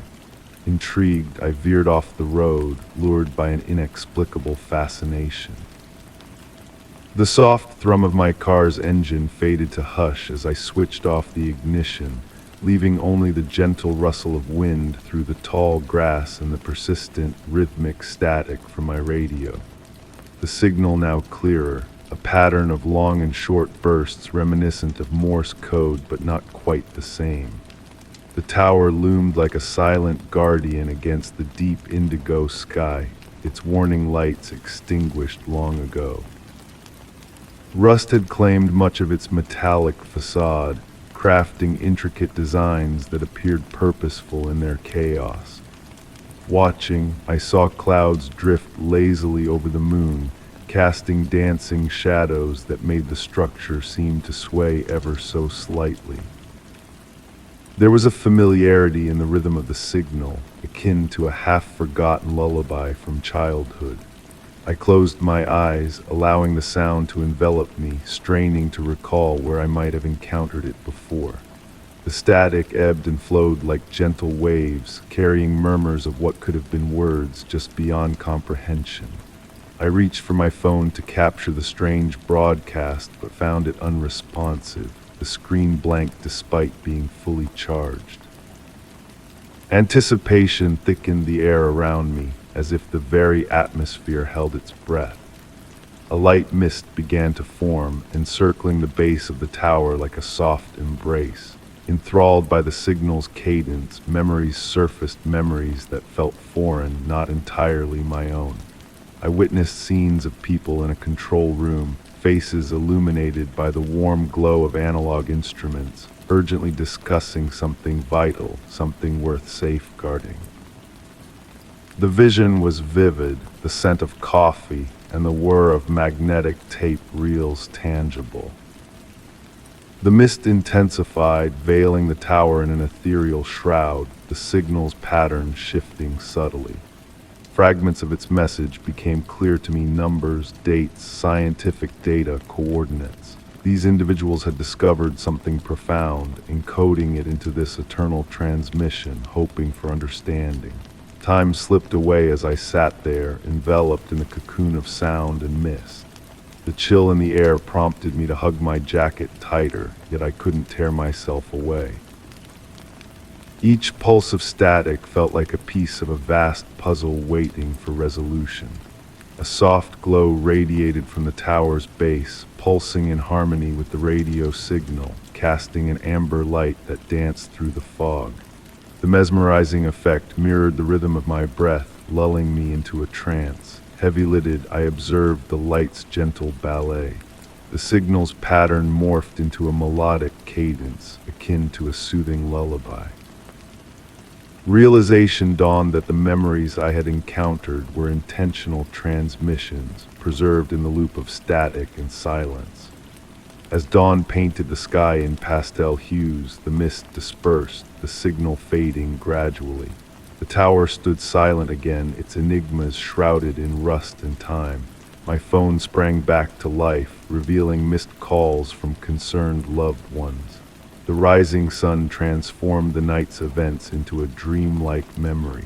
Intrigued, I veered off the road, lured by an inexplicable fascination. The soft thrum of my car's engine faded to hush as I switched off the ignition, leaving only the gentle rustle of wind through the tall grass and the persistent, rhythmic static from my radio. The signal now clearer, a pattern of long and short bursts reminiscent of Morse code but not quite the same. The tower loomed like a silent guardian against the deep indigo sky, its warning lights extinguished long ago. Rust had claimed much of its metallic facade, crafting intricate designs that appeared purposeful in their chaos. Watching, I saw clouds drift lazily over the moon, casting dancing shadows that made the structure seem to sway ever so slightly. There was a familiarity in the rhythm of the signal, akin to a half-forgotten lullaby from childhood. I closed my eyes, allowing the sound to envelop me, straining to recall where I might have encountered it before. The static ebbed and flowed like gentle waves, carrying murmurs of what could have been words just beyond comprehension. I reached for my phone to capture the strange broadcast, but found it unresponsive, the screen blank despite being fully charged. Anticipation thickened the air around me, as if the very atmosphere held its breath. A light mist began to form, encircling the base of the tower like a soft embrace. Enthralled by the signal's cadence, memories surfaced, memories that felt foreign, not entirely my own. I witnessed scenes of people in a control room, faces illuminated by the warm glow of analog instruments, urgently discussing something vital, something worth safeguarding. The vision was vivid, the scent of coffee and the whir of magnetic tape reels tangible. The mist intensified, veiling the tower in an ethereal shroud, the signal's pattern shifting subtly. Fragments of its message became clear to me: numbers, dates, scientific data, coordinates. These individuals had discovered something profound, encoding it into this eternal transmission, hoping for understanding. Time slipped away as I sat there, enveloped in a cocoon of sound and mist. The chill in the air prompted me to hug my jacket tighter, yet I couldn't tear myself away. Each pulse of static felt like a piece of a vast puzzle waiting for resolution. A soft glow radiated from the tower's base, pulsing in harmony with the radio signal, casting an amber light that danced through the fog. The mesmerizing effect mirrored the rhythm of my breath, lulling me into a trance. Heavy-lidded, I observed the light's gentle ballet. The signal's pattern morphed into a melodic cadence akin to a soothing lullaby. Realization dawned that the memories I had encountered were intentional transmissions, preserved in the loop of static and silence. As dawn painted the sky in pastel hues, the mist dispersed, the signal fading gradually. The tower stood silent again, its enigmas shrouded in rust and time. My phone sprang back to life, revealing missed calls from concerned loved ones. The rising sun transformed the night's events into a dreamlike memory.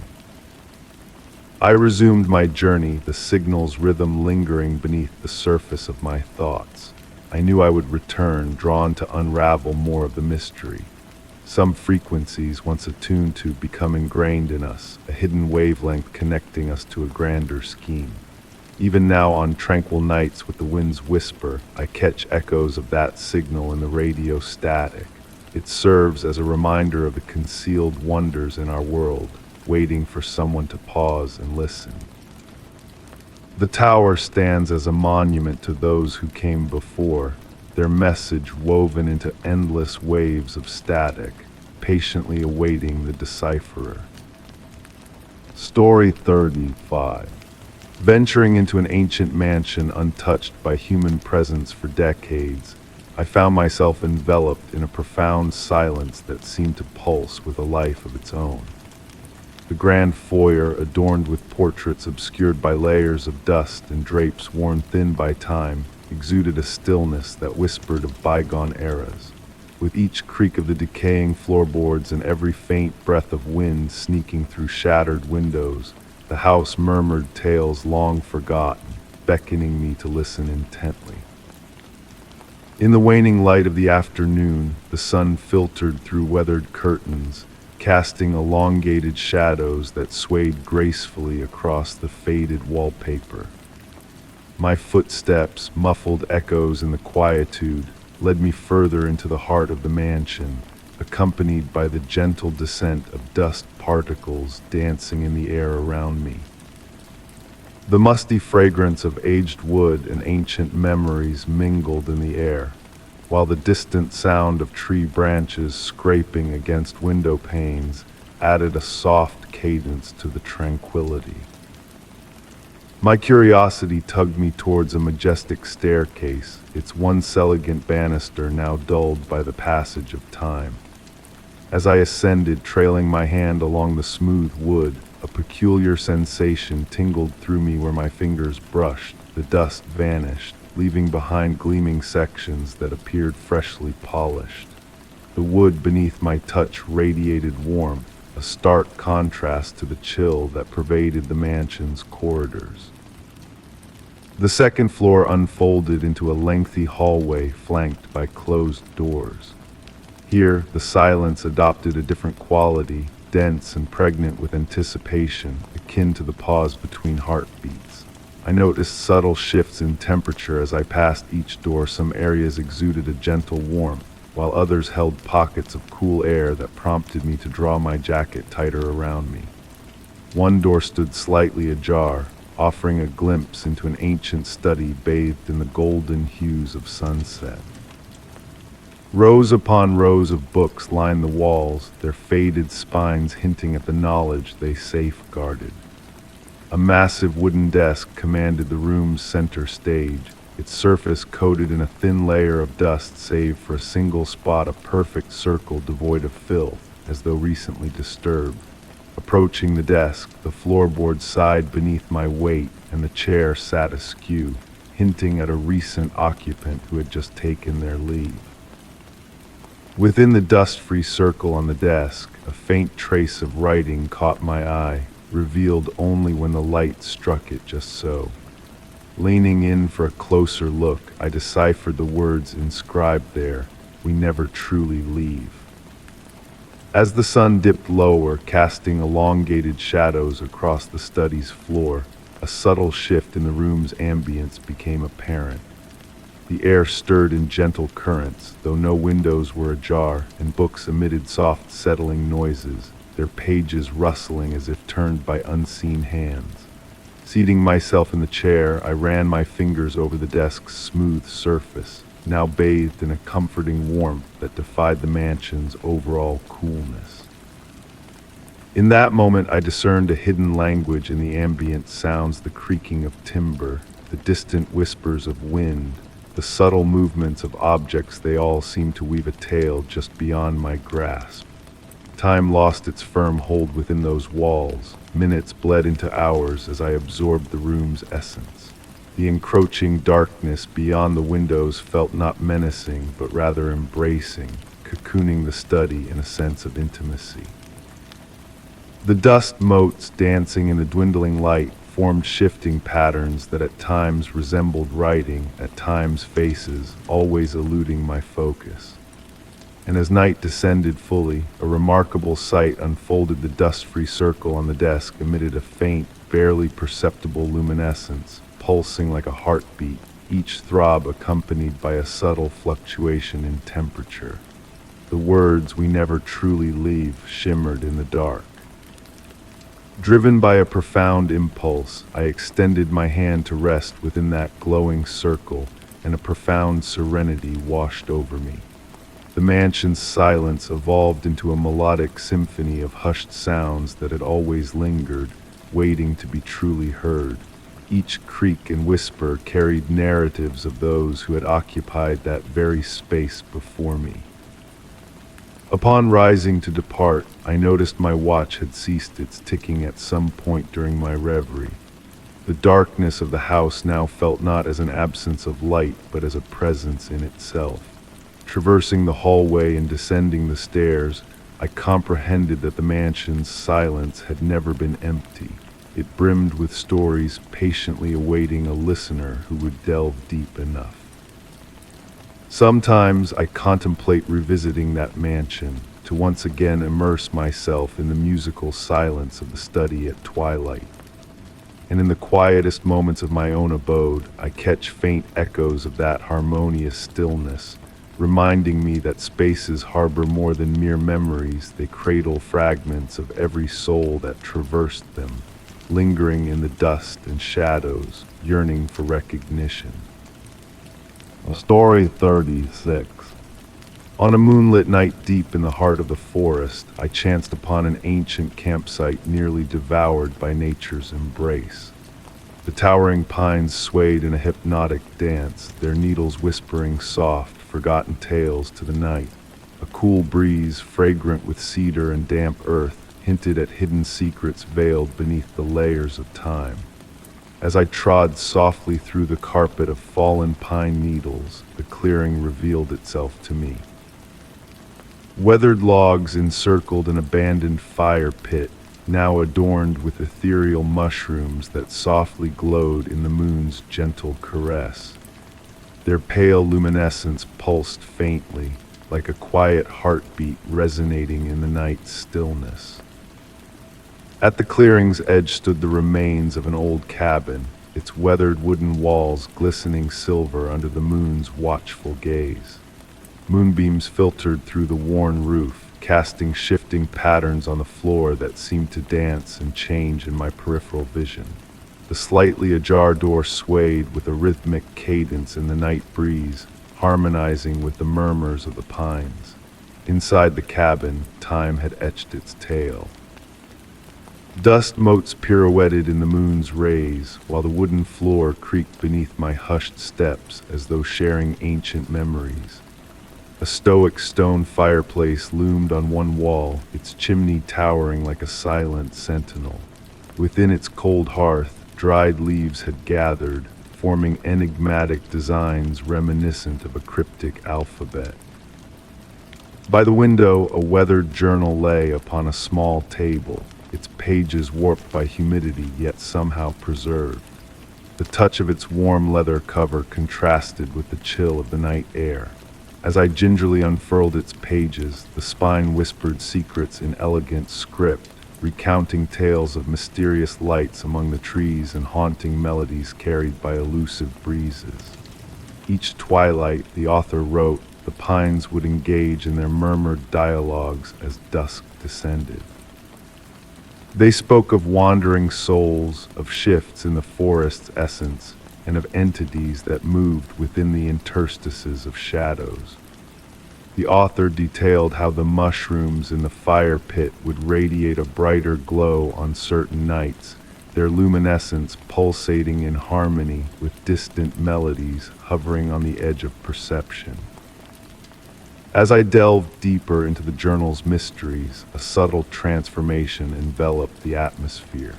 I resumed my journey, the signal's rhythm lingering beneath the surface of my thoughts. I knew I would return, drawn to unravel more of the mystery. Some frequencies, once attuned to, become ingrained in us, a hidden wavelength connecting us to a grander scheme. Even now, on tranquil nights with the wind's whisper, I catch echoes of that signal in the radio static. It serves as a reminder of the concealed wonders in our world, waiting for someone to pause and listen. The tower stands as a monument to those who came before, their message woven into endless waves of static, patiently awaiting the decipherer. Story 35. Venturing into an ancient mansion untouched by human presence for decades, I found myself enveloped in a profound silence that seemed to pulse with a life of its own. The grand foyer, adorned with portraits obscured by layers of dust and drapes worn thin by time, exuded a stillness that whispered of bygone eras. With each creak of the decaying floorboards and every faint breath of wind sneaking through shattered windows, the house murmured tales long forgotten, beckoning me to listen intently. In the waning light of the afternoon, the sun filtered through weathered curtains, casting elongated shadows that swayed gracefully across the faded wallpaper. My footsteps, muffled echoes in the quietude, led me further into the heart of the mansion, accompanied by the gentle descent of dust particles dancing in the air around me. The musty fragrance of aged wood and ancient memories mingled in the air, while the distant sound of tree branches scraping against window panes added a soft cadence to the tranquility. My curiosity tugged me towards a majestic staircase, its once elegant banister now dulled by the passage of time. As I ascended, trailing my hand along the smooth wood, a peculiar sensation tingled through me where my fingers brushed. The dust vanished, leaving behind gleaming sections that appeared freshly polished. The wood beneath my touch radiated warmth, a stark contrast to the chill that pervaded the mansion's corridors. The second floor unfolded into a lengthy hallway flanked by closed doors. Here, the silence adopted a different quality, dense and pregnant with anticipation, akin to the pause between heartbeats. I noticed subtle shifts in temperature as I passed each door. Some areas exuded a gentle warmth, while others held pockets of cool air that prompted me to draw my jacket tighter around me. One door stood slightly ajar, offering a glimpse into an ancient study bathed in the golden hues of sunset. Rows upon rows of books lined the walls, their faded spines hinting at the knowledge they safeguarded. A massive wooden desk commanded the room's center stage, its surface coated in a thin layer of dust save for a single spot, a perfect circle devoid of filth, as though recently disturbed. Approaching the desk, the floorboard sighed beneath my weight, and the chair sat askew, hinting at a recent occupant who had just taken their leave. Within the dust-free circle on the desk, a faint trace of writing caught my eye, revealed only when the light struck it just so. Leaning in for a closer look, I deciphered the words inscribed there, "We never truly leave." As the sun dipped lower, casting elongated shadows across the study's floor, a subtle shift in the room's ambience became apparent. The air stirred in gentle currents, though no windows were ajar, and books emitted soft settling noises, their pages rustling as if turned by unseen hands. Seating myself in the chair, I ran my fingers over the desk's smooth surface, now bathed in a comforting warmth that defied the mansion's overall coolness. In that moment, I discerned a hidden language in the ambient sounds, the creaking of timber, the distant whispers of wind, the subtle movements of objects. They all seemed to weave a tale just beyond my grasp. Time lost its firm hold within those walls. Minutes bled into hours as I absorbed the room's essence. The encroaching darkness beyond the windows felt not menacing, but rather embracing, cocooning the study in a sense of intimacy. The dust motes dancing in the dwindling light formed shifting patterns that at times resembled writing, at times faces, always eluding my focus. And as night descended fully, a remarkable sight unfolded. The dust-free circle on the desk emitted a faint, barely perceptible luminescence, pulsing like a heartbeat, each throb accompanied by a subtle fluctuation in temperature. The words "we never truly leave" shimmered in the dark. Driven by a profound impulse, I extended my hand to rest within that glowing circle, and a profound serenity washed over me. The mansion's silence evolved into a melodic symphony of hushed sounds that had always lingered, waiting to be truly heard. Each creak and whisper carried narratives of those who had occupied that very space before me. Upon rising to depart, I noticed my watch had ceased its ticking at some point during my reverie. The darkness of the house now felt not as an absence of light, but as a presence in itself. Traversing the hallway and descending the stairs, I comprehended that the mansion's silence had never been empty. It brimmed with stories patiently awaiting a listener who would delve deep enough. Sometimes I contemplate revisiting that mansion, to once again immerse myself in the musical silence of the study at twilight. And in the quietest moments of my own abode, I catch faint echoes of that harmonious stillness, reminding me that spaces harbor more than mere memories. They cradle fragments of every soul that traversed them, lingering in the dust and shadows, yearning for recognition. Story 36. On a moonlit night deep in the heart of the forest, I chanced upon an ancient campsite nearly devoured by nature's embrace. The towering pines swayed in a hypnotic dance, their needles whispering soft, forgotten tales to the night. A cool breeze, fragrant with cedar and damp earth, hinted at hidden secrets veiled beneath the layers of time. As I trod softly through the carpet of fallen pine needles, the clearing revealed itself to me. Weathered logs encircled an abandoned fire pit, now adorned with ethereal mushrooms that softly glowed in the moon's gentle caress. Their pale luminescence pulsed faintly, like a quiet heartbeat resonating in the night's stillness. At the clearing's edge stood the remains of an old cabin, its weathered wooden walls glistening silver under the moon's watchful gaze. Moonbeams filtered through the worn roof, casting shifting patterns on the floor that seemed to dance and change in my peripheral vision. The slightly ajar door swayed with a rhythmic cadence in the night breeze, harmonizing with the murmurs of the pines. Inside the cabin, time had etched its tale. Dust motes pirouetted in the moon's rays, while the wooden floor creaked beneath my hushed steps as though sharing ancient memories. A stoic stone fireplace loomed on one wall, its chimney towering like a silent sentinel. Within its cold hearth, dried leaves had gathered, forming enigmatic designs reminiscent of a cryptic alphabet. By the window, a weathered journal lay upon a small table, its pages warped by humidity yet somehow preserved. The touch of its warm leather cover contrasted with the chill of the night air. As I gingerly unfurled its pages, the spine whispered secrets in elegant script, recounting tales of mysterious lights among the trees and haunting melodies carried by elusive breezes. Each twilight, the author wrote, the pines would engage in their murmured dialogues as dusk descended. They spoke of wandering souls, of shifts in the forest's essence, and of entities that moved within the interstices of shadows. The author detailed how the mushrooms in the fire pit would radiate a brighter glow on certain nights, their luminescence pulsating in harmony with distant melodies hovering on the edge of perception. As I delved deeper into the journal's mysteries, a subtle transformation enveloped the atmosphere.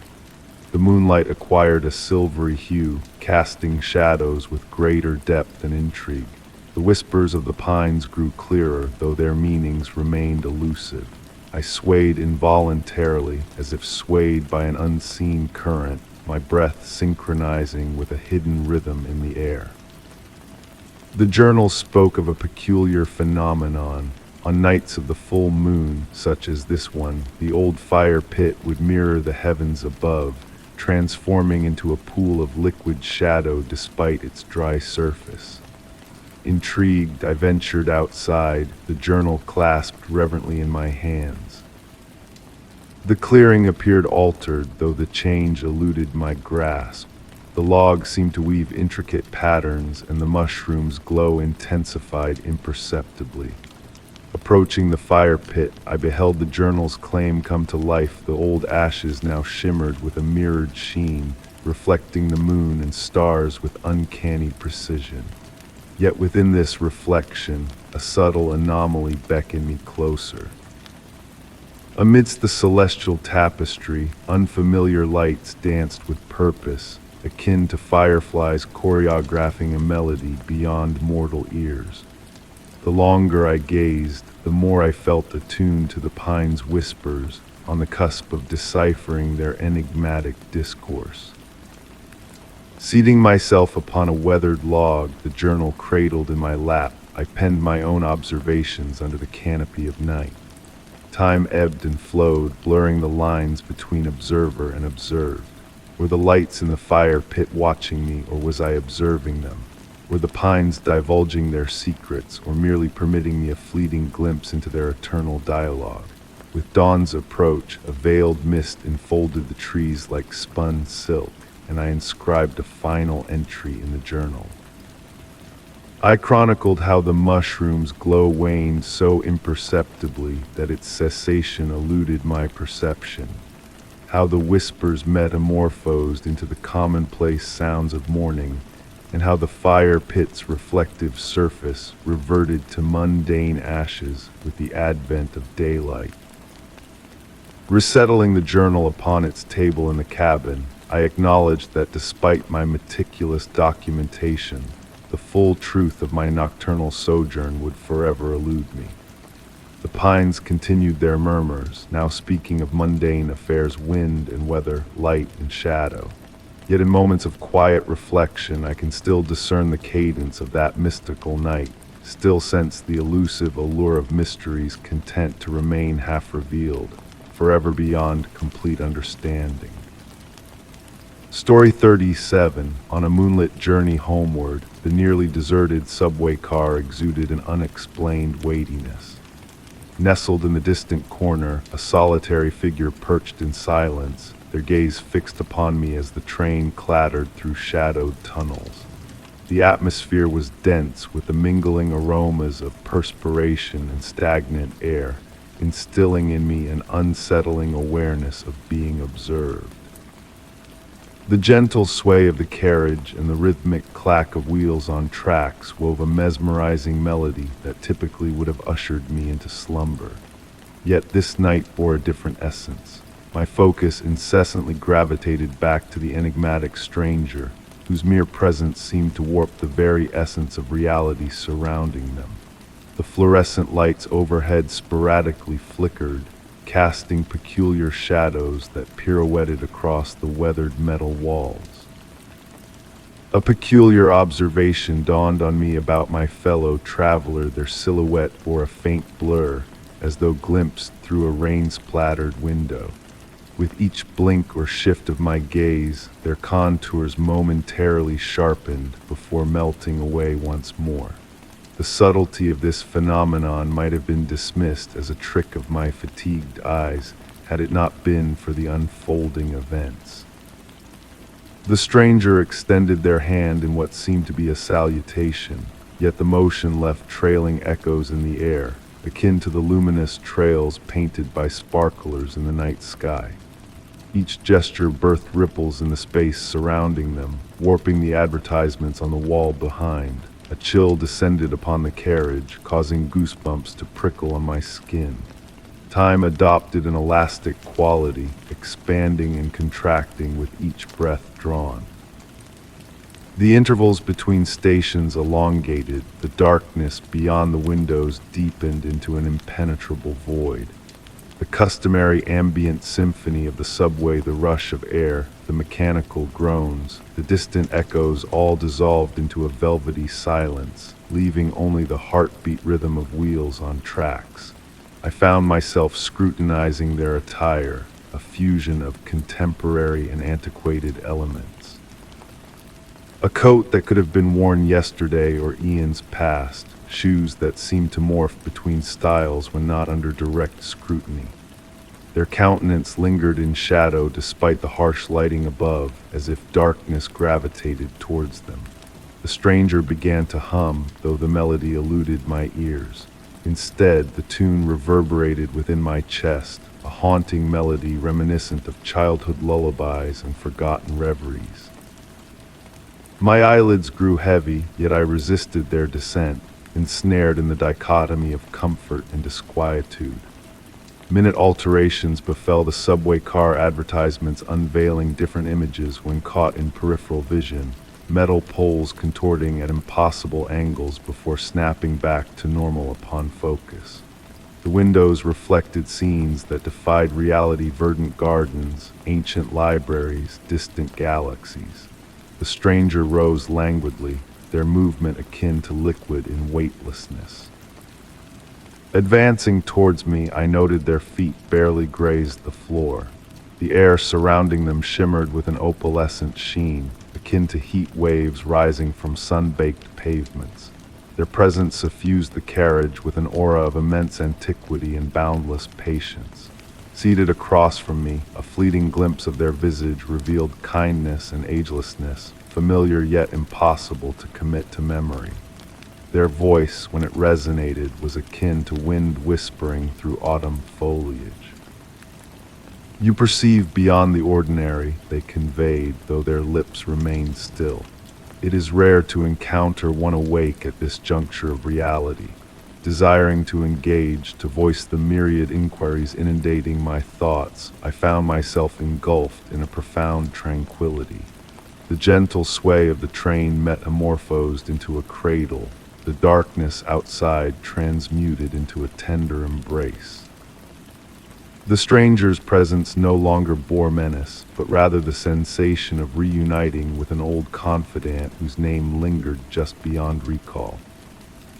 The moonlight acquired a silvery hue, casting shadows with greater depth and intrigue. The whispers of the pines grew clearer, though their meanings remained elusive. I swayed involuntarily, as if swayed by an unseen current, my breath synchronizing with a hidden rhythm in the air. The journal spoke of a peculiar phenomenon. On nights of the full moon, such as this one, the old fire pit would mirror the heavens above, transforming into a pool of liquid shadow despite its dry surface. Intrigued, I ventured outside, the journal clasped reverently in my hands. The clearing appeared altered, though the change eluded my grasp. The logs seemed to weave intricate patterns, and the mushroom's glow intensified imperceptibly. Approaching the fire pit, I beheld the journal's claim come to life. The old ashes now shimmered with a mirrored sheen, reflecting the moon and stars with uncanny precision. Yet within this reflection, a subtle anomaly beckoned me closer. Amidst the celestial tapestry, unfamiliar lights danced with purpose, akin to fireflies choreographing a melody beyond mortal ears. The longer I gazed, the more I felt attuned to the pine's whispers, on the cusp of deciphering their enigmatic discourse. Seating myself upon a weathered log, the journal cradled in my lap, I penned my own observations under the canopy of night. Time ebbed and flowed, blurring the lines between observer and observed. Were the lights in the fire pit watching me, or was I observing them? Were the pines divulging their secrets, or merely permitting me a fleeting glimpse into their eternal dialogue? With dawn's approach, a veiled mist enfolded the trees like spun silk, and I inscribed a final entry in the journal. I chronicled how the mushroom's glow waned so imperceptibly that its cessation eluded my perception. How the whispers metamorphosed into the commonplace sounds of morning, and how the fire pit's reflective surface reverted to mundane ashes with the advent of daylight. Resettling the journal upon its table in the cabin, I acknowledged that despite my meticulous documentation, the full truth of my nocturnal sojourn would forever elude me. The pines continued their murmurs, now speaking of mundane affairs, wind and weather, light and shadow. Yet in moments of quiet reflection, I can still discern the cadence of that mystical night, still sense the elusive allure of mysteries content to remain half revealed, forever beyond complete understanding. Story 37. On a moonlit journey homeward, the nearly deserted subway car exuded an unexplained weightiness. Nestled in the distant corner, a solitary figure perched in silence, their gaze fixed upon me as the train clattered through shadowed tunnels. The atmosphere was dense with the mingling aromas of perspiration and stagnant air, instilling in me an unsettling awareness of being observed. The gentle sway of the carriage and the rhythmic clack of wheels on tracks wove a mesmerizing melody that typically would have ushered me into slumber. Yet this night bore a different essence. My focus incessantly gravitated back to the enigmatic stranger, whose mere presence seemed to warp the very essence of reality surrounding them. The fluorescent lights overhead sporadically flickered, casting peculiar shadows that pirouetted across the weathered metal walls. A peculiar observation dawned on me about my fellow traveler. Their silhouette bore a faint blur, as though glimpsed through a rain-splattered window. With each blink or shift of my gaze, their contours momentarily sharpened before melting away once more. The subtlety of this phenomenon might have been dismissed as a trick of my fatigued eyes, had it not been for the unfolding events. The stranger extended their hand in what seemed to be a salutation, yet the motion left trailing echoes in the air, akin to the luminous trails painted by sparklers in the night sky. Each gesture birthed ripples in the space surrounding them, warping the advertisements on the wall behind. A chill descended upon the carriage, causing goosebumps to prickle on my skin. Time adopted an elastic quality, expanding and contracting with each breath drawn. The intervals between stations elongated, the darkness beyond the windows deepened into an impenetrable void. The customary ambient symphony of the subway, the rush of air, the mechanical groans, the distant echoes all dissolved into a velvety silence, leaving only the heartbeat rhythm of wheels on tracks. I found myself scrutinizing their attire, a fusion of contemporary and antiquated elements. A coat that could have been worn yesterday or eons past, shoes that seemed to morph between styles when not under direct scrutiny. Their countenance lingered in shadow despite the harsh lighting above, as if darkness gravitated towards them. The stranger began to hum, though the melody eluded my ears. Instead, the tune reverberated within my chest, a haunting melody reminiscent of childhood lullabies and forgotten reveries. My eyelids grew heavy, yet I resisted their descent, ensnared in the dichotomy of comfort and disquietude. Minute alterations befell the subway car advertisements, unveiling different images when caught in peripheral vision, metal poles contorting at impossible angles before snapping back to normal upon focus. The windows reflected scenes that defied reality: verdant gardens, ancient libraries, distant galaxies. The stranger rose languidly, their movement akin to liquid in weightlessness. Advancing towards me, I noted their feet barely grazed the floor. The air surrounding them shimmered with an opalescent sheen, akin to heat waves rising from sun-baked pavements. Their presence suffused the carriage with an aura of immense antiquity and boundless patience. Seated across from me, a fleeting glimpse of their visage revealed kindness and agelessness, familiar yet impossible to commit to memory. Their voice, when it resonated, was akin to wind whispering through autumn foliage. You perceive beyond the ordinary, they conveyed, though their lips remained still. It is rare to encounter one awake at this juncture of reality, desiring to engage, to voice the myriad inquiries inundating my thoughts. I found myself engulfed in a profound tranquility. The gentle sway of the train metamorphosed into a cradle, the darkness outside transmuted into a tender embrace. The stranger's presence no longer bore menace, but rather the sensation of reuniting with an old confidant whose name lingered just beyond recall.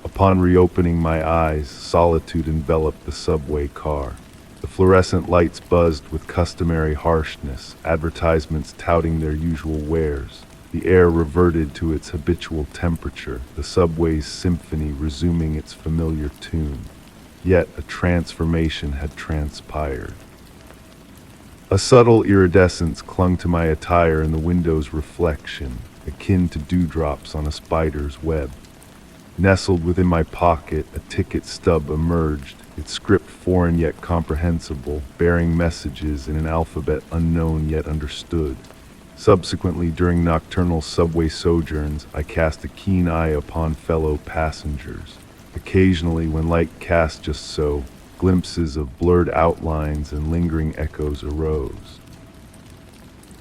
Upon reopening my eyes, solitude enveloped the subway car. The fluorescent lights buzzed with customary harshness, advertisements touting their usual wares. The air reverted to its habitual temperature, the subway's symphony resuming its familiar tune. Yet a transformation had transpired. A subtle iridescence clung to my attire in the window's reflection, akin to dewdrops on a spider's web. Nestled within my pocket, a ticket stub emerged, its script foreign yet comprehensible, bearing messages in an alphabet unknown yet understood. Subsequently, during nocturnal subway sojourns, I cast a keen eye upon fellow passengers. Occasionally, when light cast just so, glimpses of blurred outlines and lingering echoes arose.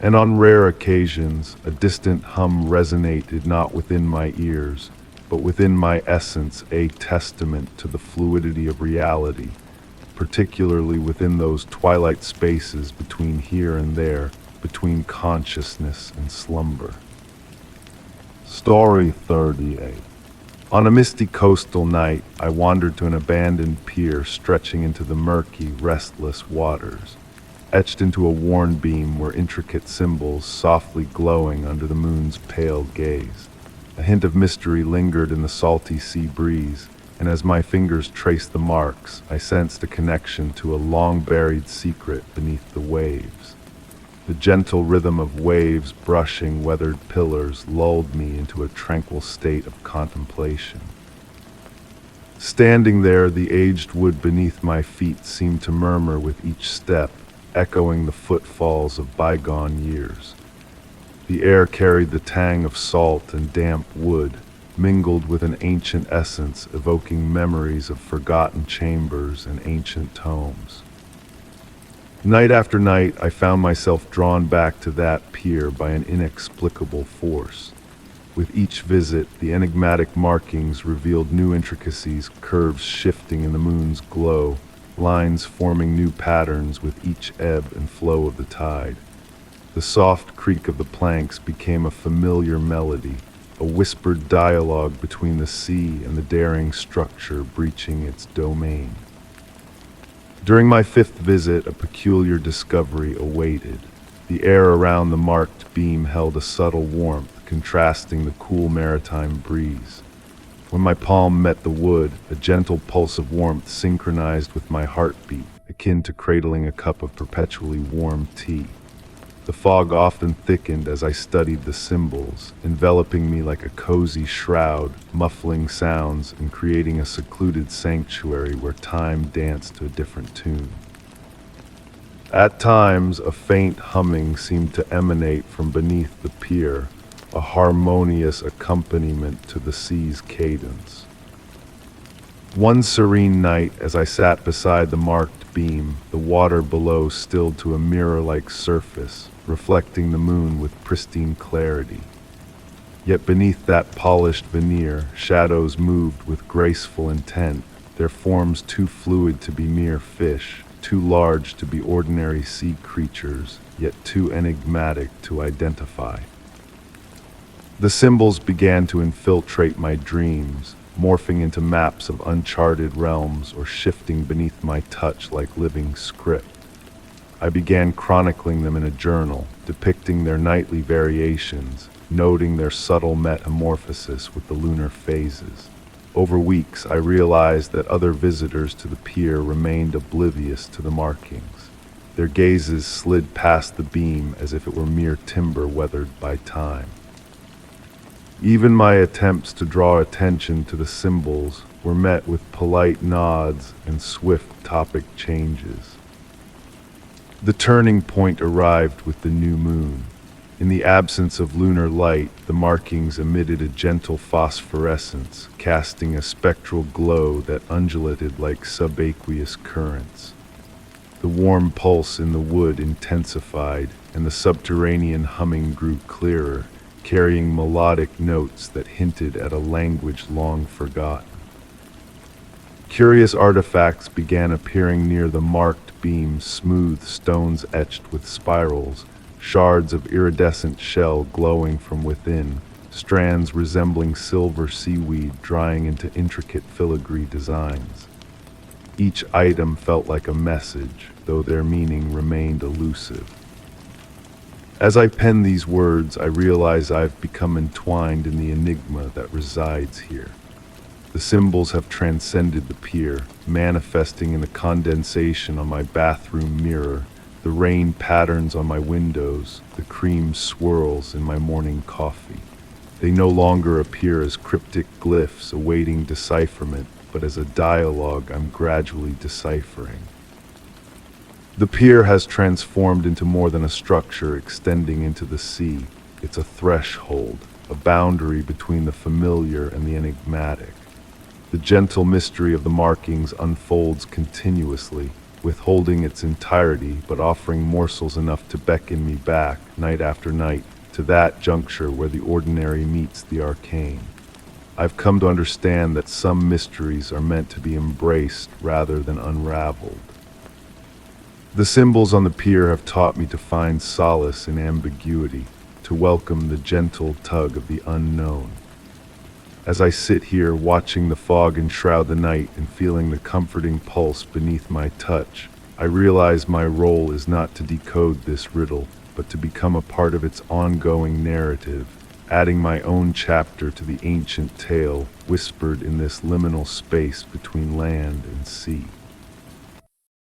And on rare occasions, a distant hum resonated not within my ears, but within my essence, a testament to the fluidity of reality, particularly within those twilight spaces between here and there, between consciousness and slumber. Story 38. On a misty coastal night, I wandered to an abandoned pier stretching into the murky, restless waters. Etched into a worn beam were intricate symbols softly glowing under the moon's pale gaze. A hint of mystery lingered in the salty sea breeze, and as my fingers traced the marks, I sensed a connection to a long-buried secret beneath the waves. The gentle rhythm of waves brushing weathered pillars lulled me into a tranquil state of contemplation. Standing there, the aged wood beneath my feet seemed to murmur with each step, echoing the footfalls of bygone years. The air carried the tang of salt and damp wood, mingled with an ancient essence evoking memories of forgotten chambers and ancient tomes. Night after night, I found myself drawn back to that pier by an inexplicable force. With each visit, the enigmatic markings revealed new intricacies, curves shifting in the moon's glow, lines forming new patterns with each ebb and flow of the tide. The soft creak of the planks became a familiar melody, a whispered dialogue between the sea and the daring structure breaching its domain. During my fifth visit, a peculiar discovery awaited. The air around the marked beam held a subtle warmth, contrasting the cool maritime breeze. When my palm met the wood, a gentle pulse of warmth synchronized with my heartbeat, akin to cradling a cup of perpetually warm tea. The fog often thickened as I studied the symbols, enveloping me like a cozy shroud, muffling sounds and creating a secluded sanctuary where time danced to a different tune. At times, a faint humming seemed to emanate from beneath the pier, a harmonious accompaniment to the sea's cadence. One serene night, as I sat beside the marked beam, the water below stilled to a mirror-like surface, reflecting the moon with pristine clarity. Yet beneath that polished veneer, shadows moved with graceful intent, their forms too fluid to be mere fish, too large to be ordinary sea creatures, yet too enigmatic to identify. The symbols began to infiltrate my dreams, morphing into maps of uncharted realms or shifting beneath my touch like living script. I began chronicling them in a journal, depicting their nightly variations, noting their subtle metamorphosis with the lunar phases. Over weeks, I realized that other visitors to the pier remained oblivious to the markings. Their gazes slid past the beam as if it were mere timber weathered by time. Even my attempts to draw attention to the symbols were met with polite nods and swift topic changes. The turning point arrived with the new moon. In the absence of lunar light, the markings emitted a gentle phosphorescence, casting a spectral glow that undulated like subaqueous currents. The warm pulse in the wood intensified, and the subterranean humming grew clearer, carrying melodic notes that hinted at a language long forgotten. Curious artifacts began appearing near the marked beam, smooth stones etched with spirals, shards of iridescent shell glowing from within, strands resembling silver seaweed drying into intricate filigree designs. Each item felt like a message, though their meaning remained elusive. As I pen these words, I realize I've become entwined in the enigma that resides here. The symbols have transcended the pier, manifesting in the condensation on my bathroom mirror, the rain patterns on my windows, the cream swirls in my morning coffee. They no longer appear as cryptic glyphs awaiting decipherment, but as a dialogue I'm gradually deciphering. The pier has transformed into more than a structure extending into the sea. It's a threshold, a boundary between the familiar and the enigmatic. The gentle mystery of the markings unfolds continuously, withholding its entirety but offering morsels enough to beckon me back, night after night, to that juncture where the ordinary meets the arcane. I've come to understand that some mysteries are meant to be embraced rather than unraveled. The symbols on the pier have taught me to find solace in ambiguity, to welcome the gentle tug of the unknown. As I sit here watching the fog enshroud the night and feeling the comforting pulse beneath my touch, I realize my role is not to decode this riddle, but to become a part of its ongoing narrative, adding my own chapter to the ancient tale whispered in this liminal space between land and sea.